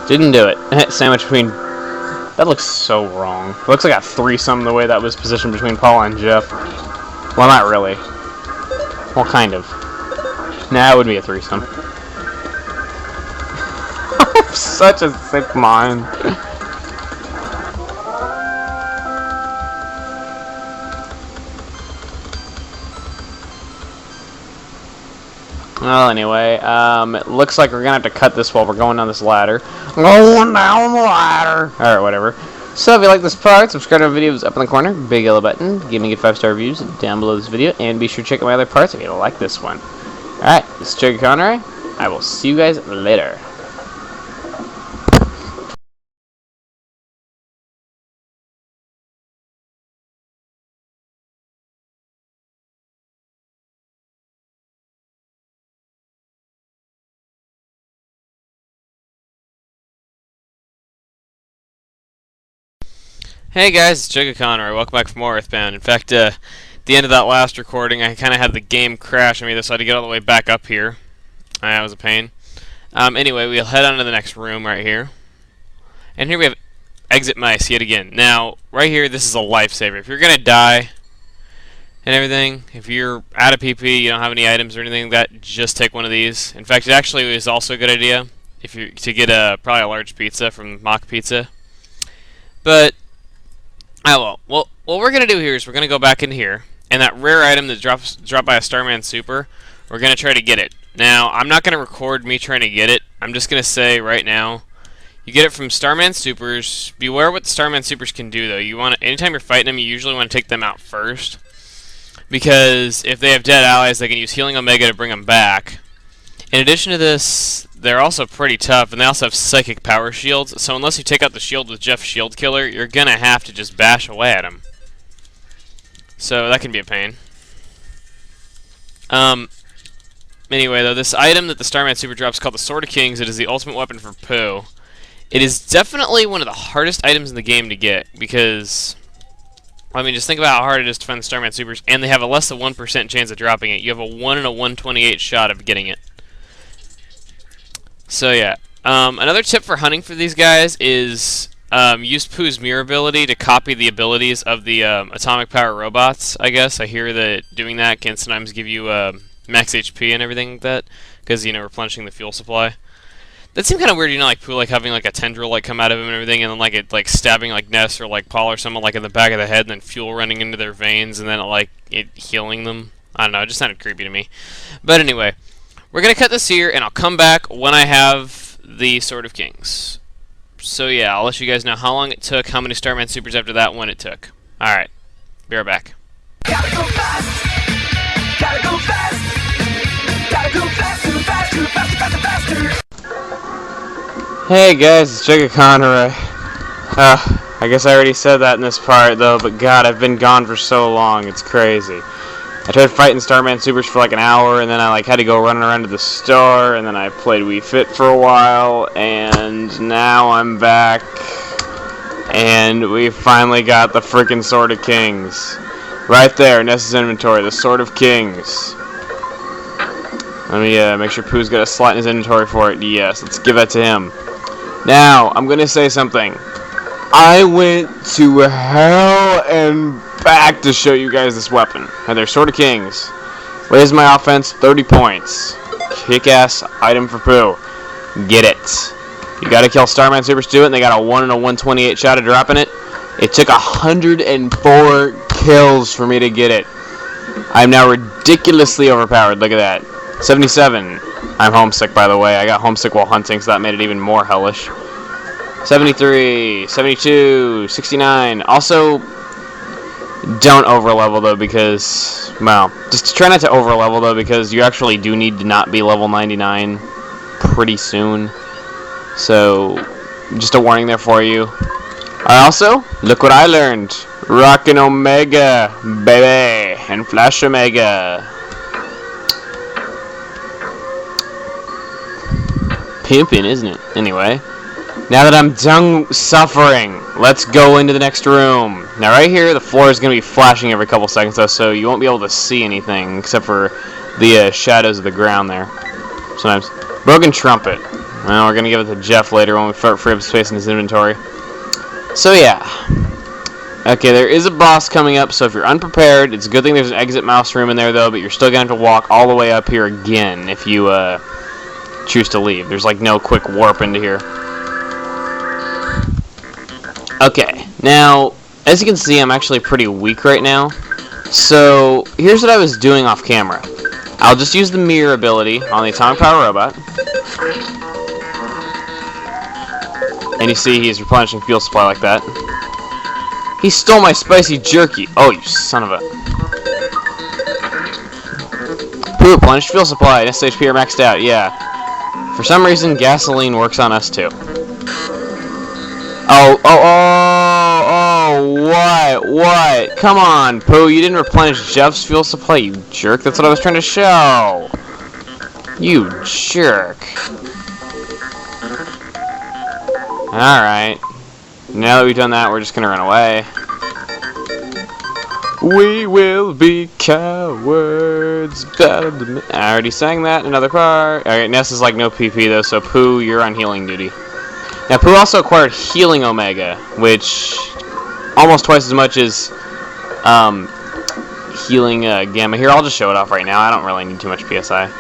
Didn't do it. Sandwich between... That looks so wrong. It looks like a threesome the way that was positioned between Paula and Jeff. Well, not really. Well, kind of. Nah, it would be a threesome. I have such a sick mind. Well, anyway, it looks like we're gonna have to cut this while we're going down this ladder. Going down the ladder! Alright, whatever. So, if you like this part, subscribe to my videos up in the corner, big yellow button, give me a 5-star reviews down below this video, and be sure to check out my other parts if you like this one. Alright, this is Chuggaaconroy. I will see you guys later. Hey guys, it's Chuggaaconroy. Welcome back for more Earthbound. In fact, at the end of that last recording, I kind of had the game crash on me, so I had to get all the way back up here. That was a pain. Anyway, we'll head on to the next room right here. And here we have Exit Mice yet again. Now, right here, this is a lifesaver. If you're going to die and everything, if you're out of PP, you don't have any items or anything like that, just take one of these. In fact, it actually is also a good idea if you to get probably a large pizza from Mock Pizza. But well, what we're going to do here is we're going to go back in here, and that rare item that dropped by a Starman Super, we're going to try to get it. Now, I'm not going to record me trying to get it. I'm just going to say right now, you get it from Starman Supers. Beware what the Starman Supers can do, though. Anytime you're fighting them, you usually want to take them out first, because if they have dead allies, they can use Healing Omega to bring them back. In addition to this, they're also pretty tough, and they also have psychic power shields, so unless you take out the shield with Jeff's Shield Killer, you're going to have to just bash away at him. So that can be a pain. Anyway, though, this item that the Starman Super drops is called the Sword of Kings. It is the ultimate weapon for Pooh. It is definitely one of the hardest items in the game to get because, I mean, just think about how hard it is to find the Starman Supers, and they have a less than 1% chance of dropping it. You have a 1 in a 128 shot of getting it. So yeah, another tip for hunting for these guys is use Pooh's mirror ability to copy the abilities of the atomic power robots. I guess I hear that doing that can sometimes give you max HP and everything like that, because, you know, replenishing the fuel supply. That seemed kind of weird, you know, like Pooh like having like a tendril like come out of him and everything, and then like it like stabbing like Ness or like Paula or someone like in the back of the head, and then fuel running into their veins, and then it healing them. I don't know, it just sounded creepy to me. But anyway, we're gonna cut this here, and I'll come back when I have the Sword of Kings. So yeah, I'll let you guys know how long it took, how many Starman Supers after that, when it took. All right, be right back. Gotta go fast. Gotta go fast. Gotta go fast, too fast, too fast, too fast, too faster. Hey guys, it's Chuggaaconroy. I guess I already said that in this part though, but god, I've been gone for so long, it's crazy. I tried fighting Starman Supers for like an hour, and then I like had to go running around to the store, and then I played Wii Fit for a while, and now I'm back, and we finally got the freaking Sword of Kings. Right there, Ness's inventory, the Sword of Kings. Let me make sure Pooh's got a slot in his inventory for it. Yes, let's give that to him. Now, I'm gonna say something. I went to hell and back to show you guys this weapon. And they're Sword of Kings. Raise my offense 30 points. Kick-ass item for Pooh. Get it. You gotta kill Starman Supers to do it, and they got a 1 in a 128 shot of dropping it. It took 104 kills for me to get it. I'm now ridiculously overpowered. Look at that. 77. I'm homesick, by the way. I got homesick while hunting, so that made it even more hellish. 73, 72, 69. Also, don't overlevel though, because, well, just try not to overlevel though, because you actually do need to not be level 99 pretty soon. So, just a warning there for you. Also, look what I learned. Rockin' Omega, baby, and Flash Omega. Pimpin', isn't it? Anyway, now that I'm done suffering, let's go into the next room. Now right here, the floor is going to be flashing every couple seconds though, so you won't be able to see anything except for the shadows of the ground there. Sometimes. Broken Trumpet. Well, we're going to give it to Jeff later when we free up space in his inventory. So yeah. Okay, there is a boss coming up, so if you're unprepared, it's a good thing there's an exit mouse room in there though, but you're still going to have to walk all the way up here again if you choose to leave. There's like no quick warp into here. Okay, now as you can see, I'm actually pretty weak right now. So here's what I was doing off camera. I'll just use the mirror ability on the atomic power robot, and you see he's replenishing fuel supply like that. He stole my spicy jerky. Oh, you son of a. Pooh, replenish fuel supply. SHP are maxed out. Yeah. For some reason, gasoline works on us too. What? Come on, Pooh, you didn't replenish Jeff's fuel supply, you jerk. That's what I was trying to show. You jerk. Alright. Now that we've done that, we're just gonna run away. We will be cowards. I already sang that in another part. Alright, Ness is like no PP though, so Pooh, you're on healing duty. Now, Pooh also acquired Healing Omega, which almost twice as much as Healing Gamma. Here, I'll just show it off right now. I don't really need too much PSI.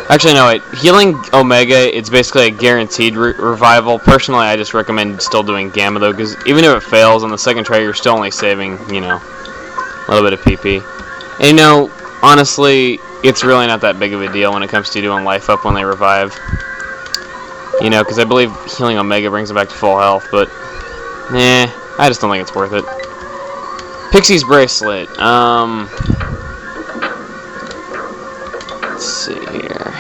Actually, no, Healing Omega, it's basically a guaranteed revival. Personally, I just recommend still doing Gamma, though, because even if it fails on the second try, you're still only saving, you know, a little bit of PP. And, you know, honestly, it's really not that big of a deal when it comes to doing life up when they revive. You know, because I believe Healing Omega brings them back to full health, but, I just don't think it's worth it. Pixie's Bracelet, let's see here.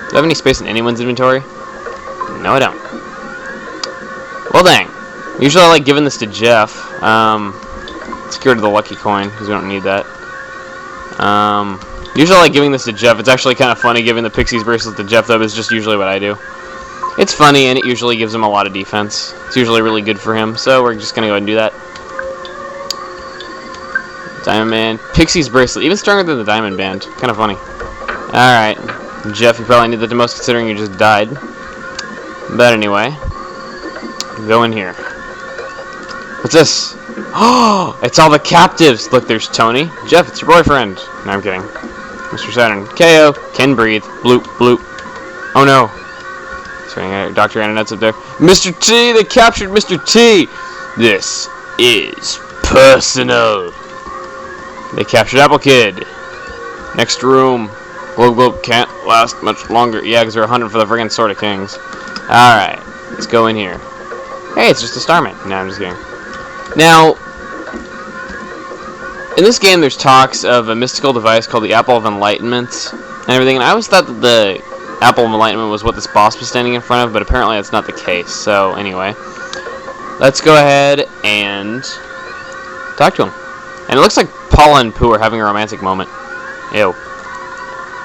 Do I have any space in anyone's inventory? No, I don't. Well, dang. Usually I like giving this to Jeff. Let's get rid of the lucky coin, because we don't need that. Usually I like giving this to Jeff. It's actually kind of funny giving the Pixie's bracelet to Jeff, though. But it's just usually what I do. It's funny, and it usually gives him a lot of defense. It's usually really good for him, so we're just going to go ahead and do that. Diamond Man. Pixie's bracelet. Even stronger than the Diamond Band. Kind of funny. Alright. Jeff, you probably need that the most considering you just died. But anyway. Go in here. What's this? Oh, it's all the captives. Look, there's Tony. Jeff, it's your boyfriend. No, I'm kidding. Mr. Saturn. KO. Can breathe. Bloop, bloop. Oh no. Sorry, Dr. Ananet's up there. Mr. T! They captured Mr. T! This is personal. They captured Apple Kid. Next room. Globe Globe can't last much longer. Yeah, because they're hunting for the friggin' Sword of Kings. Alright. Let's go in here. Hey, it's just a Starman. No, I'm just kidding. Now, in this game, there's talks of a mystical device called the Apple of Enlightenment and everything, and I always thought that the Apple of Enlightenment was what this boss was standing in front of, but apparently that's not the case. So, anyway, let's go ahead and talk to him. And it looks like Paula and Pooh are having a romantic moment. Ew.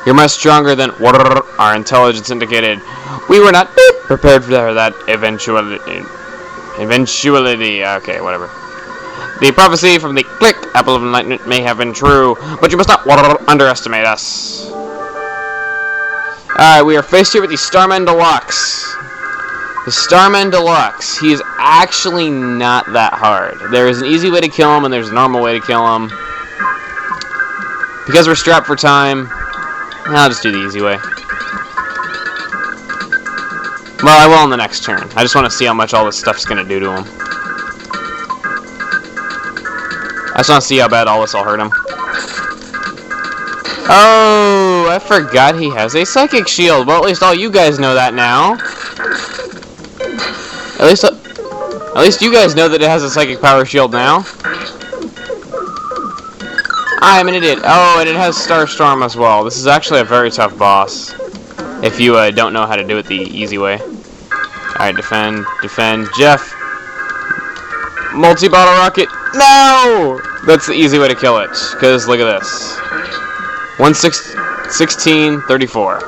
You're much stronger than our intelligence indicated. We were not prepared for that eventuality. Okay, whatever. The prophecy from the click Apple of Enlightenment may have been true, but you must not underestimate us. Alright, we are faced here with the Starman Deluxe. The Starman Deluxe. He is actually not that hard. There is an easy way to kill him, and there's a normal way to kill him. Because we're strapped for time, I'll just do the easy way. Well, I will on the next turn. I just want to see how much all this stuff's going to do to him. I just want to see how bad all this will hurt him. Oh, I forgot he has a psychic shield. Well, at least all you guys know that now. At least you guys know that it has a psychic power shield now. I'm an idiot. Oh, and it has Starstorm as well. This is actually a very tough boss. If you don't know how to do it the easy way. Alright, defend, defend. Jeff! Multi-bottle rocket! No! That's the easy way to kill it. Because look at this. 16, 34.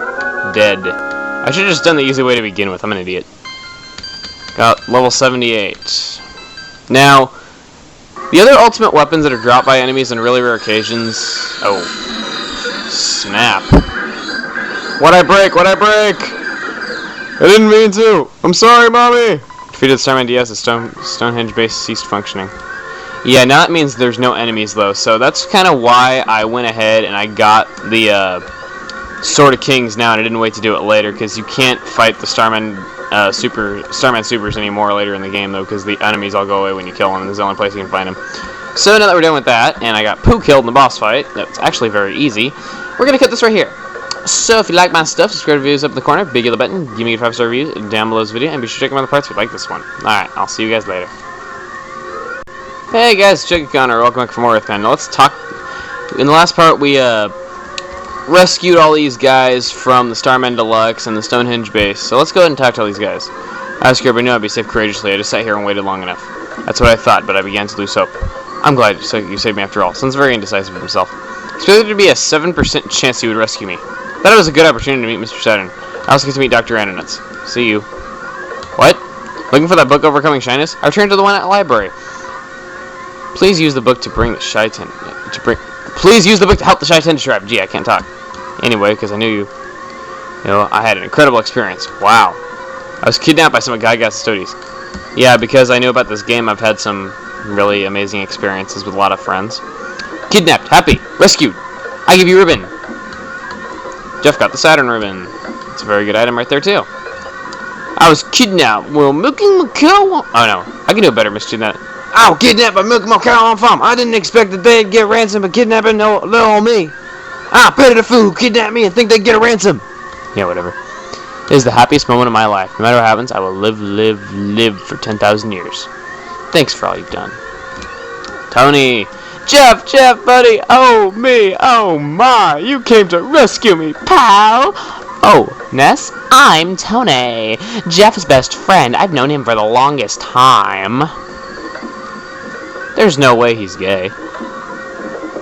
Dead. I should have just done the easy way to begin with. I'm an idiot. Got level 78. Now, the other ultimate weapons that are dropped by enemies on really rare occasions... Oh. Snap. What'd I break? What'd I break? I didn't mean to. I'm sorry, Mommy. Defeated Starman DS as Stonehenge base ceased functioning. Yeah, now that means there's no enemies, though. So that's kind of why I went ahead and I got the Sword of Kings now, and I didn't wait to do it later, because you can't fight the Starman Supers anymore later in the game, though, because the enemies all go away when you kill them, and this is the only place you can find them. So now that we're done with that, and I got Pooh killed in the boss fight, that's actually very easy, we're going to cut this right here. So if you like my stuff, subscribe to videos up in the corner, big yellow button, give me a 5-star review down below this video, and be sure to check out other parts if you like this one. Alright, I'll see you guys later. Hey guys, Chuggaaconroy, welcome back for more Earthbound. Now let's talk. In the last part, we rescued all these guys from the Starman Deluxe and the Stonehenge base. So let's go ahead and talk to all these guys. I was scared, but I knew I'd be safe courageously. I just sat here and waited long enough. That's what I thought, but I began to lose hope. I'm glad you saved me after all. Sounds very indecisive of himself. Expected there to be a 7% chance he would rescue me. Thought it was a good opportunity to meet Mr. Saturn. I also get to meet Dr. Ananet's. See you. What? Looking for that book, Overcoming Shyness? I returned to the one at the library. Please use the book to bring the Please use the book to help the Shy-10 tribe. Gee, I can't talk. Anyway, because I knew I had an incredible experience. Wow. I was kidnapped by some of Gaiga's studies. Yeah, because I knew about this game, I've had some really amazing experiences with a lot of friends. Kidnapped, happy, rescued. I give you ribbon. Jeff got the Saturn ribbon. It's a very good item right there, too. I was kidnapped. Well, milking my cow. Oh, no. I can do a better mystery than that. I was kidnapped by milking my cow on farm. I didn't expect that they'd get ransom for kidnapping little old me. I pity the fool who kidnapped me and think they'd get a ransom. Yeah, whatever. It is the happiest moment of my life. No matter what happens, I will live for 10,000 years. Thanks for all you've done. Tony. Jeff, buddy. Oh, me. Oh, my. You came to rescue me, pal. Oh, Ness? I'm Tony. Jeff's best friend. I've known him for the longest time. There's no way he's gay.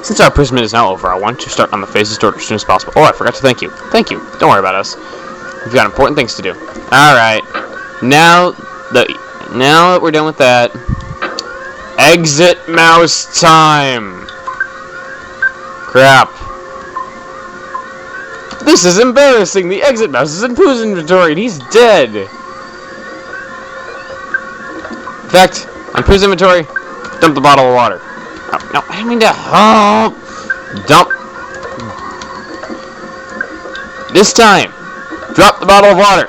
Since our imprisonment is now over, I want to start on the phases door as soon as possible. Oh, I forgot to thank you. Thank you. Don't worry about us. We've got important things to do. Alright. Now that we're done with that, exit mouse time. Crap. This is embarrassing. The exit mouse is in Pooh's inventory and he's dead. In fact, on Pooh's inventory, dump the bottle of water. Oh, no, I didn't mean to. Oh, dump. This time, drop the bottle of water.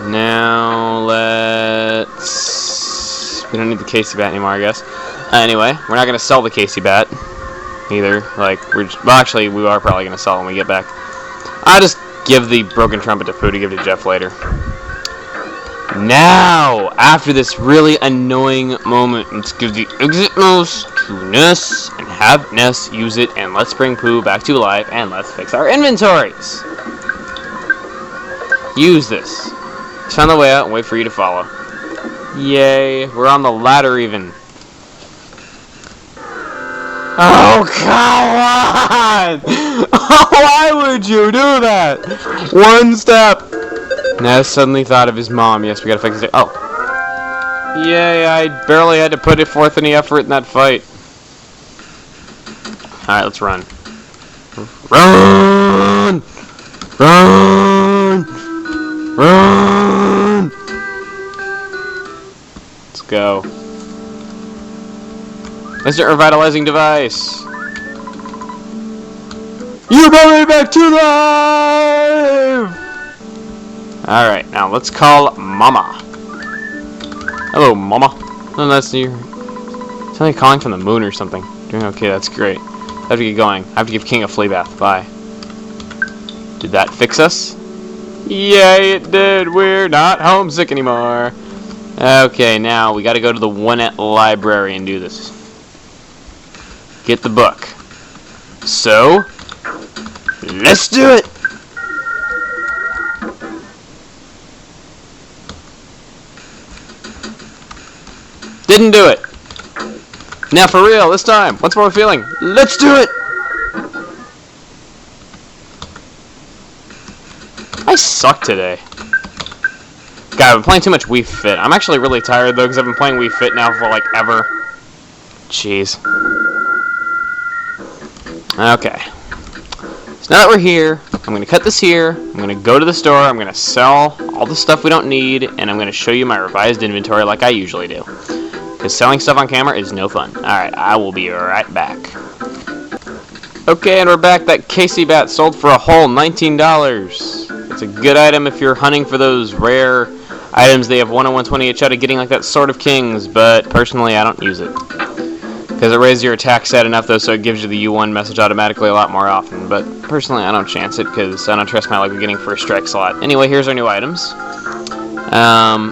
Now let's. We don't need the Casey bat anymore, I guess. Anyway, we're not gonna sell the Casey bat either. Like actually, we are probably gonna sell it when we get back. I'll just give the broken trumpet to Pooh to give to Jeff later. Now, after this really annoying moment, let's give the exit mouse to Ness and have Ness use it, and let's bring Pooh back to life, and let's fix our inventories. Use this. Just found the way out and wait for you to follow. Yay, we're on the ladder even. Oh, come on! Why would you do that? One step. Ness suddenly thought of his mom. Yes, we gotta fix it. Oh. Yay, I barely had to put forth any effort in that fight. Alright, let's run. Run! Run! Run! Let's go. Instant revitalizing device. You brought me back to life! Alright, now let's call Mama. Hello, Mama. Oh, that's you. It's only calling from the moon or something. Doing okay, that's great. I have to get going. I have to give King a flea bath. Bye. Did that fix us? Yay, it did. We're not homesick anymore. Okay, now we gotta go to the One-At library and do this. Get the book. So, let's do it! Didn't do it. Now for real, this time. What's more feeling? Let's do it! I suck today. God, I've been playing too much Wii Fit. I'm actually really tired though, because I've been playing Wii Fit now for like ever. Jeez. Okay. So now that we're here, I'm going to cut this here. I'm going to go to the store. I'm going to sell all the stuff we don't need, and I'm going to show you my revised inventory like I usually do. Because selling stuff on camera is no fun. Alright, I will be right back. Okay, and we're back. That Casey bat sold for a whole $19. It's a good item if you're hunting for those rare items. They have 1 in 128 shot of getting like that Sword of Kings, but personally I don't use it. Because it raises your attack stat enough though, so it gives you the U1 message automatically a lot more often. But personally I don't chance it, because I don't trust my luck of getting first strike slot. Anyway, here's our new items. I'm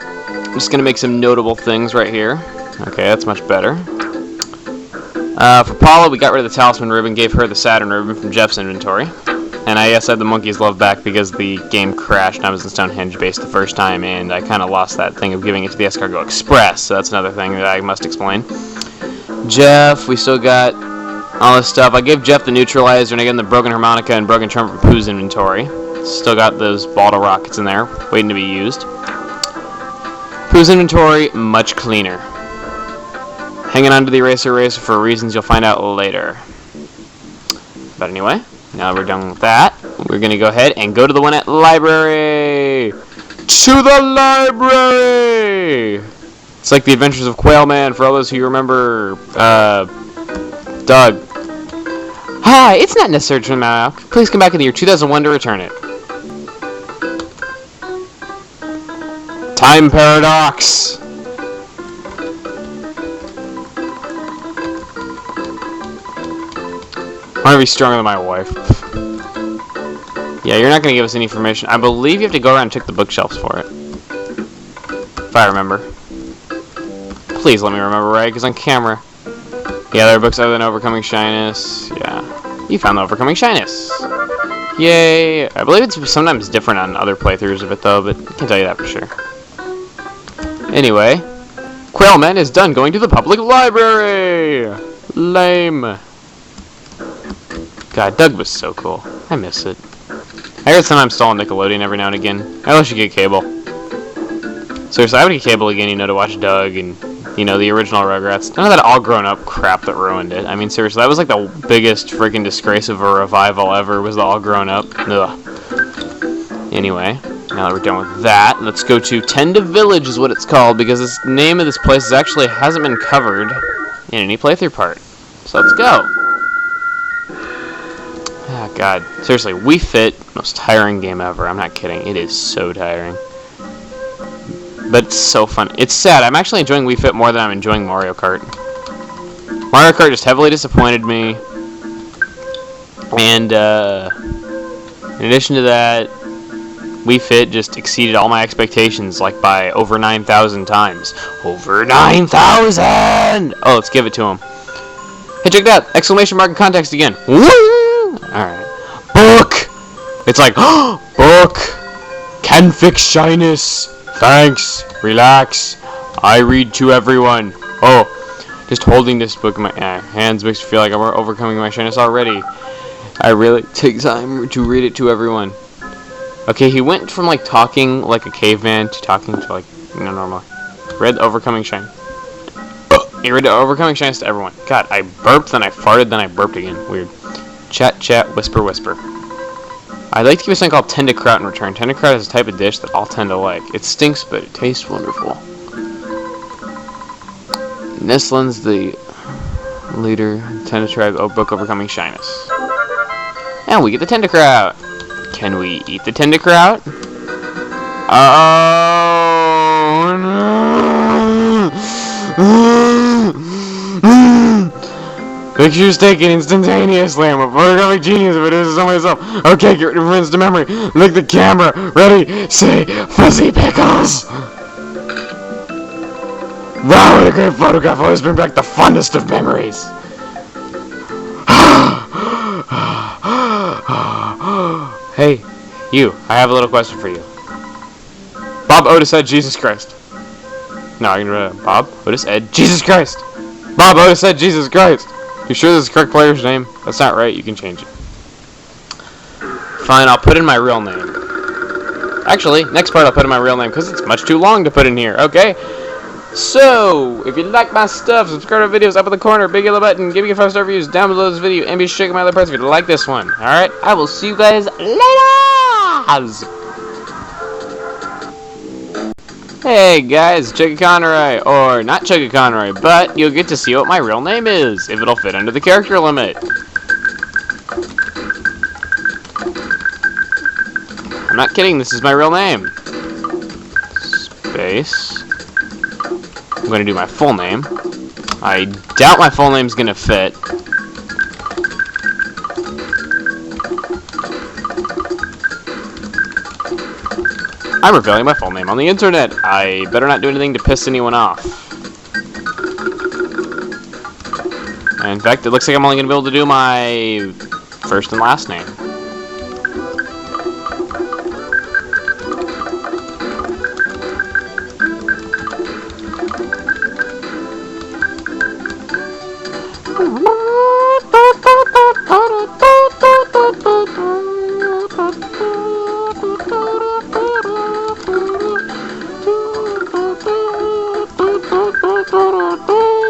just going to make some notable things right here. Okay, that's much better. For Paula, we got rid of the Talisman ribbon, gave her the Saturn ribbon from Jeff's inventory. And I had the Monkey's Love back because the game crashed and I was in Stonehenge base the first time, and I kind of lost that thing of giving it to the Escargot Express, so that's another thing that I must explain. Jeff, we still got all this stuff. I gave Jeff the Neutralizer, and again the Broken Harmonica and Broken Trumpet from Pooh's inventory. Still got those bottle rockets in there, waiting to be used. Pooh's inventory, much cleaner. Hanging on to the eraser for reasons you'll find out later. But anyway, now we're done with that. We're going to go ahead and go to the One-At library! To the library! It's like the Adventures of Quail Man for all those who remember, Doug. Hi, it's not necessary to turn that off. Please come back in the year 2001 to return it. Time paradox! I want to be stronger than my wife. Yeah, you're not going to give us any information. I believe you have to go around and check the bookshelves for it. If I remember. Please let me remember right, because on camera. Yeah, there are books other than Overcoming Shyness. Yeah. You found the Overcoming Shyness. Yay! I believe it's sometimes different on other playthroughs of it, though, but I can't tell you that for sure. Anyway, Quailman is done going to the public library! Lame. God, Doug was so cool. I miss it. I heard sometimes install Nickelodeon every now and again. I wish you get cable. Seriously, I would get cable again, to watch Doug and, the original Rugrats. None of that all grown up crap that ruined it. I mean, seriously, that was like the biggest freaking disgrace of a revival ever, was the all grown up. Ugh. Anyway, now that we're done with that, let's go to Tenda Village is what it's called, because the name of this place actually hasn't been covered in any playthrough part. So let's go. Ah, God. Seriously, Wii Fit, most tiring game ever. I'm not kidding. It is so tiring. But it's so fun. It's sad. I'm actually enjoying Wii Fit more than I'm enjoying Mario Kart. Mario Kart just heavily disappointed me. And, in addition to that, Wii Fit just exceeded all my expectations, like by over 9,000 times. Over 9,000! Oh, let's give it to him. Hey, check that! Exclamation mark and context again. Woo! Alright. Book! It's like, book! Can fix shyness. Thanks. Relax. I read to everyone. Oh, just holding this book in my hands makes me feel like I'm overcoming my shyness already. I really take time to read it to everyone. Okay, he went from like talking like a caveman to talking to like normal. Read overcoming shyness. He read overcoming shyness to everyone. God, I burped, then I farted, then I burped again. Weird. Chat, chat, whisper, whisper. I'd like to give something called tenderkraut in return. Tenderkraut is a type of dish that all tend to like. It stinks, but it tastes wonderful. Nestlin's the leader. Tender tribe. Book overcoming shyness. And we get the tenderkraut. Can we eat the tenderkraut? Oh no! Pictures taken instantaneously. I'm a photographic genius if it is so myself. Okay, get reference to memory. Look the camera. Ready, say, fuzzy pickles. Wow, what a great photograph. Always bring back the fondest of memories. Hey, you. I have a little question for you. Bob Otis said Jesus Christ. No, I can read it. Bob Otis said Jesus Christ. Bob Otis said Jesus Christ. You sure this is the correct player's name? That's not right. You can change it. Fine, I'll put in my real name. Actually, next part I'll put in my real name because it's much too long to put in here. Okay? So, if you like my stuff, subscribe to videos up in the corner, big yellow button, give me your 5-star reviews down below this video, and be sure to check my other parts if you like this one. Alright? I will see you guys later! Hey guys, Chuggaaconroy, or not Chuggaaconroy, but you'll get to see what my real name is, if it'll fit under the character limit. I'm not kidding, this is my real name. Space. I'm going to do my full name. I doubt my full name's going to fit. I'm revealing my full name on the internet. I better not do anything to piss anyone off. And in fact, it looks like I'm only going to be able to do my first and last name.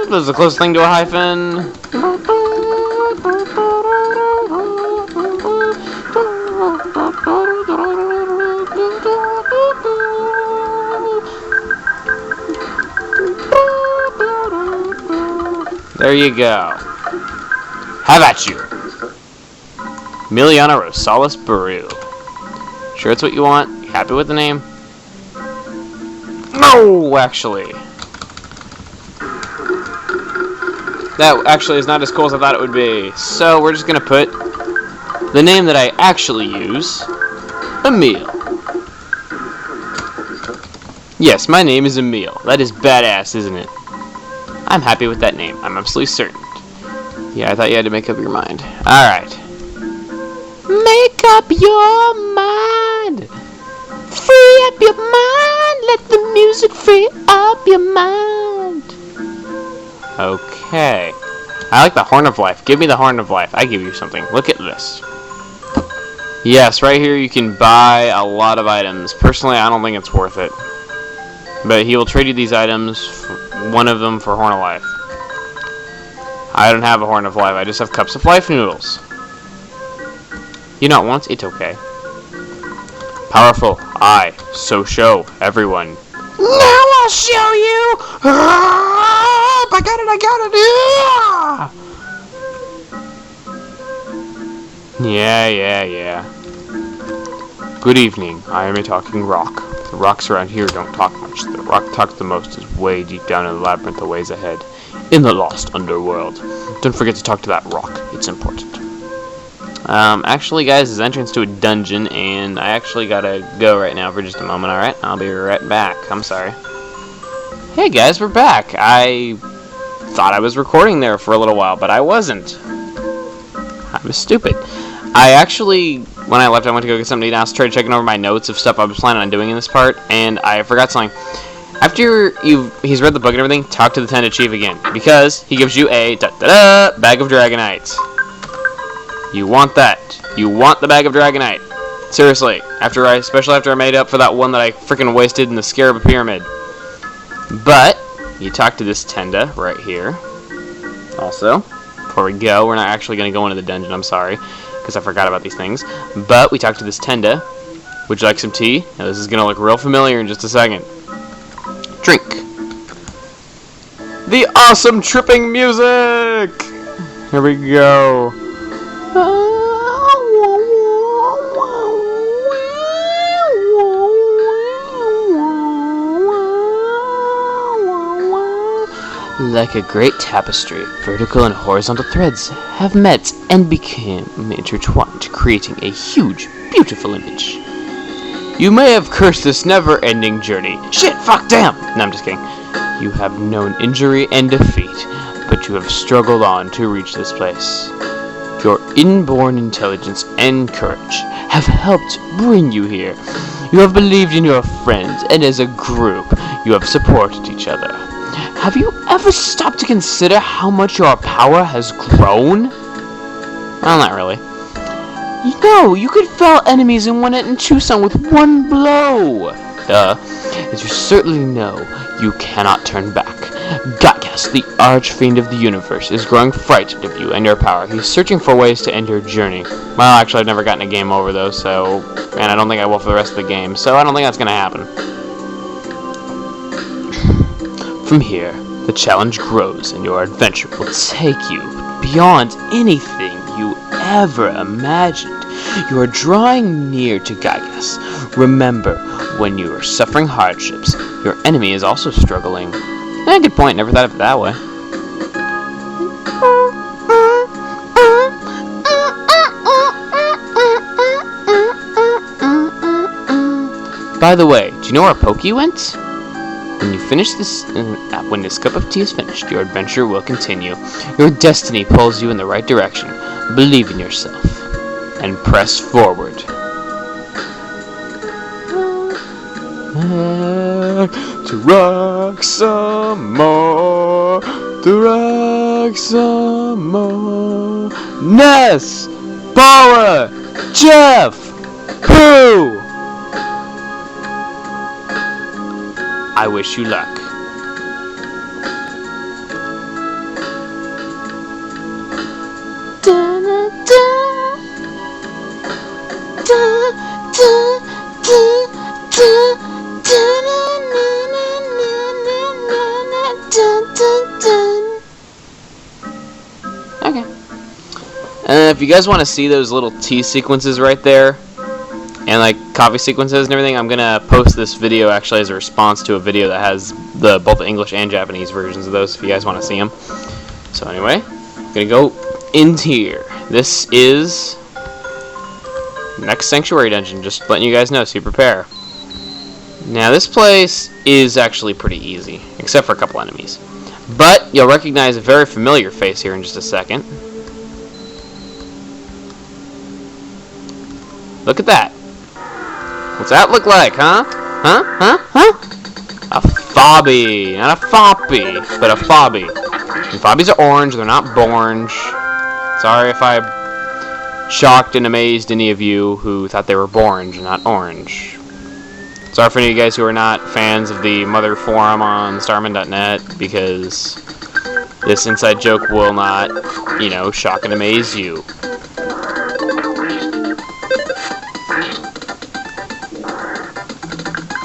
This is the closest thing to a hyphen. There you go. How about you? Miliana Rosales Baru. Sure it's what you want? You happy with the name? No, actually. That actually is not as cool as I thought it would be. So we're just going to put the name that I actually use, Emil. Yes, my name is Emil. That is badass, isn't it? I'm happy with that name. I'm absolutely certain. Yeah, I thought you had to make up your mind. Alright. Make up your mind. Free up your mind. Let the music free up your mind. Okay. I like the Horn of Life. Give me the Horn of Life. I give you something. Look at this. Yes, right here you can buy a lot of items. Personally, I don't think it's worth it. But he will trade you these items, one of them for Horn of Life. I don't have a Horn of Life. I just have Cups of Life noodles. You not once? It's okay. Powerful. So show everyone. Now I'll show you! I got it! Yeah. Good evening. I am a talking rock. The rocks around here don't talk much. The rock talks the most is way deep down in the labyrinth of ways ahead. In the lost underworld. Don't forget to talk to that rock. It's important. Actually, guys, there's entrance to a dungeon, and I actually gotta go right now for just a moment, alright? I'll be right back. I'm sorry. Hey, guys, we're back. I thought I was recording there for a little while, but I wasn't. I was stupid. I actually, when I left, I went to go get something to eat, and I was trying to checking over my notes of stuff I was planning on doing in this part, and I forgot something. After he's read the book and everything, talk to the Tended Chief again, because he gives you a bag of Dragonite. You want that. You want the bag of Dragonite. Seriously, especially after I made up for that one that I freaking wasted in the Scaraba Pyramid. But, you talk to this Tenda right here. Also, before we go, we're not actually going to go into the dungeon, I'm sorry, because I forgot about these things. But, we talk to this Tenda. Would you like some tea? Now, this is going to look real familiar in just a second. Drink. The awesome tripping music! Here we go. Like a great tapestry, vertical and horizontal threads have met and became intertwined, creating a huge, beautiful image. You may have cursed this never-ending journey. Shit, fuck, damn! No, I'm just kidding. You have known injury and defeat, but you have struggled on to reach this place. Your inborn intelligence and courage have helped bring you here. You have believed in your friends, and as a group, you have supported each other. Have you ever stopped to consider how much your power has grown? Well, not really. You know, you could fell enemies and win it in Tucson with one blow. As you certainly know, you cannot turn back. Gygas, the archfiend of the universe, is growing frightened of you and your power. He's searching for ways to end your journey. Well, actually, I've never gotten a game over, though, and I don't think I will for the rest of the game, so I don't think that's going to happen. From here, the challenge grows, and your adventure will take you beyond anything you ever imagined. You are drawing near to Gygas. Remember, when you are suffering hardships, your enemy is also struggling. Good point, never thought of it that way. By the way, do you know where Pokey went? When you finish this, when this cup of tea is finished, your adventure will continue. Your destiny pulls you in the right direction. Believe in yourself and press forward. To rock some more, to rock some more. Ness, Paula, Jeff, Pooh. I wish you luck. Okay. If you guys want to see those little tea sequences right there, and like coffee sequences and everything, I'm gonna post this video actually as a response to a video that has both the English and Japanese versions of those if you guys want to see them. So anyway, I'm gonna go into here. This is next sanctuary dungeon, just letting you guys know, so you prepare. Now this place is actually pretty easy, except for a couple enemies. But you'll recognize a very familiar face here in just a second. Look at that. What's that look like, huh? Huh? A fobby. Not a foppy, but a fobby. And Fobbies are orange, they're not borange. Sorry if I shocked and amazed any of you who thought they were borange and not orange. Sorry for any of you guys who are not fans of the mother forum on starman.net, because this inside joke will not, you know, shock and amaze you.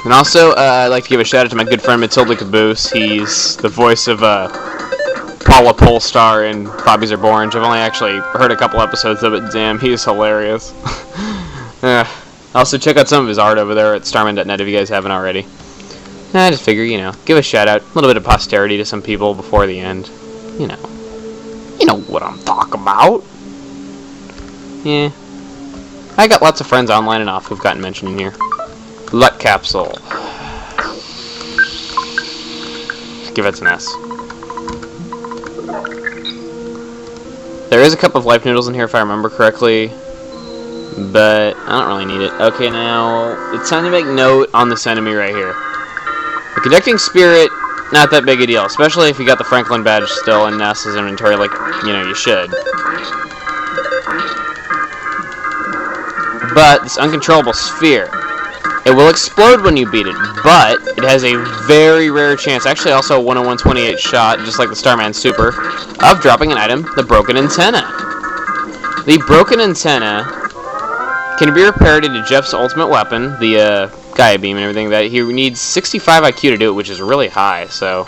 And also, I'd like to give a shout out to my good friend Matilda Caboose. He's the voice of Paula Polestar in Fobbies Are Borange. I've only actually heard a couple episodes of it. Damn, he is hilarious. Also, check out some of his art over there at starman.net if you guys haven't already. I just figure, you know, give a shout out, a little bit of posterity to some people before the end. You know what I'm talking about. Yeah. I got lots of friends online and off who've gotten mentioned in here. Luck Capsule. Give it an S. There is a cup of life noodles in here if I remember correctly, but I don't really need it. Okay, now it's time to make note on this enemy right here. The conducting spirit, not that big a deal, especially if you got the Franklin badge still in Ness's inventory, like, you know, you should. But this uncontrollable sphere, it will explode when you beat it, but it has a very rare chance, actually also a 1 in 128 shot, just like the Starman Super, of dropping an item, the broken antenna. The broken antenna can be repaired into Jeff's ultimate weapon, the Gaia Beam and everything. That he needs 65 IQ to do it, which is really high, so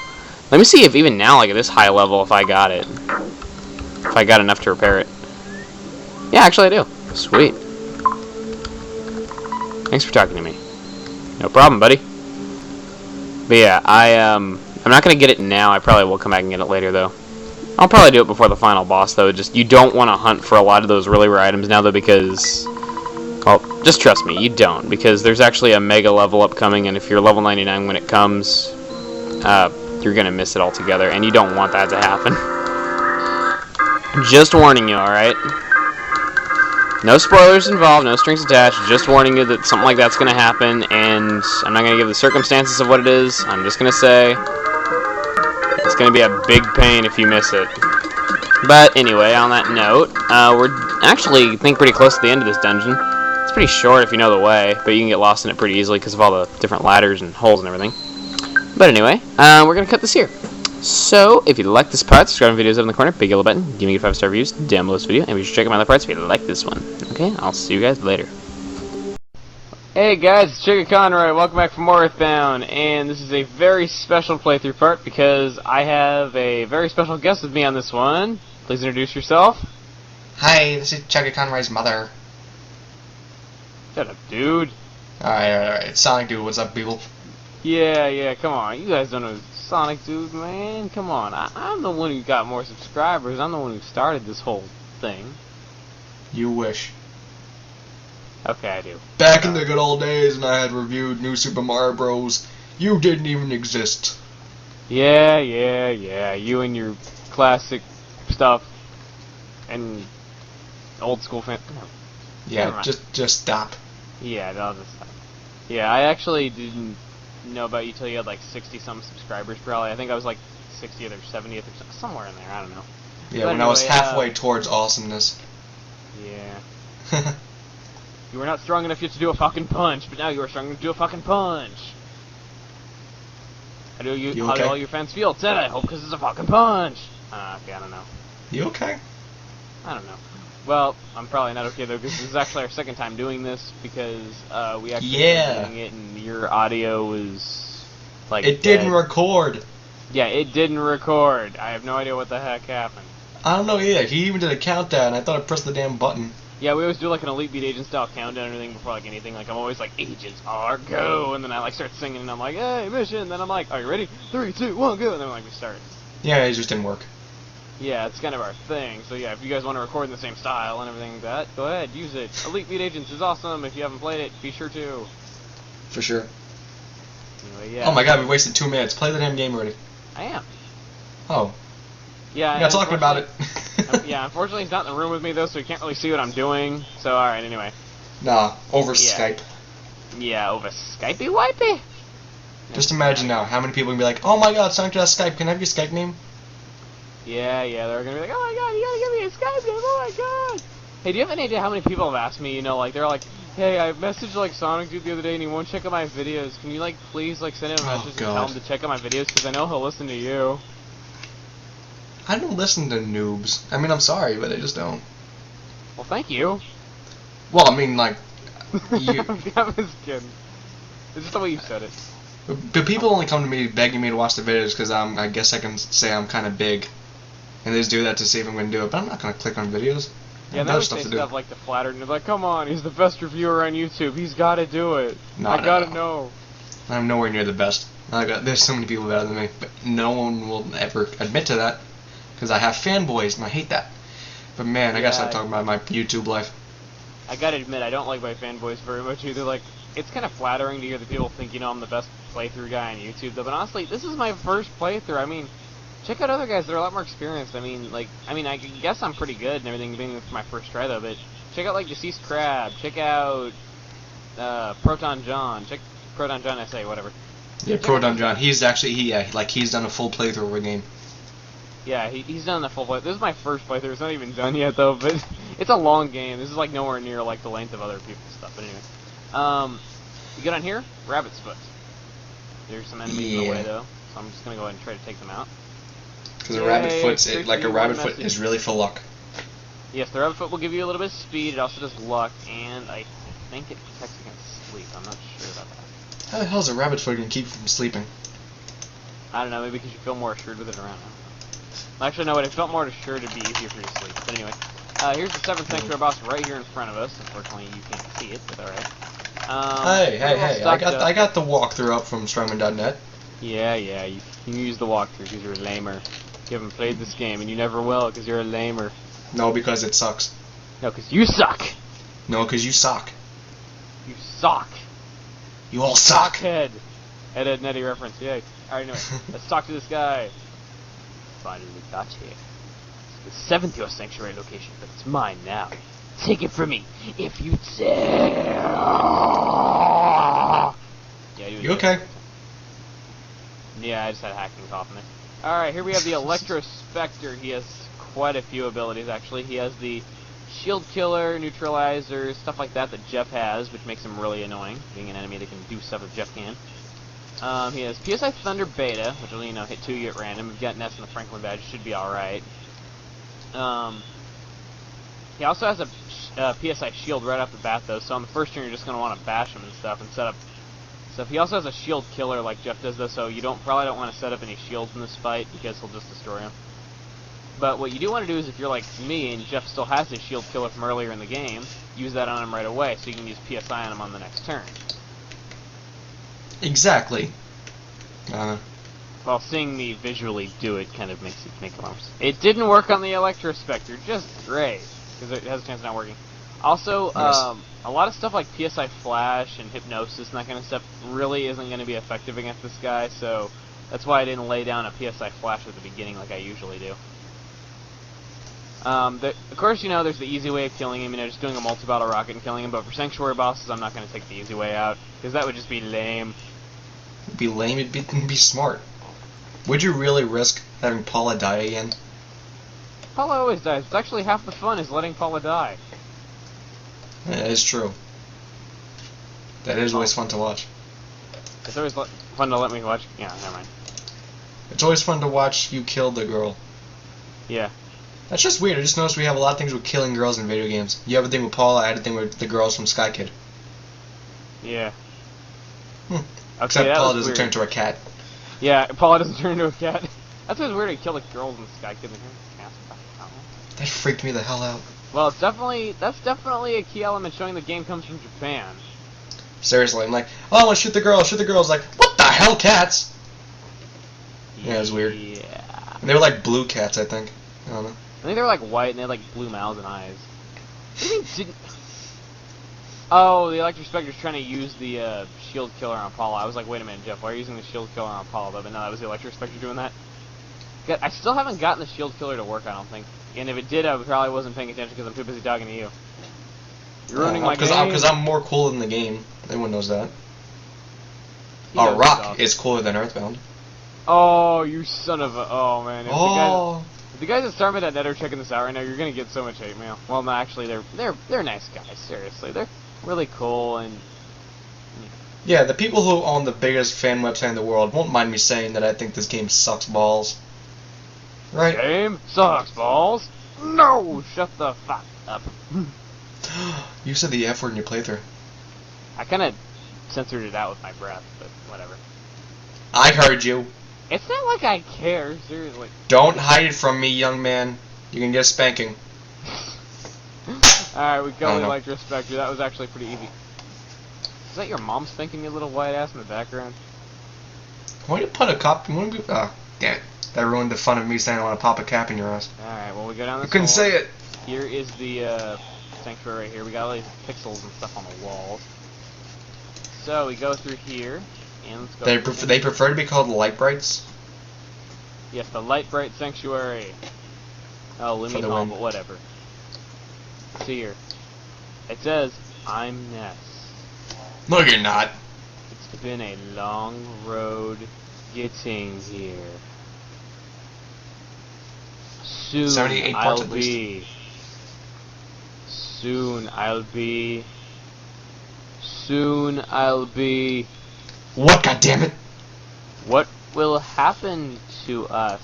let me see if even now, like at this high level, if I got it. If I got enough to repair it. Yeah, actually I do. Sweet. Thanks for talking to me. No problem, buddy. But yeah, I'm not gonna get it now. I probably will come back and get it later, though. I'll probably do it before the final boss, though. Just, you don't want to hunt for a lot of those really rare items now, though, because, well, just trust me, you don't, because there's actually a mega level up coming, and if you're level 99 when it comes, you're gonna miss it altogether, and you don't want that to happen. Just warning you, alright? No spoilers involved, no strings attached, just warning you that something like that's going to happen, and I'm not going to give the circumstances of what it is. I'm just going to say it's going to be a big pain if you miss it. But anyway, on that note, we're actually, I think, pretty close to the end of this dungeon. It's pretty short if you know the way, but you can get lost in it pretty easily because of all the different ladders and holes and everything. But anyway, we're going to cut this here. So, if you like this part, subscribe to videos up in the corner, big yellow button, give me 5-star reviews down below this video, and be sure to check out my other parts if you like this one. Okay, I'll see you guys later. Hey guys, it's Chuggaaconroy, welcome back from Earthbound, and this is a very special playthrough part because I have a very special guest with me on this one. Please introduce yourself. Hi, this is Chuggaaconroy's mother. Shut up, dude. Alright. Sonic Dude, what's up, people? Yeah, come on, you guys don't know Sonic Dude, man, come on. I'm the one who got more subscribers. I'm the one who started this whole thing. You wish. Okay, I do. Back in the good old days when I had reviewed New Super Mario Bros., you didn't even exist. Yeah, you and your classic stuff and old school fan. No. Yeah, just stop. Yeah, I'll just stop. Yeah, I actually didn't know about you till you had like 60-some subscribers, probably. I think I was like 60th or 70th or somewhere in there. I don't know. Yeah, but when anyway, I was halfway towards awesomeness. Yeah. You were not strong enough yet to do a fucking punch, but now you are strong enough to do a fucking punch. How do all your fans feel? 10, I hope, because it's a fucking punch. Okay, I don't know. You okay? I don't know. Well, I'm probably not okay, though, because this is actually our second time doing this, because we actually started doing it, and your audio was, like, it didn't record. Yeah, it didn't record. I have no idea what the heck happened. I don't know either. He even did a countdown. I thought I pressed the damn button. Yeah, we always do, like, an Elite Beat Agent style countdown and everything before, like, anything. Like, I'm always like, Agents are go! And then I, like, start singing, and I'm like, hey, mission! And then I'm like, are you ready? 3, 2, 1, go! And then, like, we start. Yeah, it just didn't work. Yeah, it's kind of our thing. So yeah, if you guys want to record in the same style and everything like that, go ahead, use it. Elite Beat Agents is awesome. If you haven't played it, be sure to. For sure. Anyway, yeah. Oh my god, we wasted 2 minutes. Play the damn game already. I am. Oh. Yeah. You're not talking about it. Yeah, unfortunately he's not in the room with me though, so he can't really see what I'm doing. So alright, anyway. Nah, over Skype. Yeah, over Skypey wipey. Just imagine now how many people can be like, oh my god, Sonic does Skype, can I have your Skype name? Yeah, they're gonna be like, oh my god, you gotta give me a Skype name, oh my god! Hey, do you have any idea how many people have asked me, you know, like, they're like, hey, I messaged, like, Sonic Dude the other day and he won't check out my videos. Can you, like, please, like, send him a message and tell him to check out my videos, because I know he'll listen to you. I don't listen to noobs. I mean, I'm sorry, but I just don't. Well, thank you. Well, I mean, like, you... I'm just kidding. It's just the way you said it. But people only come to me begging me to watch the videos because I guess I can say I'm kind of big. And they just do that to see if I'm going to do it, but I'm not going to click on videos. Yeah, they always say stuff like to flatter, and they're like, come on, he's the best reviewer on YouTube, he's got to do it. I gotta know. I'm nowhere near the best. There's so many people better than me, but no one will ever admit to that, because I have fanboys, and I hate that. But man, I gotta stop talking about my YouTube life. I gotta admit, I don't like my fanboys very much either. Like, it's kind of flattering to hear that people think, you know, I'm the best playthrough guy on YouTube, though, but honestly, this is my first playthrough. I mean, check out other guys that are a lot more experienced. I mean, I guess I'm pretty good and everything being for my first try, though, but check out, like, Deceased Crab, check out, Proton John, I say, whatever. Yeah, Proton John, he's actually, he's done a full playthrough of a game. Yeah, he's done the full playthrough. This is my first playthrough, it's not even done yet, though, but it's a long game. This is, like, nowhere near, like, the length of other people's stuff, but anyway. You get on here? Rabbit's Foot. There's some enemies in the way, though, so I'm just gonna go ahead and try to take them out. Because a rabbit foot is really for luck. Yes, the rabbit foot will give you a little bit of speed. It also does luck, and I think it protects against sleep. I'm not sure about that. How the hell is a rabbit foot going to keep you from sleeping? I don't know. Maybe because you feel more assured with it around. Actually, no. It felt more assured it'd be easier for you to sleep. But anyway, here's the Seventh Sanctuary boss right here in front of us. Unfortunately, you can't see it, but all right. Hey! I got the walkthrough up from Strongman.net. Yeah. You can use the walkthrough because you're a lamer. You haven't played this game, and you never will because you're a lamer. No, because it sucks. No, because you suck. No, because you suck. You suck. You all suck. Head and Eddie reference. Yay. All right, anyway, let's talk to this guy. Finally got here. It's the 7th Your Sanctuary location, but it's mine now. Take it from me, if you dare. Yeah, you okay? Yeah, I just had a hacking cough in there. Alright, here we have the Electro Spectre. He has quite a few abilities, actually. He has the Shield Killer, Neutralizer, stuff like that Jeff has, which makes him really annoying, being an enemy that can do stuff that Jeff can. He has PSI Thunder Beta, which will, you know, hit 2 at random. We've got Ness and the Franklin badge, should be alright. He also has a PSI Shield right off the bat, though, so on the first turn you're just going to want to bash him and stuff and set up stuff. He also has a Shield Killer like Jeff does, though, so you probably don't want to set up any shields in this fight because he'll just destroy him. But what you do want to do is, if you're like me and Jeff still has his Shield Killer from earlier in the game, use that on him right away so you can use PSI on him on the next turn. Exactly. Well, seeing me visually do it kind of makes it make alarms. It didn't work on the Electro Spectre, just great, because it has a chance of not working. Also, a lot of stuff like PSI Flash and Hypnosis and that kind of stuff really isn't going to be effective against this guy, so that's why I didn't lay down a PSI Flash at the beginning like I usually do. Of course, you know, there's the easy way of killing him, you know, just doing a multi-battle rocket and killing him, but for Sanctuary bosses, I'm not going to take the easy way out, because that would just be lame. It'd be lame, it'd be smart. Would you really risk having Paula die again? Paula always dies. It's actually half the fun is letting Paula die. Yeah, that is true. That is always fun to watch. It's always fun to let me watch. Yeah, never mind. It's always fun to watch you kill the girl. Yeah. That's just weird. I just noticed we have a lot of things with killing girls in video games. You have a thing with Paula, I had a thing with the girls from Sky Kid. Yeah. Okay, Except Paula doesn't turn into a cat. Yeah, Paula doesn't turn into a cat. That's what's weird to kill the girls in Sky Kid. That freaked me the hell out. Well, that's definitely a key element showing the game comes from Japan. Seriously, I'm like, oh, I want to shoot the girl, shoot the girl. It's like, what the hell, cats? Yeah, it was weird. Yeah. And they were like blue cats, I think. I don't know. I think they were like white and they had like blue mouths and eyes. What do you mean didn't... Oh, the Electro Spectre's trying to use the Shield Killer on Paula. I was like, wait a minute, Jeff, why are you using the Shield Killer on Paula? But no, that was the Electro Spectre doing that. I still haven't gotten the Shield Killer to work, I don't think. And if it did, I probably wasn't paying attention because I'm too busy talking to you. You're ruining my game. Because I'm more cool than the game. Everyone knows that. Rock is cooler than Earthbound. Oh, you son of a... Oh, man. If If the guys at Starman.net are checking this out right now, you're gonna get so much hate mail. Well, no, actually, they're nice guys. Seriously, they're really cool and. Yeah, the people who own the biggest fan website in the world won't mind me saying that I think this game sucks balls. Right? Game sucks balls. No, shut the fuck up. You said the F word in your playthrough. I kind of censored it out with my breath, but whatever. I heard you. It's not like I care, seriously. Don't hide it from me, young man. You can get a spanking. Alright, we got I the know. Electrospectre. That was actually pretty easy. Is that your mom spanking your little white ass in the background? Why do you put a cop? Oh, damn it. That ruined the fun of me saying I want to pop a cap in your ass. Alright, well, we go down I this couldn't hall. say it. Here is the sanctuary right here. We got all these pixels and stuff on the walls. So we go through here, and let's go. They prefer to be called light brights. Yes, the Light Bright Sanctuary. Oh, let me For the know, win. but whatever. See here. It says, I'm Ness. No, you're not. It's been a long road getting here. Soon 78 parts I'll at least. be. Soon I'll be. Soon I'll be. What? God damn it! What will happen to us?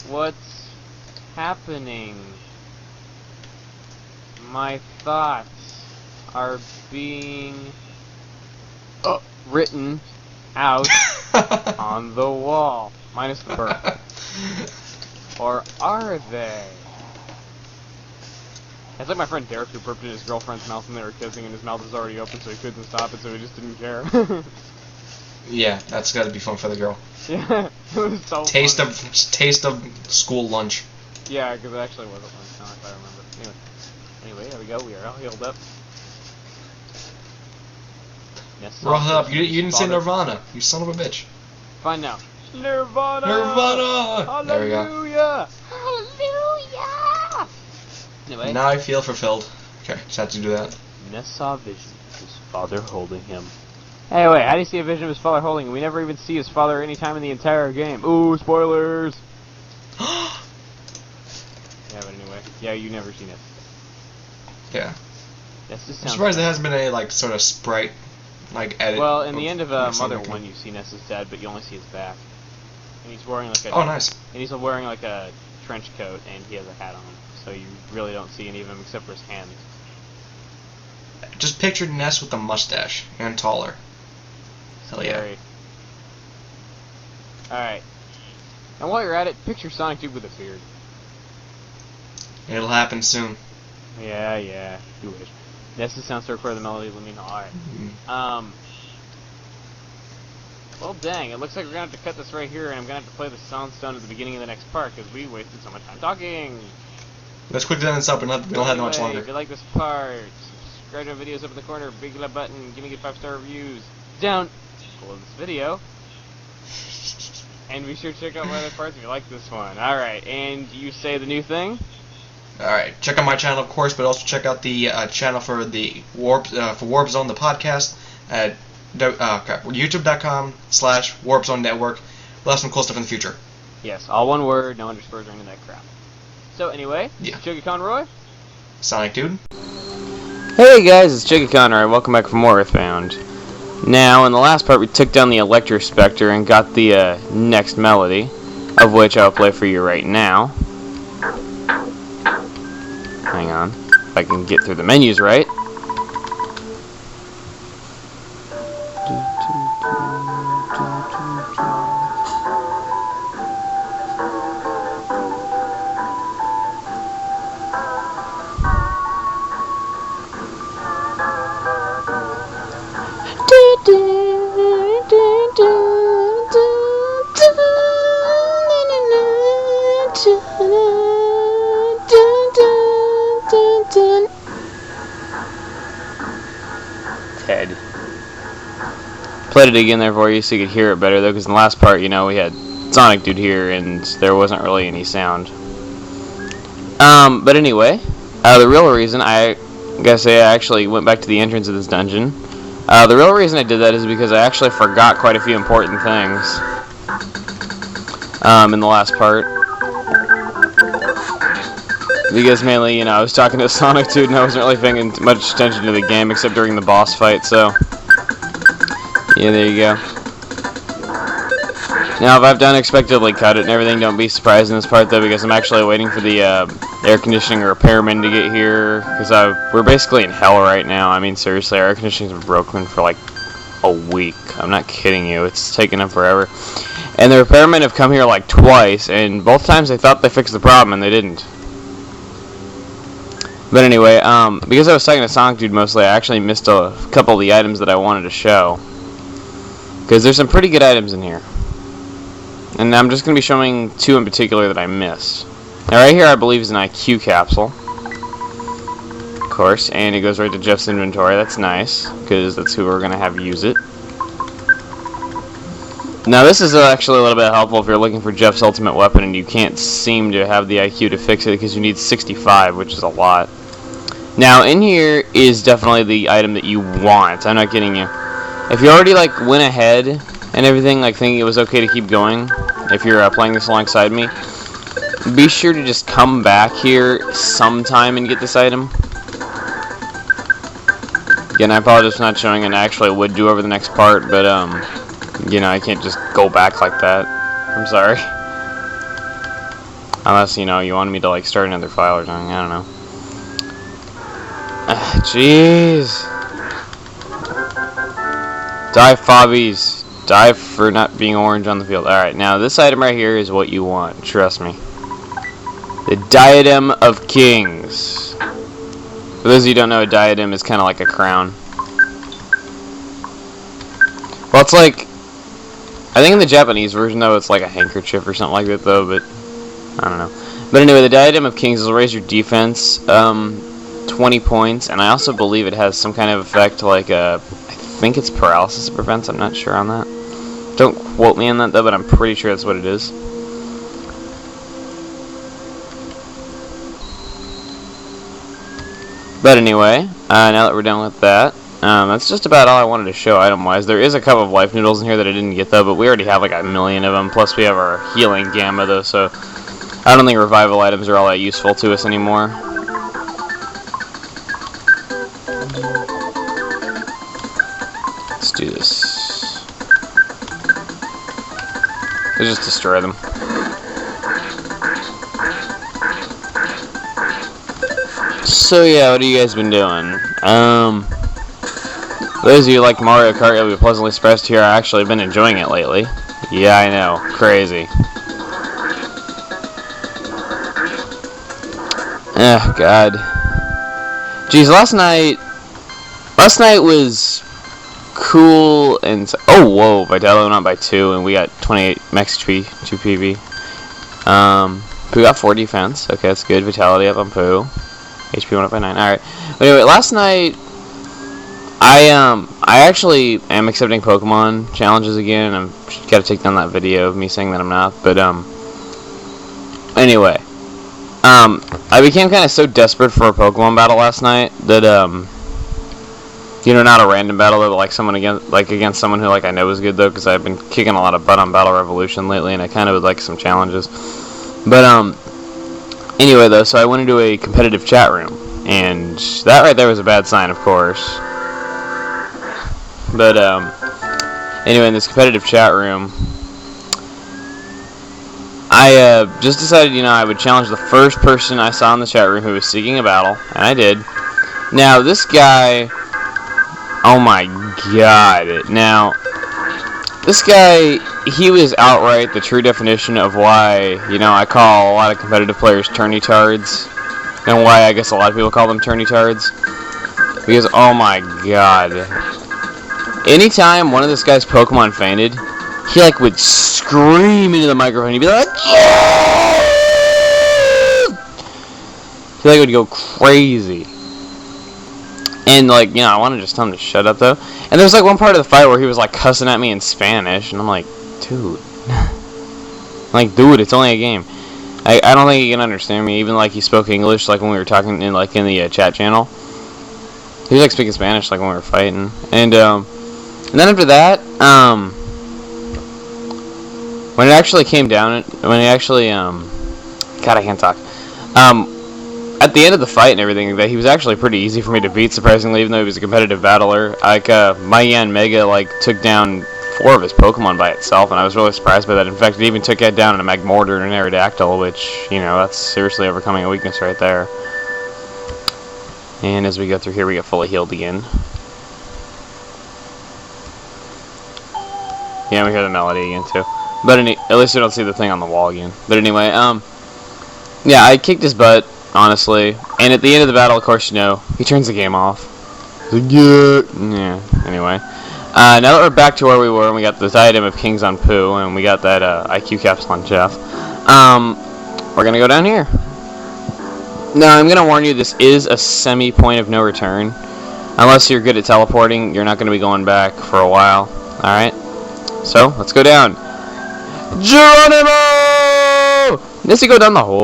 What's happening? My thoughts are being written out on the wall. Minus the burp. Or are they? It's like my friend Derek who burped in his girlfriend's mouth and they were kissing and his mouth was already open so he couldn't stop it, so he just didn't care. Yeah, that's got to be fun for the girl. Yeah, it was so Taste funny. of school lunch. Yeah, because it actually wasn't lunchtime, if I remember. Anyway, there we go. We are all healed up. Yes, Roll up. You didn't say Father. Nirvana. You son of a bitch. Fine now. Nirvana! Nirvana! There we go. Hallelujah! Hallelujah! Anyway, Now I feel fulfilled. Okay, just had to do that. Ness saw a vision of his father holding him. Hey, wait, how do you see a vision of his father holding him? We never even see his father any time in the entire game. Ooh, spoilers! Yeah, but anyway. Yeah, you never seen it. Yeah. Ness just I'm sounds surprised there hasn't been any like sort of sprite like edit. Well, in the end of Mother something. 1, you see Ness is dead, but you only see his back. And he's wearing like a Oh, nice. and he's wearing like a trench coat, and he has a hat on, so you really don't see any of him except for his hands. Just picture Ness with a mustache and taller. Hell yeah. Scary. Alright. And while you're at it, picture Sonic Dude with a beard. It'll happen soon. Yeah, you wish. Ness sounds to record the melody, let me know. Alright. Mm. Well, dang, it looks like we're gonna have to cut this right here, and I'm gonna have to play the Soundstone at the beginning of the next part, because we wasted so much time talking! Let's quickly end this up. We don't have much Anyway, longer. If you like this part, subscribe to my videos up in the corner, big love button, give me good 5-star reviews down below this video. And be sure to check out my other parts if you like this one. Alright, and you say the new thing? Alright, check out my channel, of course, but also check out the channel for the Warp Zone, the podcast, at youtube.com/Warp Zone Network. We'll have some cool stuff in the future. Yes, all one word, no underscores or any of that crap. So anyway, Yeah. Chuggaaconroy. Sonic Dude. Hey guys, it's Chuggaaconroy. Welcome back from more Earthbound. Now, in the last part, we took down the Electrospectre and got the next melody, of which I'll play for you right now. Hang on, if I can get through the menus right. Ted. Played it again there for you so you could hear it better though, because in the last part, you know, we had Sonic Dude here and there wasn't really any sound. But anyway, the real reason I actually went back to the entrance of this dungeon. The real reason I did that is because I actually forgot quite a few important things. in the last part. Because mainly, you know, I was talking to Sonic Dude and I wasn't really paying much attention to the game except during the boss fight, so... Yeah, there you go. Now, if I've done unexpectedly cut it and everything, don't be surprised in this part, though, because I'm actually waiting for the air conditioning repairman to get here, because we're basically in hell right now. I mean, seriously, our air conditioning's been broken for, like, a week. I'm not kidding you. It's taken them forever. And the repairmen have come here, like, twice, and both times they thought they fixed the problem, and they didn't. But anyway, because I was talking to Sonic Dude mostly, I actually missed a couple of the items that I wanted to show. Because there's some pretty good items in here. And I'm just going to be showing two in particular that I missed. Now right here I believe is an IQ capsule. Of course, and it goes right to Jeff's inventory. That's nice, because that's who we're going to have use it. Now this is actually a little bit helpful if you're looking for Jeff's ultimate weapon and you can't seem to have the IQ to fix it, because you need 65, which is a lot. Now in here is definitely the item that you want. I'm not kidding you. If you already like went ahead and everything, like thinking it was okay to keep going, if you're playing this alongside me, be sure to just come back here sometime and get this item. Again, I apologize for not showing it. I actually would do over the next part, but you know, I can't just go back like that. I'm sorry. Unless, you know, you wanted me to like start another file or something. I don't know. Jeez. Die, Fobbies. Die for not being orange on the field. Alright, now this item right here is what you want. Trust me. The Diadem of Kings. For those of you who don't know, a diadem is kind of like a crown. Well, it's like... I think in the Japanese version, though, it's like a handkerchief or something like that, though, but... I don't know. But anyway, the Diadem of Kings will raise your defense 20 points, and I also believe it has some kind of effect like I think it's paralysis it prevents. I'm not sure on that. Don't quote me on that, though, but I'm pretty sure that's what it is. But anyway, now that we're done with that, that's just about all I wanted to show item-wise. There is a couple of life noodles in here that I didn't get, though, but we already have like a million of them. Plus, we have our healing gamma, though, so I don't think revival items are all that useful to us anymore. Let's do this. Let's just destroy them. So yeah, what have you guys been doing? Those of you who like Mario Kart, you'll be pleasantly surprised here. I actually have been enjoying it lately. Yeah, I know. Crazy. Oh, God. Jeez, last night was cool and... Oh, whoa, Vitality went up by 2, and we got 28 max HP, 2 PV. Pooh got 4 defense. Okay, that's good. Vitality up on Pooh. HP went up by 9. Alright. But anyway, last night, I actually am accepting Pokemon challenges again. I've got to take down that video of me saying that I'm not. But, anyway. I became kind of so desperate for a Pokemon battle last night that, you know, not a random battle, but like against someone who like I know is good though, because I've been kicking a lot of butt on Battle Revolution lately, and I kind of would like some challenges. But anyway though, so I went into a competitive chat room, and that right there was a bad sign, of course. But anyway, in this competitive chat room, I just decided, you know, I would challenge the first person I saw in the chat room who was seeking a battle, and I did. Now, this guy, oh my god. Now, this guy, he was outright the true definition of why, you know, I call a lot of competitive players turny-tards, and why I guess a lot of people call them turny-tards. Because, oh my god. Anytime one of this guy's Pokemon fainted, he like would scream into the microphone. He'd be like, yeah! He like would go crazy. And like, you know, I want to just tell him to shut up though. And there was like one part of the fight where he was like cussing at me in Spanish, and I'm like, dude. Like, dude, it's only a game. I don't think he can understand me. Even like he spoke English like when we were talking in the chat channel. He was like speaking Spanish like when we were fighting. And then after that, when it actually came down, when it actually, God, I can't talk. At the end of the fight and everything, that he was actually pretty easy for me to beat, surprisingly, even though he was a competitive battler. Like, my Yan Mega, like, took down 4 of his Pokemon by itself, and I was really surprised by that. In fact, it even took it down in a Magmortar and an Aerodactyl, which, you know, that's seriously overcoming a weakness right there. And as we go through here, we get fully healed again. Yeah, we hear the melody again, too. But at least we don't see the thing on the wall again. But anyway, yeah, I kicked his butt, honestly. And at the end of the battle, of course, you know, he turns the game off. Yeah, anyway. Now that we're back to where we were, and we got this item of Kings on Pooh, and we got that IQ capsule on Jeff, we're going to go down here. Now, I'm going to warn you, this is a semi-point of no return. Unless you're good at teleporting, you're not going to be going back for a while. Alright? So, let's go down. Geronimo! Does he go down the hole?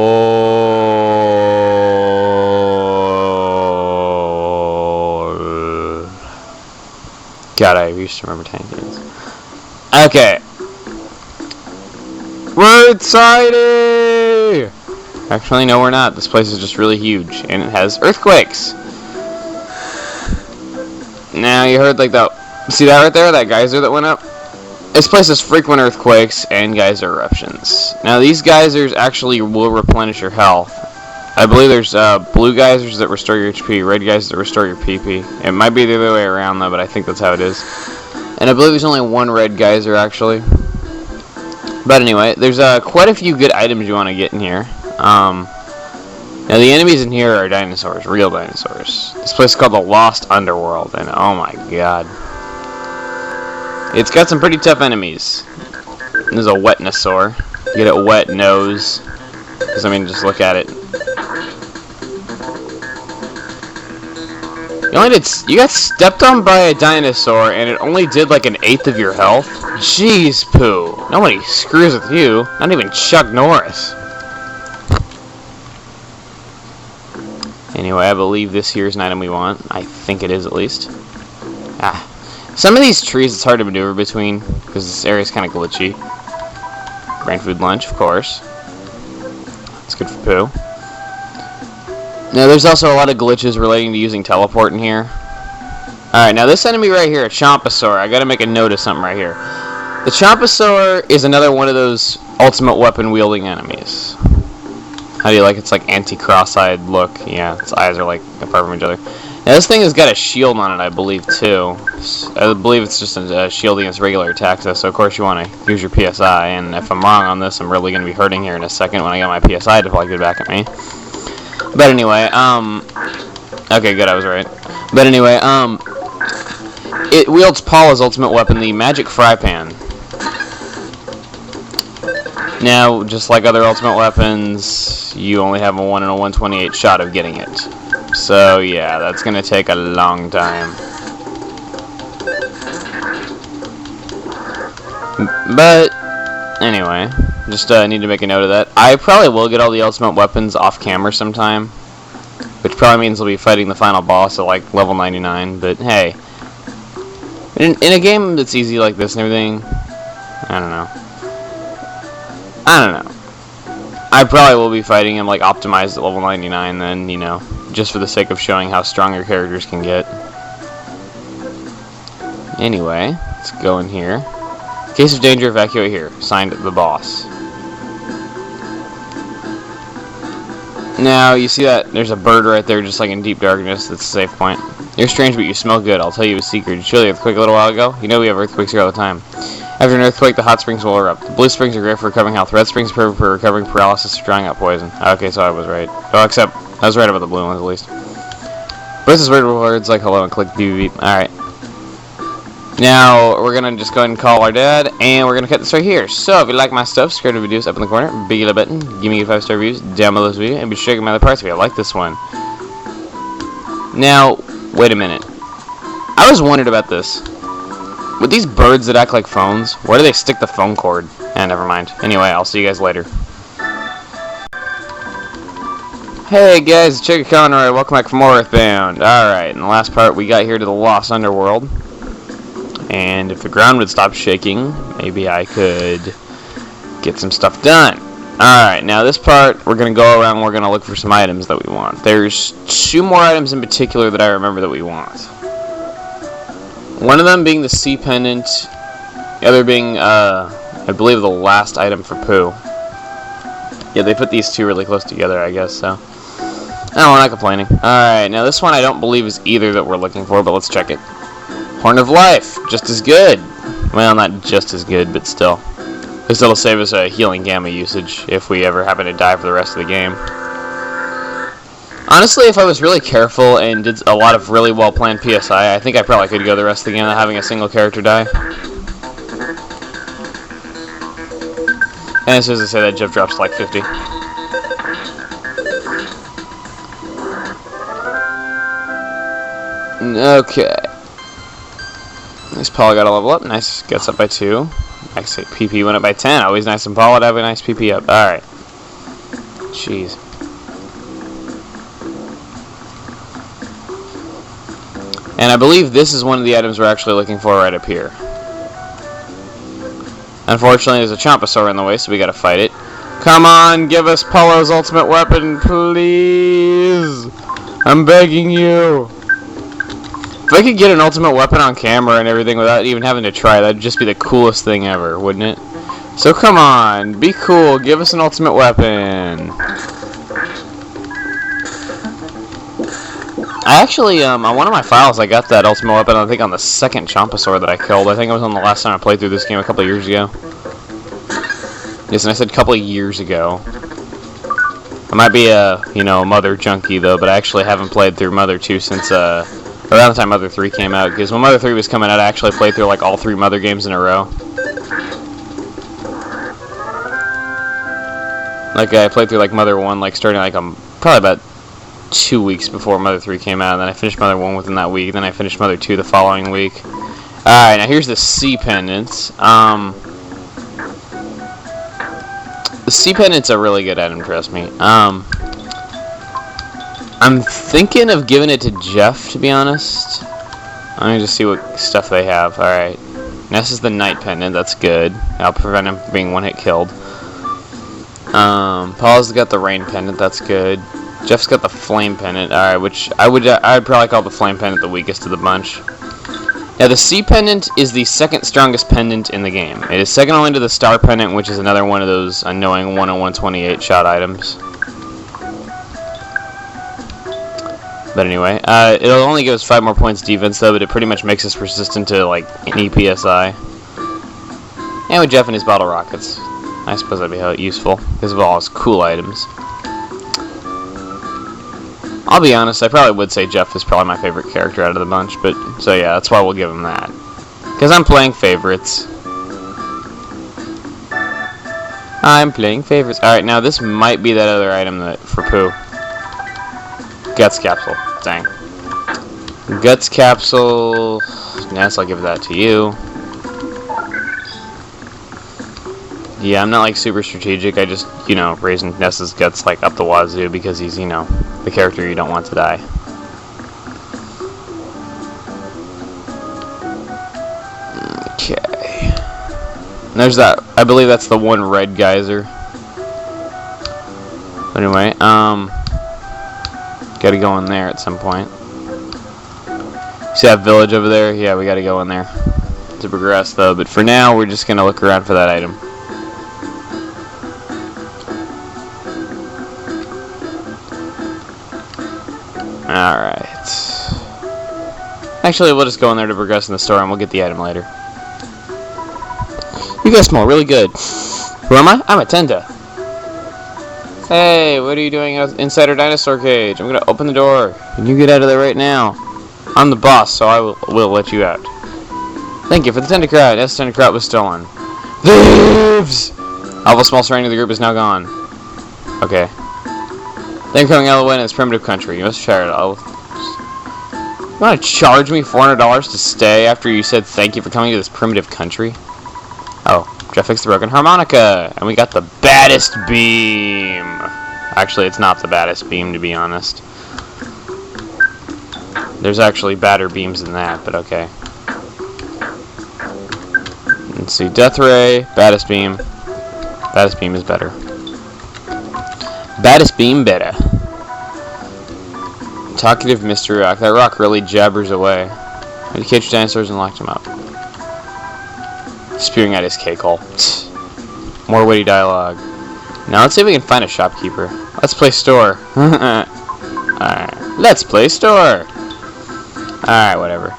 God, I used to remember tiny things. Okay. We're excited! Actually, no, we're not. This place is just really huge, and it has earthquakes. Now, you heard, like, that. See that right there? That geyser that went up? This place has frequent earthquakes and geyser eruptions. Now, these geysers actually will replenish your health. I believe there's blue geysers that restore your HP, red geysers that restore your PP. It might be the other way around, though, but I think that's how it is. And I believe there's only one red geyser, actually. But anyway, there's quite a few good items you want to get in here. Now, the enemies in here are dinosaurs, real dinosaurs. This place is called the Lost Underworld, and oh my god. It's got some pretty tough enemies. There's a wetnosaur. You get a wet nose. Because, I mean, just look at it. You got stepped on by a dinosaur, and it only did like 1/8 of your health? Jeez, Pooh. Nobody screws with you. Not even Chuck Norris. Anyway, I believe this here is an item we want. I think it is, at least. Some of these trees it's hard to maneuver between, because this area is kind of glitchy. Brain food lunch, of course. It's good for Pooh. Now, there's also a lot of glitches relating to using teleport in here. Alright, now this enemy right here, a Chompasaur, I gotta make a note of something right here. The Chompasaur is another one of those ultimate weapon wielding enemies. How do you like its like anti-cross-eyed look? Yeah, its eyes are like apart from each other. Now this thing has got a shield on it, I believe, too. I believe it's just a shield against regular attacks, so of course you want to use your PSI, and if I'm wrong on this, I'm really going to be hurting here in a second when I get my PSI deflected back at me. But anyway, okay, good, I was right. But anyway, it wields Paula's ultimate weapon, the Magic Fry Pan. Now, just like other ultimate weapons, you only have a 1 in a 128 shot of getting it. So, yeah, that's going to take a long time. But, anyway, just need to make a note of that. I probably will get all the ultimate weapons off camera sometime, which probably means I'll be fighting the final boss at, like, level 99, but hey. In a game that's easy like this and everything, I don't know. I probably will be fighting him, like, optimized at level 99 then, you know, just for the sake of showing how strong your characters can get. Anyway, let's go in here. Case of danger, evacuate here. Signed, the boss. Now, you see that there's a bird right there just like in deep darkness. That's a safe point. You're strange, but you smell good. I'll tell you a secret. Did you feel the earthquake a little while ago? You know we have earthquakes here all the time. After an earthquake, the hot springs will erupt. The blue springs are great for recovering health. Red springs are perfect for recovering paralysis or drying out poison. Okay, so I was right. Oh, except I was right about the blue ones at least. Both is weird words like hello and click beep beep. Alright. Now, we're going to just go ahead and call our dad, and we're going to cut this right here. So, if you like my stuff, subscribe to the videos up in the corner, big yellow button, give me 5-star reviews, down below this video, and be sure to check my other parts if you like this one. Now, wait a minute. I was wondering about this. With these birds that act like phones, where do they stick the phone cord? Never mind. Anyway, I'll see you guys later. Hey guys, it's Chuggaaconroy, welcome back for more Earthbound. Alright, in the last part we got here to the Lost Underworld. And if the ground would stop shaking, maybe I could get some stuff done. Alright, now this part, we're going to go around, we're going to look for some items that we want. There's 2 more items in particular that I remember that we want. One of them being the sea pendant, the other being, I believe, the last item for Pooh. Yeah, they put these 2 really close together, I guess, so. No, we're not complaining. Alright, now this one I don't believe is either that we're looking for, but let's check it. Horn of Life, just as good. Well, not just as good, but still. Because it'll save us a healing gamma usage if we ever happen to die for the rest of the game. Honestly, if I was really careful and did a lot of really well-planned PSI, I think I probably could go the rest of the game without having a single character die. And as soon as I say that, Jeff drops to like 50. Okay. Nice, Paula got a level up. Nice, gets up by 2. Nice, PP went up by 10. Always nice and Paula to have a nice PP up. Alright. Jeez. And I believe this is one of the items we're actually looking for right up here. Unfortunately, there's a Chompasaur in the way, so we gotta fight it. Come on, give us Paula's ultimate weapon, please! I'm begging you! If I could get an ultimate weapon on camera and everything without even having to try, that'd just be the coolest thing ever, wouldn't it? So come on, be cool, give us an ultimate weapon. I actually, on one of my files, I got that ultimate weapon, I think on the second Chompasaur that I killed. I think it was on the last time I played through this game a couple of years ago. Yes, and I said a couple of years ago. I might be a, Mother junkie, though, but I actually haven't played through Mother 2 since, around the time Mother 3 came out, because when Mother 3 was coming out, I actually played through, like, all 3 Mother games in a row. Like, I played through, like, Mother 1, like, starting, like, probably about 2 weeks before Mother 3 came out, and then I finished Mother 1 within that week, then I finished Mother 2 the following week. Alright, now here's the sea pendants. The sea pendant's a really good item, trust me. I'm thinking of giving it to Jeff, to be honest. Let me just see what stuff they have. Alright. This is the night pendant, that's good. That'll prevent him from being one-hit killed. Paul's got the rain pendant, that's good. Jeff's got the flame pendant, alright, which I'd probably call the flame pendant the weakest of the bunch. Now, the sea pendant is the second strongest pendant in the game. It is second only to the star pendant, which is another one of those annoying 10128 shot items. But anyway, it'll only give us 5 more points defense, though, but it pretty much makes us resistant to, like, any PSI. And with Jeff and his bottle rockets. I suppose that'd be useful, because of all his cool items. I'll be honest, I probably would say Jeff is probably my favorite character out of the bunch, but, so yeah, that's why we'll give him that. Because I'm playing favorites. I'm playing favorites. Alright, now this might be that other item that for Pooh. Guts capsule. Dang. Guts capsule. Yes, I'll give that to you. Yeah, I'm not like super strategic. I just, raising Ness's guts like up the wazoo because he's, the character you don't want to die. Okay. There's that. I believe that's the one red geyser. Anyway, gotta go in there at some point. See that village over there? Yeah, we gotta go in there to progress, though. But for now, we're just gonna look around for that item. Alright. Actually, we'll just go in there to progress in the store, and we'll get the item later. You guys smell really good. Who am I? I'm a Tenda. Hey, what are you doing inside our dinosaur cage? I'm gonna open the door, and you get out of there right now. I'm the boss, so I will let you out. Thank you for the Tendacrat. Yes, Tendacrat was stolen. Thieves! Alpha small surrounding of the group is now gone. Okay. They're coming out of the way in this primitive country. You must share it. You want to charge me $400 to stay after you said thank you for coming to this primitive country? Oh, Jeff fixed the broken harmonica, and we got the baddest beam. Actually, it's not the baddest beam, to be honest. There's actually badder beams than that, but okay. Let's see, Death Ray, baddest beam. Baddest beam is better. Baddest beam better. Talkative mystery rock. That rock really jabbers away. We caged dinosaurs and locked him up. Spewing at his cake hole. More witty dialogue. Now let's see if we can find a shopkeeper. Let's play store. Alright. Let's play store. Alright, whatever.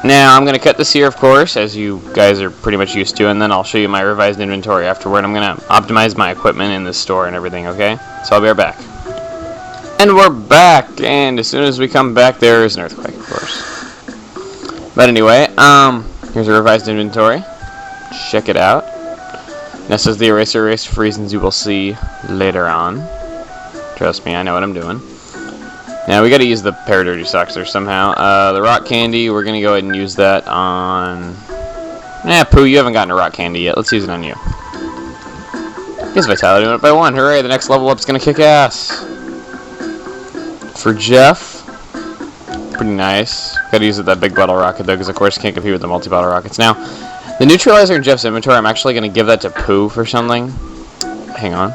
Now I'm going to cut this here, of course, as you guys are pretty much used to, and then I'll show you my revised inventory afterward. I'm going to optimize my equipment in this store and everything, okay? So I'll be right back. And we're back! And as soon as we come back, there is an earthquake, of course. But anyway, here's a revised inventory. Check it out. This is the eraser erase for reasons you will see later on. Trust me, I know what I'm doing. Now we gotta use the pair of dirty socks there somehow. The rock candy, we're gonna go ahead and use that on... Pooh, you haven't gotten a rock candy yet. Let's use it on you. Guess vitality went up by 1. Hooray, the next level up's gonna kick ass. For Jeff, pretty nice. Gotta use that big bottle rocket though, because of course can't compete with the multi-bottle rockets. Now, the neutralizer in Jeff's inventory, I'm actually gonna give that to Pooh for something. Hang on.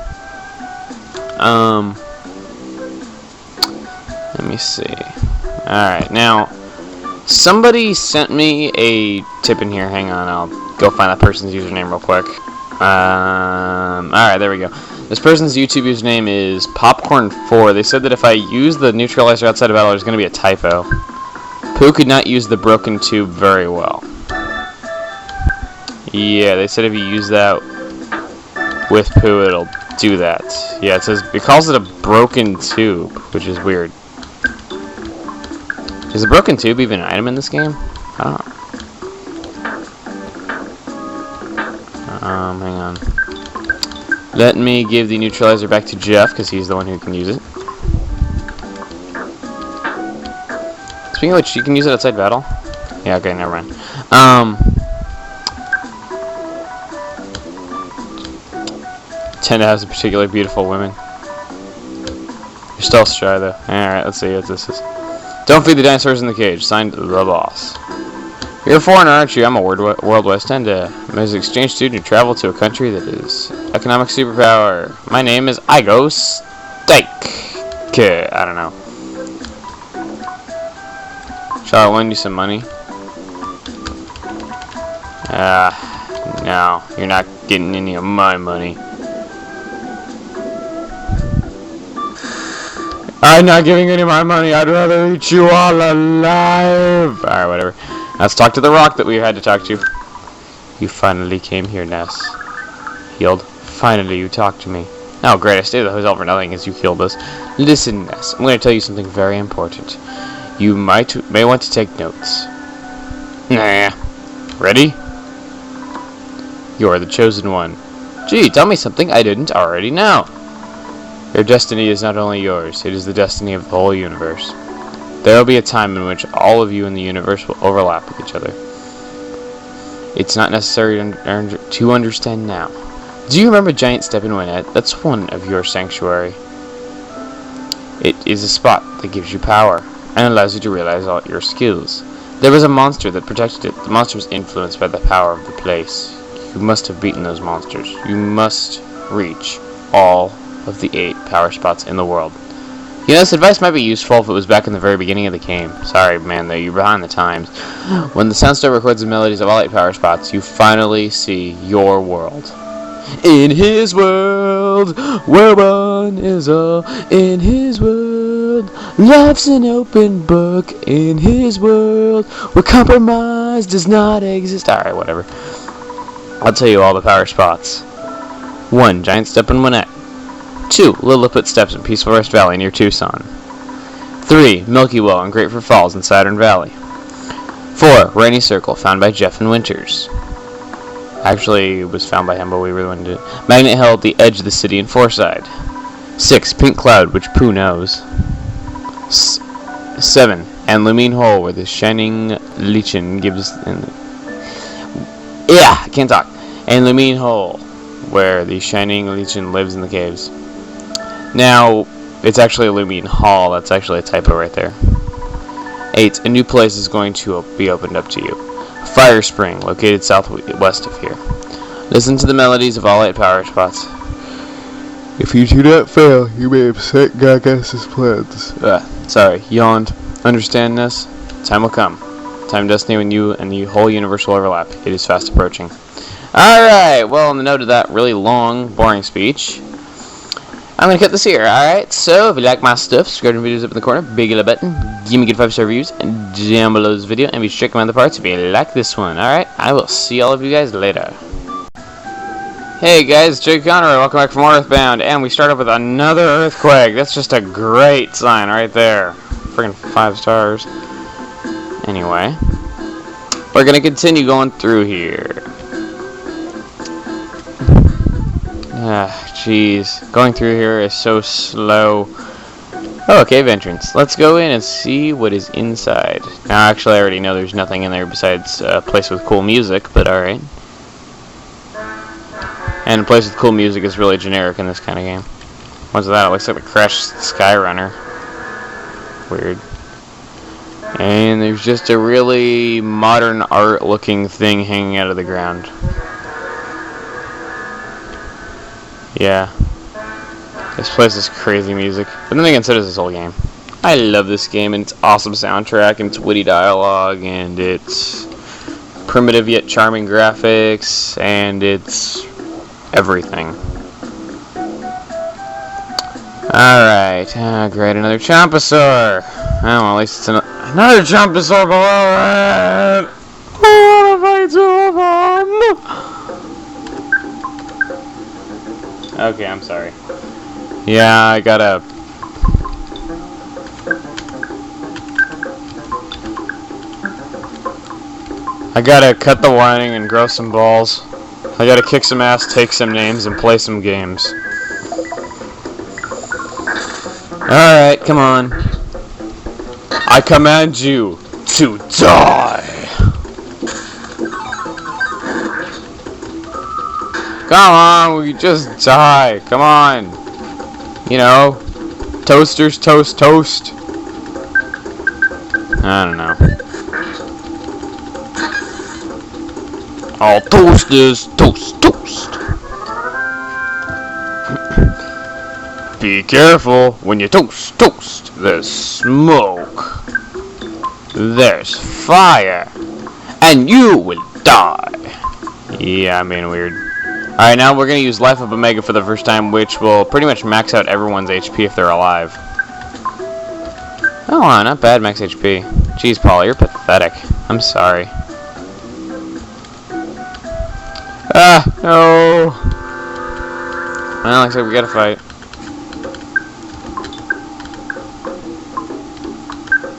Let me see. Alright, now, somebody sent me a tip in here. Hang on, I'll go find that person's username real quick. Alright, there we go. This person's YouTube username is Popcorn4. They said that if I use the neutralizer outside of battle, there's going to be a typo. Pooh could not use the broken tube very well. Yeah, they said if you use that with Pooh, it'll do that. Yeah, it calls it a broken tube, which is weird. Is a broken tube even an item in this game? I don't know. Hang on. Let me give the neutralizer back to Jeff, because he's the one who can use it. Speaking of which, you can use it outside battle? Yeah, okay, never mind. Tend to have some particularly beautiful women. You're still shy, though. Alright, let's see what this is. Don't feed the dinosaurs in the cage. Signed, the boss. You're a foreigner, aren't you? I'm a World West End. I'm an exchange student who traveled to a country that is economic superpower. My name is Stoic. Okay, I don't know. Shall I lend you some money? No. You're not getting any of my money. I'm not giving any of my money. I'd rather eat you all alive. Alright, whatever. Let's talk to the rock that we had to talk to. You finally came here, Ness. Healed. Finally, you talked to me. Oh, great. I stayed at the hotel for nothing as you healed us. Listen, Ness. I'm going to tell you something very important. You may want to take notes. Nah. Ready? You're the chosen one. Gee, tell me something I didn't already know. Your destiny is not only yours, it is the destiny of the whole universe. There will be a time in which all of you in the universe will overlap with each other. It's not necessary to understand now. Do you remember Giant Step and Winnet? That's one of your sanctuary. It is a spot that gives you power and allows you to realize all your skills. There was a monster that protected it. The monster was influenced by the power of the place. You must have beaten those monsters. You must reach all of the 8 power spots in the world. You know, this advice might be useful if it was back in the very beginning of the game. Sorry, man, though, you're behind the times. When the Soundstone records the melodies of all 8 power spots, you finally see your world. In his world, where one is all. In his world, life's an open book. In his world, where compromise does not exist. Alright, whatever. I'll tell you all the power spots. 1. Giant Step and Winnet. 2. Lilliput Steps in Peaceful Rest Valley near Tucson. 3. Milky Well and Grateful Falls in Saturn Valley. 4. Rainy Circle, found by Jeff and Winters. Actually, it was found by him, but we really wanted it. Magnet Hill at the edge of the city in Forside. 6. Pink Cloud, which Pooh knows. 7. And Lumine Hole, where the shining lichen gives... I can't talk. And Lumine Hole, where the shining lichen lives in the caves. Now, it's actually a Lumine Hall. That's actually a typo right there. 8. A new place is going to be opened up to you. Fire Spring, located southwest of here. Listen to the melodies of all 8 power spots. If you do not fail, you may upset Gagas's plans. Sorry, yawned. Understand this? Time will come. Time of destiny when you and the whole universe will overlap. It is fast approaching. Alright, well, on the note of that really long, boring speech, I'm going to cut this here, alright? So, if you like my stuff, subscribe to the videos up in the corner, big yellow button, give me good 5-star reviews, and down below this video, and be sure to check my other parts if you like this one, alright? I will see all of you guys later. Hey guys, it's Chuggaaconroy, welcome back from Earthbound, and we start off with another earthquake. That's just a great sign right there. Friggin' 5 stars. Anyway, we're gonna continue going through here. Jeez, going through here is so slow. Oh, a cave entrance. Let's go in and see what is inside. Now, actually, I already know there's nothing in there besides a place with cool music, but alright. And a place with cool music is really generic in this kind of game. What's that? It looks like the crashed Skyrunner. Weird. And there's just a really modern art looking thing hanging out of the ground. Yeah. This place is crazy music. But then again, so does this whole game. I love this game and its awesome soundtrack and its witty dialogue and its primitive yet charming graphics and its everything. Alright. Great, another Chompasaur. Oh, well, at least it's another Chompasaur below it. What if I do them? Okay, I'm sorry. Yeah, I gotta... cut the whining and grow some balls. I gotta kick some ass, take some names, and play some games. Alright, come on. I command you to die! Come on, we just die. Come on. You know, toasters toast toast. I don't know. All toasters toast toast. Be careful when you toast toast. There's smoke. There's fire. And you will die. Yeah, I'm being weird. Alright, now we're going to use Life of Omega for the first time, which will pretty much max out everyone's HP if they're alive. Oh, wow, not bad max HP. Jeez, Paula, you're pathetic. I'm sorry. Ah, no. Well, looks like we gotta fight.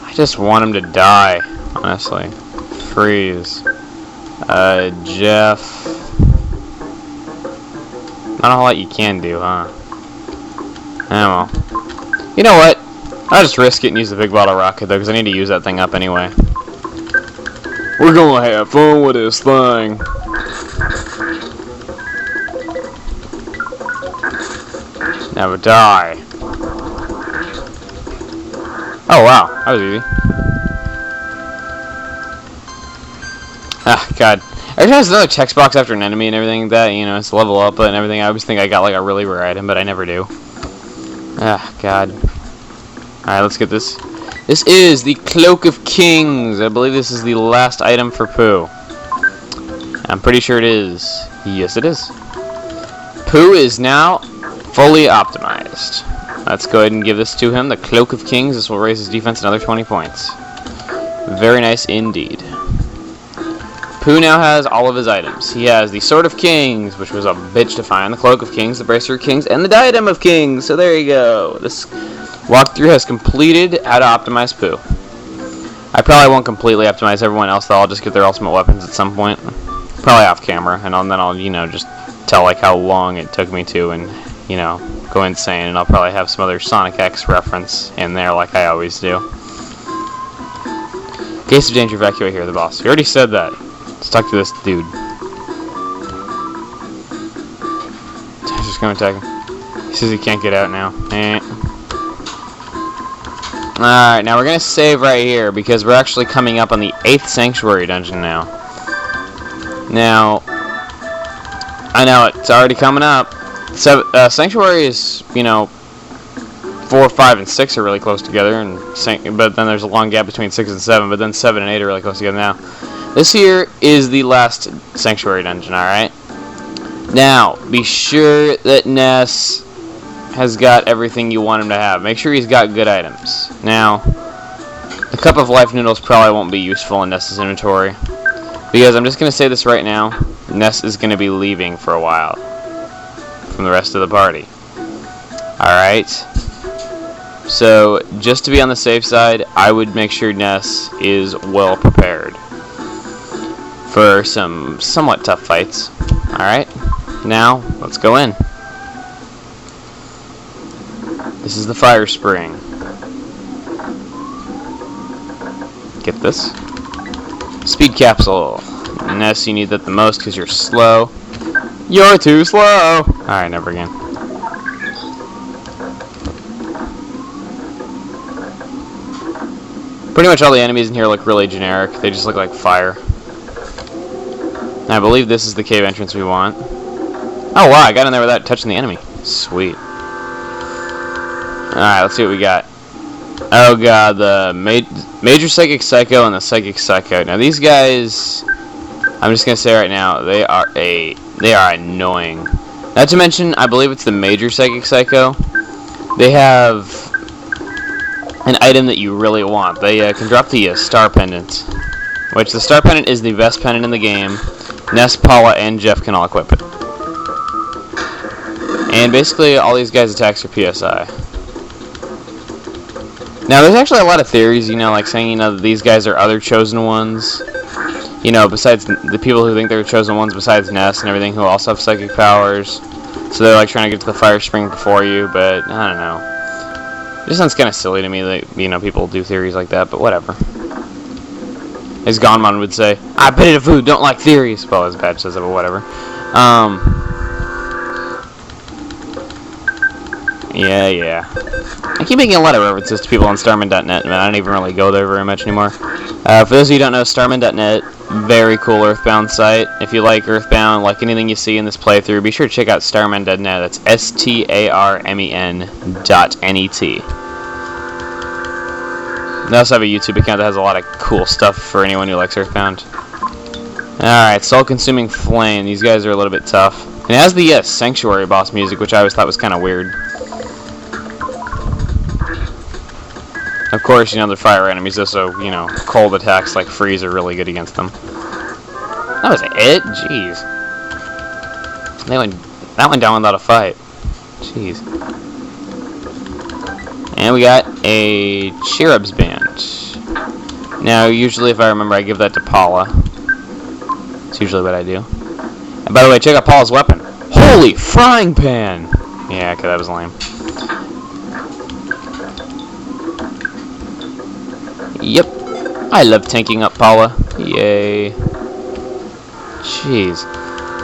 I just want him to die, honestly. Freeze. Jeff... Not a whole lot you can do, huh? Oh, well. You know what? I'll just risk it and use the big bottle rocket, though, because I need to use that thing up anyway. We're gonna have fun with this thing. Now die. Oh, wow. That was easy. Ah, God. Every time there's another text box after an enemy and everything like that, you know, it's level up and everything, I always think I got like a really rare item, but I never do. Ah, God. Alright, let's get this. This is the Cloak of Kings. I believe this is the last item for Pooh. I'm pretty sure it is. Yes, it is. Pooh is now fully optimized. Let's go ahead and give this to him. The Cloak of Kings. This will raise his defense another 20 points. Very nice indeed. Pooh now has all of his items. He has the Sword of Kings, which was a bitch to find, the Cloak of Kings, the Bracer of Kings, and the Diadem of Kings. So there you go. This walkthrough has completed how to optimize Pooh. I probably won't completely optimize everyone else, though. I'll just get their ultimate weapons at some point. Probably off camera, and then I'll, you know, just tell like how long it took me to, and, you know, go insane, and I'll probably have some other Sonic X reference in there like I always do. Case of danger, evacuate here, the boss. You already said that. Let's talk to this dude. He's just gonna attack him. He says he can't get out now. Alright, now we're gonna save right here because we're actually coming up on the 8th Sanctuary dungeon now. Now, I know, it's already coming up. Sanctuary is, you know, 4, 5, and 6 are really close together, but then there's a long gap between 6 and 7, but then 7 and 8 are really close together now. This here is the last Sanctuary dungeon, alright? Now, be sure that Ness has got everything you want him to have. Make sure he's got good items. Now, a cup of life noodles probably won't be useful in Ness's inventory, because I'm just going to say this right now, Ness is going to be leaving for a while from the rest of the party. Alright? So, just to be on the safe side, I would make sure Ness is well prepared for some somewhat tough fights. Alright? Now, let's go in. This is the fire spring. Get this. Speed capsule. Ness, you need that the most because you're slow. You're too slow! Alright, never again. Pretty much all the enemies in here look really generic. They just look like fire. And I believe this is the cave entrance we want. Oh wow, I got in there without touching the enemy. Sweet. Alright, let's see what we got. Oh god, the Major Psychic Psycho and the Psychic Psycho. Now these guys, I'm just gonna say right now, they are annoying. Not to mention, I believe it's the Major Psychic Psycho. They have an item that you really want. They can drop the Star Pendant, which the Star Pendant is the best pendant in the game. Ness, Paula, and Jeff can all equip it. And basically, all these guys' attacks are PSI. Now, there's actually a lot of theories, you know, like saying, you know, that these guys are other chosen ones. You know, besides the people who think they're chosen ones, besides Ness and everything, who also have psychic powers. So they're like trying to get to the fire spring before you, but I don't know. It just sounds kind of silly to me that, you know, people do theories like that, but whatever. As Gonmon would say, I pity the food, don't like theories. Well, as Badge says it, but whatever. Yeah. I keep making a lot of references to people on Starman.net, man. I don't even really go there very much anymore. For those of you who don't know, Starman.net, very cool Earthbound site. If you like Earthbound, like anything you see in this playthrough, be sure to check out Starman.net. That's STARMEN.net. They also have a YouTube account that has a lot of cool stuff for anyone who likes Earthbound. Alright, Soul-Consuming Flame. These guys are a little bit tough. And it has the Sanctuary boss music, which I always thought was kind of weird. Of course, you know, they're fire enemies, so, you know, cold attacks like freeze are really good against them. That was it? Jeez. That went down without a fight. Jeez. And we got a Cherub's Band. Now, usually, if I remember, I give that to Paula. That's usually what I do. And by the way, check out Paula's weapon. Holy frying pan! Yeah, okay, that was lame. Yep. I love tanking up Paula. Yay. Jeez.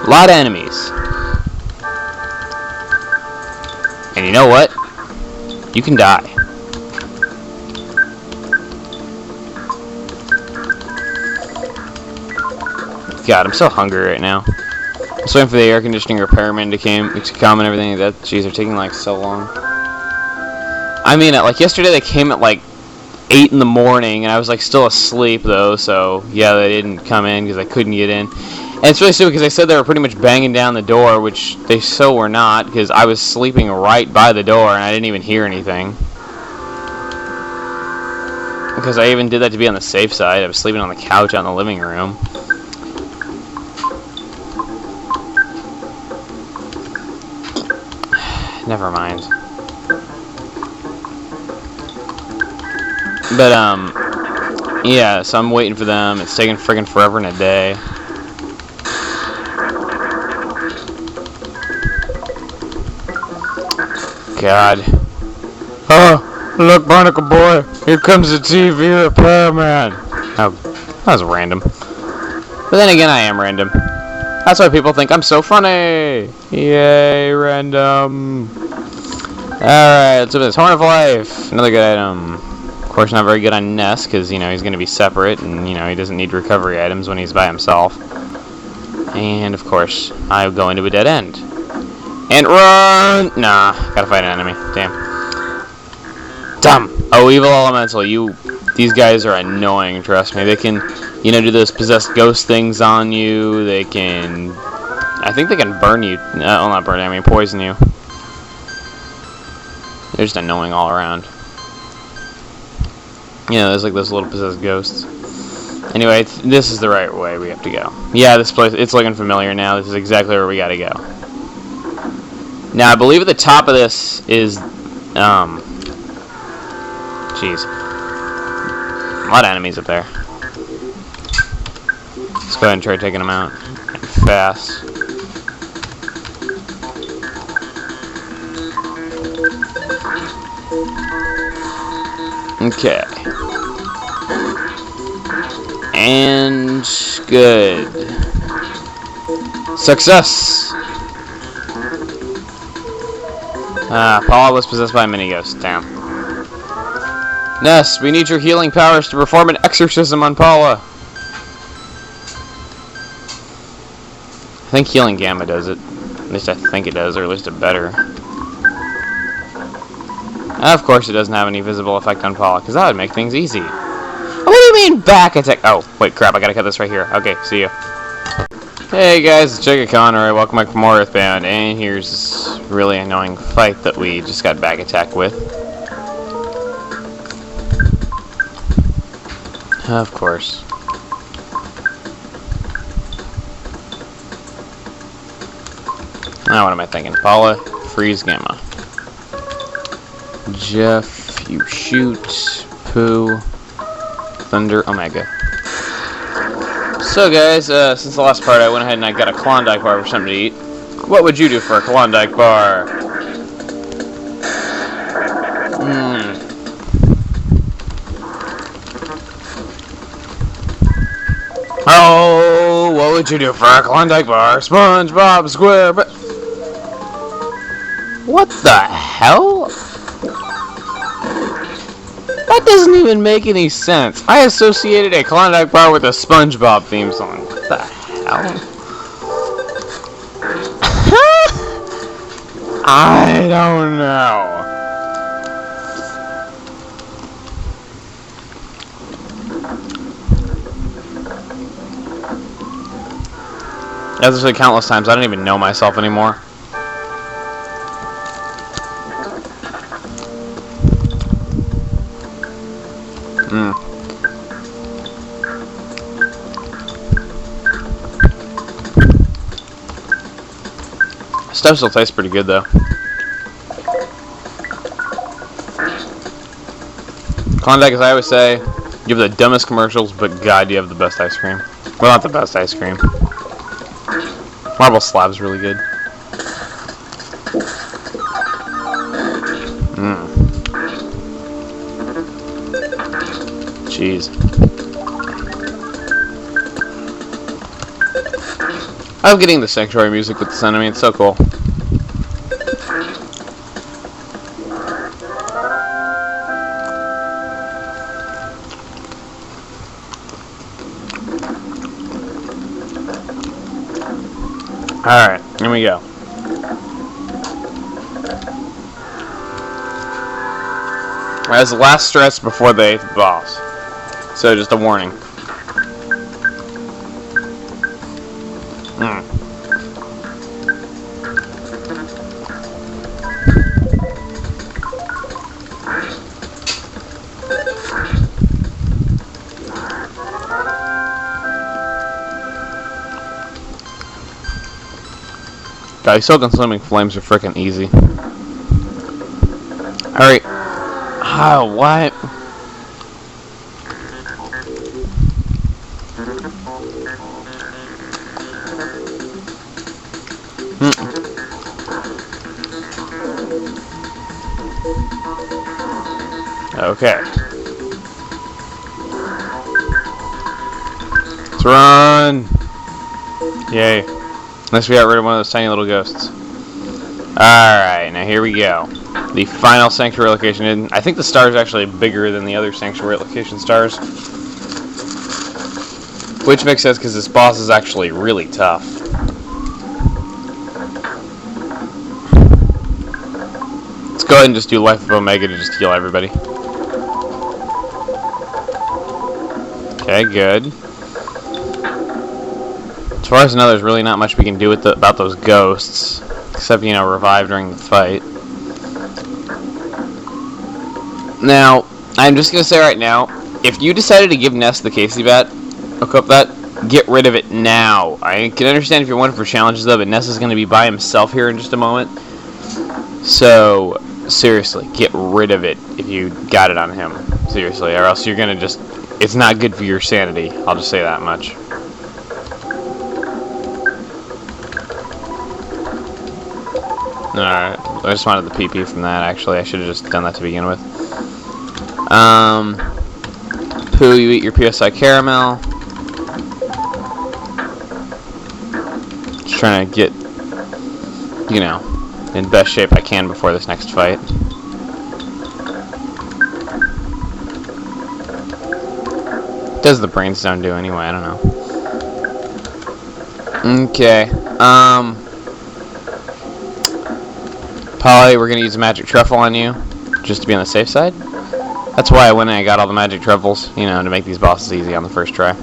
A lot of enemies. And you know what? You can die. God, I'm so hungry right now. I'm just waiting for the air conditioning repairman to come and everything. Jeez, they're taking like so long. I mean, like yesterday they came at like 8 in the morning, and I was like still asleep though. So yeah, they didn't come in because I couldn't get in. And it's really stupid because they said they were pretty much banging down the door, which they so were not, because I was sleeping right by the door and I didn't even hear anything. Because I even did that to be on the safe side. I was sleeping on the couch out in the living room. Never mind. But, yeah, so I'm waiting for them. It's taking friggin' forever and a day. God. Oh, look, Barnacle Boy. Here comes the TV repairman. Oh, that was random. But then again, I am random. That's why people think I'm so funny. Yay, random. Alright, let's do this. Horn of Life. Another good item. Of course, not very good on Ness, because, you know, he's going to be separate, and, you know, he doesn't need recovery items when he's by himself. And, of course, I go into a dead end. And run! Nah, gotta fight an enemy. Damn. Dumb! Oh, evil elemental, these guys are annoying, trust me. They can, do those possessed ghost things on you. They can... I think they can burn you. Well, not burn you, I mean poison you. They're just annoying all around. There's like those little possessed ghosts. Anyway, this is the right way we have to go. Yeah, this place, it's looking familiar now. This is exactly where we gotta go. Now, I believe at the top of this is, jeez. A lot of enemies up there. Let's go ahead and try taking them out. Fast. Okay. And good. Success! Paula was possessed by a mini-ghost. Damn. Ness, we need your healing powers to perform an exorcism on Paula. I think Healing Gamma does it. At least I think it does, or at least it better. Of course it doesn't have any visible effect on Paula, because that would make things easy. What do you mean back attack? Oh, wait, crap, I gotta cut this right here. Okay, see you. Hey guys, it's Chuggaaconroy, welcome back from more Earthbound, and here's this really annoying fight that we just got back attacked with. Of course. Now what am I thinking? Paula, freeze Gamma. Jeff, you shoot. Pooh, Thunder, Omega. So guys, since the last part I went ahead and I got a Klondike bar for something to eat. What would you do for a Klondike bar? Oh, what would you do for a Klondike bar? SpongeBob SquarePants. What the hell? That doesn't even make any sense. I associated a Klondike bar with a SpongeBob theme song. What the hell? I don't know. That's actually countless times. I don't even know myself anymore. Stuff still tastes pretty good though. Klondike, as I always say, you have the dumbest commercials, but God, you have the best ice cream. Well, not the best ice cream. Marble Slab's really good. Jeez. I'm getting the sanctuary music with this enemy, it's so cool. Alright, here we go. That's the last stretch before the 8th boss. So just a warning. God, Soul Consuming Flames are freaking easy. Alright. Oh, what? Okay. Let's run! Yay. Unless we got rid of one of those tiny little ghosts. Alright, now here we go. The final sanctuary location. I think the star is actually bigger than the other sanctuary location stars. Which makes sense because this boss is actually really tough. Let's go ahead and just do Life of Omega to just heal everybody. Okay, good. As far as I know, there's really not much we can do with about those ghosts. Except, you know, revive during the fight. Now, I'm just going to say right now, if you decided to give Ness the Casey bat, equip that, get rid of it now. I can understand if you're wanting for challenges though, but Ness is going to be by himself here in just a moment. So, seriously, get rid of it if you got it on him. Seriously, or else you're going to just... It's not good for your sanity. I'll just say that much. Alright, I just wanted the PP from that, actually. I should have just done that to begin with. Pooh, you eat your PSI caramel. Just trying to get, you know, in best shape I can before this next fight. What does the brainstone do anyway? I don't know. Okay. Paula, we're gonna use a magic truffle on you, just to be on the safe side. That's why I went and I got all the magic truffles, you know, to make these bosses easy on the first try.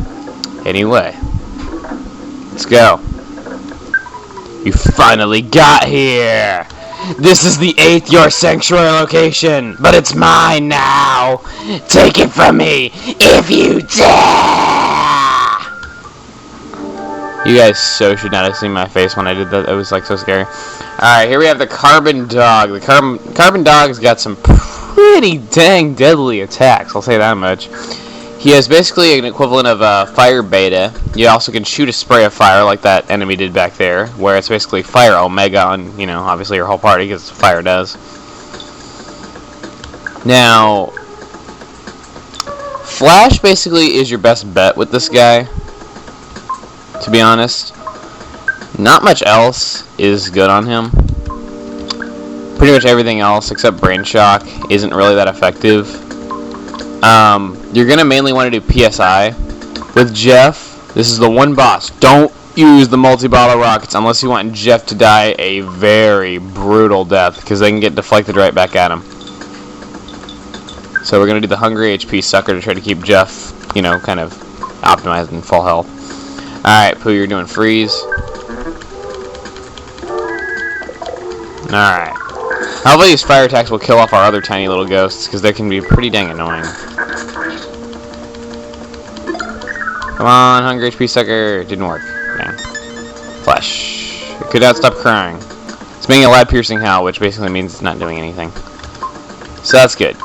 Anyway, let's go. You finally got here! This is the 8th Your Sanctuary location, but it's mine now! Take it from me, if you dare! You guys so should not have seen my face when I did that. It was like so scary. Alright, here we have the Carbon Dog. The Carbon Dog's got some pretty dang deadly attacks, I'll say that much. He has basically an equivalent of Fire Beta. You also can shoot a spray of fire like that enemy did back there, where it's basically Fire Omega on, you know, obviously your whole party, because fire does. Now, Flash basically is your best bet with this guy, to be honest. Not much else is good on him. Pretty much everything else except Brain Shock isn't really that effective. You're going to mainly want to do PSI. With Jeff, this is the one boss. Don't use the multi-bottle rockets unless you want Jeff to die a very brutal death, because they can get deflected right back at him. So we're going to do the Hungry HP Sucker to try to keep Jeff, you know, kind of optimized and full health. Alright, Pooh, you're doing Freeze. Alright. Hopefully these fire attacks will kill off our other tiny little ghosts, because they can be pretty dang annoying. Come on, Hungry HP Sucker. Didn't work. Dang. Flesh. It could not stop crying. It's making a loud piercing howl, which basically means it's not doing anything. So that's good.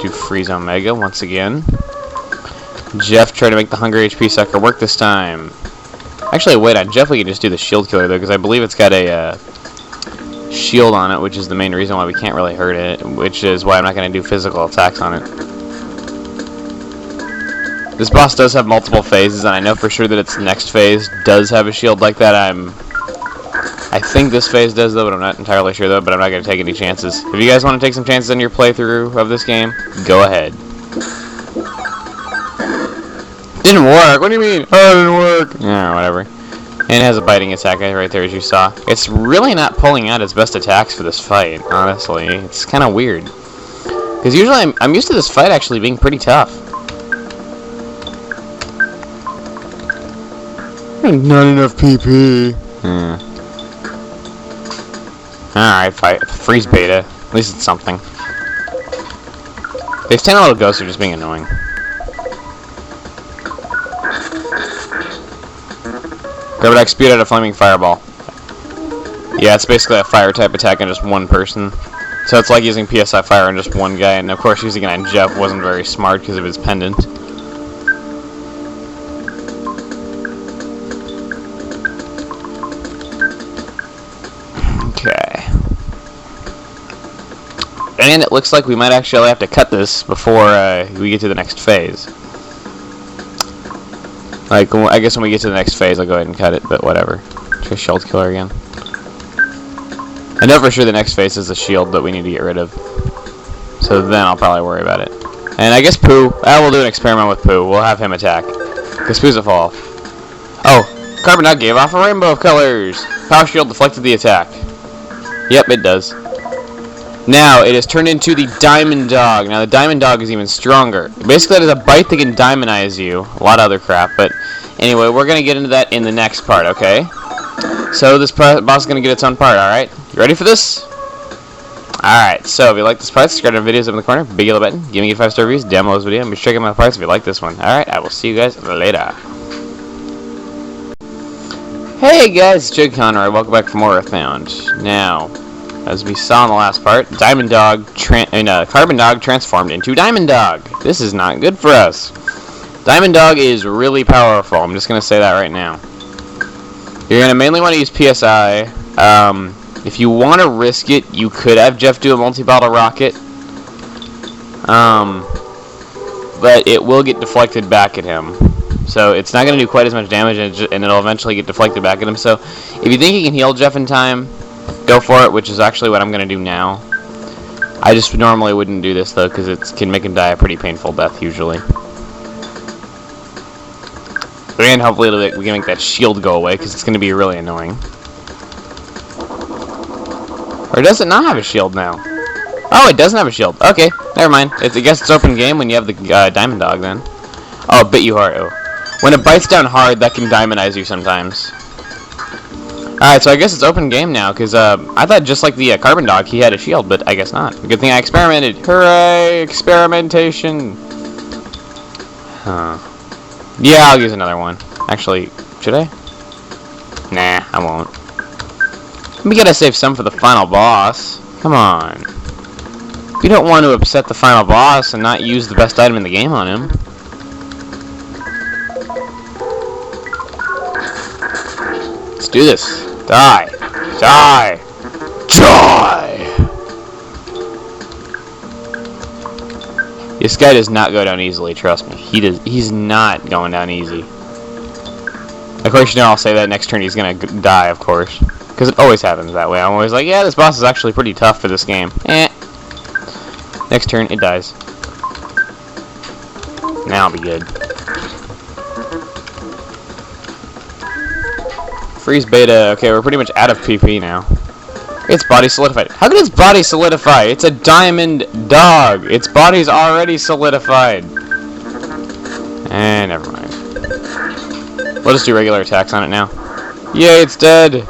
Do Freeze Omega once again. Jeff tried to make the Hungry HP Sucker work this time. Actually, wait, on Jeff we can just do the Shield Killer, though, because I believe it's got a shield on it, which is the main reason why we can't really hurt it, which is why I'm not going to do physical attacks on it. This boss does have multiple phases, and I know for sure that its next phase does have a shield like that. I think this phase does, though, but I'm not entirely sure, though, but I'm not going to take any chances. If you guys want to take some chances on your playthrough of this game, go ahead. Didn't work. What do you mean? Oh, it didn't work. Yeah, whatever. And it has a biting attack right there, as you saw. It's really not pulling out its best attacks for this fight, honestly. It's kind of weird. Because usually I'm used to this fight actually being pretty tough. Not enough PP. Alright, fight. Freeze Beta. At least it's something. These 10 little ghosts are just being annoying. Grab spewed out a flaming fireball. Yeah, it's basically a fire type attack on just one person. So it's like using PSI fire on just one guy, and of course using it on Jeff wasn't very smart because of his pendant. Okay. And it looks like we might actually have to cut this before we get to the next phase. Like, I guess when we get to the next phase, I'll go ahead and cut it, but whatever. Try Shield Killer again. I know for sure the next phase is the shield that we need to get rid of. So then I'll probably worry about it. And I guess Pooh. We'll do an experiment with Pooh. We'll have him attack. Because Pooh's a fall. Oh, Carbon Dog gave off a rainbow of colors. Power Shield deflected the attack. Yep, it does. Now, it has turned into the Diamond Dog. Now, the Diamond Dog is even stronger. Basically, it has a bite that can diamondize you. A lot of other crap, but anyway, we're going to get into that in the next part, okay? So, this boss is going to get its own part, alright? You ready for this? Alright, so if you like this part, subscribe to our videos up in the corner, big yellow button, give me 5-star reviews, download this video, and be sure to check out my parts if you like this one. Alright, I will see you guys later. Hey guys, it's Chuggaaconroy, welcome back for more Earthbound. Now, as we saw in the last part, Carbon Dog transformed into Diamond Dog. This is not good for us. Diamond Dog is really powerful, I'm just going to say that right now. You're going to mainly want to use PSI. If you want to risk it, you could have Jeff do a multi-bottle rocket. But it will get deflected back at him. So it's not going to do quite as much damage, and it'll eventually get deflected back at him. So if you think you can heal Jeff in time, go for it, which is actually what I'm going to do now. I just normally wouldn't do this, though, because it can make him die a pretty painful death, usually. And hopefully we can make that shield go away, because it's going to be really annoying. Or does it not have a shield now? Oh, it doesn't have a shield. Okay, never mind. I guess it's open game when you have the Diamond Dog, then. Oh, it bit you hard. Oh. When it bites down hard, that can diamondize you sometimes. Alright, so I guess it's open game now, because I thought just like the Carbon Dog, he had a shield, but I guess not. Good thing I experimented. Hooray! Experimentation! Huh. Yeah, I'll use another one. Actually, should I? Nah, I won't. We gotta save some for the final boss. Come on. We don't want to upset the final boss and not use the best item in the game on him. Let's do this. Die. Die. Die! This guy does not go down easily, trust me. He's not going down easy. Of course, you know I'll say that next turn he's gonna die, of course. Because it always happens that way. I'm always like, yeah, this boss is actually pretty tough for this game. Next turn, it dies. Now I'll be good. Freeze beta. Okay, we're pretty much out of PP now. Its body solidified. How can its body solidify? It's a Diamond Dog. Its body's already solidified. And never mind. We'll just do regular attacks on it now. Yay, it's dead.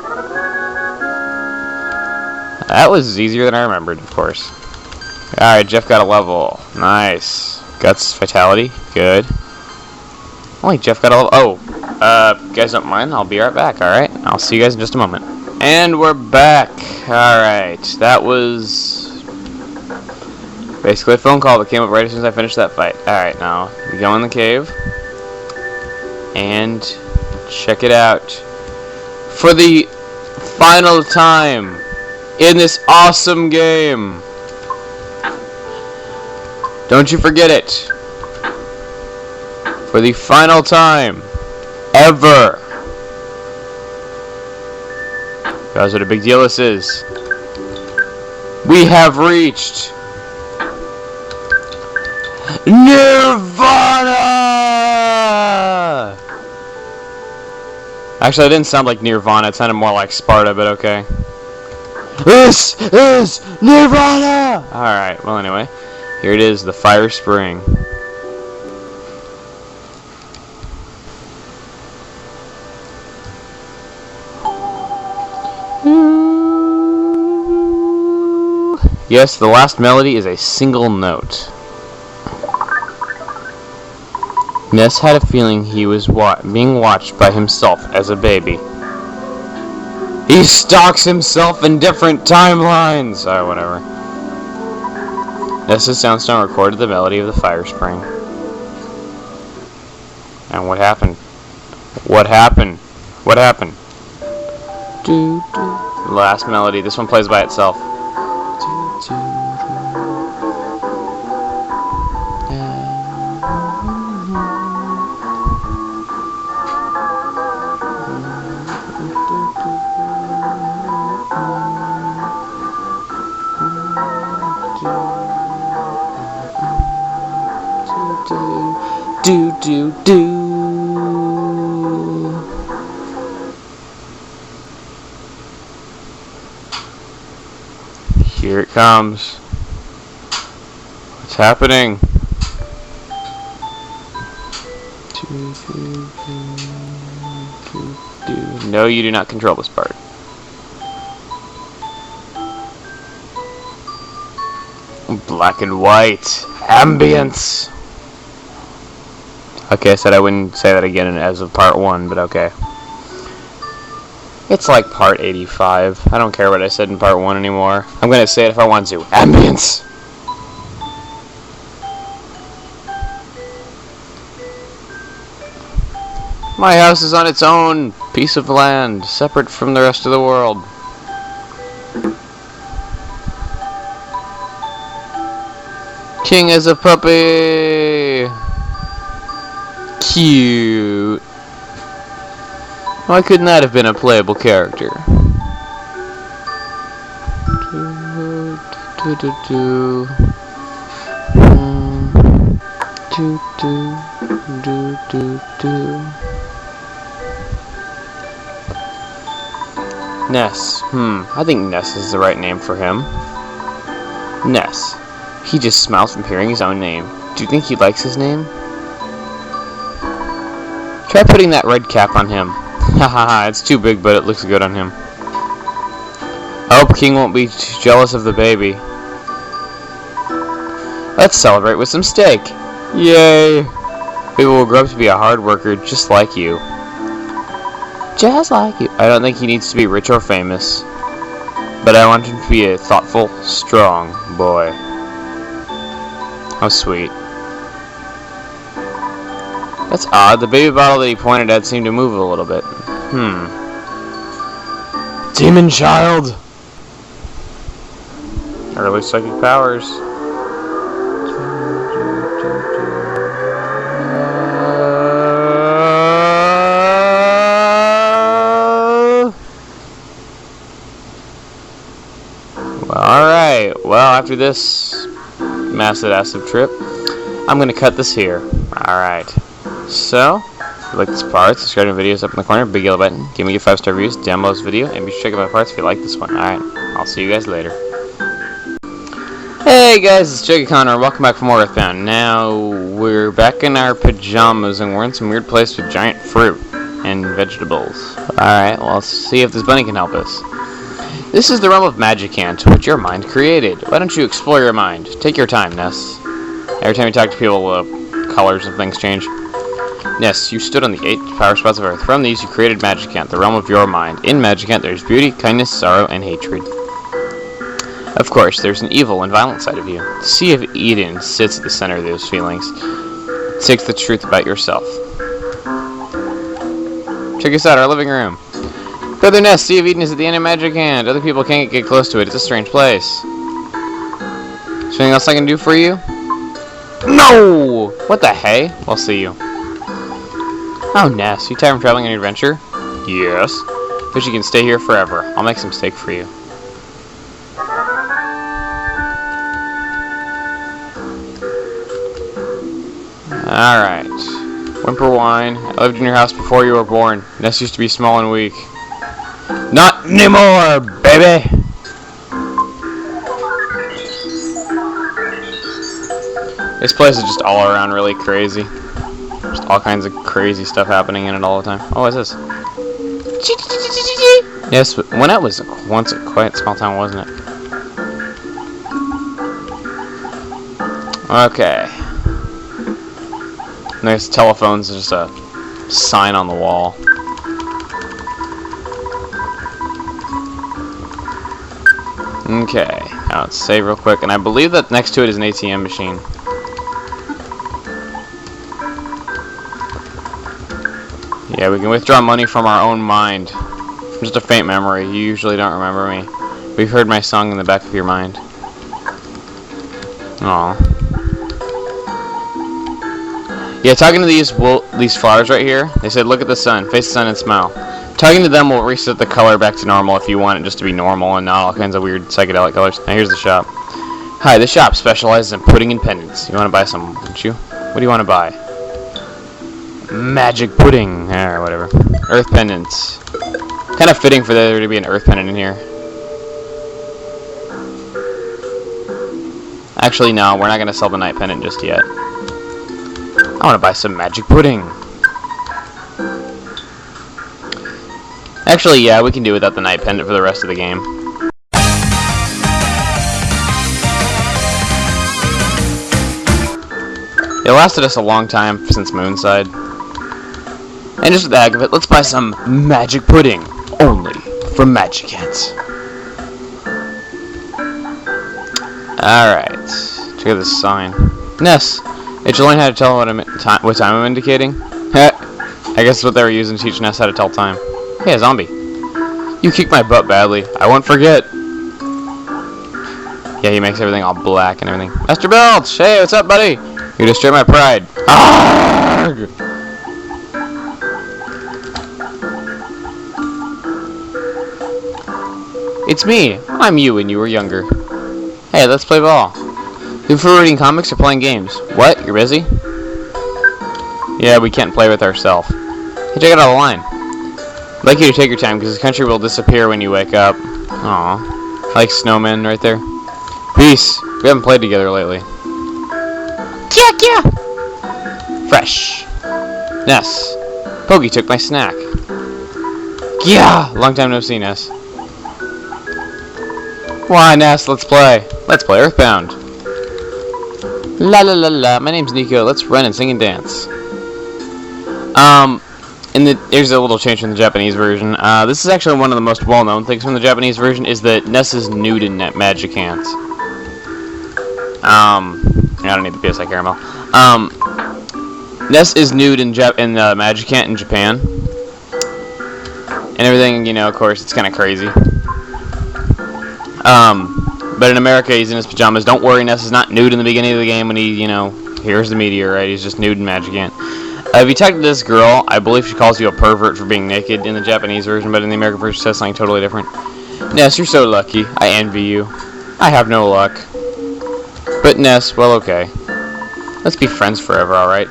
That was easier than I remembered, of course. Alright, Jeff got a level. Nice. Guts Vitality. Good. Only Jeff got a level. Oh, you guys don't mind? I'll be right back, alright? I'll see you guys in just a moment. And we're back. Alright, that was basically a phone call that came up right as soon as I finished that fight. Alright, now we go in the cave and check it out. For the final time in this awesome game. Don't you forget it. For the final time ever. Guys, what a big deal this is. We have reached Nirvana! Actually, it didn't sound like Nirvana. It sounded more like Sparta, but okay. This is Nirvana! Alright, well anyway. Here it is, the Fire Spring. Yes, the last melody is a single note. Ness had a feeling he was being watched by himself as a baby. He stalks himself in different timelines! Alright, whatever. Ness's soundstone recorded the melody of the Fire Spring. And what happened? What happened? What happened? The last melody. This one plays by itself. do do do. Here it comes. What's happening? No, you do not control this part. Black and white. Ambience. Okay, I said I wouldn't say that again as of part 1, but okay. It's like part 85. I don't care what I said in part 1 anymore. I'm gonna say it if I want to. Ambience! My house is on its own piece of land, separate from the rest of the world. King is a puppy! Cute! Why couldn't that have been a playable character? Ness. I think Ness is the right name for him. Ness. He just smiles from hearing his own name. Do you think he likes his name? Try putting that red cap on him. Hahaha, it's too big, but it looks good on him. I hope King won't be too jealous of the baby. Let's celebrate with some steak. Yay! Baby will grow up to be a hard worker just like you. Just like you. I don't think he needs to be rich or famous. But I want him to be a thoughtful, strong boy. How sweet. That's odd. The baby bottle that he pointed at seemed to move a little bit. Demon child! Early psychic powers. Alright, well, after this massive acid trip, I'm going to cut this here. Alright, so, if you like this part, subscribe to my videos up in the corner, big yellow button, give me your 5-star reviews, download this video, and be sure to check out my parts if you like this one. Alright, I'll see you guys later. Hey guys, it's Chuggaaconroy, welcome back for more Earthbound. Now, we're back in our pajamas, and we're in some weird place with giant fruit and vegetables. Alright, well, let's see if this bunny can help us. This is the realm of Magicant, which your mind created. Why don't you explore your mind? Take your time, Ness. Every time you talk to people, colors and things change. Ness, you stood on the 8 power spots of Earth. From these, you created Magicant, the realm of your mind. In Magicant, there's beauty, kindness, sorrow, and hatred. Of course, there's an evil and violent side of you. The Sea of Eden sits at the center of those feelings. It seeks the truth about yourself. Check us out, our living room. Brother Ness, Sea of Eden is at the end of Magicant. Other people can't get close to it. It's a strange place. Is there anything else I can do for you? No! What the hey? We'll see you. Oh, Ness, you tired from traveling on your adventure? Yes. Wish you can stay here forever. I'll make some steak for you. Alright. Whimper Wine. I lived in your house before you were born. Ness used to be small and weak. Not anymore, baby! This place is just all around really crazy. Just all kinds of crazy stuff happening in it all the time. Oh, what's this? Yes, but when it was once a quite small town, wasn't it? Okay. There's telephones, just a sign on the wall. Okay, now let's save real quick, and I believe that next to it is an ATM machine. Yeah, we can withdraw money from our own mind. From just a faint memory. You usually don't remember me. We've heard my song in the back of your mind. Aww. Yeah, talking to these flowers right here, they said look at the sun, face the sun and smile. Talking to them will reset the color back to normal if you want it just to be normal and not all kinds of weird psychedelic colors. Now here's the shop. Hi, this shop specializes in pudding and pendants. You want to buy some, wouldn't you? What do you want to buy? Magic pudding. Or whatever. Earth pendants. Kind of fitting for there to be an earth pendant in here. Actually, no, we're not going to sell the night pendant just yet. I want to buy some magic pudding. Actually, yeah, we can do without the night pendant for the rest of the game. It lasted us a long time since Moonside. And just for the heck of it, let's buy some magic pudding. Only from Magicant. Alright. Check out this sign. Ness, did you learn how to tell what time I'm indicating? I guess that's what they were using to teach Ness how to tell time. Hey, a zombie. You kicked my butt badly. I won't forget. Yeah, he makes everything all black and everything. Master Belch! Hey, what's up, buddy? You destroyed my pride. Arrgh! It's me. I'm you when you were younger. Hey, let's play ball. You prefer reading comics or playing games? What? You're busy? Yeah, we can't play with ourselves. Hey, check it out of the line. I'd like you to take your time because the country will disappear when you wake up. Aw. Like snowmen right there. Peace. We haven't played together lately. Yeah. Fresh. Ness. Pokey took my snack. Yeah. Long time no see, Ness. Why, Ness? Let's play. Let's play Earthbound. La la la la. My name's Nico. Let's run and sing and dance. Here's a little change from the Japanese version. This is actually one of the most well-known things from the Japanese version is that Ness is nude in Magicant. I don't need the PSI caramel. Ness is nude in Magicant in Japan. And everything, you know, of course, it's kind of crazy. But in America, he's in his pajamas. Don't worry, Ness is not nude in the beginning of the game when he, you know, hears the meteorite. He's just nude in Magicant. If you talk to this girl, I believe she calls you a pervert for being naked in the Japanese version, but in the American version, she says something totally different. Ness, you're so lucky. I envy you. I have no luck. But Ness, well, okay. Let's be friends forever, alright?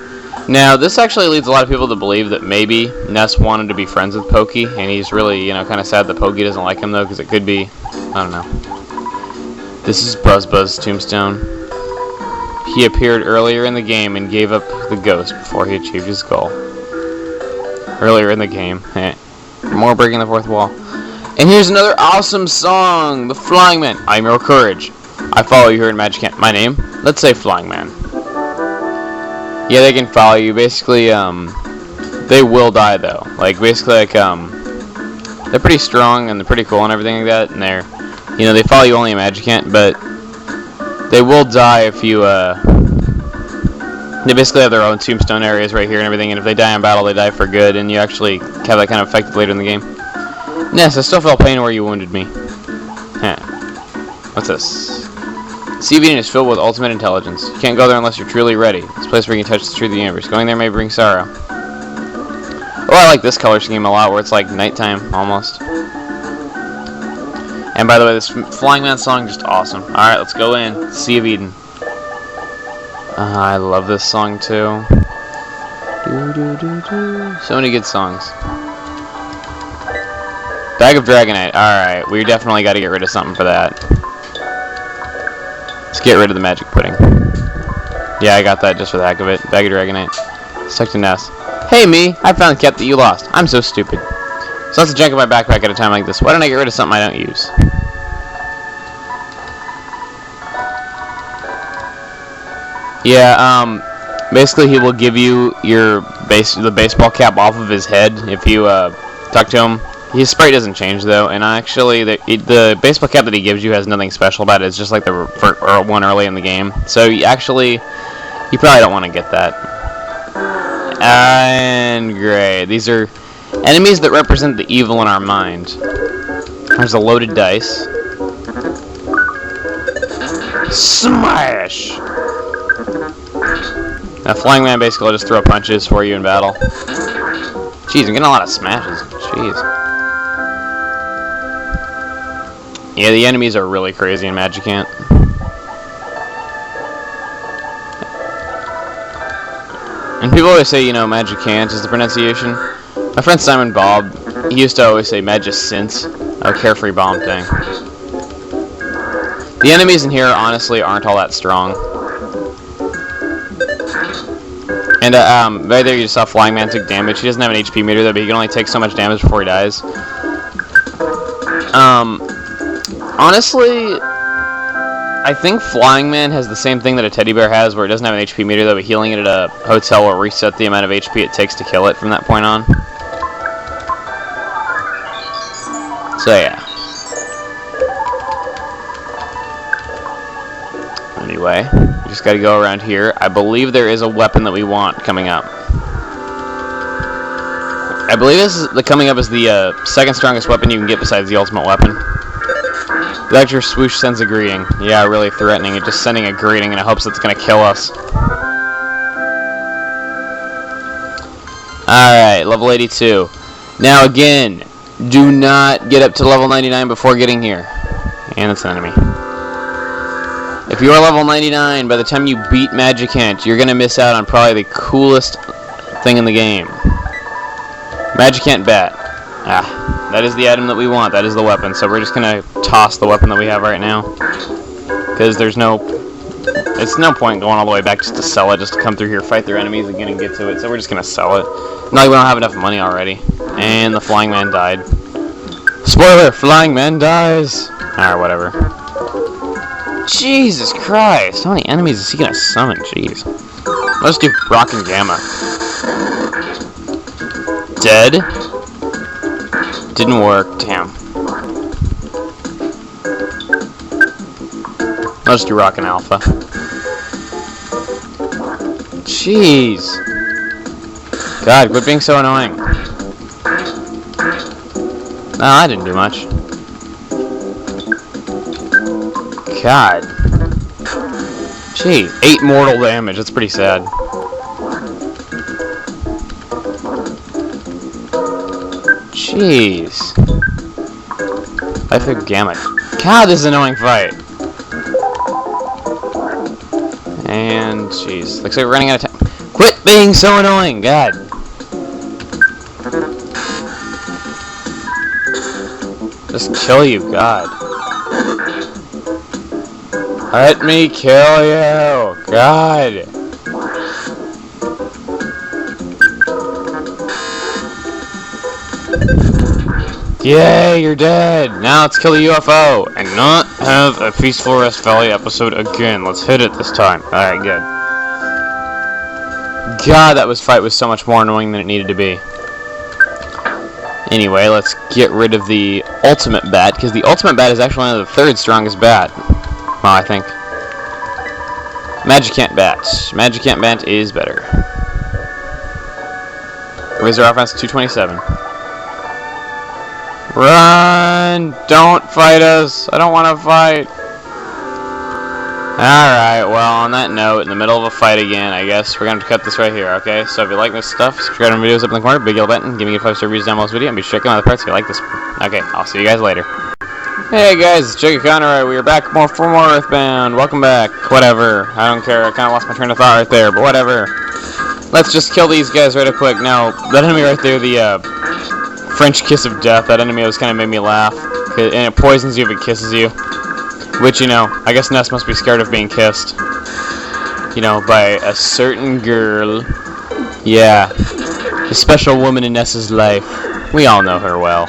Now, this actually leads a lot of people to believe that maybe Ness wanted to be friends with Pokey, and he's really, you know, kind of sad that Pokey doesn't like him, though, because it could be, I don't know. This is Buzz's tombstone. He appeared earlier in the game and gave up the ghost before he achieved his goal. Earlier in the game. More breaking the fourth wall. And here's another awesome song! The Flying Man. I'm your courage. I follow you here in Magicant. My name? Let's say Flying Man. Yeah, they can follow you. Basically, they will die, though. Like, basically, like, they're pretty strong and they're pretty cool and everything like that. And they're, you know, they follow you only in Magicant, but they will die if you, they basically have their own tombstone areas right here and everything, and if they die in battle, they die for good, and you actually have that kind of effect later in the game. Ness, I still felt pain where you wounded me. Huh. What's this? Sea Beacon is filled with ultimate intelligence. You can't go there unless you're truly ready. It's a place where you can touch the truth of the universe. Going there may bring sorrow. Oh, I like this color scheme a lot, where it's like nighttime, almost. And by the way, this Flying Man song is just awesome. Alright, let's go in. Sea of Eden. I love this song too. So many good songs. Bag of Dragonite. Alright, we definitely got to get rid of something for that. Let's get rid of the magic pudding. Yeah, I got that just for the heck of it. Bag of Dragonite. Stuck to Ness. Hey me, I found the cap that you lost. I'm so stupid. So that's a junk in my backpack at a time like this. Why don't I get rid of something I don't use? Yeah, basically he will give you the baseball cap off of his head if you talk to him. His sprite doesn't change though, and actually the baseball cap that he gives you has nothing special about it. It's just like the one early in the game. So you probably don't want to get that. And great, these are enemies that represent the evil in our mind. There's a loaded dice. Smash! Now, Flying Man basically will just throw punches for you in battle. Jeez, I'm getting a lot of smashes. Jeez. Yeah, the enemies are really crazy in Magicant. And people always say, you know, Magicant is the pronunciation. My friend Simon Bob, he used to always say Magicint, a carefree bomb thing. The enemies in here, honestly, aren't all that strong. And, right there you just saw Flying Man took damage. He doesn't have an HP meter, though, but he can only take so much damage before he dies. Honestly, I think Flying Man has the same thing that a teddy bear has, where it doesn't have an HP meter, though, but healing it at a hotel will reset the amount of HP it takes to kill it from that point on. So, yeah. Anyway, we just gotta go around here. I believe there is a weapon that we want coming up. I believe coming up is the second strongest weapon you can get besides the ultimate weapon. Dr. Swoosh sends a greeting. Yeah, really threatening. It's just sending a greeting in hopes it's gonna kill us. Alright, level 82. Now again, do not get up to level 99 before getting here. And it's an enemy. If you are level 99, by the time you beat Magicant, you're gonna miss out on probably the coolest thing in the game. Magicant bat. Ah, that is the item that we want. That is the weapon. So we're just gonna toss the weapon that we have right now, because it's no point going all the way back just to sell it, just to come through here, fight their enemies again, and get to it. So we're just gonna sell it. No, we don't have enough money already. And the Flying Man died. Spoiler: Flying Man dies. Alright, whatever. Jesus Christ! How many enemies is he gonna summon? Jeez. Let's do Rock and Gamma. Dead. Didn't work. Damn. Let's do Rock and Alpha. Jeez. God, quit being so annoying. No, I didn't do much. God. Gee, 8 mortal damage. That's pretty sad. Jeez. Life of Gamma. God, this is an annoying fight. And, jeez. Looks like we're running out of time. Quit being so annoying, God. Just kill you, God. Let me kill you, God. Yay, you're dead. Now let's kill a UFO and not have a Peaceful Rest Valley episode again. Let's hit it this time. Alright, good. God, that fight was so much more annoying than it needed to be. Anyway, let's get rid of the ultimate bat, because the ultimate bat is actually only the 3rd strongest bat. Well, I think. Magicant bat. Magicant bat is better. Raise our offense to 227. Run! Don't fight us! I don't want to fight! Alright, well, on that note, in the middle of a fight again, I guess we're going to cut this right here, okay? So if you like this stuff, subscribe to my videos up in the corner, big yellow button, give me a 5-star reviews down below this video, and be sure to check out the parts if you like this one. Okay, I'll see you guys later. Hey guys, it's Chuggaaconroy. We are back for more Earthbound. Welcome back. Whatever. I don't care. I kind of lost my train of thought right there, but whatever. Let's just kill these guys right quick. Now, that enemy right there, the French kiss of death, that enemy always kind of made me laugh. And it poisons you if it kisses you. Which, you know, I guess Ness must be scared of being kissed. You know, by a certain girl. Yeah. A special woman in Ness's life. We all know her well.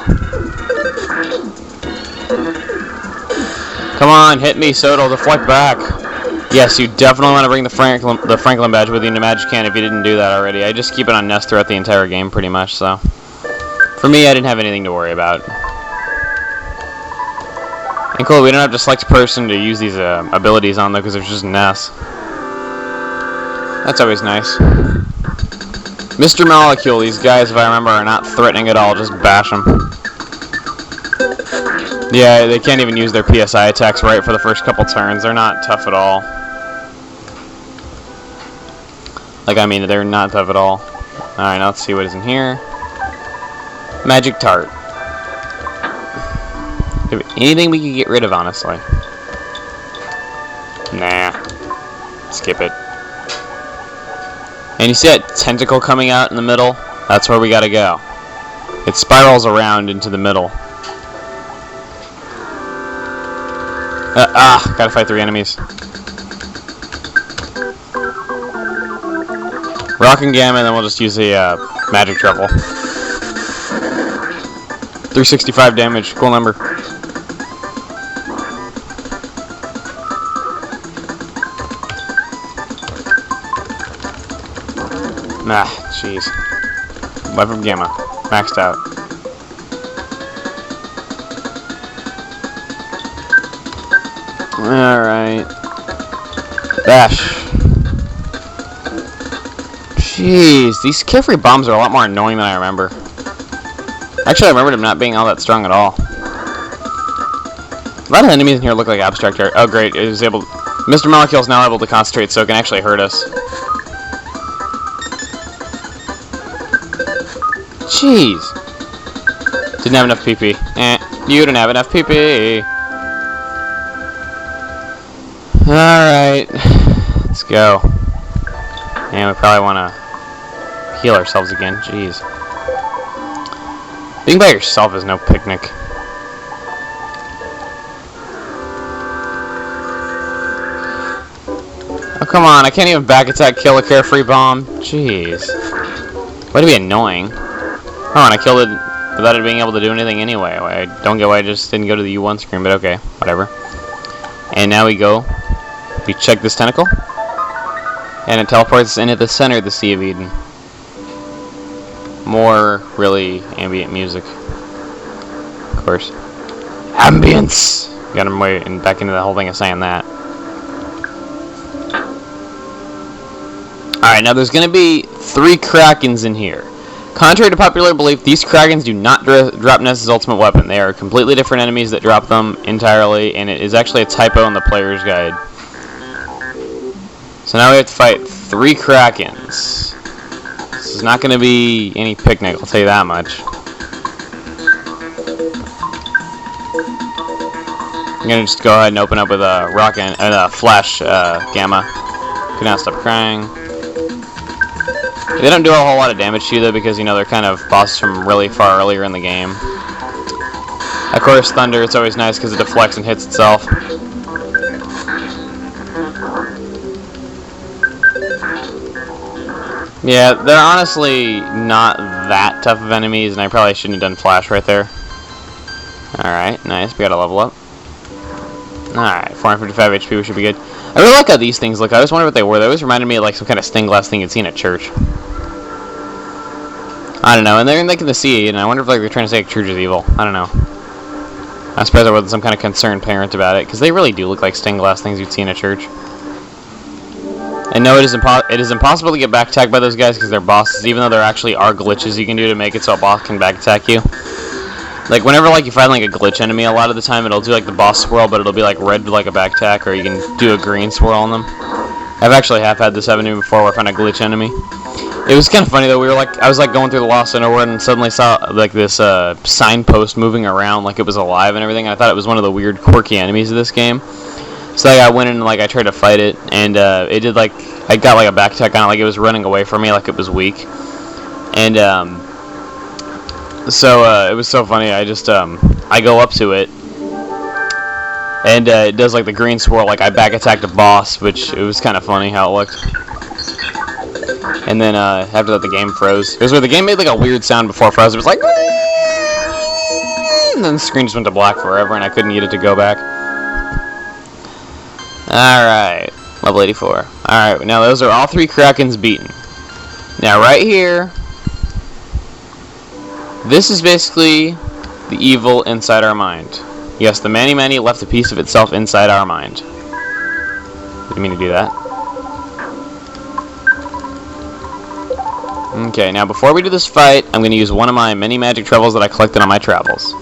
Come on, hit me, Sodal, deflect back. Yes, you definitely want to bring the Franklin badge with you into Magicant if you didn't do that already. I just keep it on Ness throughout the entire game, pretty much, so. For me, I didn't have anything to worry about. And cool, we don't have to select person to use these abilities on, though, because there's just Ness. That's always nice. Mr. Molecule, these guys, if I remember, are not threatening at all. Just bash them. Yeah, they can't even use their PSI attacks right for the first couple turns. They're not tough at all. Like, I mean, they're not tough at all. Alright, now let's see what is in here. Magic Tart. Anything we could get rid of, honestly. Nah. Skip it. And you see that tentacle coming out in the middle? That's where we gotta go. It spirals around into the middle. Gotta fight 3 enemies. Rock and Gamma, and then we'll just use a magic treble. 365 damage, cool number. Nah, jeez. Web of Gamma, maxed out. Alright. Bash. Jeez, these carefree bombs are a lot more annoying than I remember. Actually, I remembered them not being all that strong at all. A lot of enemies in here look like abstract art. Oh great, it is able. Mr. Molecule's now able to concentrate, so it can actually hurt us. Jeez. Didn't have enough PP. You didn't have enough PP. Alright. Let's go. And we probably want to heal ourselves again. Jeez. Being by yourself is no picnic. Oh, come on. I can't even back attack kill a carefree bomb. Jeez. Way to be annoying. Oh, and I killed it without it being able to do anything anyway. I don't get why I just didn't go to the U1 screen, but okay. Whatever. And now we go. We check this tentacle. And it teleports us into the center of the Sea of Eden. More really ambient music. Of course. Ambience! Got him way back into the whole thing of saying that. Alright, now there's going to be 3 Krakens in here. Contrary to popular belief, these Krakens do not drop Ness's ultimate weapon. They are completely different enemies that drop them entirely, and it is actually a typo in the player's guide. So now we have to fight 3 Krakens. This is not going to be any picnic, I'll tell you that much. I'm going to just go ahead and open up with a rock and flash Gamma. Can now stop crying. They don't do a whole lot of damage to you though, because you know they're kind of bosses from really far earlier in the game. Of course, Thunder, it's always nice because it deflects and hits itself. Yeah, they're honestly not that tough of enemies, and I probably shouldn't have done Flash right there. Alright, nice, we got to level up. Alright, 455 HP, we should be good. I really like how these things look. I always wondered what they were. They always reminded me of like some kind of stained glass thing you'd see in a church. I don't know, and they're like in the sea, and I wonder if like they're trying to say like church is evil. I don't know. I'm surprised there wasn't some kind of concerned parent about it, because they really do look like stained glass things you'd see in a church. And no, it is impossible to get back attacked by those guys because they're bosses, even though there actually are glitches you can do to make it so a boss can back attack you. Like whenever like you find like a glitch enemy, a lot of the time it'll do like the boss swirl, but it'll be like red like a back attack, or you can do a green swirl on them. I've actually had this happen to me before where I found a glitch enemy. It was kind of funny though. I was like going through the Lost Underworld and suddenly saw like this signpost moving around like it was alive and everything. I thought it was one of the weird quirky enemies of this game. So like, I went in and like I tried to fight it, and it did like I got like a back attack on it, like it was running away from me, like it was weak. And so it was so funny. I just I go up to it, and it does like the green swirl, like I back attacked a boss, which it was kind of funny how it looked. And then after that, the game froze. It was where the game made like a weird sound before it froze. It was like, and then the screen just went to black forever, and I couldn't get it to go back. Alright, level 84. Alright, now those are all 3 Krakens beaten. Now right here, this is basically the evil inside our mind. Yes, the Many left a piece of itself inside our mind. Didn't mean to do that. Okay, now before we do this fight, I'm going to use one of my many magic trebles that I collected on my travels.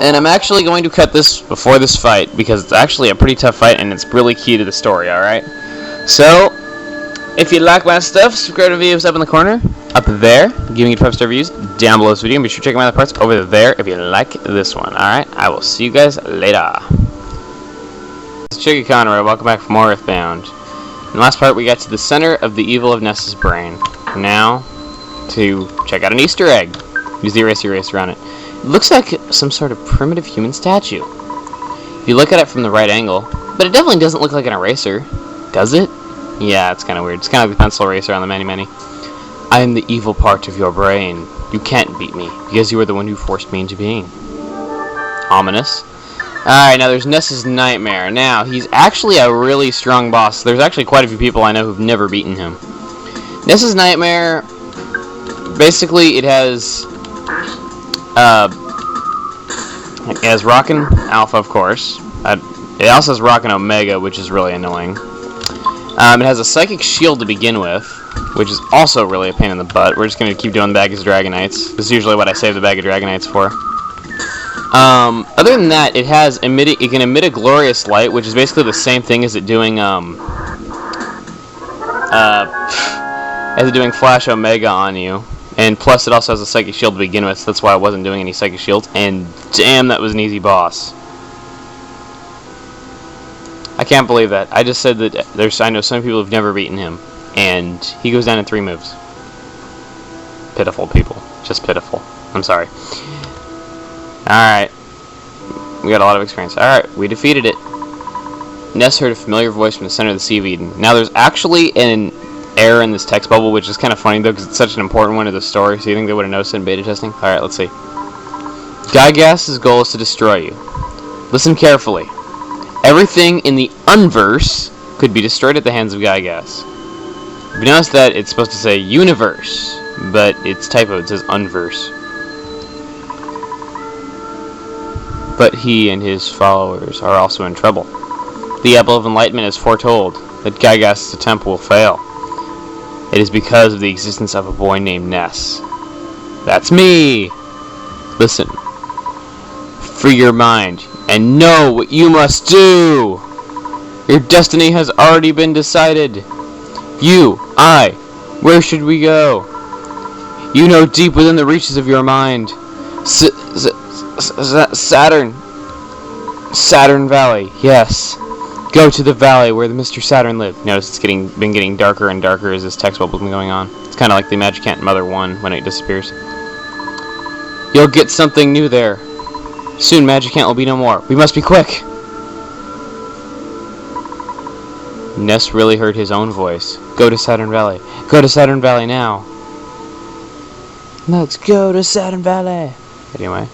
And I'm actually going to cut this before this fight, because it's actually a pretty tough fight, and it's really key to the story, alright? So, if you like my stuff, subscribe to videos up in the corner, up there, giving you 5-star reviews down below this video, and be sure to check my other parts over there if you like this one, alright? I will see you guys later. It's Chuggaaconroy, welcome back from more Earthbound. In the last part, we got to the center of the evil of Ness's brain. Now, to check out an Easter egg. Use the eraser on it. It looks like some sort of primitive human statue. If you look at it from the right angle, but it definitely doesn't look like an eraser. Does it? Yeah, it's kind of weird. It's kind of like the pencil eraser on the Many. I am the evil part of your brain. You can't beat me, because you are the one who forced me into being. Ominous. Alright, now there's Ness's Nightmare. Now, he's actually a really strong boss. There's actually quite a few people I know who've never beaten him. Ness's Nightmare, basically it has Rockin' Alpha, of course. It also has Rockin' Omega, which is really annoying. It has a Psychic Shield to begin with, which is also really a pain in the butt. We're just going to keep doing the Bag of Dragonites. This is usually what I save the Bag of Dragonites for. Other than that, it can emit a glorious light, which is basically the same thing as it doing Flash Omega on you. And plus, it also has a Psychic Shield to begin with, so that's why I wasn't doing any Psychic Shields. And damn, that was an easy boss. I can't believe that. I just said that I know some people who've never beaten him, and he goes down in 3 moves. Pitiful people. Just pitiful. I'm sorry. Alright. We got a lot of experience. Alright, we defeated it. Ness heard a familiar voice from the center of the Sea of Eden. Now, there's actually an error in this text bubble, which is kind of funny, though, because it's such an important one to the story, so you think they would have noticed it in beta testing? Alright, let's see. Gygas's goal is to destroy you. Listen carefully. Everything in the unverse could be destroyed at the hands of Gygas. You notice that it's supposed to say universe, but it's typoed. It says unverse. But he and his followers are also in trouble. The Apple of Enlightenment is foretold that Gygas' attempt will fail. It is because of the existence of a boy named Ness. That's me! Listen. Free your mind and know what you must do! Your destiny has already been decided. You, I, where should we go? You know deep within the reaches of your mind. Saturn Valley, yes. Go to the valley where the Mr. Saturn lived. Notice it's been getting darker and darker as this text bubble's been going on. It's kind of like the Magicant Mother 1 when it disappears. You'll get something new there. Soon Magicant will be no more. We must be quick! Ness really heard his own voice. Go to Saturn Valley. Go to Saturn Valley now. Let's go to Saturn Valley. Anyway.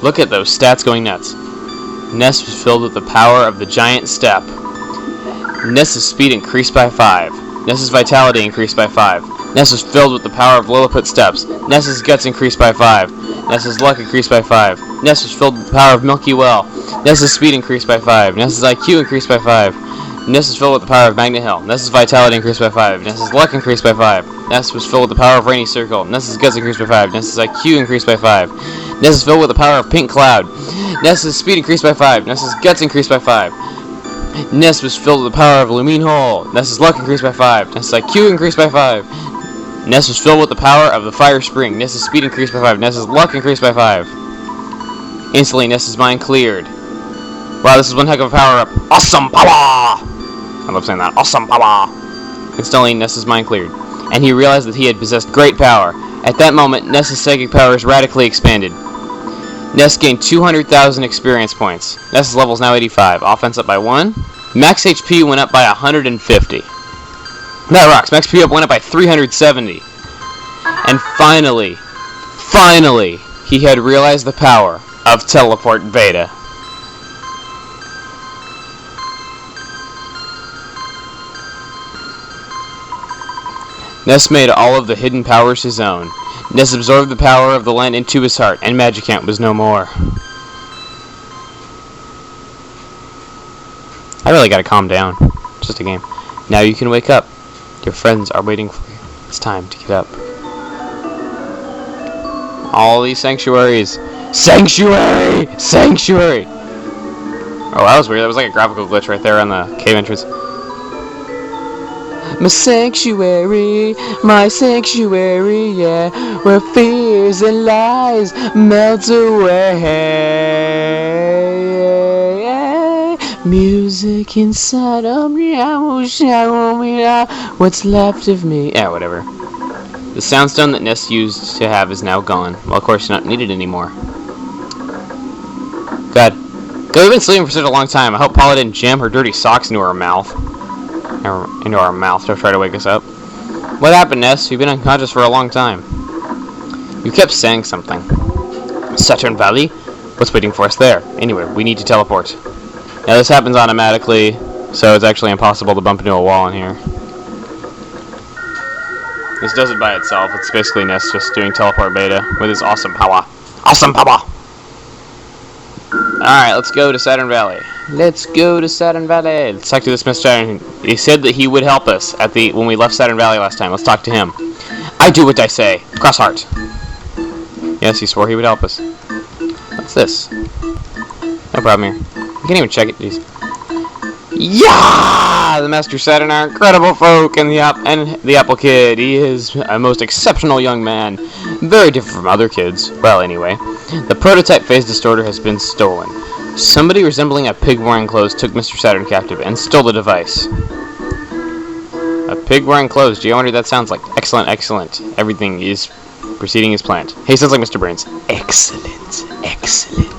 Look at those stats going nuts. Ness was filled with the power of the giant step. Ness's speed increased by 5. Ness's vitality increased by 5. Ness was filled with the power of Lilliput steps. Ness's guts increased by 5. Ness's luck increased by 5. Ness was filled with the power of Milky Well. Ness's speed increased by 5. Ness's IQ increased by 5. Ness was filled with the power of Magnet Hill. Ness's vitality increased by 5. Ness's luck increased by 5. Ness was filled with the power of Rainy Circle. Ness's guts increased by 5. Ness's IQ increased by 5. Ness is filled with the power of Pink Cloud. Ness's speed increased by 5. Ness's guts increased by 5. Ness was filled with the power of Lumine Hole. Ness's luck increased by 5. Ness's IQ increased by 5. Ness was filled with the power of the Fire Spring. Ness's speed increased by 5. Ness's luck increased by 5. Instantly, Ness's mind cleared. Wow, this is one heck of a power-up. Awesome power! I love saying that. Awesome power! Instantly, Ness's mind cleared, and he realized that he had possessed great power. At that moment, Ness's psychic powers radically expanded. Ness gained 200,000 experience points. Ness's level is now 85. Offense up by 1. Max HP went up by 150. That rocks. Max HP went up by 370. And finally, he had realized the power of Teleport Beta. Ness made all of the hidden powers his own. Ness absorbed the power of the land into his heart, and Magicant was no more. I really gotta calm down. Just a game. Now you can wake up. Your friends are waiting for you. It's time to get up. All these sanctuaries. Sanctuary! Sanctuary! Oh, that was weird. That was like a graphical glitch right there on the cave entrance. My sanctuary, yeah, where fears and lies melt away. Music inside of me, I will show me what's left of me. Yeah, whatever. The soundstone that Ness used to have is now gone. Well, of course, not needed anymore. God. We've been sleeping for such a long time. I hope Paula didn't jam her dirty socks into our mouth. Into our mouth to try to wake us up. What happened, Ness? You've been unconscious for a long time. You kept saying something. Saturn Valley? What's waiting for us there? Anyway, we need to teleport. Now, this happens automatically, so it's actually impossible to bump into a wall in here. This does it by itself. It's basically Ness just doing teleport beta with his awesome power. Awesome power! Alright, let's go to Saturn Valley. Let's go to Saturn Valley. Let's talk to this Mr. He said that he would help us when we left Saturn Valley last time. Let's talk to him. I do what I say. Cross heart. Yes, he swore he would help us. What's this? No problem here. You can't even check it, jeez. Yeah! The Master Saturn are incredible folk, and the Apple Kid. He is a most exceptional young man. Very different from other kids. Well, anyway. The prototype phase distorter has been stolen. Somebody resembling a pig wearing clothes took Mr. Saturn captive and stole the device. A pig wearing clothes. Gee, I wonder what that sounds like. Excellent, excellent. Everything is proceeding as planned. Hey, sounds like Mr. Brains. Excellent, excellent.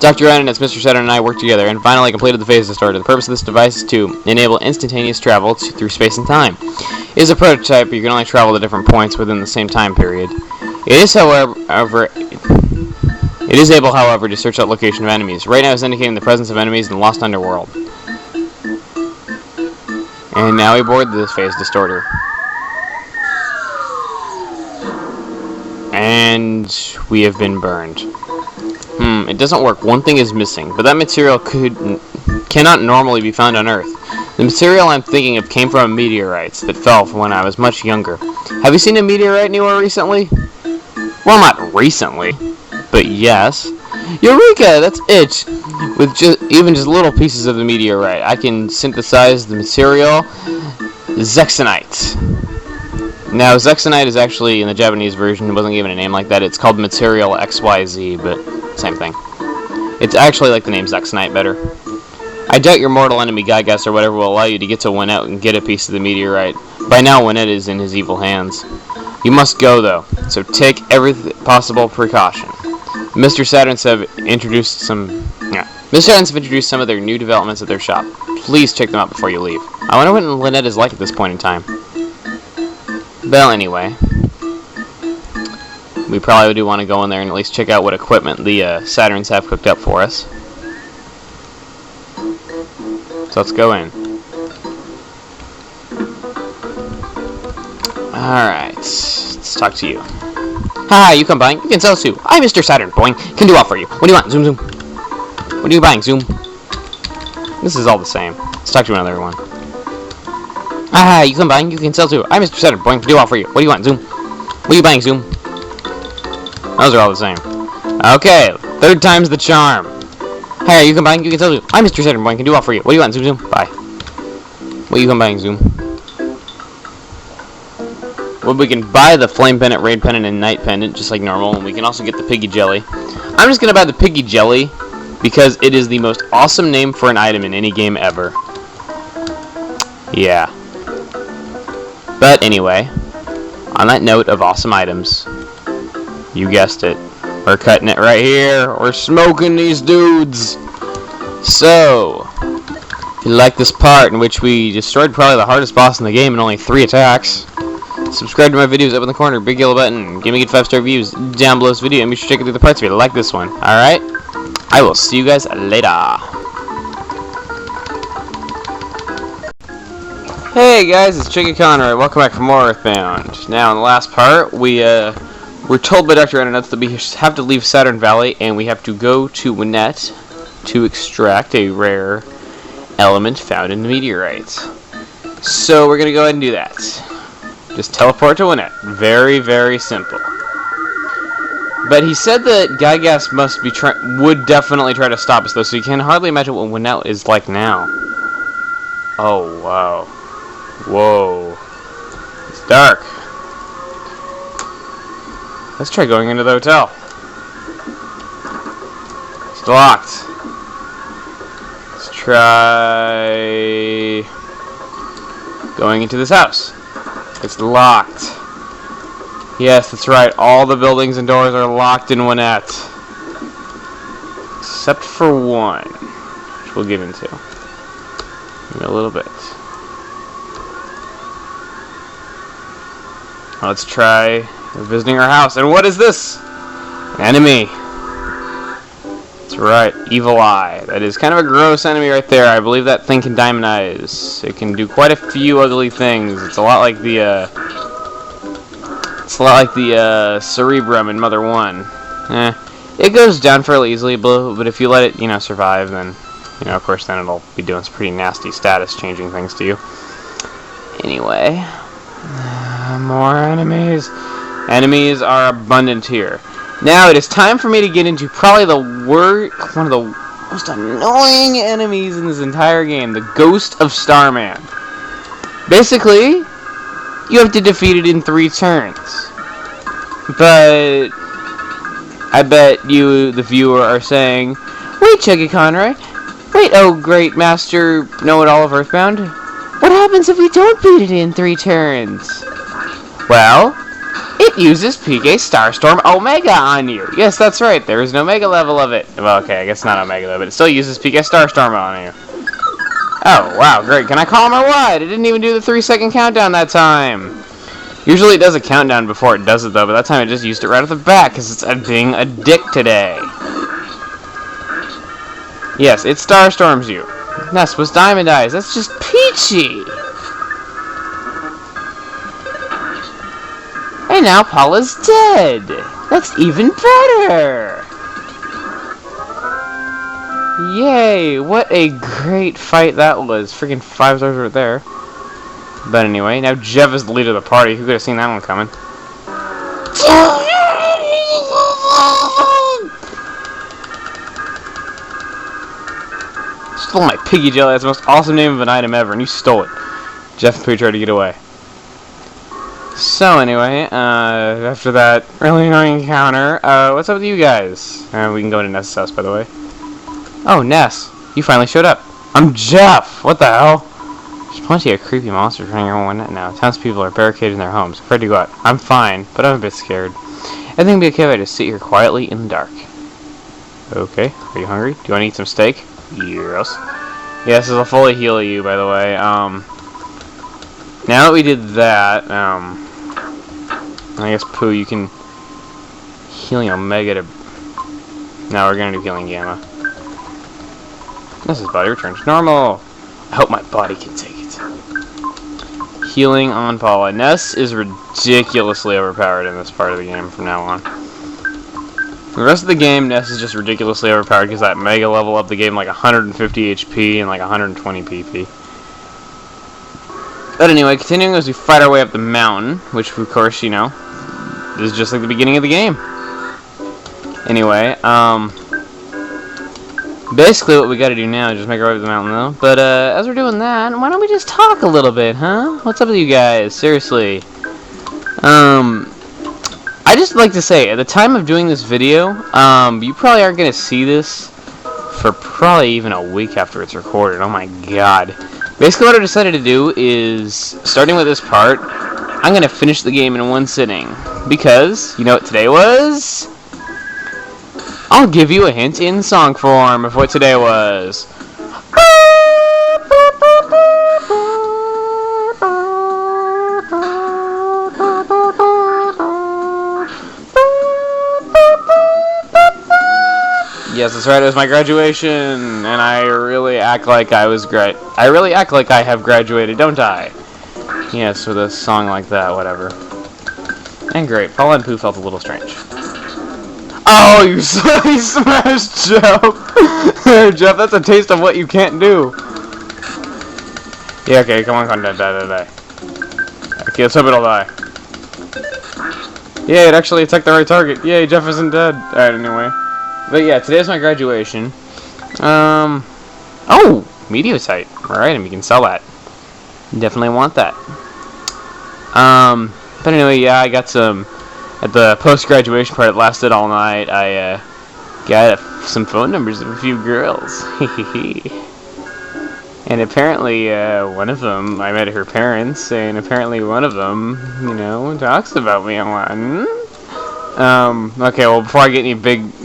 Dr. Ryan and Mr. Saturn and I worked together and finally completed the phase distorter. The purpose of this device is to enable instantaneous travel through space and time. It is a prototype, but you can only travel to different points within the same time period. It is able, however, to search out location of enemies. Right now it's indicating the presence of enemies in the Lost Underworld. And now we board this phase distorter. And we have been burned. It doesn't work. One thing is missing, but that material cannot normally be found on Earth. The material I'm thinking of came from meteorites that fell from when I was much younger. Have you seen a meteorite anywhere recently? Well, not recently, but yes. Eureka! That's it! With even just little pieces of the meteorite, I can synthesize the material Zexonite. Now, Zexonite is actually, in the Japanese version, it wasn't given a name like that. It's called Material XYZ, but same thing. It's actually like the name Zexonite better. I doubt your mortal enemy, Gygas, or whatever, will allow you to get to Winnet and get a piece of the meteorite. By now, Winnet is in his evil hands. You must go, though, so take every possible precaution. Mr. Saturns have introduced some of their new developments at their shop. Please check them out before you leave. I wonder what Lynette is like at this point in time. Well, anyway, we probably do want to go in there and at least check out what equipment the Saturns have cooked up for us. So let's go in. Alright, let's talk to you. Hi, you come buying? You can sell too. I'm Mr. Saturn, boing. Can do all for you. What do you want? Zoom, zoom. What are you buying? Zoom. This is all the same. Let's talk to another one. Hi, you come buying? You can sell too. I'm Mr. Saturn, boing. Can do all for you. What do you want? Zoom. What are you buying? Zoom. Those are all the same. Okay, third time's the charm. Hi, you come buying? You can sell too. I'm Mr. Saturn, boing. Can do all for you. What do you want? Zoom, zoom. Bye. What are you come buying? Zoom. Well, we can buy the Flame Pendant, Raid Pendant, and Night Pendant, just like normal, and we can also get the Piggy Jelly. I'm just going to buy the Piggy Jelly, because it is the most awesome name for an item in any game ever. Yeah. But anyway, on that note of awesome items, you guessed it, we're cutting it right here. We're smoking these dudes. So, if you like this part in which we destroyed probably the hardest boss in the game in only 3 attacks, subscribe to my videos up in the corner, big yellow button, give me good 5-star reviews down below this video, and be sure to check out the other parts if you like this one. Alright? I will see you guys later. Hey guys, it's Chuggaaconroy. Welcome back for more Earthbound. Now, in the last part, we're told by Dr. Internet that we have to leave Saturn Valley, and we have to go to Winnet to extract a rare element found in the meteorites. So, we're going to go ahead and do that. Just teleport to Winnet. Very, very simple. But he said that Gygas would definitely try to stop us, though, so you can hardly imagine what Winnet is like now. Oh, wow. Whoa. It's dark. Let's try going into the hotel. It's locked. Let's try going into this house. It's locked. Yes, that's right. All the buildings and doors are locked in Winnett. Except for one, which we'll get into in a little bit. Let's try visiting our house. And what is this? An enemy. That's right, Evil Eye. That is kind of a gross enemy right there. I believe that thing can diamond eyes. It can do quite a few ugly things. It's a lot like the Cerebrum in Mother 1. It goes down fairly easily, but if you let it, survive, then, of course, then it'll be doing some pretty nasty status-changing things to you. Anyway, more enemies. Enemies are abundant here. Now it is time for me to get into probably one of the most annoying enemies in this entire game, the Ghost of Starman. Basically, you have to defeat it in 3 turns. But I bet you, the viewer, are saying, "Wait, Chuggaaconroy. Wait, oh great master know-it-all of Earthbound. What happens if we don't beat it in 3 turns?" Well, it uses PK Starstorm Omega on you. Yes, that's right. There is an Omega level of it. Well, okay, I guess not Omega though, but it still uses PK Starstorm on you. Oh, wow, great. Can I call him or what? It didn't even do the 3-second countdown that time. Usually it does a countdown before it does it though, but that time it just used it right off the bat because it's being a dick today. Yes, it Starstorms you. Ness was Diamond Eyes. That's just peachy. And now Paula's dead. That's even better. Yay, what a great fight that was. Freaking 5 stars right there. But anyway, now Jeff is the leader of the party. Who could have seen that one coming? Stole my piggy jelly. That's the most awesome name of an item ever, and you stole it. Jeff and Pooh tried to get away. So anyway, after that really annoying encounter, what's up with you guys? We can go into Ness's house, by the way. Oh, Ness, you finally showed up. I'm Jeff. What the hell? There's plenty of creepy monsters running around now. Townspeople are barricaded in their homes, afraid to go out. I'm fine, but I'm a bit scared. I think it'd be okay if I just sit here quietly in the dark. Okay, are you hungry? Do you want to eat some steak? Yes. Yes, it'll fully heal you, by the way. Now that we did that, I guess Pooh, you can healing Omega to. Now we're gonna do healing Gamma. Ness's body returns normal. I hope my body can take it. Healing on Paula. Ness is ridiculously overpowered in this part of the game from now on. The rest of the game, Ness is just ridiculously overpowered because that Mega level up the game like 150 HP and like 120 PP. But anyway, continuing as we fight our way up the mountain, which of course, is just like the beginning of the game. Anyway, basically what we gotta do now is just make our way up the mountain though. But as we're doing that, why don't we just talk a little bit, huh? What's up with you guys? Seriously. I just like to say, at the time of doing this video, you probably aren't gonna see this for probably even a week after it's recorded. Oh my god. Basically what I decided to do is, starting with this part, I'm going to finish the game in one sitting. Because, you know what today was? I'll give you a hint in song form of what today was. Yes, that's right, it was my graduation, and I really act like I have graduated, don't I? Yes, with a song like that, whatever. And great, Paula and Pooh felt a little strange. Oh, you smashed Jeff! Jeff, that's a taste of what you can't do. Yeah, okay, come on, die. Okay, let's hope it'll die. Yay, it actually attacked the right target. Yay, Jeff isn't dead. Alright, anyway. But yeah, today's my graduation. Oh, Meteosite. Alright, and we can sell that. Definitely want that. But anyway, yeah, I got some, at the post-graduation part, it lasted all night, I, got some phone numbers of a few girls. And apparently, one of them, I met her parents, and apparently one of them, you know, talks about me a lot. Okay, well, before I get any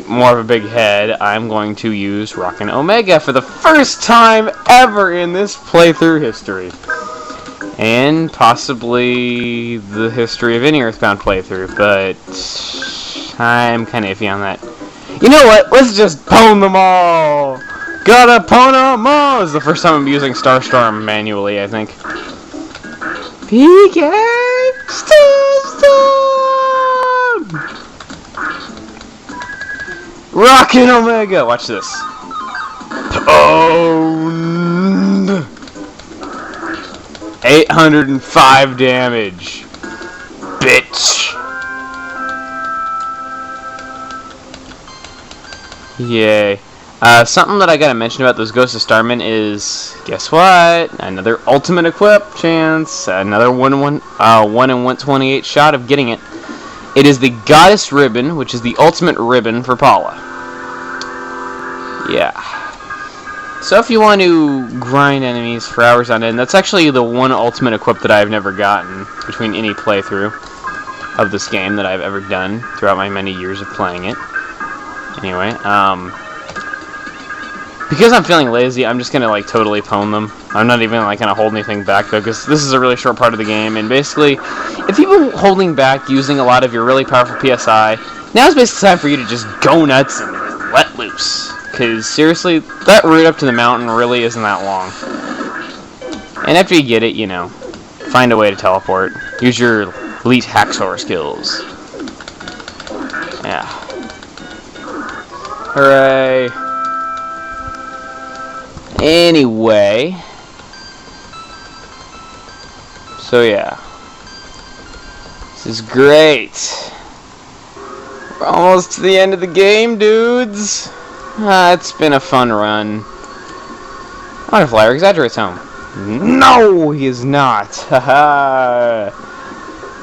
more of a big head, I'm going to use Rockin' Omega for the first time ever in this playthrough history. And possibly the history of any Earthbound playthrough, but I'm kind of iffy on that. You know what? Let's just pwn them all! Gotta pwn them all! This is the first time I'm using Starstorm manually, I think. PK! Starstorm! Rockin' Omega! Watch this. Pwned! 805 damage. Bitch! Yay. Something that I gotta mention about those Ghosts of Starmen is, guess what? Another ultimate equip chance. Another 1 in 128 shot of getting it. It is the Goddess Ribbon, which is the ultimate ribbon for Paula. Yeah. So if you want to grind enemies for hours on end, that's actually the one ultimate equip that I've never gotten between any playthrough of this game that I've ever done throughout my many years of playing it. Anyway, because I'm feeling lazy, I'm just gonna like totally pwn them. I'm not even like gonna hold anything back though, because this is a really short part of the game, and basically, if you've been holding back using a lot of your really powerful PSI, now's basically time for you to just go nuts and let loose. Because seriously, that route up to the mountain really isn't that long. And after you get it, you know, find a way to teleport. Use your elite hacksaw skills. Yeah. Hooray. Anyway. So yeah. This is great. We're almost to the end of the game, dudes. It's been a fun run. Flyer exaggerates home. No, he is not. Haha.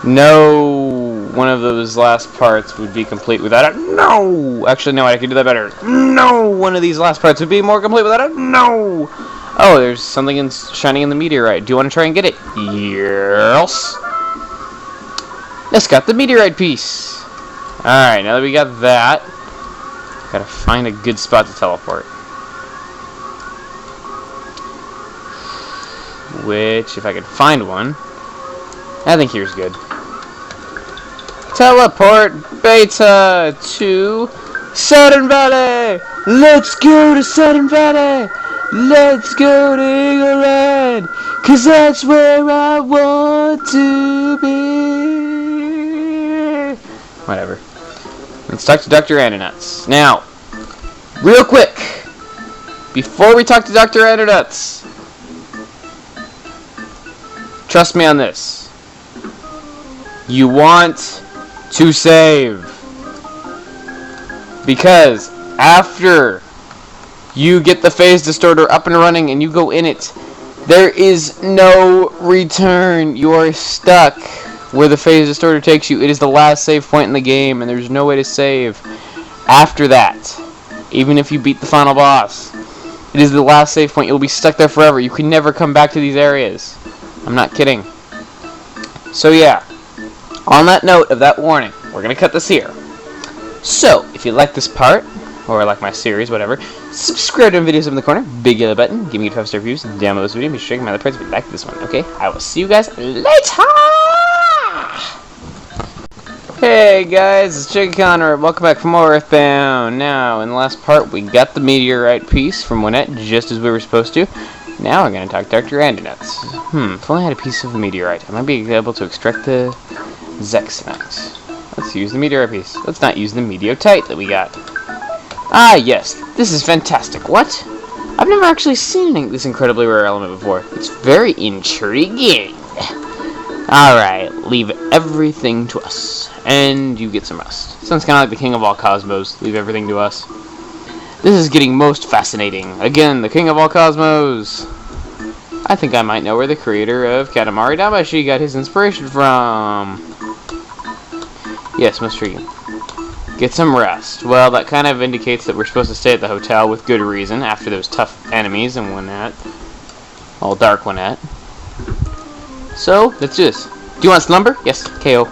No, one of those last parts would be complete without it. No! Actually, no, I can do that better. No! One of these last parts would be more complete without it. No! Oh, there's something shining in the meteorite. Do you want to try and get it? Yes. Let's got the meteorite piece. Alright, now that we got that, gotta find a good spot to teleport. Which, if I can find one, I think here's good. Teleport Beta to Sudden Valley! Let's go to Sudden Valley! Let's go to Eagle Land! 'Cause that's where I want to be! Whatever. Let's talk to Dr. Andernuts. Now, real quick, before we talk to Dr. Andernuts, trust me on this. You want to save. Because after you get the phase distorter up and running and you go in it, there is no return. You are stuck where the phase distorter takes you. It is the last save point in the game, and there's no way to save after that. Even if you beat the final boss, it is the last save point. You'll be stuck there forever. You can never come back to these areas. I'm not kidding. So yeah, on that note of that warning, we're going to cut this here. So, if you like this part, or like my series, whatever, subscribe to my videos up in the corner, big yellow button, give me 5-star reviews, download this video, be sure to check my other parts if you like this one, okay? I will see you guys later! Hey guys, it's Chuggaaconroy, welcome back for more Earthbound. Now, in the last part, we got the meteorite piece from Winnet, just as we were supposed to. Now we're going to talk to Dr. Andernuts. If only I had a piece of a meteorite, I might be able to extract the Zexanite. Let's use the meteorite piece. Let's not use the meteorite that we got. Ah, yes. This is fantastic. What? I've never actually seen this incredibly rare element before. It's very intriguing. Alright, leave everything to us. And you get some rest. Sounds kind of like the king of all cosmos. Leave everything to us. This is getting most fascinating. Again, the king of all cosmos. I think I might know where the creator of Katamari Damacy got his inspiration from. Yes, most intriguing. Get some rest. Well, that kind of indicates that we're supposed to stay at the hotel with good reason after those tough enemies and whatnot. all dark one at. So, let's do this. Do you want slumber? Yes, KO.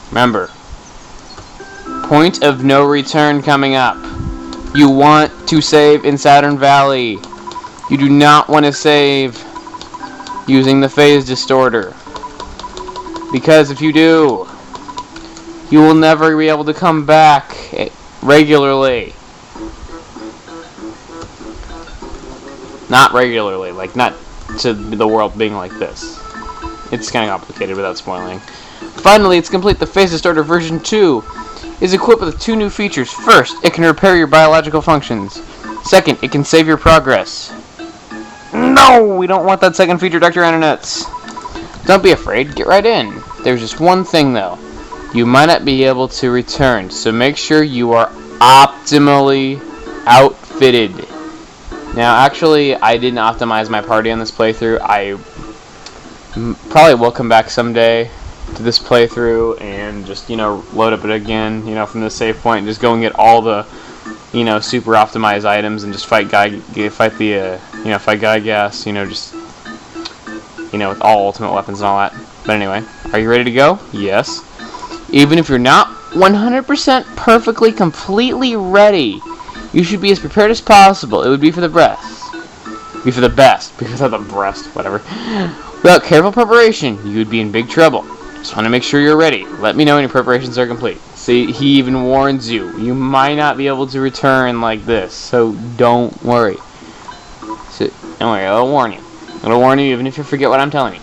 Remember, point of no return coming up. You want to save in Saturn Valley. You do not want to save using the phase distorter. Because if you do, you will never be able to come back regularly. Not regularly, like not to the world being like this. It's kind of complicated without spoiling. Finally, it's complete. The phase distorter version 2 is equipped with 2 new features. First, it can repair your biological functions. Second, it can save your progress. No, we don't want that second feature, Dr. Ananets. Don't be afraid, get right in. There's just one thing though. You might not be able to return, so make sure you are optimally outfitted. Now, actually, I didn't optimize my party on this playthrough. I probably will come back someday to this playthrough and just, load up it again, from the save point and just go and get all the, super optimized items and just fight Guy Gas, just, with all ultimate weapons and all that. But anyway, are you ready to go? Yes. Even if you're not 100% perfectly, completely ready, you should be as prepared as possible. It would be for the best. Without careful preparation, you would be in big trouble. Just want to make sure you're ready. Let me know when your preparations are complete. See, he even warns you. You might not be able to return like this, so don't worry. Don't worry, I'll warn you. I'll warn you even if you forget what I'm telling you.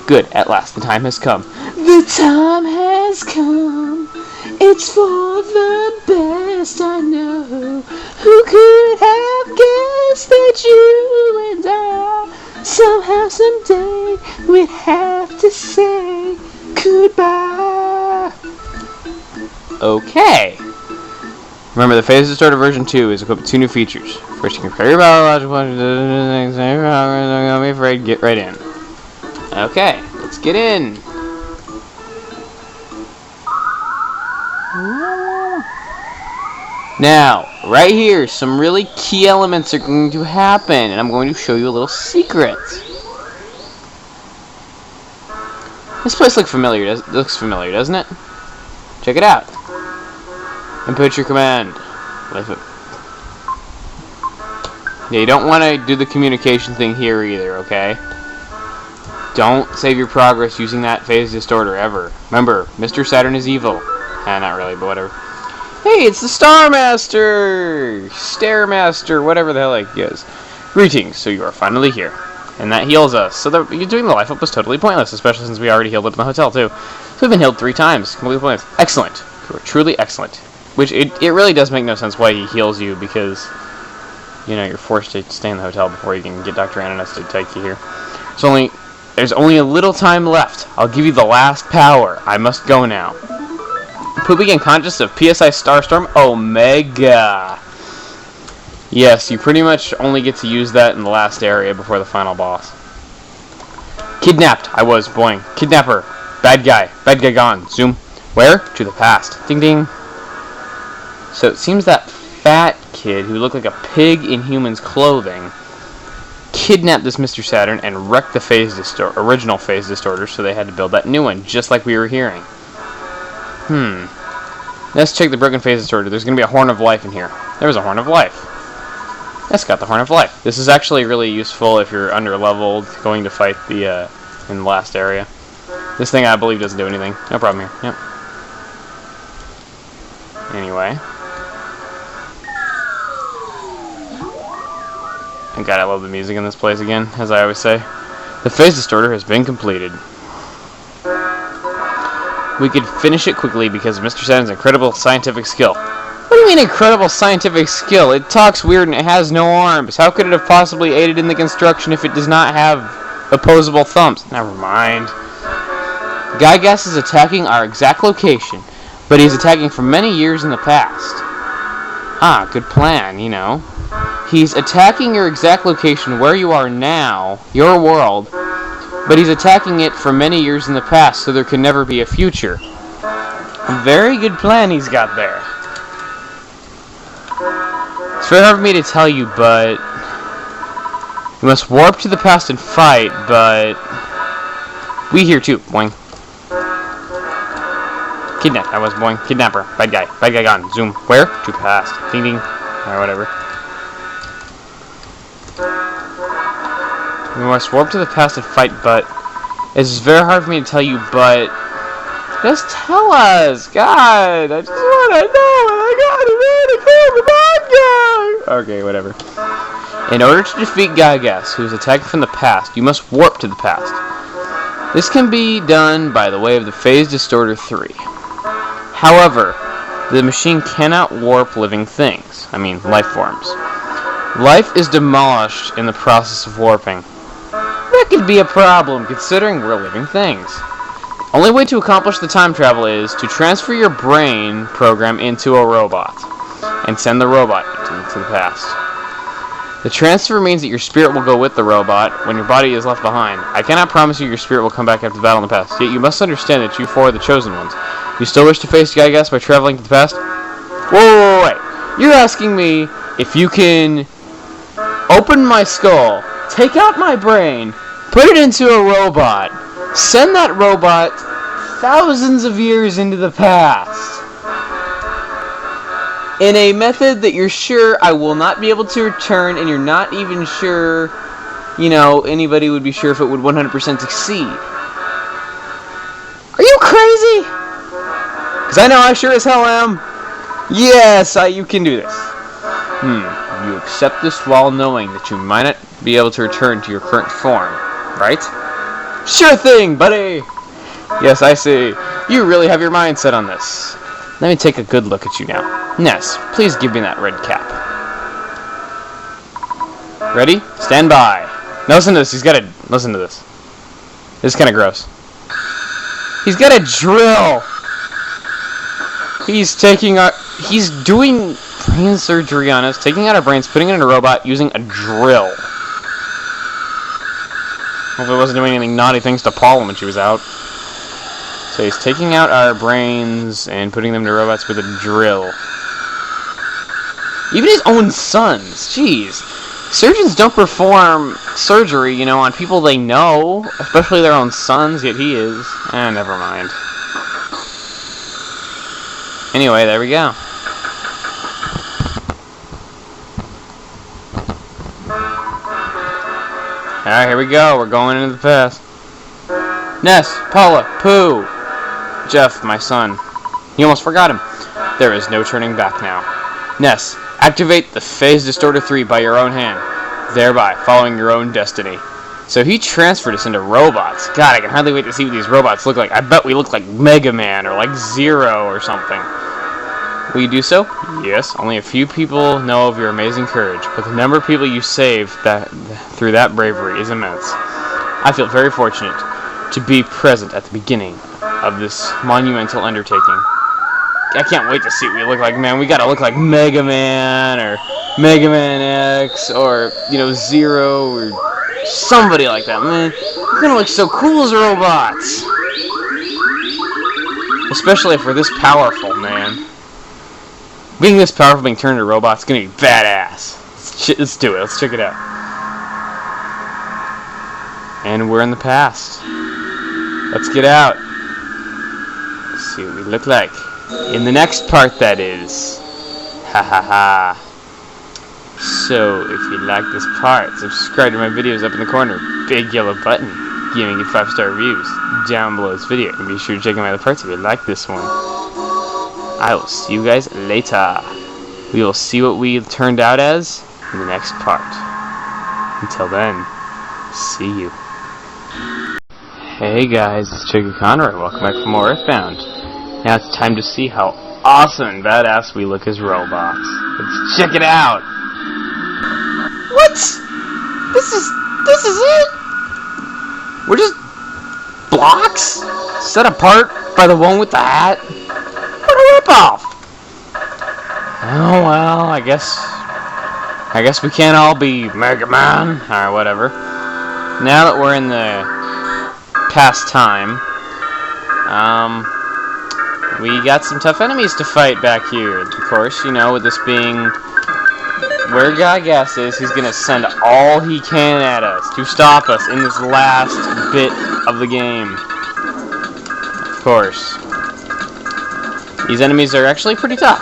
Good, at last, the time has come. The time has come. It's for the best, I know. Who could have guessed that you and I somehow, someday, we'd have to say goodbye. Okay. Remember, the phase distorter version 2 is equipped with 2 new features. First, you can repair your biological functions. Don't be afraid, get right in. Okay, let's get in. Now, right here, some really key elements are going to happen, and I'm going to show you a little secret. This place looks familiar, doesn't it? Check it out. Input your command. Yeah, you don't want to do the communication thing here either, okay? Don't save your progress using that phase distorter ever. Remember, Mr. Saturn is evil. Not really, but whatever. Hey, it's the Star Master! Stairmaster, whatever the hell he is. Greetings, so you are finally here. And that heals us. So doing the life up was totally pointless, especially since we already healed up in the hotel, too. So we've been healed 3 times. Completely pointless. Excellent. You are truly excellent. Which, it really does make no sense why he heals you, because, you're forced to stay in the hotel before you can get Dr. Ananas to take you here. There's only a little time left. I'll give you the last power. I must go now. Pooh began conscious of PSI Starstorm Omega. Yes, you pretty much only get to use that in the last area before the final boss. Kidnapped. I was. Boing. Kidnapper. Bad guy. Bad guy gone. Zoom. Where? To the past. Ding ding. So it seems that fat kid who looked like a pig in human's clothing kidnapped this Mr. Saturn and wrecked the original phase distorter, so they had to build that new one, just like we were hearing. Let's check the broken phase distorter. There's going to be a Horn of Life in here. There's a Horn of Life. That's got the Horn of Life. This is actually really useful if you're under-leveled, going to fight in the last area. This thing, I believe, doesn't do anything. No problem here. Yep. Anyway. And God, I love the music in this place again, as I always say. The phase distorter has been completed. We could finish it quickly because of Mr. Saturn's incredible scientific skill. What do you mean incredible scientific skill? It talks weird and it has no arms. How could it have possibly aided in the construction if it does not have opposable thumbs? Never mind. Gygas is attacking our exact location, but he's attacking for many years in the past. Ah, good plan, He's attacking your exact location where you are now, your world, but he's attacking it for many years in the past, so there can never be a future. A very good plan he's got there. It's very hard for me to tell you, but You must warp to the past and fight, but... We here too, boing. Kidnap, I was boing. Kidnapper, bad guy gone. Zoom, where? To past. Ding ding. Or whatever. You must warp to the past and fight, but... It's very hard for me to tell you, but... Just tell us! God! I just wanna know what I gotta do to clear the bad guy! Okay, whatever. In order to defeat Gygas, who is attacking from the past, you must warp to the past. This can be done by the way of the Phase Distorter 3. However, the machine cannot warp living things. I mean, life forms. Life is demolished in the process of warping. That could be a problem, considering we're living things. The only way to accomplish the time travel is to transfer your brain program into a robot, and send the robot into the past. The transfer means that your spirit will go with the robot when your body is left behind. I cannot promise you your spirit will come back after the battle in the past, yet you must understand that you four are the chosen ones. You still wish to face Gygas by traveling to the past? Wait. You're asking me if you can open my skull, take out my brain, put it into a robot, send that robot thousands of years into the past. In a method that you're sure I will not be able to return, and you're not even sure, anybody would be sure if it would 100% succeed. Are you crazy? Because I know I sure as hell am. Yes, you can do this. You accept this while knowing that you might not be able to return to your current form, right? Sure thing, buddy! Yes, I see. You really have your mind set on this. Let me take a good look at you now. Ness, please give me that red cap. Ready? Stand by. Now listen to this. Listen to this. This is kind of gross. He's got a drill. He's doing brain surgery on us, taking out our brains, putting it in a robot, using a drill. Hopefully he wasn't doing any naughty things to Paula when she was out. So he's taking out our brains and putting them into robots with a drill. Even his own sons. Jeez. Surgeons don't perform surgery, on people they know, especially their own sons, yet he is. Never mind. Anyway, there we go. Alright, here we go. We're going into the past. Ness, Paula, Pooh, Jeff, my son. You almost forgot him. There is no turning back now. Ness, activate the Phase Distorter 3 by your own hand, thereby following your own destiny. So he transferred us into robots. God, I can hardly wait to see what these robots look like. I bet we look like Mega Man or like Zero or something. Will you do so? Yes, only a few people know of your amazing courage, but the number of people you saved through that bravery is immense. I feel very fortunate to be present at the beginning of this monumental undertaking. I can't wait to see what we look like, man. We gotta look like Mega Man or Mega Man X or, Zero or somebody like that, man. We're gonna look so cool as robots. Especially if we're this powerful, man. Being this powerful, being turned into robots, is gonna be badass. Let's do it. Let's check it out. And we're in the past. Let's get out. Let's see what we look like. In the next part, that is. Ha ha ha. So, if you like this part, subscribe to my videos up in the corner. Big yellow button. Giving you 5-star reviews down below this video. And be sure to check out my other parts if you like this one. I will see you guys later. We will see what we turned out as in the next part. Until then, see you. Hey guys, it's Chuggaaconroy. Welcome back for more Earthbound. Now it's time to see how awesome and badass we look as robots. Let's check it out. What? This is it? We're just blocks set apart by the one with the hat. What a ripoff! Oh well, I guess we can't all be Mega Man or whatever. Now that we're in the past time, we got some tough enemies to fight back here. Of course, with this being where Gygas is, he's gonna send all he can at us to stop us in this last bit of the game. Of course. These enemies are actually pretty tough.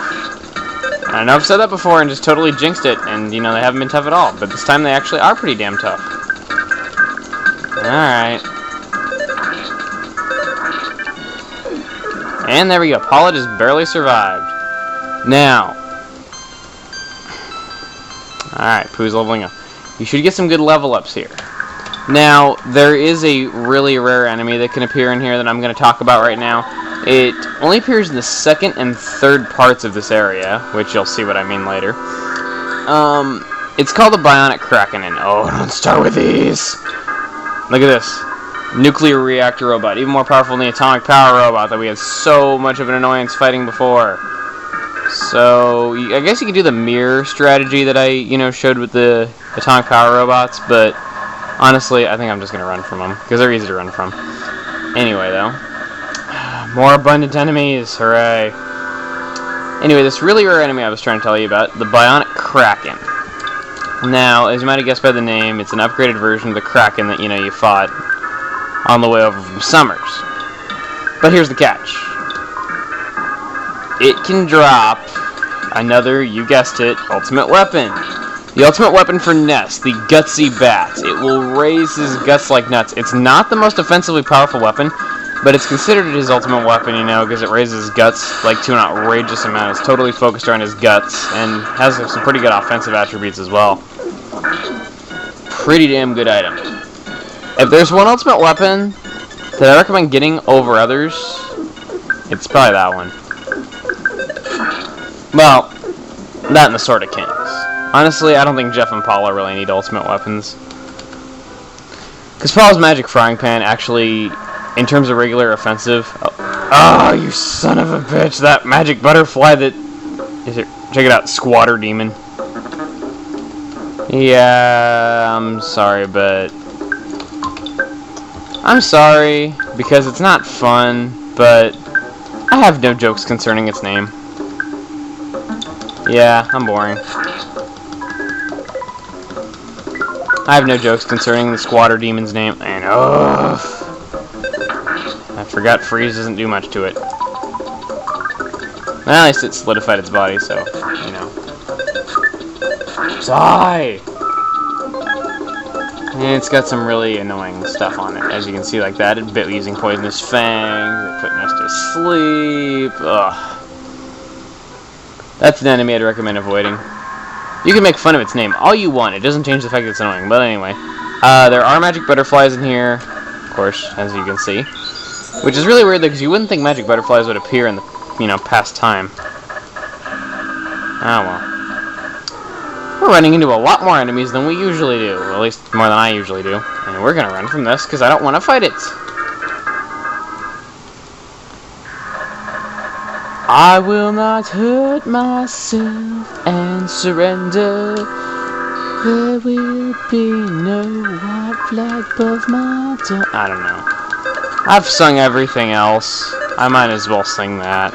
I know I've said that before and just totally jinxed it, and, you know, they haven't been tough at all, but this time they actually are pretty damn tough. Alright. And there we go. Paula just barely survived. Now. Alright, Pooh's leveling up. You should get some good level ups here. Now, there is a really rare enemy that can appear in here that I'm going to talk about right now. It only appears in the second and third parts of this area, which you'll see what I mean later. It's called the Bionic Kraken, and oh, don't start with these! Look at this. Nuclear reactor robot, even more powerful than the atomic power robot that we had so much of an annoyance fighting before. So, I guess you could do the mirror strategy that I, you know, showed with the atomic power robots, but honestly, I think I'm just going to run from them, because they're easy to run from. Anyway, though. More abundant enemies, hooray. Anyway, this really rare enemy I was trying to tell you about, the Bionic Kraken. Now, as you might have guessed by the name, it's an upgraded version of the Kraken that, you know, you fought on the way over from Summers. But here's the catch. It can drop another, you guessed it, ultimate weapon. The ultimate weapon for Ness, the Gutsy Bat. It will raise his guts like nuts. It's not the most offensively powerful weapon, but it's considered his ultimate weapon, you know, because it raises his guts like to an outrageous amount. It's totally focused around his guts and has some pretty good offensive attributes as well. Pretty damn good item. If there's one ultimate weapon that I recommend getting over others, it's probably that one. Well, that and the Sword of Kings. Honestly, I don't think Jeff and Paula really need ultimate weapons. Because Paula's Magic Frying Pan actually, in terms of regular offensive... Oh, you son of a bitch! That magic butterfly that... Check it out, Squatter Demon. Yeah, I'm sorry, but... I'm sorry, because it's not fun, but... I have no jokes concerning its name. Yeah, I'm boring. I have no jokes concerning the Squatter Demon's name, and I forgot freeze doesn't do much to it. Well, at least it solidified its body, so, you know. Die! And it's got some really annoying stuff on it, as you can see like that. It bit using poisonous fangs, it put Ness to sleep, ugh. That's an enemy I'd recommend avoiding. You can make fun of its name all you want. It doesn't change the fact that it's annoying. But anyway, there are magic butterflies in here, of course, as you can see. Which is really weird, though, because you wouldn't think magic butterflies would appear in the, you know, past time. Ah, well. We're running into a lot more enemies than we usually do. Well, at least more than I usually do. And we're going to run from this, because I don't want to fight it. I will not hurt myself and surrender. There will be no white flag above my door. I don't know. I've sung everything else. I might as well sing that.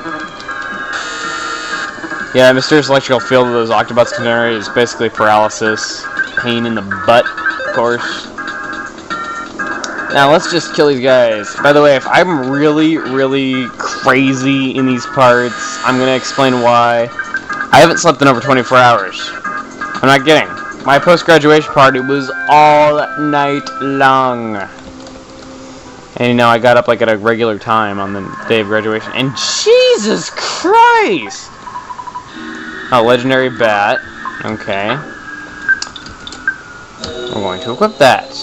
Yeah, mysterious electrical field of those Octobots can generate is basically paralysis, pain in the butt, of course. Now, let's just kill these guys. By the way, if I'm really, really crazy in these parts, I'm going to explain why. I haven't slept in over 24 hours. I'm not kidding. My post-graduation party was all night long. And, you know, I got up, like, at a regular time on the day of graduation. And Jesus Christ! Oh, legendary bat. Okay. We're going to equip that.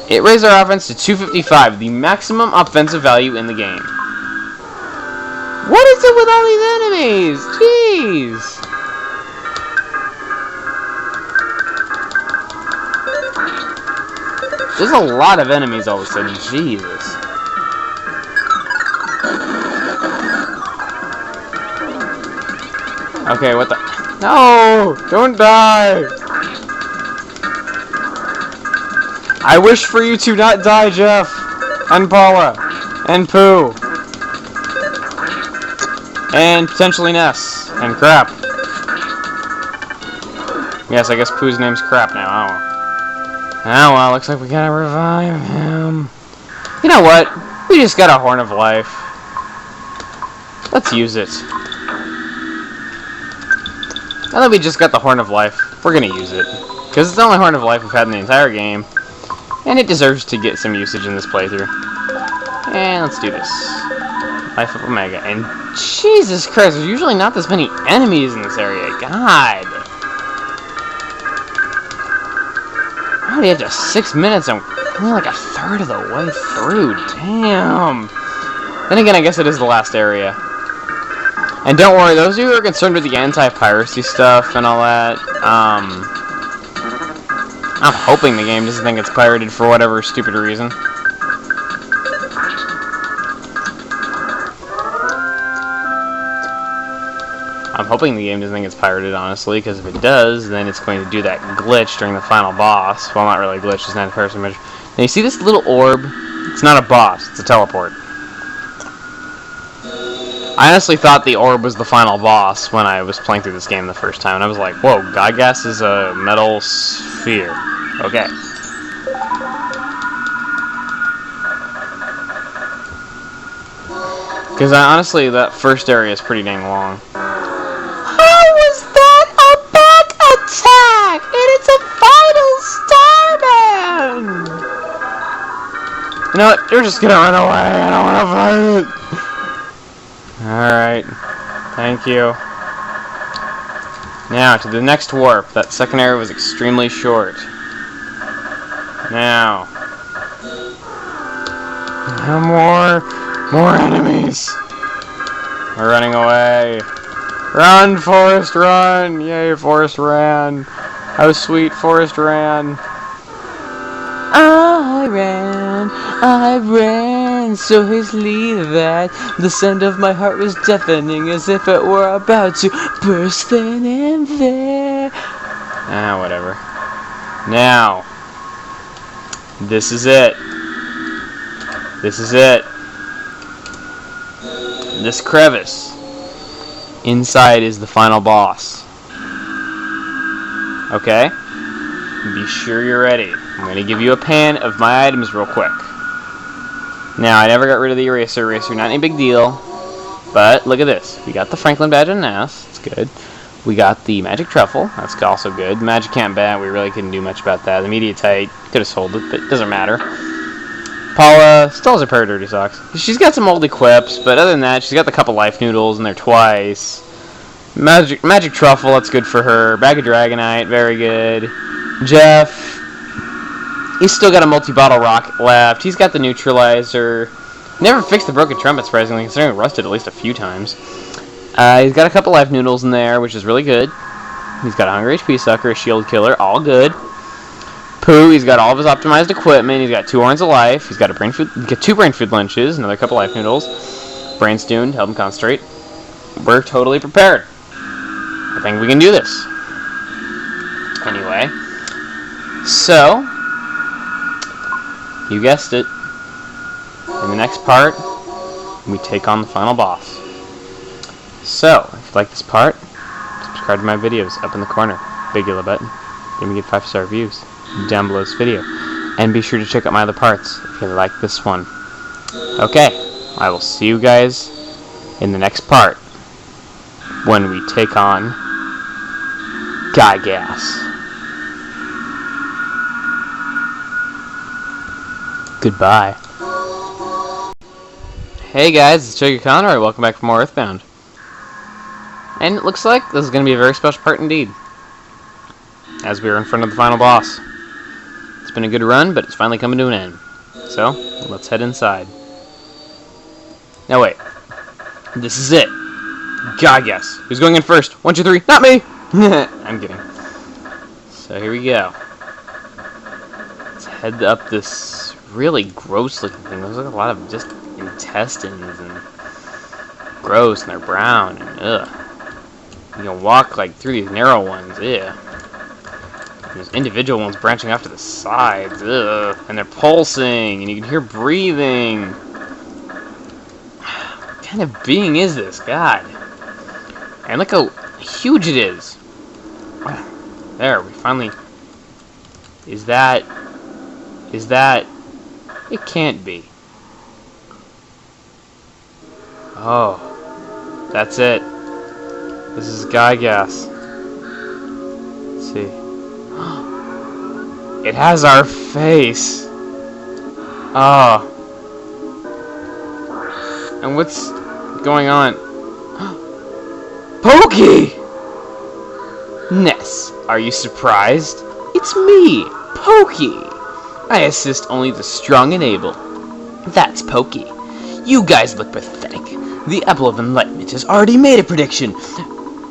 It raised our offense to 255, the maximum offensive value in the game. What is it with all these enemies? Jeez! There's a lot of enemies all of a sudden. Jesus. Okay, what the... No! Don't die! I wish for you to not die, Jeff! And Paula! And Pooh! And potentially Ness. And Crap. Yes, I guess Pooh's name's Crap now. I don't know. Oh well, looks like we gotta revive him. You know what? We just got a Horn of Life. Let's use it. Now that we just got the Horn of Life, we're gonna use it. Because it's the only Horn of Life we've had in the entire game. And it deserves to get some usage in this playthrough. And let's do this. Life of Omega. And Jesus Christ, there's usually not this many enemies in this area. God. I already have just 6 minutes. I'm only like a third of the way through. Damn. Then again, I guess it is the last area. And don't worry, those of you who are concerned with the anti-piracy stuff and all that, I'm hoping the game doesn't think it's pirated for whatever stupid reason. I'm hoping the game doesn't think it's pirated, honestly, because if it does, then it's going to do that glitch during the final boss. Well, not really a glitch, it's not a person image. Now, you see this little orb? It's not a boss, it's a teleport. I honestly thought the orb was the final boss when I was playing through this game the first time, and I was like, whoa, Gygas is a metal sphere. Okay. Because honestly, that first area is pretty dang long. How was that a back attack? It is a vital Starman! You know what? You're just gonna run away. I don't want to fight it. Alright. Thank you. Now, to the next warp. That second area was extremely short. Now. More enemies. We're running away. Run, Forrest, run! Yay, Forrest ran. How sweet Forrest ran. I ran so hastily that the sound of my heart was deafening, as if it were about to burst then and there. Ah, whatever. Now, this is it. This is it. This crevice. Inside is the final boss. Okay? Be sure you're ready. I'm going to give you a pan of my items real quick. Now, I never got rid of the eraser. Not any big deal. But, look at this. We got the Franklin badge and NAS. That's good. We got the magic truffle. That's also good. Magicant bat, we really couldn't do much about that. The mediatite, could have sold it, but it doesn't matter. Paula still has a pair of dirty socks. She's got some old equips, but other than that, she's got the couple life noodles in there twice. Magic truffle, that's good for her. Bag of dragonite, very good. Jeff, he's still got a multi-bottle rocket left. He's got the neutralizer. Never fixed the broken trumpet, surprisingly, considering it rusted at least a few times. He's got a couple life noodles in there, which is really good. He's got a hungry HP sucker, a shield killer, all good. Pooh, he's got all of his optimized equipment. He's got 2 horns of life. He's got 2 brain food lunches, another couple life noodles. Brain stone to help him concentrate. We're totally prepared. I think we can do this. Anyway, so you guessed it. In the next part, we take on the final boss. So, if you like this part, subscribe to my videos up in the corner. Big yellow button. Give me 5-star reviews down below this video. And be sure to check out my other parts if you like this one. Okay, I will see you guys in the next part when we take on Gygas. Goodbye. Hey guys, it's Chuggaaconroy. Welcome back for more Earthbound. And it looks like this is going to be a very special part indeed, as we are in front of the final boss. It's been a good run, but it's finally coming to an end. So, let's head inside. Now wait. This is it. Gygas. Who's going in first? 1, 2, 3. Not me! I'm kidding. So here we go. Let's head up this really gross looking thing. There's like a lot of just intestines and gross, and they're brown and ugh. You can walk like through these narrow ones, ugh. And there's individual ones branching off to the sides, ugh. And they're pulsing, and you can hear breathing. What kind of being is this? God. And look how huge it is. There, we finally... Is that Is that... It can't be. Oh. That's it. This is Gygas. Let's see. It has our face. Oh. And what's going on? Pokey! Ness, are you surprised? It's me, Pokey. I assist only the strong and able. That's Pokey. You guys look pathetic. The Apple of Enlightenment has already made a prediction.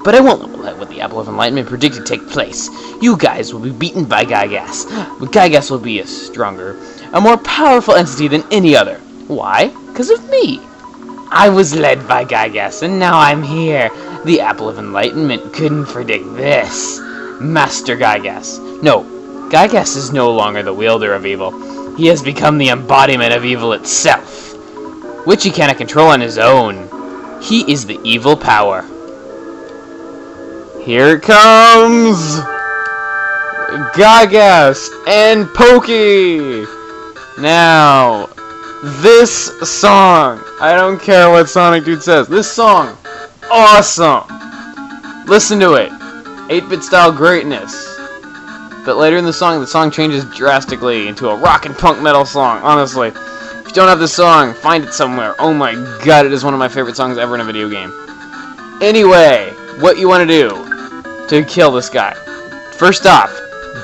But I won't let what the Apple of Enlightenment predicted take place. You guys will be beaten by Gygas. But Gygas will be a stronger, a more powerful entity than any other. Why? Because of me. I was led by Gygas, and now I'm here. The Apple of Enlightenment couldn't predict this. Master Gygas. No, Gygas is no longer the wielder of evil. He has become the embodiment of evil itself, which he cannot control on his own. He is the evil power. Here it comes! Gygas and Pokey! Now, this song, I don't care what Sonic Dude says, this song, awesome! Listen to it. 8-bit style greatness. But later in the song changes drastically into a rock and punk metal song, honestly. If you don't have this song, find it somewhere. Oh my god, it is one of my favorite songs ever in a video game. Anyway, what you want to do to kill this guy. First off,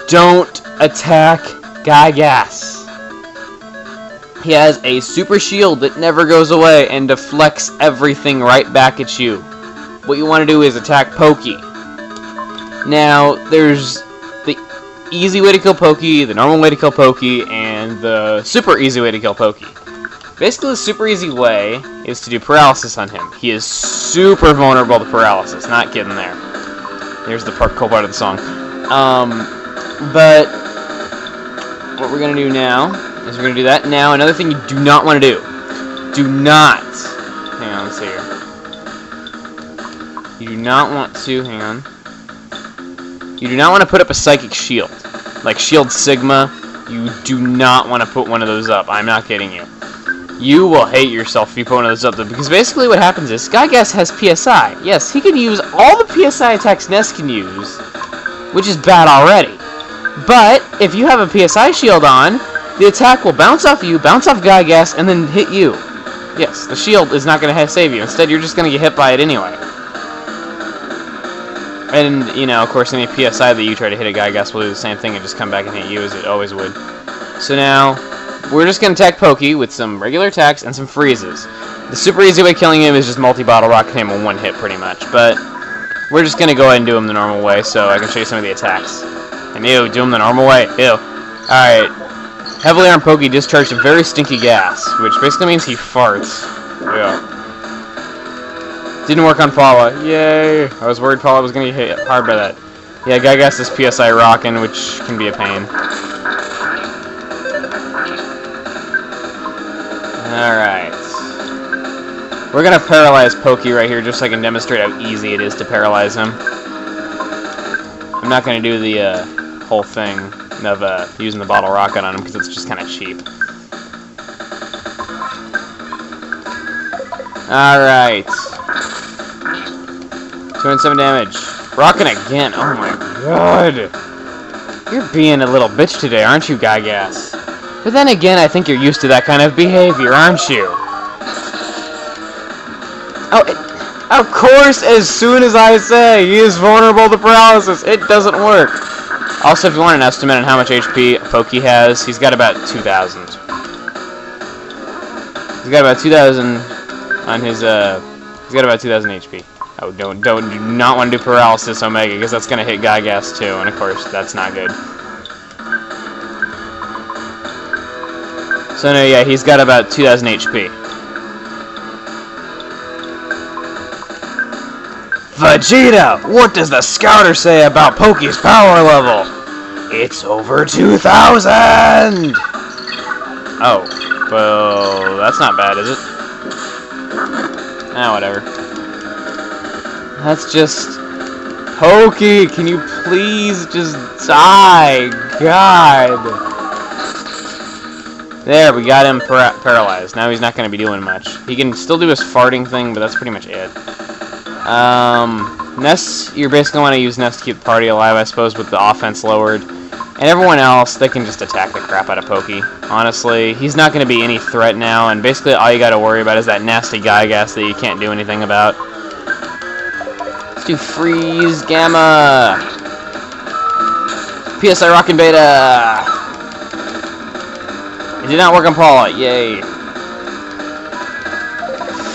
don't attack Gygas. He has a super shield that never goes away and deflects everything right back at you. What you want to do is attack Pokey. Now, there's the easy way to kill Pokey, the normal way to kill Pokey, and the super easy way to kill Pokey. Basically, the super easy way is to do paralysis on him. He is super vulnerable to paralysis. Not kidding there. Here's the cool part of the song. But what we're going to do now is we're going to do that. Now, another thing you do not want to do. Do not. Hang on, let's see here. You do not want to. Hang on. You do not want to put up a psychic shield. Like Shield Sigma. You do not want to put one of those up. I'm not kidding you. You will hate yourself if you put one of those up, though, because basically what happens is Gygas has PSI. Yes, he can use all the PSI attacks Ness can use, which is bad already. But if you have a PSI shield on, the attack will bounce off you, bounce off Gygas, and then hit you. Yes, the shield is not going to save you. Instead, you're just going to get hit by it anyway. And, you know, of course, any PSI that you try to hit a Gygas will do the same thing and just come back and hit you as it always would. So now, we're just going to attack Pokey with some regular attacks and some freezes. The super easy way of killing him is just multi-bottle rocket him in one hit, pretty much. But we're just going to go ahead and do him the normal way so I can show you some of the attacks. And ew, do him the normal way. Ew. Alright. Heavily armed Pokey discharged a very stinky gas, which basically means he farts. Yeah. Didn't work on Paula. Yay! I was worried Paula was going to get hit hard by that. Yeah, Gygas is PSI rocking, which can be a pain. Alright. We're going to paralyze Pokey right here just so I can demonstrate how easy it is to paralyze him. I'm not going to do the whole thing of using the bottle rocket on him because it's just kind of cheap. Alright. 207 damage. Rocking again. Oh my god. You're being a little bitch today, aren't you, Gygas? But then again, I think you're used to that kind of behavior, aren't you? Oh, of course, as soon as I say he is vulnerable to paralysis, it doesn't work. Also, if you want an estimate on how much HP Pokey has, he's got about 2,000. He's got about 2,000 on his, he's got about 2,000 HP. Oh, do not want to do paralysis Omega, because that's going to hit Gygas too, and of course, that's not good. So no, yeah, he's got about 2,000 HP. Vegeta, what does the scouter say about Pokey's power level? It's over 2,000! Oh, well, that's not bad, is it? Ah, whatever. That's just... Pokey, can you please just die? God. There, we got him paralyzed. Now he's not going to be doing much. He can still do his farting thing, but that's pretty much it. Ness, you're basically want to use Ness to keep the party alive, I suppose, with the offense lowered. And everyone else, they can just attack the crap out of Pokey. Honestly, he's not going to be any threat now, and basically all you got to worry about is that nasty Gygas that you can't do anything about. Let's do Freeze Gamma! PSI Rockin' Beta! It did not work on Paula, yay!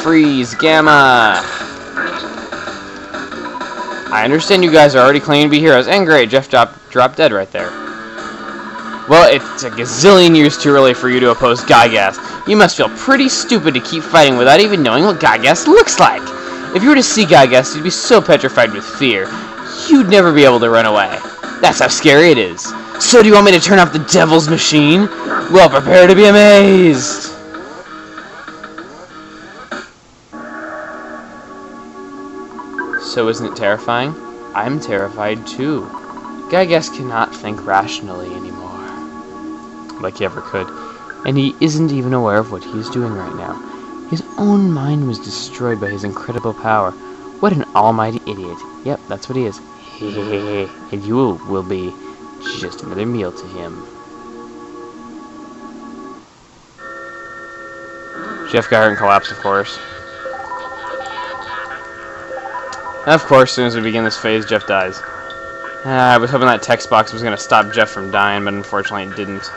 Freeze Gamma! I understand you guys are already claiming to be heroes, and great, Jeff dropped dead right there. Well, it's a gazillion years too early for you to oppose Gygas. You must feel pretty stupid to keep fighting without even knowing what Gygas looks like. If you were to see Gygas, you'd be so petrified with fear, you'd never be able to run away. That's how scary it is. So do you want me to turn off the devil's machine? Well, prepare to be amazed. So isn't it terrifying? I'm terrified too. Gygas cannot think rationally anymore. Like he ever could. And he isn't even aware of what he's doing right now. His own mind was destroyed by his incredible power. What an almighty idiot. Yep, that's what he is. Hehehe. And you will be just another meal to him. Jeff got hurt and collapsed, of course. And of course, as soon as we begin this phase, Jeff dies. I was hoping that text box was going to stop Jeff from dying, but unfortunately it didn't.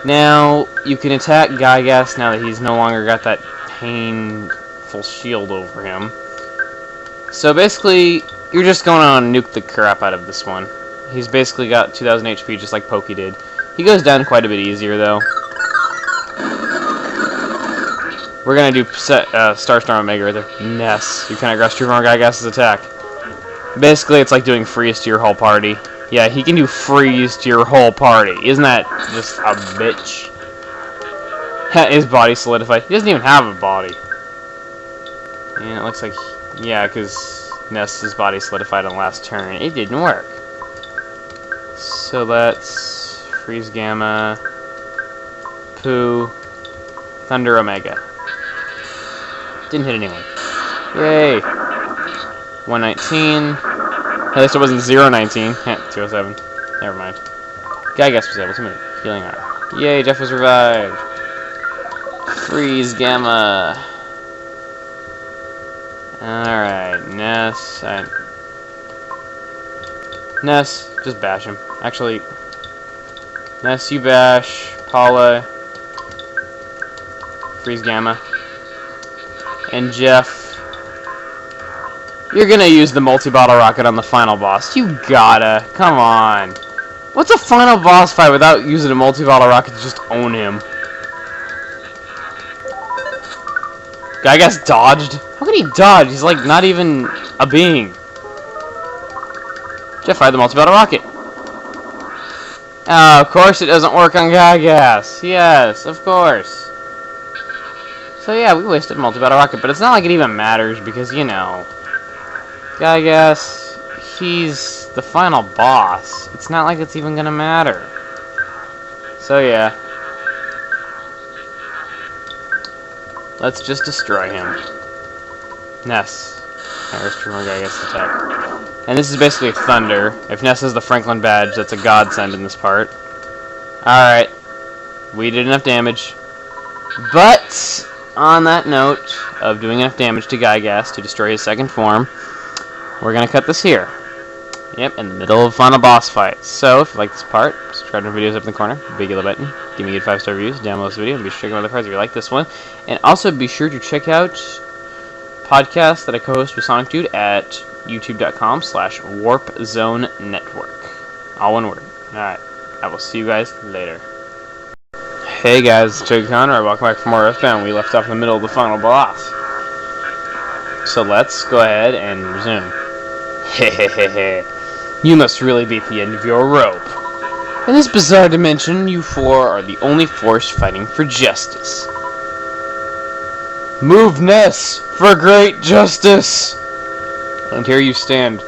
Now, you can attack Gygas now that he's no longer got that painful shield over him. So basically, you're just going on to nuke the crap out of this one. He's basically got 2000 HP just like Pokey did. He goes down quite a bit easier though. We're going to do Starstorm Omega right there. Ness. You can aggress from our Gygas' attack. Basically, it's like doing freeze to your whole party. Yeah, he can do freeze to your whole party. Isn't that just a bitch? His body solidified. He doesn't even have a body. And it looks like... Yeah, because Ness's body solidified on the last turn. It didn't work. So let's... Freeze Gamma... Pooh... Thunder Omega. Didn't hit anyone. Yay! 119. At least it wasn't 019. 207. Never mind. Gygas was able to move. Healing arm. Yay, Jeff was revived. Freeze Gamma. Alright, Ness. Ness, just bash him. Actually, Ness, you bash. Paula. Freeze Gamma. And Jeff. You're gonna use the multi-bottle rocket on the final boss. You gotta. Come on. What's a final boss fight without using a multi-bottle rocket to just own him? Gygas dodged? How can he dodge? He's like not even a being. Jeff fired the multi-bottle rocket. Oh, of course it doesn't work on Gygas. Yes, of course. So yeah, we wasted a multi-bottle rocket, but it's not like it even matters because, you know, Gygas, he's the final boss. It's not like it's even gonna matter. So yeah. Let's just destroy him. Ness. There's two more Gygas attack. And this is basically Thunder. If Ness has the Franklin badge, that's a godsend in this part. Alright. We did enough damage. But, on that note of doing enough damage to Gygas to destroy his second form, we're going to cut this here. Yep, in the middle of a final boss fight. So, if you like this part, subscribe to my videos up in the corner, big yellow button, give me good 5-star reviews, download this video, and be sure to check out other parts if you like this one. And also be sure to check out podcasts that I co-host with Sonic Dude at youtube.com/warpzonenetwork. All one word. Alright, I will see you guys later. Hey guys, it's Chuggaaconroy. Welcome back for more Earthbound. We left off in the middle of the final boss. So let's go ahead and resume. Hehehehe. You must really be at the end of your rope. In this bizarre dimension, you four are the only force fighting for justice. Move, Ness, for great justice! And here you stand,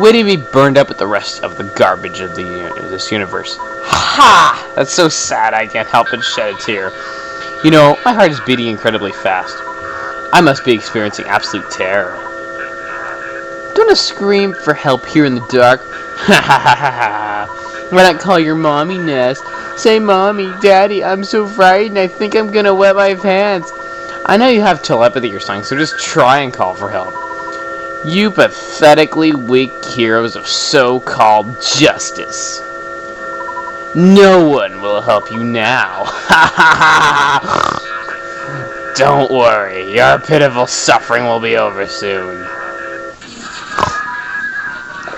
Wait to be burned up with the rest of the garbage of this universe. Ha! That's so sad I can't help but shed a tear. You know, my heart is beating incredibly fast. I must be experiencing absolute terror. Don't I scream for help here in the dark? Ha ha ha ha ha. Why not call your mommy, Ness? Say, Mommy, Daddy, I'm so frightened. I think I'm gonna wet my pants. I know you have telepathy or something, so just try and call for help. You pathetically weak heroes of so-called justice. No one will help you now. Ha ha ha! Don't worry, your pitiful suffering will be over soon.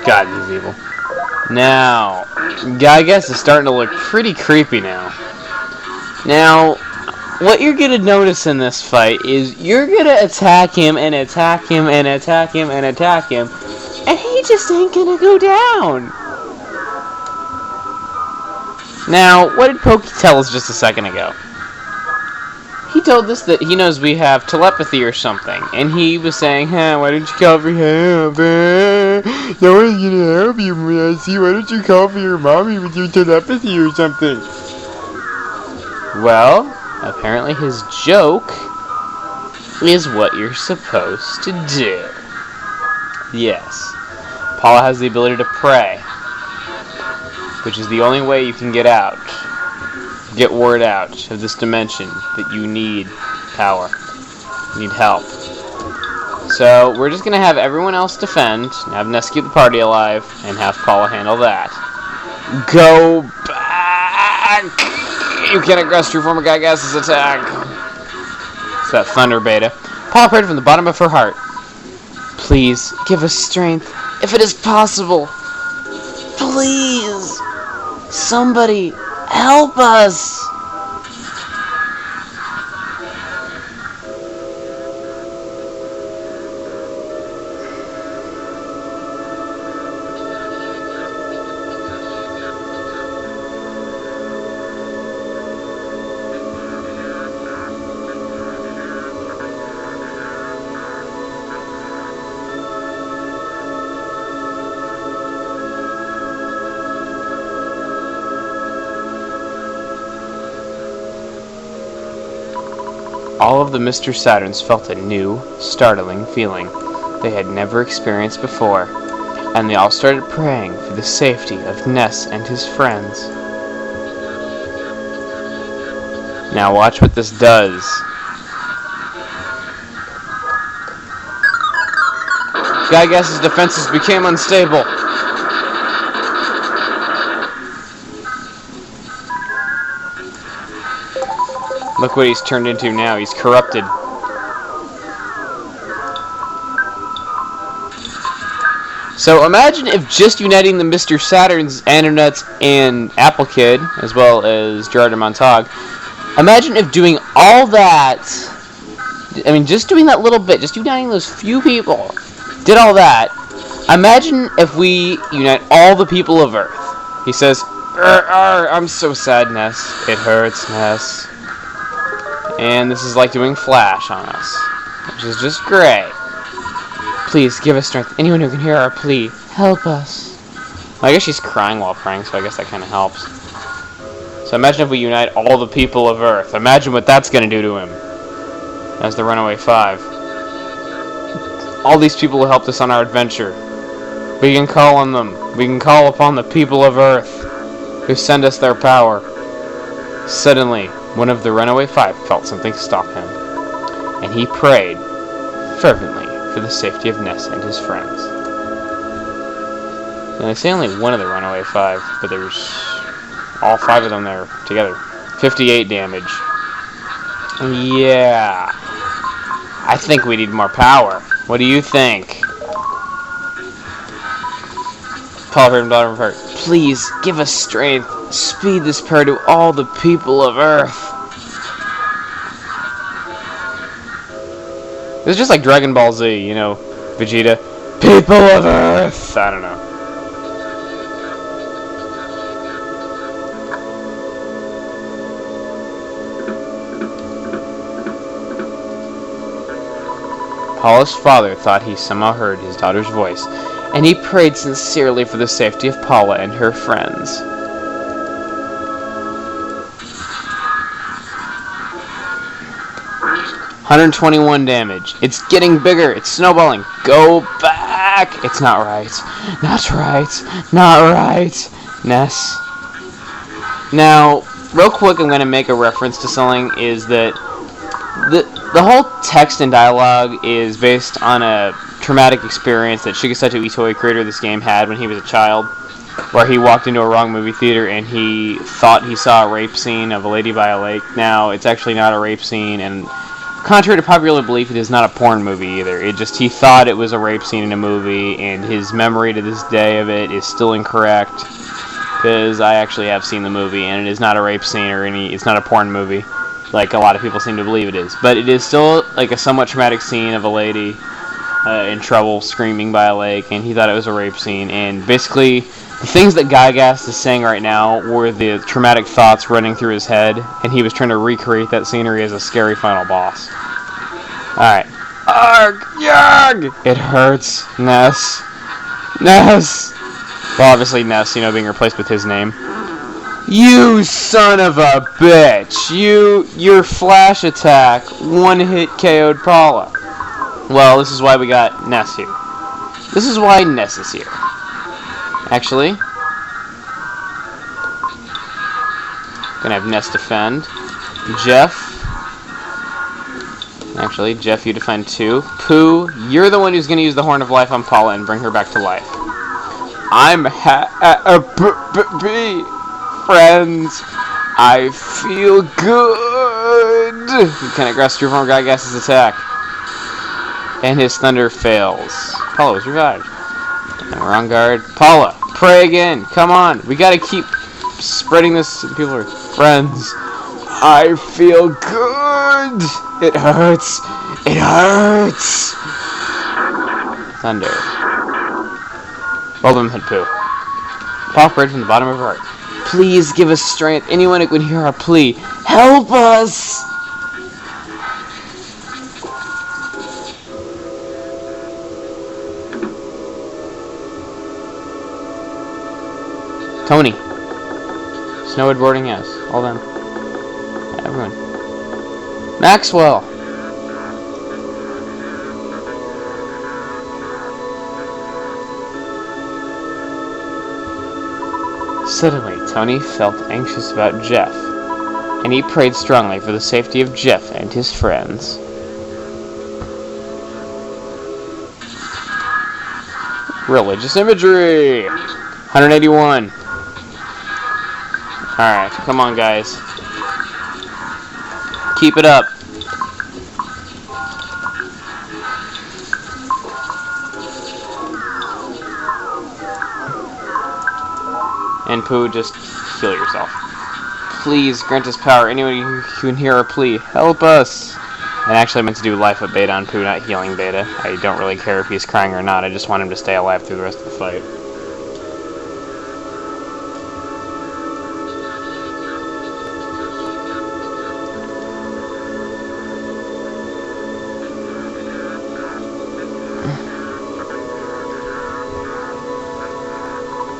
God, these people. Now, I guess it's starting to look pretty creepy now. Now, what you're gonna notice in this fight is you're gonna attack him and attack him and attack him and attack him, and he just ain't gonna go down. Now, what did Pokey tell us just a second ago? He told us that he knows we have telepathy or something, and he was saying, why don't you call for help? No one's gonna help you, Missy. Why don't you call for your mommy with your telepathy or something? Well, apparently his joke is what you're supposed to do. Yes. Paula has the ability to pray, which is the only way you can get word out of this dimension that you need power, you need help. So we're just gonna have everyone else defend, have Ness keep the party alive, and have Paula handle that. Go back! You can't aggress true form of Gygas's attack. It's that thunder beta. Paula prayed from the bottom of her heart. Please give us strength, if it is possible. Please, somebody help us. All of the Mr. Saturns felt a new, startling feeling they had never experienced before, and they all started praying for the safety of Ness and his friends. Now watch what this does. Gygas's defenses became unstable. Look what he's turned into now. He's corrupted. So imagine if just uniting the Mr. Saturns, Andernuts, and Apple Kid, as well as Gerard and Montague, imagine if doing all that, just doing that little bit, just uniting those few people, did all that. Imagine if we unite all the people of Earth. He says, I'm so sad, Ness. It hurts, Ness. And this is like doing Flash on us, which is just great. Please, give us strength. Anyone who can hear our plea, help us. Well, I guess she's crying while praying, so I guess that kind of helps. So imagine if we unite all the people of Earth. Imagine what that's going to do to him. As the Runaway Five. All these people who helped us on our adventure. We can call on them. We can call upon the people of Earth who send us their power. Suddenly, one of the Runaway Five felt something stop him, and he prayed fervently for the safety of Ness and his friends. Now, they say only one of the Runaway Five, but there's all five of them there together. 58 damage. Yeah. I think we need more power. What do you think? Paul from Daughter of Heart. Please, give us strength. Speed this prayer to all the people of Earth. It's just like Dragon Ball Z, you know, Vegeta. People of Earth! I don't know. Paula's father thought he somehow heard his daughter's voice, and he prayed sincerely for the safety of Paula and her friends. $121 damage. It's getting bigger. It's snowballing. Go back. It's not right. Not right. Not right. Ness. Now, real quick, I'm going to make a reference to something, is that the whole text and dialogue is based on a traumatic experience that Chuggaaconroy Earthbound, creator of this game, had when he was a child, where he walked into a wrong movie theater and he thought he saw a rape scene of a lady by a lake. Now, it's actually not a rape scene, and contrary to popular belief, it is not a porn movie either. He thought it was a rape scene in a movie, and his memory to this day of it is still incorrect, because I actually have seen the movie, and it is not a rape scene it's not a porn movie, like a lot of people seem to believe it is. But it is still like a somewhat traumatic scene of a lady in trouble screaming by a lake, and he thought it was a rape scene. And basically, the things that Gygax is saying right now were the traumatic thoughts running through his head, and he was trying to recreate that scenery as a scary final boss. Alright. Arg! Yarg! It hurts. Ness. Ness! Well, obviously Ness, being replaced with his name. You son of a bitch! Your flash attack one-hit KO'd Paula. Well, this is why we got Ness here. This is why Ness is here. Actually, gonna have Ness defend. Jeff. Actually, Jeff, you defend too. Pooh, you're the one who's gonna use the Horn of Life on Paula and bring her back to life. I'm friends. I feel good. You can aggress your from Gygax's attack, and his thunder fails. Paula was revived. And we're on guard. Paula, pray again. Come on. We gotta keep spreading this. People are friends. I feel good. It hurts. It hurts. Thunder. Both of them hit Pooh. Paula prayed from the bottom of her heart. Please give us strength. Anyone who can hear our plea, help us. Tony. Snowwood boarding house. All them. Everyone. Maxwell. Suddenly, Tony felt anxious about Jeff, and he prayed strongly for the safety of Jeff and his friends. Religious imagery! 181. Alright, come on, guys. Keep it up. And Pooh, just heal yourself. Please grant us power. Anyone who can hear our plea, help us. And actually, I meant to do life at beta on Pooh, not healing beta. I don't really care if he's crying or not. I just want him to stay alive through the rest of the fight.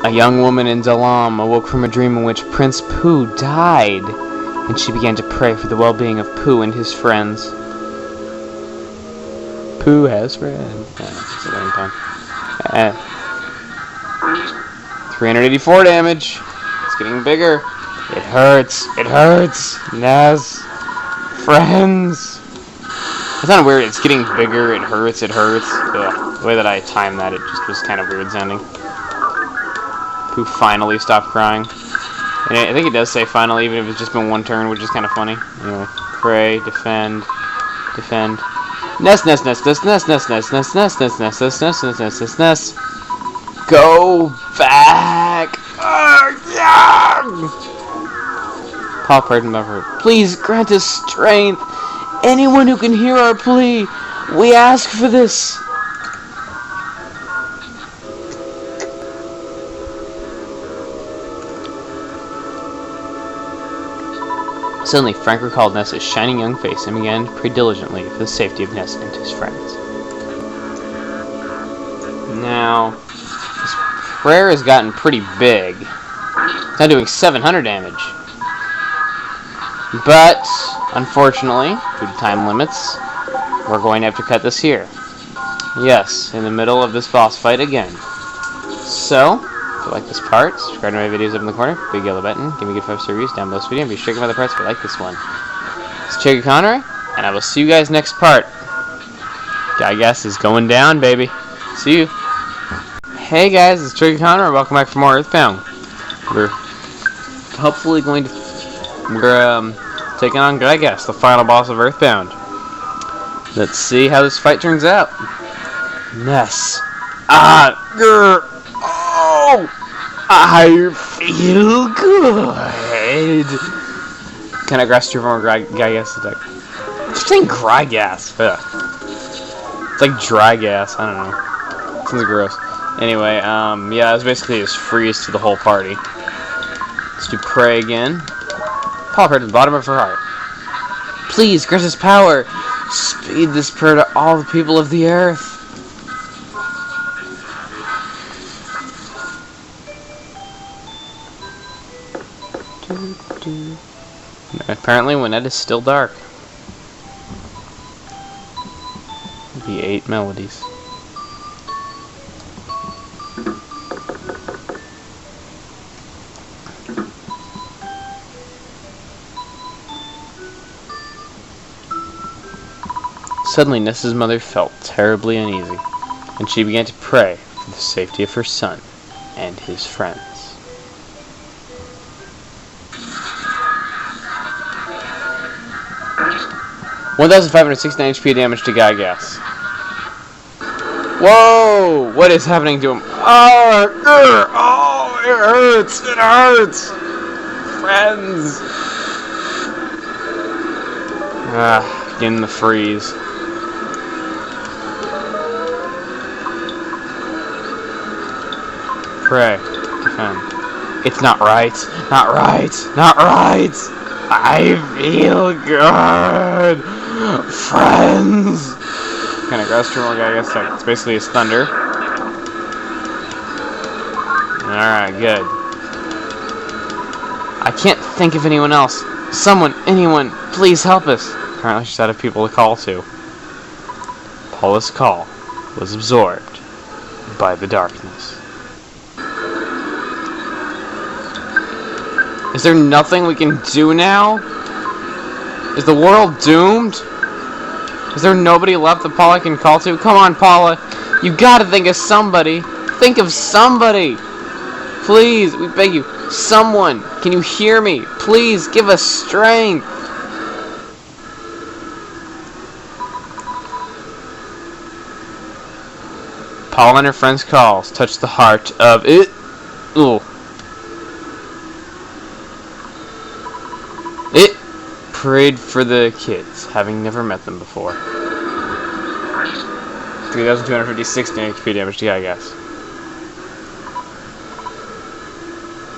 A young woman in Dalam awoke from a dream in which Prince Pooh died, and she began to pray for the well-being of Pooh and his friends. Pooh has friends. It's a long time. 384 damage. It's getting bigger. It hurts. It hurts. Naz. Friends. It's not weird. It's getting bigger. It hurts. It hurts. Ugh. The way that I timed that, it just was kind of weird sounding. Who finally stopped crying. And I think it does say finally, even if it's just been one turn, which is kind of funny. Anyway, pray, defend, defend. Ness, ness, ness, ness, ness, ness, ness, ness, ness, ness, ness, ness, ness, ness, ness, ness, ness. Go back. Paul prayed and her. Please grant us strength. Anyone who can hear our plea, we ask for this. Suddenly, Frank recalled Ness's shining young face and began to pray diligently for the safety of Ness and his friends. Now, prayer has gotten pretty big. It's now doing 700 damage. But, unfortunately, due to time limits, we're going to have to cut this here. Yes, in the middle of this boss fight again. So, if you like this part, subscribe to my videos up in the corner, big yellow button, give me a good 5-star reviews down below this video, and be sure to check out other parts if you like this one. It's Chuggaaconroy, and I will see you guys next part. I guess is going down, baby. See you. Hey guys, it's Chuggaaconroy. Welcome back for more Earthbound. We're hopefully going to taking on Gygas, the final boss of Earthbound. Let's see how this fight turns out. Ness. Oh, I feel good. Can I grasp your more Gygas attack? Just saying Gygas. It's like dry gas. I don't know. Sounds gross. Anyway, yeah, it was basically just freeze to the whole party. Let's do pray again. Paula prayed to the bottom of her heart. Please, grant us power. Speed this prayer to all the people of the earth. Apparently, when it is still dark. The 8 melodies. Suddenly, Ness's mother felt terribly uneasy, and she began to pray for the safety of her son and his friends. $1,569 HP damage to Gygas. Whoa! What is happening to him? Oh, it hurts! It hurts! Friends! In the freeze. Pray. Defend. It's not right. Not right. Not right! I feel good! Friends! Kind of grasp more guy, I guess. It's basically his thunder. Alright, good. I can't think of anyone else. Someone, anyone, please help us. Apparently she's out of people to call to. Paula's call was absorbed by the darkness. Is there nothing we can do now? Is the world doomed? Is there nobody left that Paula can call to? Come on, Paula. You gotta think of somebody. Think of somebody. Please, we beg you. Someone. Can you hear me? Please, give us strength. Paula and her friend's calls touch the heart of it. Ooh. It prayed for the kids, having never met them before. 3,256 HP damage to Gygas.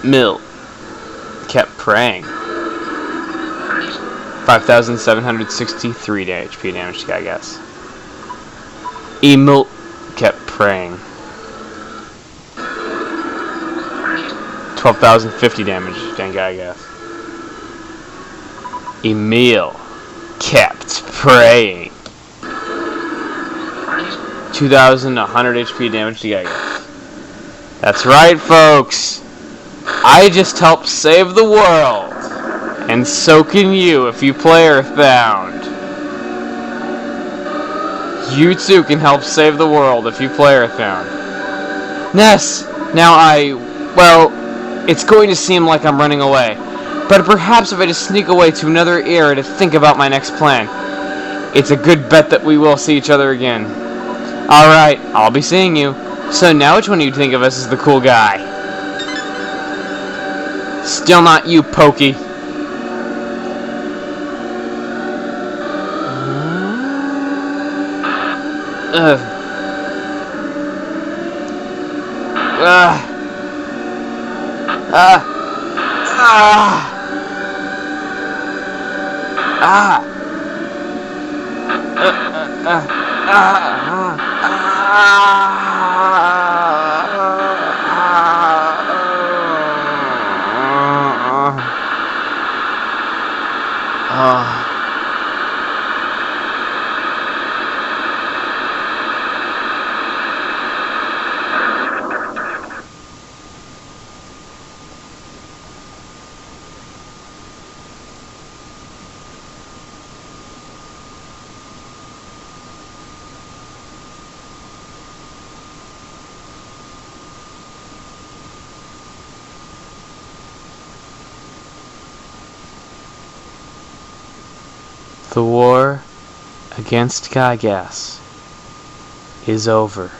Mill kept praying. 5,763 HP damage to Gygas. Emil kept praying. 12,050 damage to Gygas. Emil kept praying. 2,100 HP damage to Gygas. That's right, folks. I just helped save the world. And so can you if you play Earthbound. You too can help save the world if you play Earthbound. Ness, now well, it's going to seem like I'm running away. But perhaps if I just sneak away to another era to think about my next plan. It's a good bet that we will see each other again. Alright, I'll be seeing you. So now which one do you think of us as the cool guy? Still not you, Pokey. The war against Gygas is over.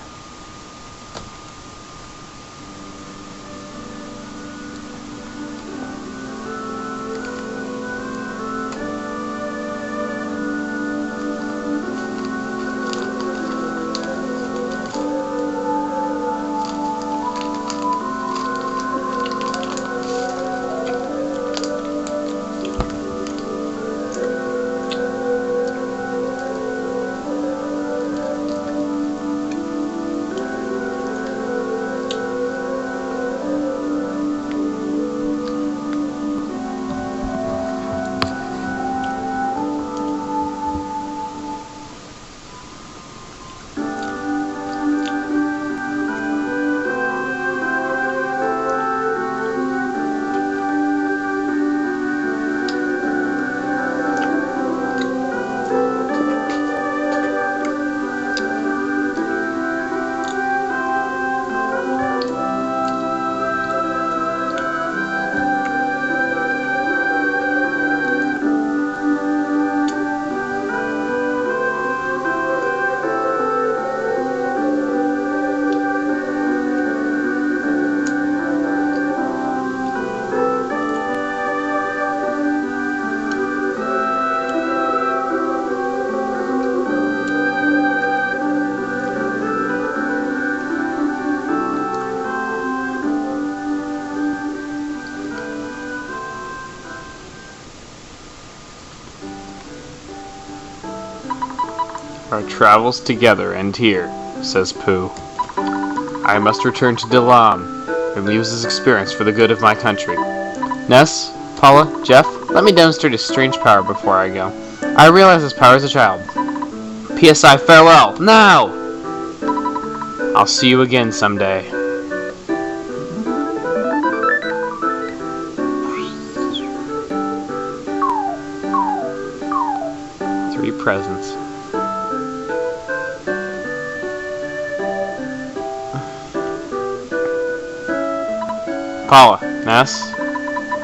Our travels together end here, says Pooh. I must return to Dalam and use this experience for the good of my country. Ness, Paula, Jeff, let me demonstrate a strange power before I go. I realized this power as a child. PSI, farewell, now! I'll see you again someday. Three presents. Paula, Ness,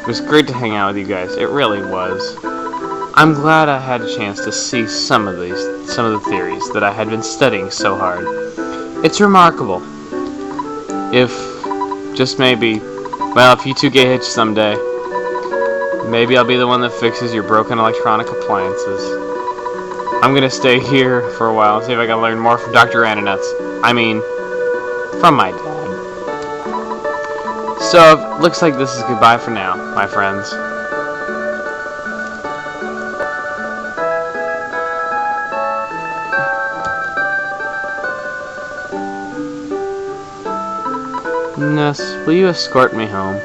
it was great to hang out with you guys. It really was. I'm glad I had a chance to see some of the theories that I had been studying so hard. It's remarkable. If, just maybe, well, if you two get hitched someday, maybe I'll be the one that fixes your broken electronic appliances. I'm gonna stay here for a while and see if I can learn more from Dr. Ananuts. I mean, from my dad. So, it looks like this is goodbye for now, my friends. Ness, will you escort me home?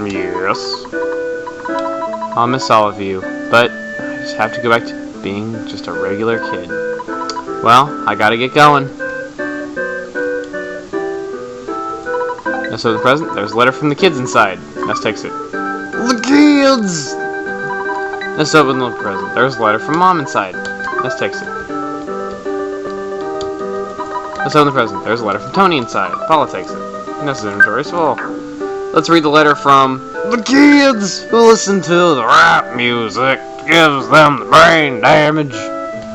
Yes. I'll miss all of you, but I just have to go back to being just a regular kid. Well, I gotta get going. Ness opens the present. There's a letter from the kids inside. Ness takes it. The kids! Ness opens the present. There's a letter from Mom inside. Ness takes it. Ness opens the present. There's a letter from Tony inside. Paula takes it. Ness's inventory is full. Let's read the letter from the kids who listen to the rap music. Gives them the brain damage.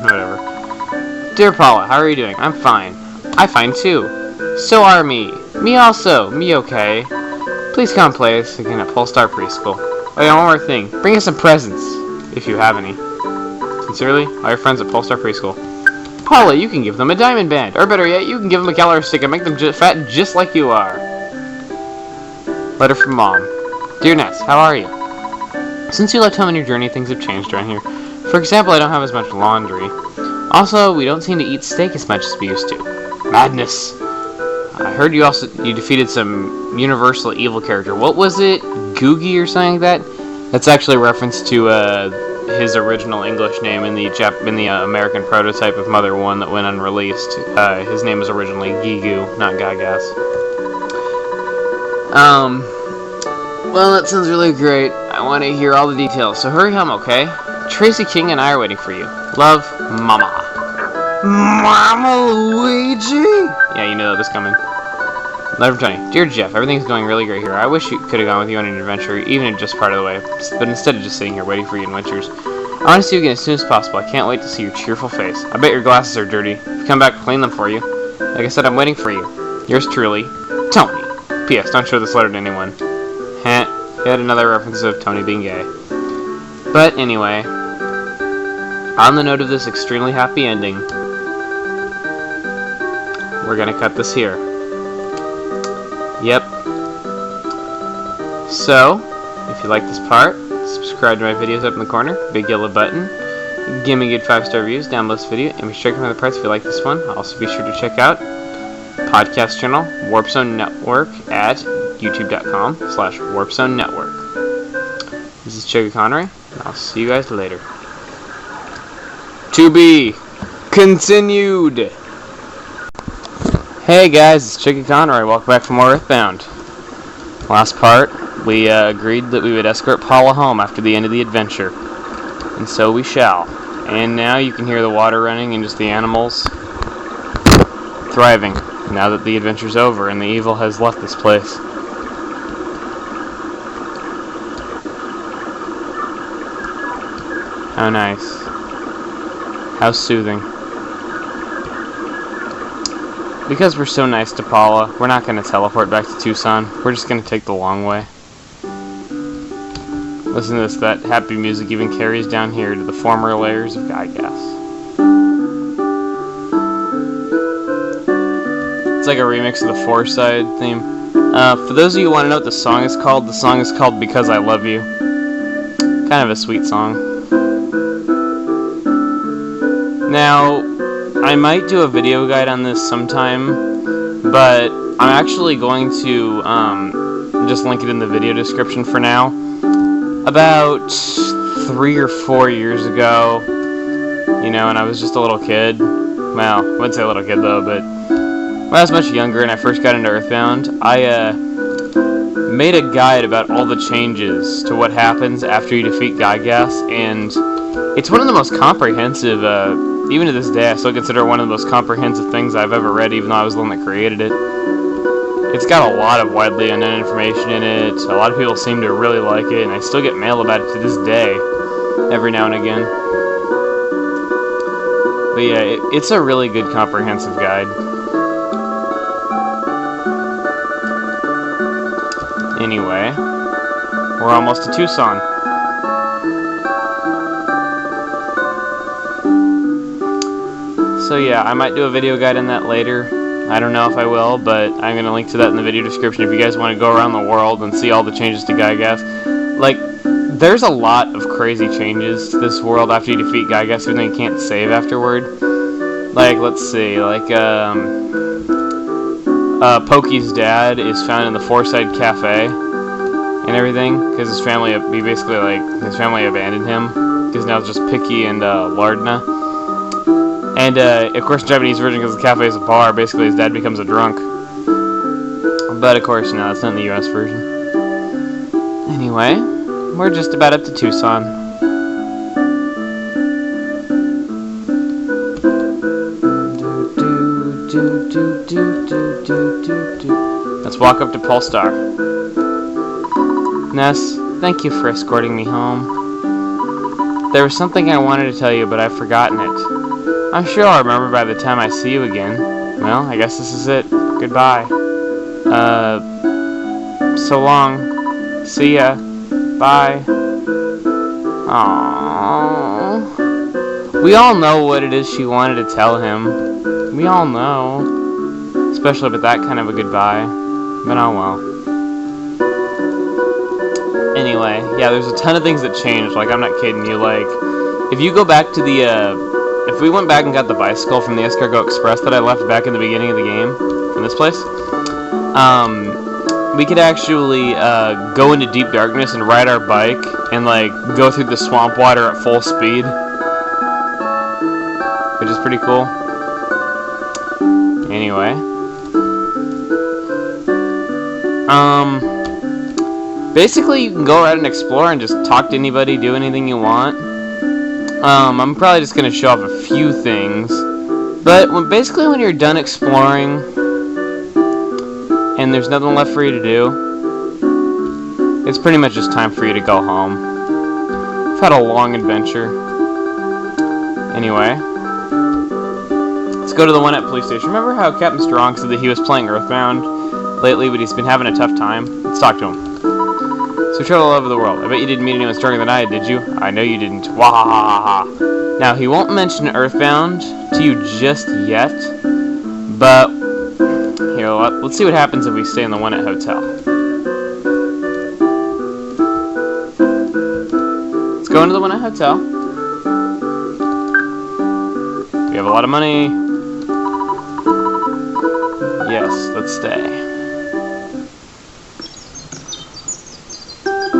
Whatever. Dear Paula, how are you doing? I'm fine. I fine too. So are me. Me also. Me okay. Please come play us again at Polestar Preschool. Oh yeah, one more thing. Bring us some presents, if you have any. Sincerely, all your friends at Polestar Preschool. Paula, you can give them a diamond band. Or better yet, you can give them a calorie stick and make them fat just like you are. Letter from Mom. Dear Ness, how are you? Since you left home on your journey, things have changed around here. For example, I don't have as much laundry. Also, we don't seem to eat steak as much as we used to. Madness! I heard you defeated some universal evil character. What was it? Googie or something like that? That's actually a reference to his original English name in the American prototype of Mother 1 that went unreleased. His name was originally Gigu, not Gagas. Well, that sounds really great. I want to hear all the details, so hurry home, okay? Tracy King and I are waiting for you. Love, Mama. Mama Luigi? Yeah, you knew that was coming. Letter from Tony. Dear Jeff, everything's going really great here. I wish you could have gone with you on an adventure, even if just part of the way. But instead of just sitting here waiting for you in Winters, I want to see you again as soon as possible. I can't wait to see your cheerful face. I bet your glasses are dirty. If you come back, I'll clean them for you. Like I said, I'm waiting for you. Yours truly, Tony. P.S. Don't show this letter to anyone. Heh. Yet another reference of Tony being gay. But anyway, on the note of this extremely happy ending, we're gonna cut this here. Yep. So, if you like this part, subscribe to my videos up in the corner, big yellow button. Give me good 5-star reviews, download this video, and be sure to check out other parts if you like this one. Also be sure to check out podcast channel Warp Zone Network at youtube.com/Warp Zone Network. This is Chuggaaconroy, and I'll see you guys later. To be continued. Hey guys, it's Chuggaaconroy. Welcome back for more Earthbound. Last part, we agreed that we would escort Paula home after the end of the adventure. And so we shall. And now you can hear the water running and just the animals thriving now that the adventure's over and the evil has left this place. How nice. How soothing. Because we're so nice to Paula, we're not going to teleport back to Tucson. We're just going to take the long way. Listen to this, that happy music even carries down here to the former layers of God Gas. It's like a remix of the Four-Side theme. For those of you who want to know what the song is called Because I Love You. Kind of a sweet song. Now, I might do a video guide on this sometime, but I'm actually going to just link it in the video description for now. About 3 or 4 years ago, you know, and I was just a little kid. Well, I wouldn't say a little kid though, but when I was much younger and I first got into Earthbound, I made a guide about all the changes to what happens after you defeat Gygas, and it's one of the most comprehensive, even to this day, I still consider it one of the most comprehensive things I've ever read, even though I was the one that created it. It's got a lot of widely unknown information in it. A lot of people seem to really like it, and I still get mail about it to this day, every now and again. But yeah, it's a really good comprehensive guide. Anyway, we're almost to Tucson. So yeah, I might do a video guide on that later. I don't know if I will, but I'm going to link to that in the video description if you guys want to go around the world and see all the changes to Gygas. Like, there's a lot of crazy changes to this world after you defeat Gygas, even though you can't save afterward. Like, let's see, like, Pokey's dad is found in the Four-Side Cafe and everything, because his family abandoned him, because now it's just Picky and Lardna. And, of course, Japanese version, because the cafe is a bar, basically his dad becomes a drunk. But, of course, no, that's not in the US version. Anyway, we're just about up to Tucson. Let's walk up to Polestar. Ness, thank you for escorting me home. There was something I wanted to tell you, but I've forgotten it. I'm sure I'll remember by the time I see you again. Well, I guess this is it. Goodbye. So long. See ya. Bye. Aww. We all know what it is she wanted to tell him. We all know. Especially about that kind of a goodbye. But oh well. Anyway, yeah, there's a ton of things that changed. Like, I'm not kidding you. Like, if you go back to the, if we went back and got the bicycle from the Escargot Express that I left back in the beginning of the game, from this place, we could actually go into deep darkness and ride our bike and, like, go through the swamp water at full speed, which is pretty cool. Anyway. Basically, you can go around and explore and just talk to anybody, do anything you want. I'm probably just going to show off a few things. But basically when you're done exploring and there's nothing left for you to do, it's pretty much just time for you to go home. We've had a long adventure. Anyway, let's go to the one at police station. Remember how Captain Strong said that he was playing Earthbound lately, but he's been having a tough time? Let's talk to him. So we travel all over the world. I bet you didn't meet anyone stronger than I did you? I know you didn't. Wahahaha. Now, he won't mention Earthbound to you just yet, but here, let's see what happens if we stay in the one at hotel. Let's go into the one at hotel. Do we have a lot of money? Yes, let's stay.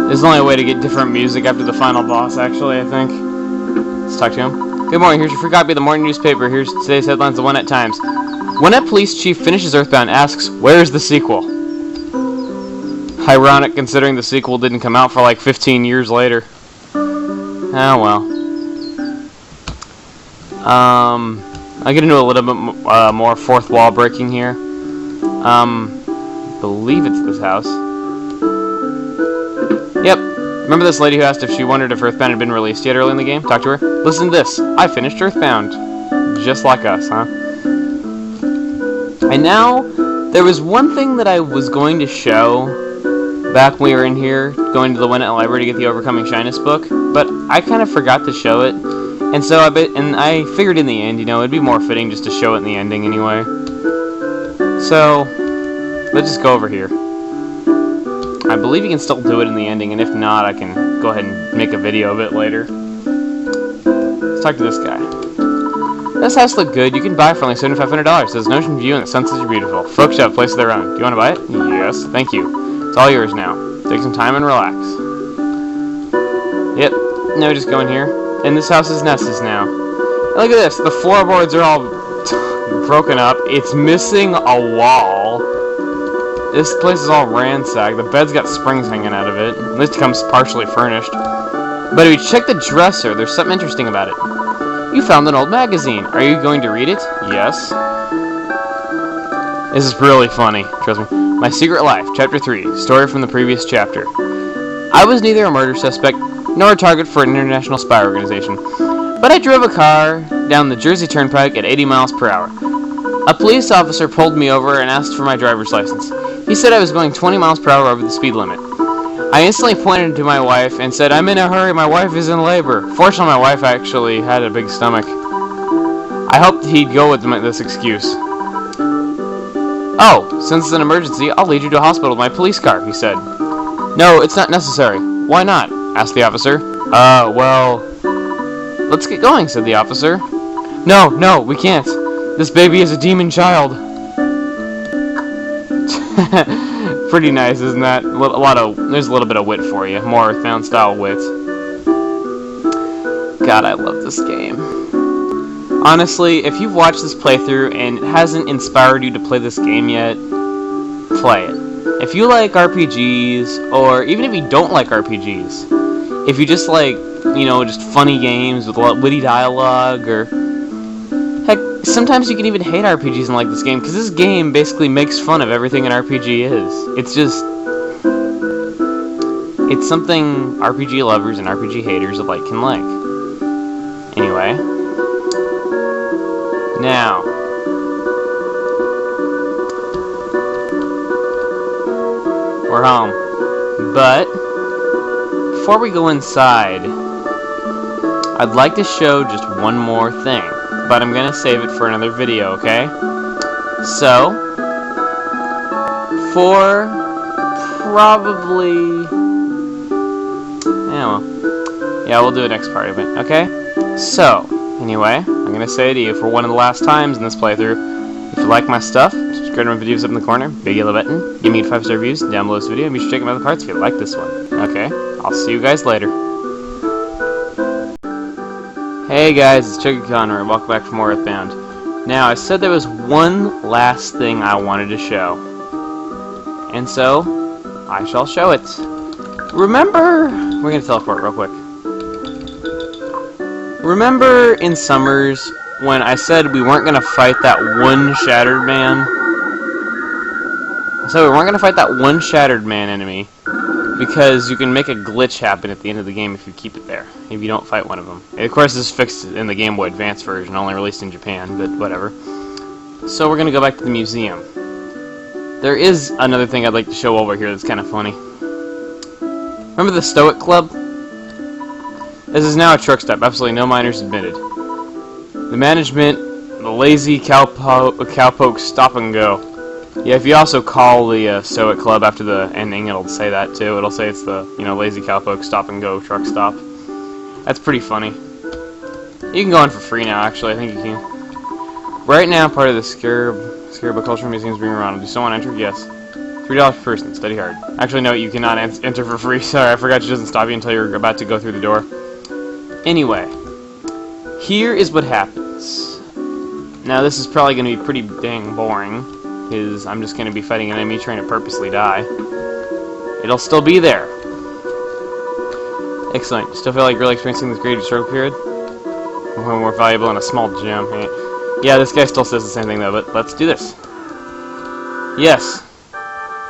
There's only a way to get different music after the final boss, actually, I think. Let's talk to him. Good morning, here's your free copy of the morning newspaper. Here's today's headlines, the One at Times. One at Police Chief finishes Earthbound, asks, where's the sequel? Ironic, considering the sequel didn't come out for like 15 years later. Oh, well. I'll get into a little bit more fourth wall breaking here. Believe it's this house. Yep. Remember this lady who asked if she wondered if Earthbound had been released yet early in the game? Talk to her. Listen to this. I finished Earthbound. Just like us, huh? And now, there was one thing that I was going to show back when we were in here, going to the one at the library to get the Overcoming Shyness book, but I kind of forgot to show it. And so I figured in the end, you know, it'd be more fitting just to show it in the ending anyway. So, let's just go over here. I believe you can still do it in the ending, and if not, I can go ahead and make a video of it later. Let's talk to this guy. This house looked good. You can buy it for only $7,500. It has an ocean view and the sunsets are beautiful. Folks should have a place of their own. Do you want to buy it? Yes, thank you. It's all yours now. Take some time and relax. Yep, no, just go in here. And this house's nest now. And look at this. The floorboards are all broken up. It's missing a wall. This place is all ransacked. The bed's got springs hanging out of it. At least it comes partially furnished. But if you check the dresser, there's something interesting about it. You found an old magazine. Are you going to read it? Yes. This is really funny. Trust me. My Secret Life, Chapter 3. Story from the previous chapter. I was neither a murder suspect nor a target for an international spy organization. But I drove a car down the Jersey Turnpike at 80 miles per hour. A police officer pulled me over and asked for my driver's license. He said I was going 20 miles per hour over the speed limit. I instantly pointed to my wife and said, I'm in a hurry, my wife is in labor. Fortunately, my wife actually had a big stomach. I hoped he'd go with this excuse. Oh, since it's an emergency, I'll lead you to a hospital with my police car, he said. No, it's not necessary. Why not? Asked the officer. Well... Let's get going, said the officer. No, we can't. This baby is a demon child. Pretty nice, isn't that? There's a little bit of wit for you. More Earthbound style wit. God, I love this game. Honestly, if you've watched this playthrough and it hasn't inspired you to play this game yet, play it. If you like RPGs, or even if you don't like RPGs, if you just like, you know, just funny games with a lot of witty dialogue, or heck, sometimes you can even hate RPGs and like this game, because this game basically makes fun of everything an RPG is. It's something RPG lovers and RPG haters alike can like. Anyway. Now. We're home. But, before we go inside, I'd like to show just one more thing. But I'm going to save it for another video, okay? So, for probably... Yeah, we'll do it next part of it, okay? So, anyway, I'm going to say to you for one of the last times in this playthrough, if you like my stuff, subscribe to my videos up in the corner, big yellow button, give me 5-star reviews down below this video, and be sure to check out other parts if you like this one. Okay, I'll see you guys later. Hey guys, it's Chuggaaconroy, welcome back for more Earthbound. Now, I said there was one last thing I wanted to show. And so, I shall show it. Remember... We're going to teleport real quick. Remember in Summers when I said we weren't going to fight that one Shattered Man? I said we weren't going to fight that one Shattered Man enemy. because you can make a glitch happen at the end of the game if you keep it there, if you don't fight one of them. And of course, this is fixed in the Game Boy Advance version, only released in Japan, but whatever. So we're gonna go back to the museum. There is another thing I'd like to show over here that's kind of funny. Remember the Stoic Club? This is now a truck stop, absolutely no minors admitted. The management, the lazy cowpoke stop and go. Yeah, if you also call the Stoic Club after the ending, it'll say that too. It'll say it's the, lazy cowpoke stop and go truck stop. That's pretty funny. You can go in for free now, actually. I think you can. Right now, part of the Scaraba Cultural Museum is being run. Do you still want to enter? Yes. $3 per person. Study hard. Actually, no, you cannot enter for free. Sorry, I forgot it doesn't stop you until you're about to go through the door. Anyway, here is what happens. Now, this is probably going to be pretty dang boring, because I'm just going to be fighting an enemy trying to purposely die. It'll still be there. Excellent. Still feel like really experiencing this great historical period? More valuable in a small gym. Yeah, this guy still says the same thing though, but let's do this. Yes.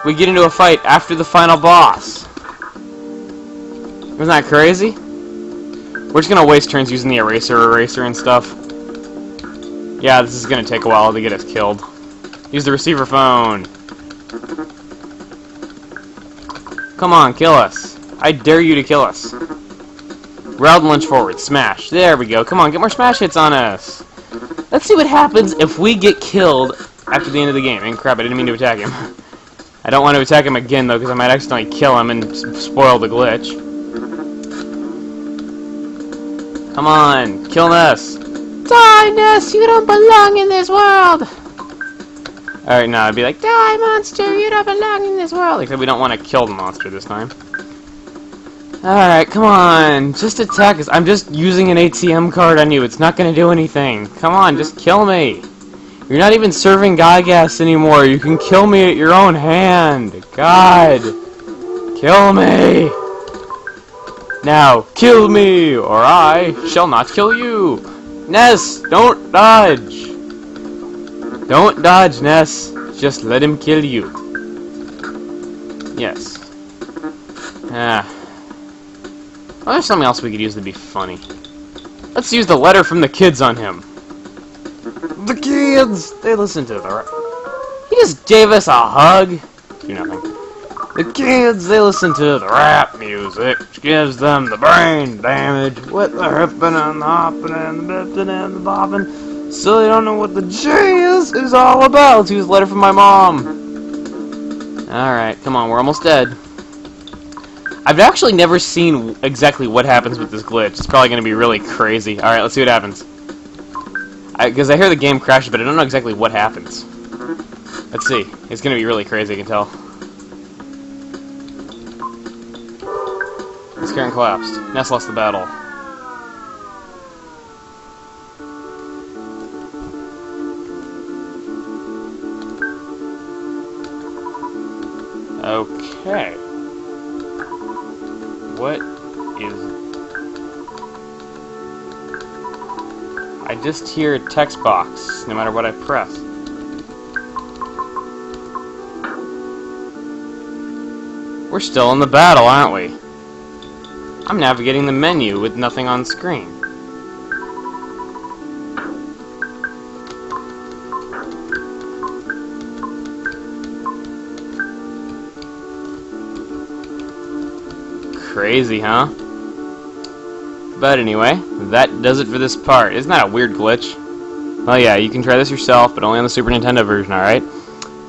We get into a fight after the final boss. Isn't that crazy? We're just gonna waste turns using the eraser and stuff. Yeah, this is gonna take a while to get us killed. Use the receiver phone. Come on, kill us. I dare you to kill us. Round lunge forward, smash. There we go. Come on, get more smash hits on us. Let's see what happens if we get killed after the end of the game. And crap, I didn't mean to attack him. I don't want to attack him again, though, because I might accidentally kill him and spoil the glitch. Come on, kill Ness. Die, Ness, you don't belong in this world. Alright, now I'd be like, die, monster, you don't belong in this world. Except we don't want to kill the monster this time. Alright, come on, just attack us. I'm just using an ATM card on you. It's not going to do anything. Come on, just kill me. You're not even serving Gygas anymore. You can kill me at your own hand. God. Kill me. Now, kill me, or I shall not kill you. Ness, don't dodge. Don't dodge, Ness. Just let him kill you. Yes. Well, there's something else we could use to be funny. Let's use the letter from the kids on him. The kids! They listen to the... He just gave us a hug. Do nothing. The kids, they listen to the rap music, which gives them the brain damage. With the hippin' and the hoppin' and the bippin' and the boppin'. So they don't know what the jazz is all about. Let's use a letter from my mom. Alright, come on, we're almost dead. I've actually never seen exactly what happens with this glitch. It's probably going to be really crazy. Alright, let's see what happens. Because I hear the game crashes, but I don't know exactly what happens. Let's see. It's going to be really crazy, I can tell. This current collapsed. Ness lost the battle. Okay. What is... I just hear a text box, no matter what I press. We're still in the battle, aren't we? I'm navigating the menu with nothing on screen. Crazy, huh? But anyway, that does it for this part. Isn't that a weird glitch? Well, yeah, you can try this yourself, but only on the Super Nintendo version, alright?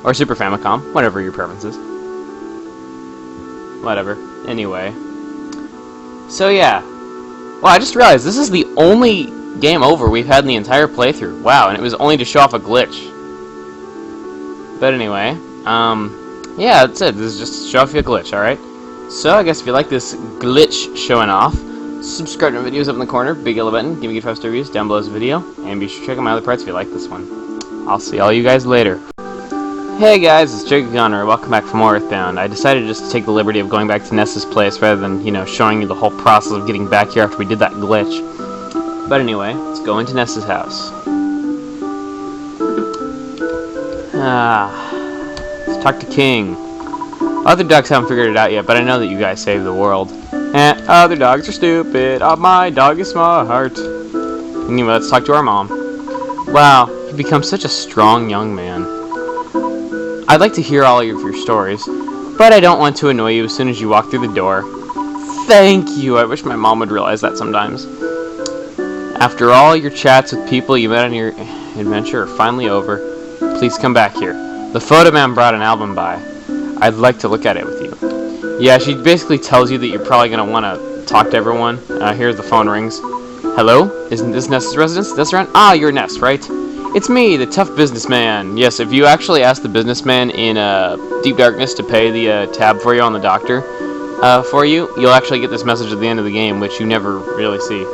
Or Super Famicom, whatever your preference is. Whatever. Anyway. So, yeah. Well, I just realized this is the only game over we've had in the entire playthrough. Wow, and it was only to show off a glitch. But anyway, yeah, that's it. This is just to show off a glitch, alright? So, I guess if you like this glitch showing off, subscribe to my videos up in the corner, big yellow button, give me a 5-star reviews down below this video, and be sure to check out my other parts if you like this one. I'll see all you guys later. Hey guys, it's Chuggaaconroy. Welcome back for more Earthbound. I decided just to take the liberty of going back to Ness's place rather than, showing you the whole process of getting back here after we did that glitch. But anyway, let's go into Ness's house. Let's talk to King. Oh, Other dogs haven't figured it out yet, but I know that you guys saved the world. Other dogs are stupid. Oh, my dog is smart. Anyway, let's talk to our mom. Wow, you've become such a strong young man. I'd like to hear all of your stories, but I don't want to annoy you as soon as you walk through the door. Thank you. I wish my mom would realize that sometimes. After all your chats with people you met on your adventure are finally over, please come back here. The photo man brought an album by. I'd like to look at it with you. Yeah, she basically tells you that you're probably going to want to talk to everyone. Here's the phone rings. Hello? Isn't this Ness's residence? This rent? Ah, you're Ness, right? It's me, the tough businessman. Yes, if you actually ask the businessman in Deep Darkness to pay the tab for you on the doctor for you, you'll actually get this message at the end of the game, which you never really see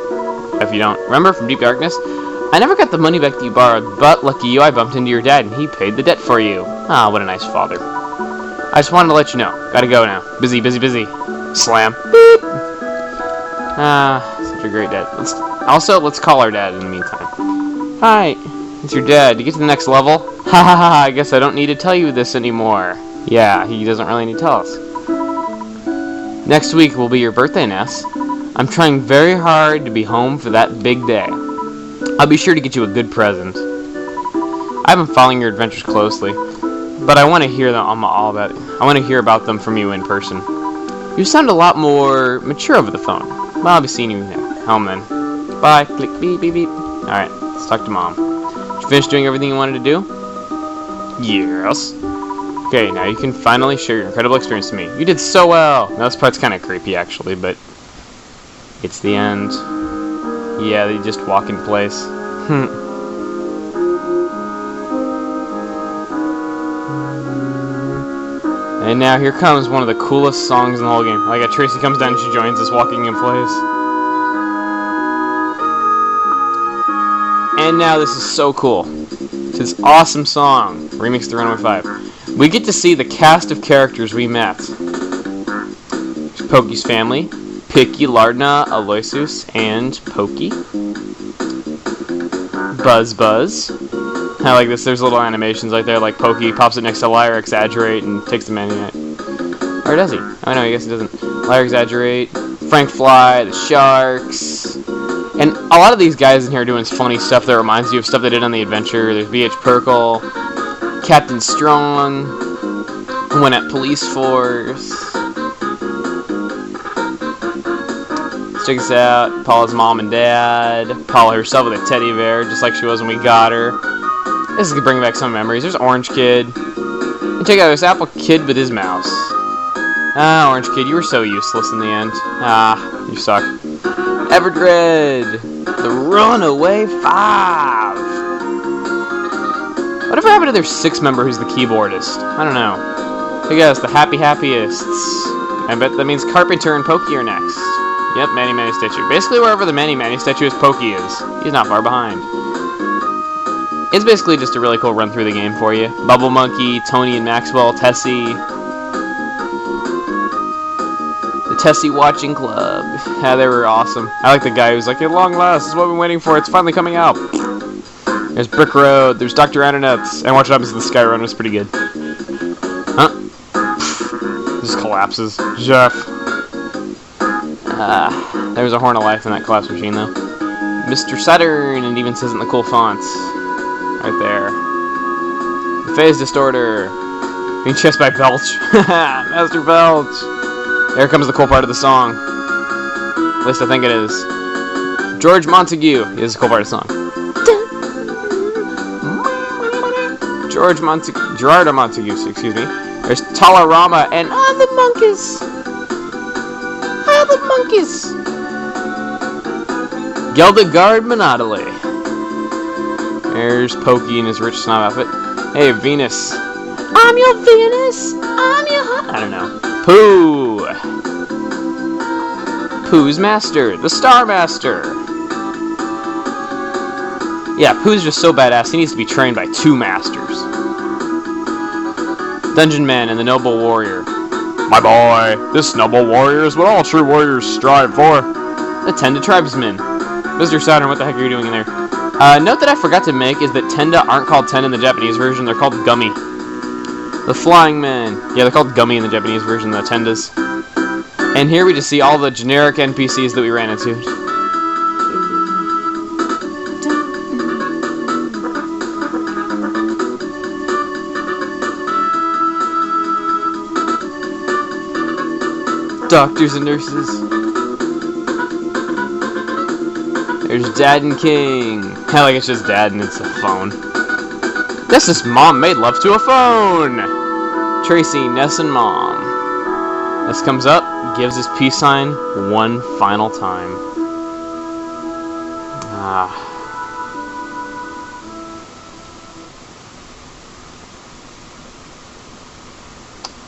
if you don't. Remember from Deep Darkness? I never got the money back that you borrowed, but lucky you, I bumped into your dad and he paid the debt for you. Ah, what a nice father. I just wanted to let you know. Gotta go now. Busy, busy, busy. Slam. Beep. Ah, such a great dad. Let's call our dad in the meantime. Hi, it's your dad. Did you get to the next level? Ha ha ha, I guess I don't need to tell you this anymore. Yeah, he doesn't really need to tell us. Next week will be your birthday, Ness. I'm trying very hard to be home for that big day. I'll be sure to get you a good present. I've been following your adventures closely, but I want to hear about them from you in person. You sound a lot more mature over the phone. Well, I'll be seeing you home then. Bye. Click. Beep, beep, beep. Alright, let's talk to Mom. Did you finish doing everything you wanted to do? Yes. Okay, now you can finally share your incredible experience to me. You did so well. Now, this part's kind of creepy, actually, but it's the end. Yeah, they just walk in place. And now here comes one of the coolest songs in the whole game. Like, Tracy comes down and she joins us walking in place. And now this is so cool. It's this awesome song, remixed to Runaway 5. We get to see the cast of characters we met. There's Pokey's family, Picky, Lardna, Aloysius, and Pokey. Buzz. I like this. There's little animations right there, like Pokey pops it next to Liar Exaggerate and takes the menu. Or does he? Oh no, I guess he doesn't. Liar Exaggerate, Frank Fly, the Sharks. And a lot of these guys in here are doing funny stuff that reminds you of stuff they did on the adventure. There's BH Perkle, Captain Strong, who went at Police Force. Check this out. Paula's mom and dad. Paula herself with a teddy bear, just like she was when we got her. This is gonna bring back some memories. There's Orange Kid. And check out this Apple Kid with his mouse. Ah, Orange Kid, you were so useless in the end. Ah, you suck. Everdred, the Runaway Five. Whatever happened to their sixth member who's the keyboardist? I don't know. Check out this, the Happiest. I bet that means Carpenter and Pokey are next. Yep, Manny statue. Basically, wherever the Manny statue is, Pokey is. He's not far behind. It's basically just a really cool run through the game for you. Bubble Monkey, Tony and Maxwell, Tessie. The Tessie Watching Club. Yeah, they were awesome. I like the guy who's like, at long last, this is what we've been waiting for. It's finally coming out. There's Brick Road. There's Dr. Antonette's. And Watch What Happens in the Sky Run was pretty good. Huh? Just collapses. Jeff. There's a horn of life in that collapse machine, though. Mr. Saturn, and it even says it in the cool fonts. Right there. The Phase Distorter. Being chased by Belch. Master Belch. There comes the cool part of the song. At least I think it is. George Montague is the cool part of the song. Gerardo Montague, excuse me. There's Talarama and all the monkeys. Geldegard Monodily. There's Pokey in his rich snob outfit. Hey, Venus. I'm your Venus. I'm your... I don't know. Pooh. Pooh's master. The Star Master. Yeah, Pooh's just so badass. He needs to be trained by two masters. Dungeon Man and the Noble Warrior. My boy, this noble warrior is what all true warriors strive for. The Tenda Tribesman. Mr. Saturn, what the heck are you doing in there? Note that I forgot to make is that Tenda aren't called Tenda in the Japanese version, they're called Gummy. The Flying Men. Yeah, they're called Gummy in the Japanese version, the Tendas. And here we just see all the generic NPCs that we ran into. Doctors and nurses. There's Dad and King. I like it's just Dad and it's a phone. This is Mom made love to a phone. Tracy, Ness, and Mom. Ness comes up, gives his peace sign one final time.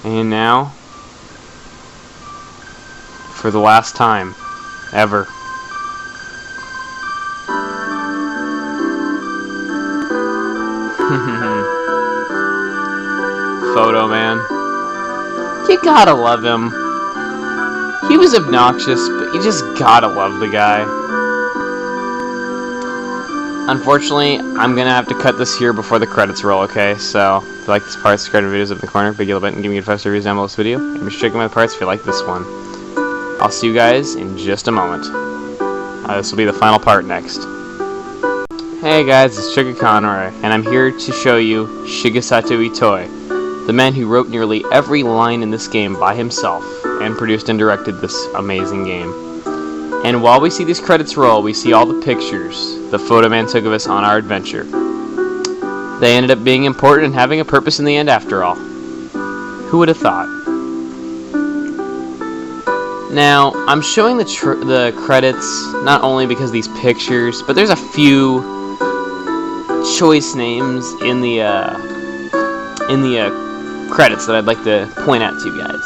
And now, for the last time ever. Photo man. You gotta love him. He was obnoxious, but you just gotta love the guy. Unfortunately, I'm gonna have to cut this here before the credits roll, okay? So, if you like this part, subscribe to videos up in the corner, big yellow button, give me a 5-star reviews down below this video, and be sure to check out my parts if you like this one. I'll see you guys in just a moment. This will be the final part next. Hey guys, it's Chuggaaconroy, and I'm here to show you Shigesato Itoi, the man who wrote nearly every line in this game by himself, and produced and directed this amazing game. And while we see these credits roll, we see all the pictures the photo man took of us on our adventure. They ended up being important and having a purpose in the end after all. Who would have thought? Now, I'm showing the credits not only because of these pictures, but there's a few choice names in the credits that I'd like to point out to you guys.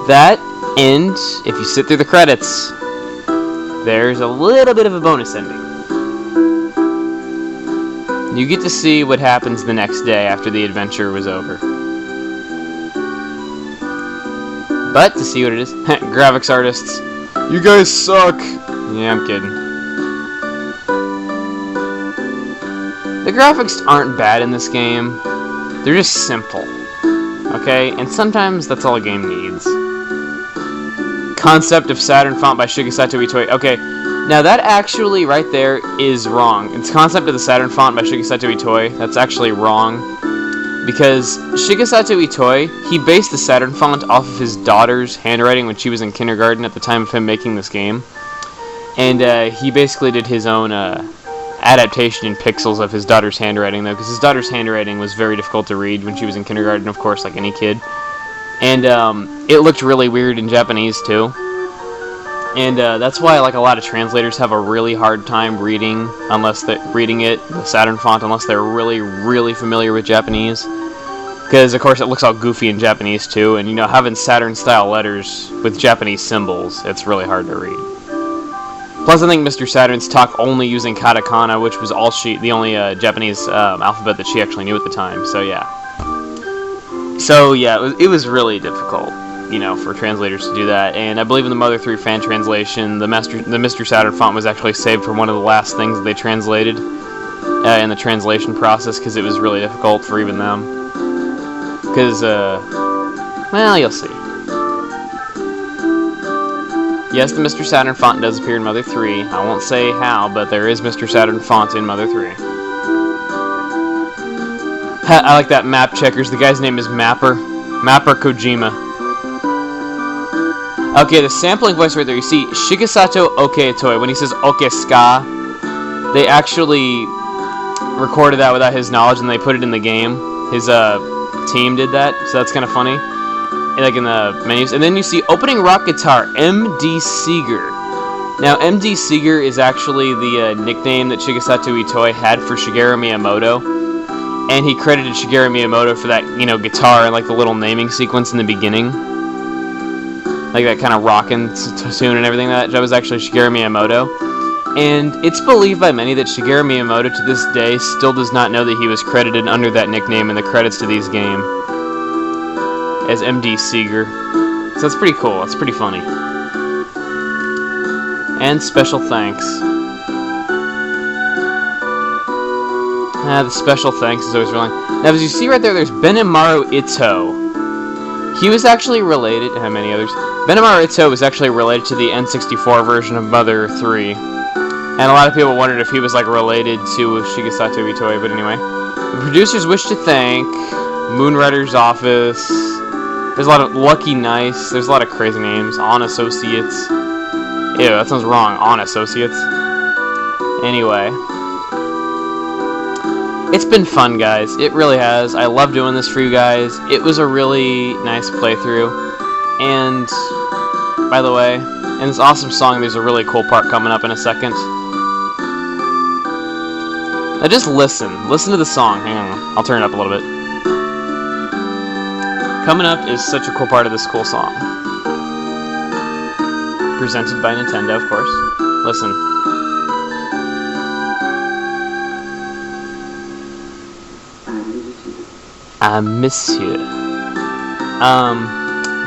That, and if you sit through the credits, there's a little bit of a bonus ending. You get to see what happens the next day after the adventure was over. But to see what it is, graphics artists, you guys suck. Yeah, I'm kidding. The graphics aren't bad in this game. They're just simple. Okay? And sometimes that's all a game needs. Concept of Saturn font by Shigesato Itoi. Okay, now that actually right there is wrong. It's concept of the Saturn font by Shigesato Itoi. That's actually wrong. Because Shigesato Itoi, he based the Saturn font off of his daughter's handwriting when she was in kindergarten at the time of him making this game. And he basically did his own adaptation in pixels of his daughter's handwriting, though, because his daughter's handwriting was very difficult to read when she was in kindergarten, of course, like any kid. And it looked really weird in Japanese, too. And that's why like a lot of translators have a really hard time reading the Saturn font, unless they're really, really familiar with Japanese. Because, of course, it looks all goofy in Japanese, too. And, you know, having Saturn-style letters with Japanese symbols, it's really hard to read. Plus, I think Mr. Saturn's talk only using katakana, which was the only Japanese alphabet that she actually knew at the time. So, yeah. It was really difficult, you know, for translators to do that. And I believe in the Mother 3 fan translation, the Mr. Saturn font was actually saved for one of the last things that they translated in the translation process, because it was really difficult for even them. Because, well, you'll see. Yes, the Mr. Saturn font does appear in Mother 3. I won't say how, but there is Mr. Saturn font in Mother 3. I like that map checkers. The guy's name is Mapper Kojima. Okay, the sampling voice right there. You see, Shigesato Itoi. When he says Oke Ska, they actually recorded that without his knowledge, and they put it in the game. His team did that, so that's kind of funny. Like in the menus. And then you see opening rock guitar, M.D. Seeger. Now, M.D. Seeger is actually the nickname that Shigesato Itoi had for Shigeru Miyamoto. And he credited Shigeru Miyamoto for that, you know, guitar and like the little naming sequence in the beginning. Like that kind of rockin' tune and everything. That was actually Shigeru Miyamoto. And it's believed by many that Shigeru Miyamoto to this day still does not know that he was credited under that nickname in the credits to these game as M.D. Seeger. So that's pretty cool. It's pretty funny. And special thanks. The special thanks is always really. Now, as you see right there, there's Benemaru Ito. He was actually related, and many others. Benemaru Ito was actually related to the N64 version of Mother 3. And a lot of people wondered if he was like related to Shigesato Itoi, but anyway. The producers wish to thank Moonrider's Office. There's a lot of Lucky Nice. There's a lot of crazy names. On Associates. Ew, that sounds wrong. On Associates. Anyway. It's been fun, guys. It really has. I love doing this for you guys. It was a really nice playthrough. And, by the way, in this awesome song, there's a really cool part coming up in a second. Now just listen. Listen to the song. Hang on. I'll turn it up a little bit. Coming up is such a cool part of this cool song. Presented by Nintendo, of course. Listen. I miss you.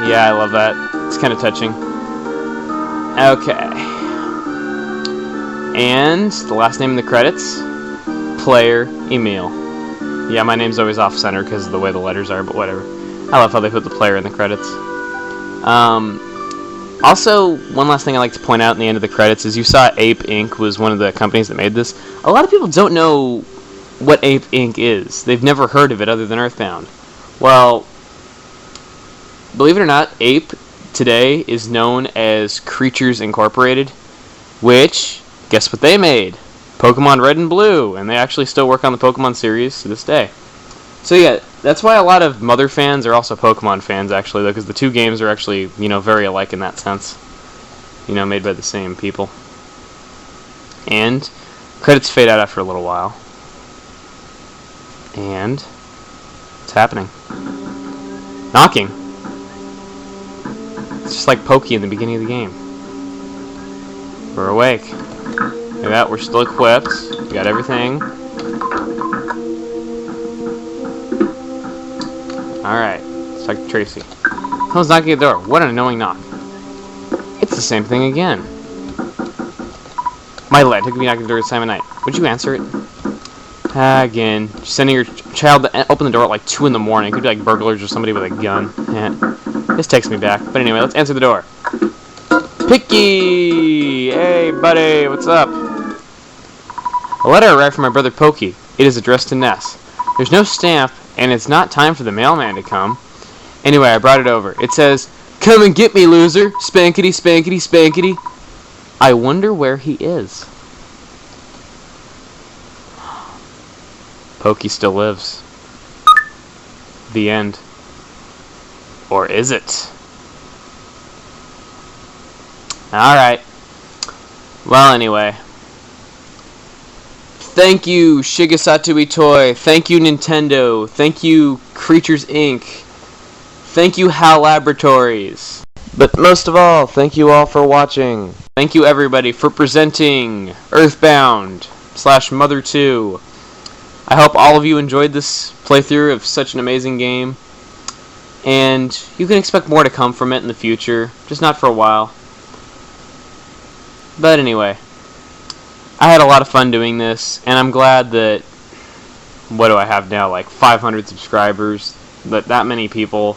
Yeah, I love that. It's kind of touching. Okay. And the last name in the credits, Player Emil. Yeah, my name's always off-center because of the way the letters are, but whatever. I love how they put the player in the credits. Also, one last thing I like to point out in the end of the credits is you saw Ape Inc. was one of the companies that made this. A lot of people don't know what Ape Inc. is. They've never heard of it other than Earthbound. Well, believe it or not, Ape today is known as Creatures Incorporated, which, guess what they made? Pokemon Red and Blue, and they actually still work on the Pokemon series to this day. So yeah, that's why a lot of Mother fans are also Pokemon fans, actually, though, because the two games are actually, very alike in that sense. Made by the same people. And credits fade out after a little while. And it's happening. Knocking. It's just like Pokey in the beginning of the game. We're awake. Look at that, we're still equipped. We got everything. Alright, let's talk to Tracy. Someone's knocking at the door. What an annoying knock. It's the same thing again. My lad, took me knocking at the door this time of night. Would you answer it? Again. Sending your child to open the door at like 2 in the morning. It could be like burglars or somebody with a gun. This takes me back. But anyway, let's answer the door. Pokey! Hey, buddy, what's up? A letter arrived from my brother Pokey. It is addressed to Ness. There's no stamp, and it's not time for the mailman to come. Anyway, I brought it over. It says, "Come and get me, loser! Spankety, spankety, spankety." I wonder where he is. Pokey still lives. The end. Or is it? Alright. Well, anyway. Thank you, Shigesato Itoi. Thank you, Nintendo. Thank you, Creatures Inc. Thank you, HAL Laboratories. But most of all, thank you all for watching. Thank you, everybody, for presenting Earthbound / Mother 2. I hope all of you enjoyed this playthrough of such an amazing game. And you can expect more to come from it in the future. Just not for a while. But anyway. I had a lot of fun doing this, and I'm glad that, what do I have now, like 500 subscribers, that many people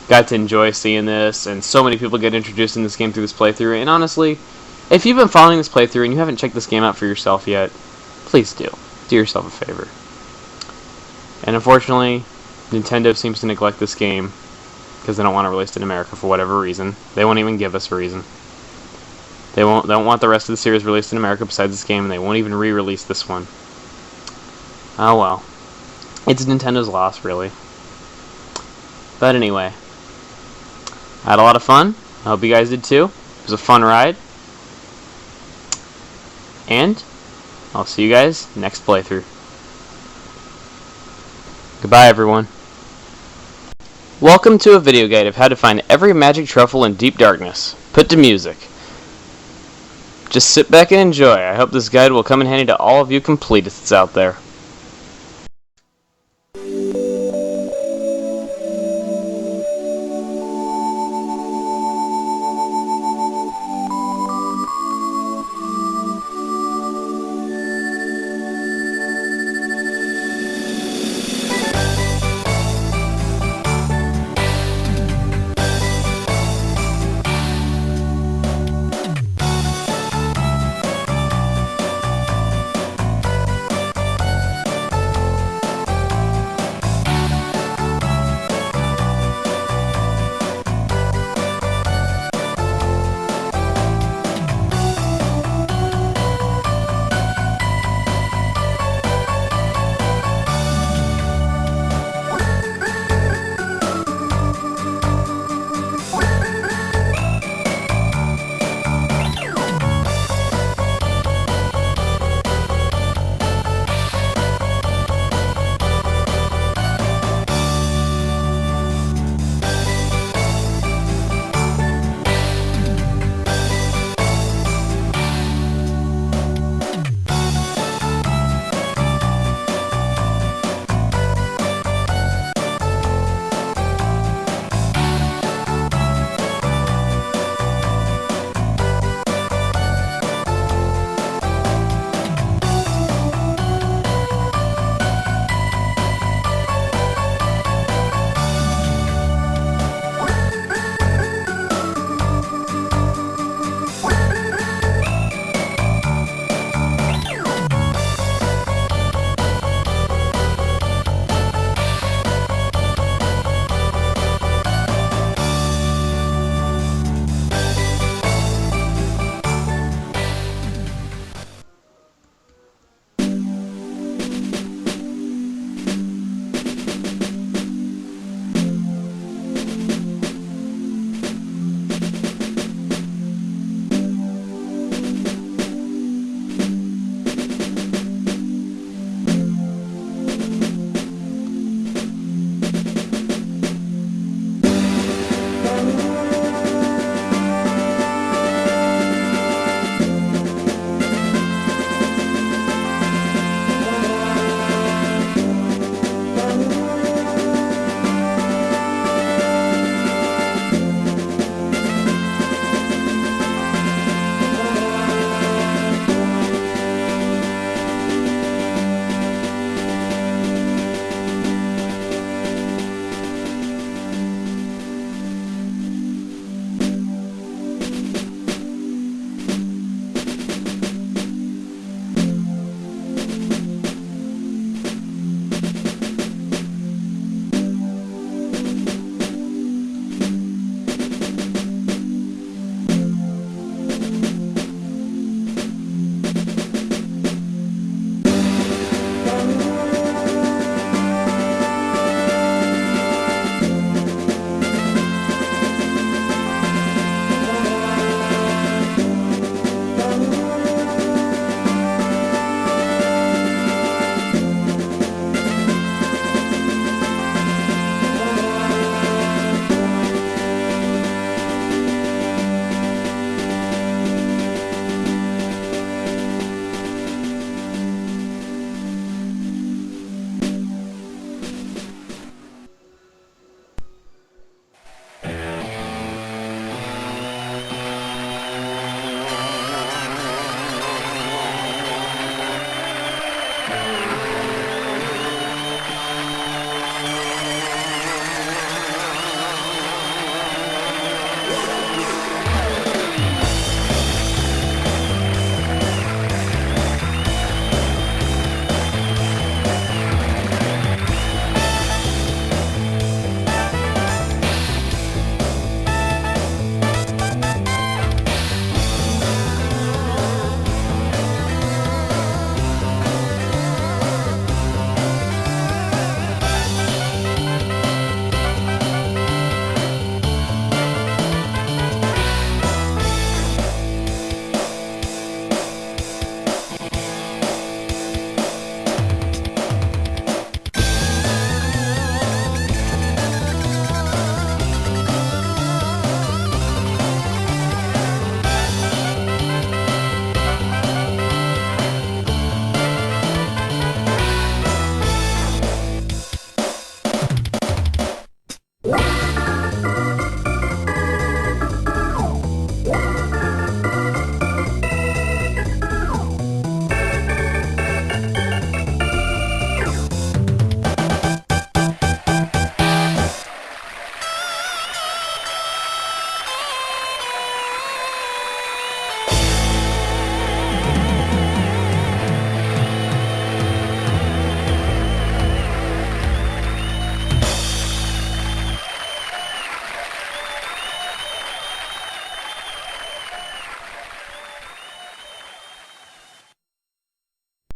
got to enjoy seeing this, and so many people get introduced in this game through this playthrough. And honestly, if you've been following this playthrough and you haven't checked this game out for yourself yet, please do. Do yourself a favor. And unfortunately, Nintendo seems to neglect this game because they don't want to release it in America for whatever reason. They won't even give us a reason. They don't want the rest of the series released in America besides this game, and they won't even re-release this one. Oh well. It's Nintendo's loss, really. But anyway. I had a lot of fun. I hope you guys did too. It was a fun ride. And I'll see you guys next playthrough. Goodbye, everyone. Welcome to a video guide of how to find every magic truffle in Deep Darkness. Put to music. Just sit back and enjoy. I hope this guide will come in handy to all of you completists out there. Bye.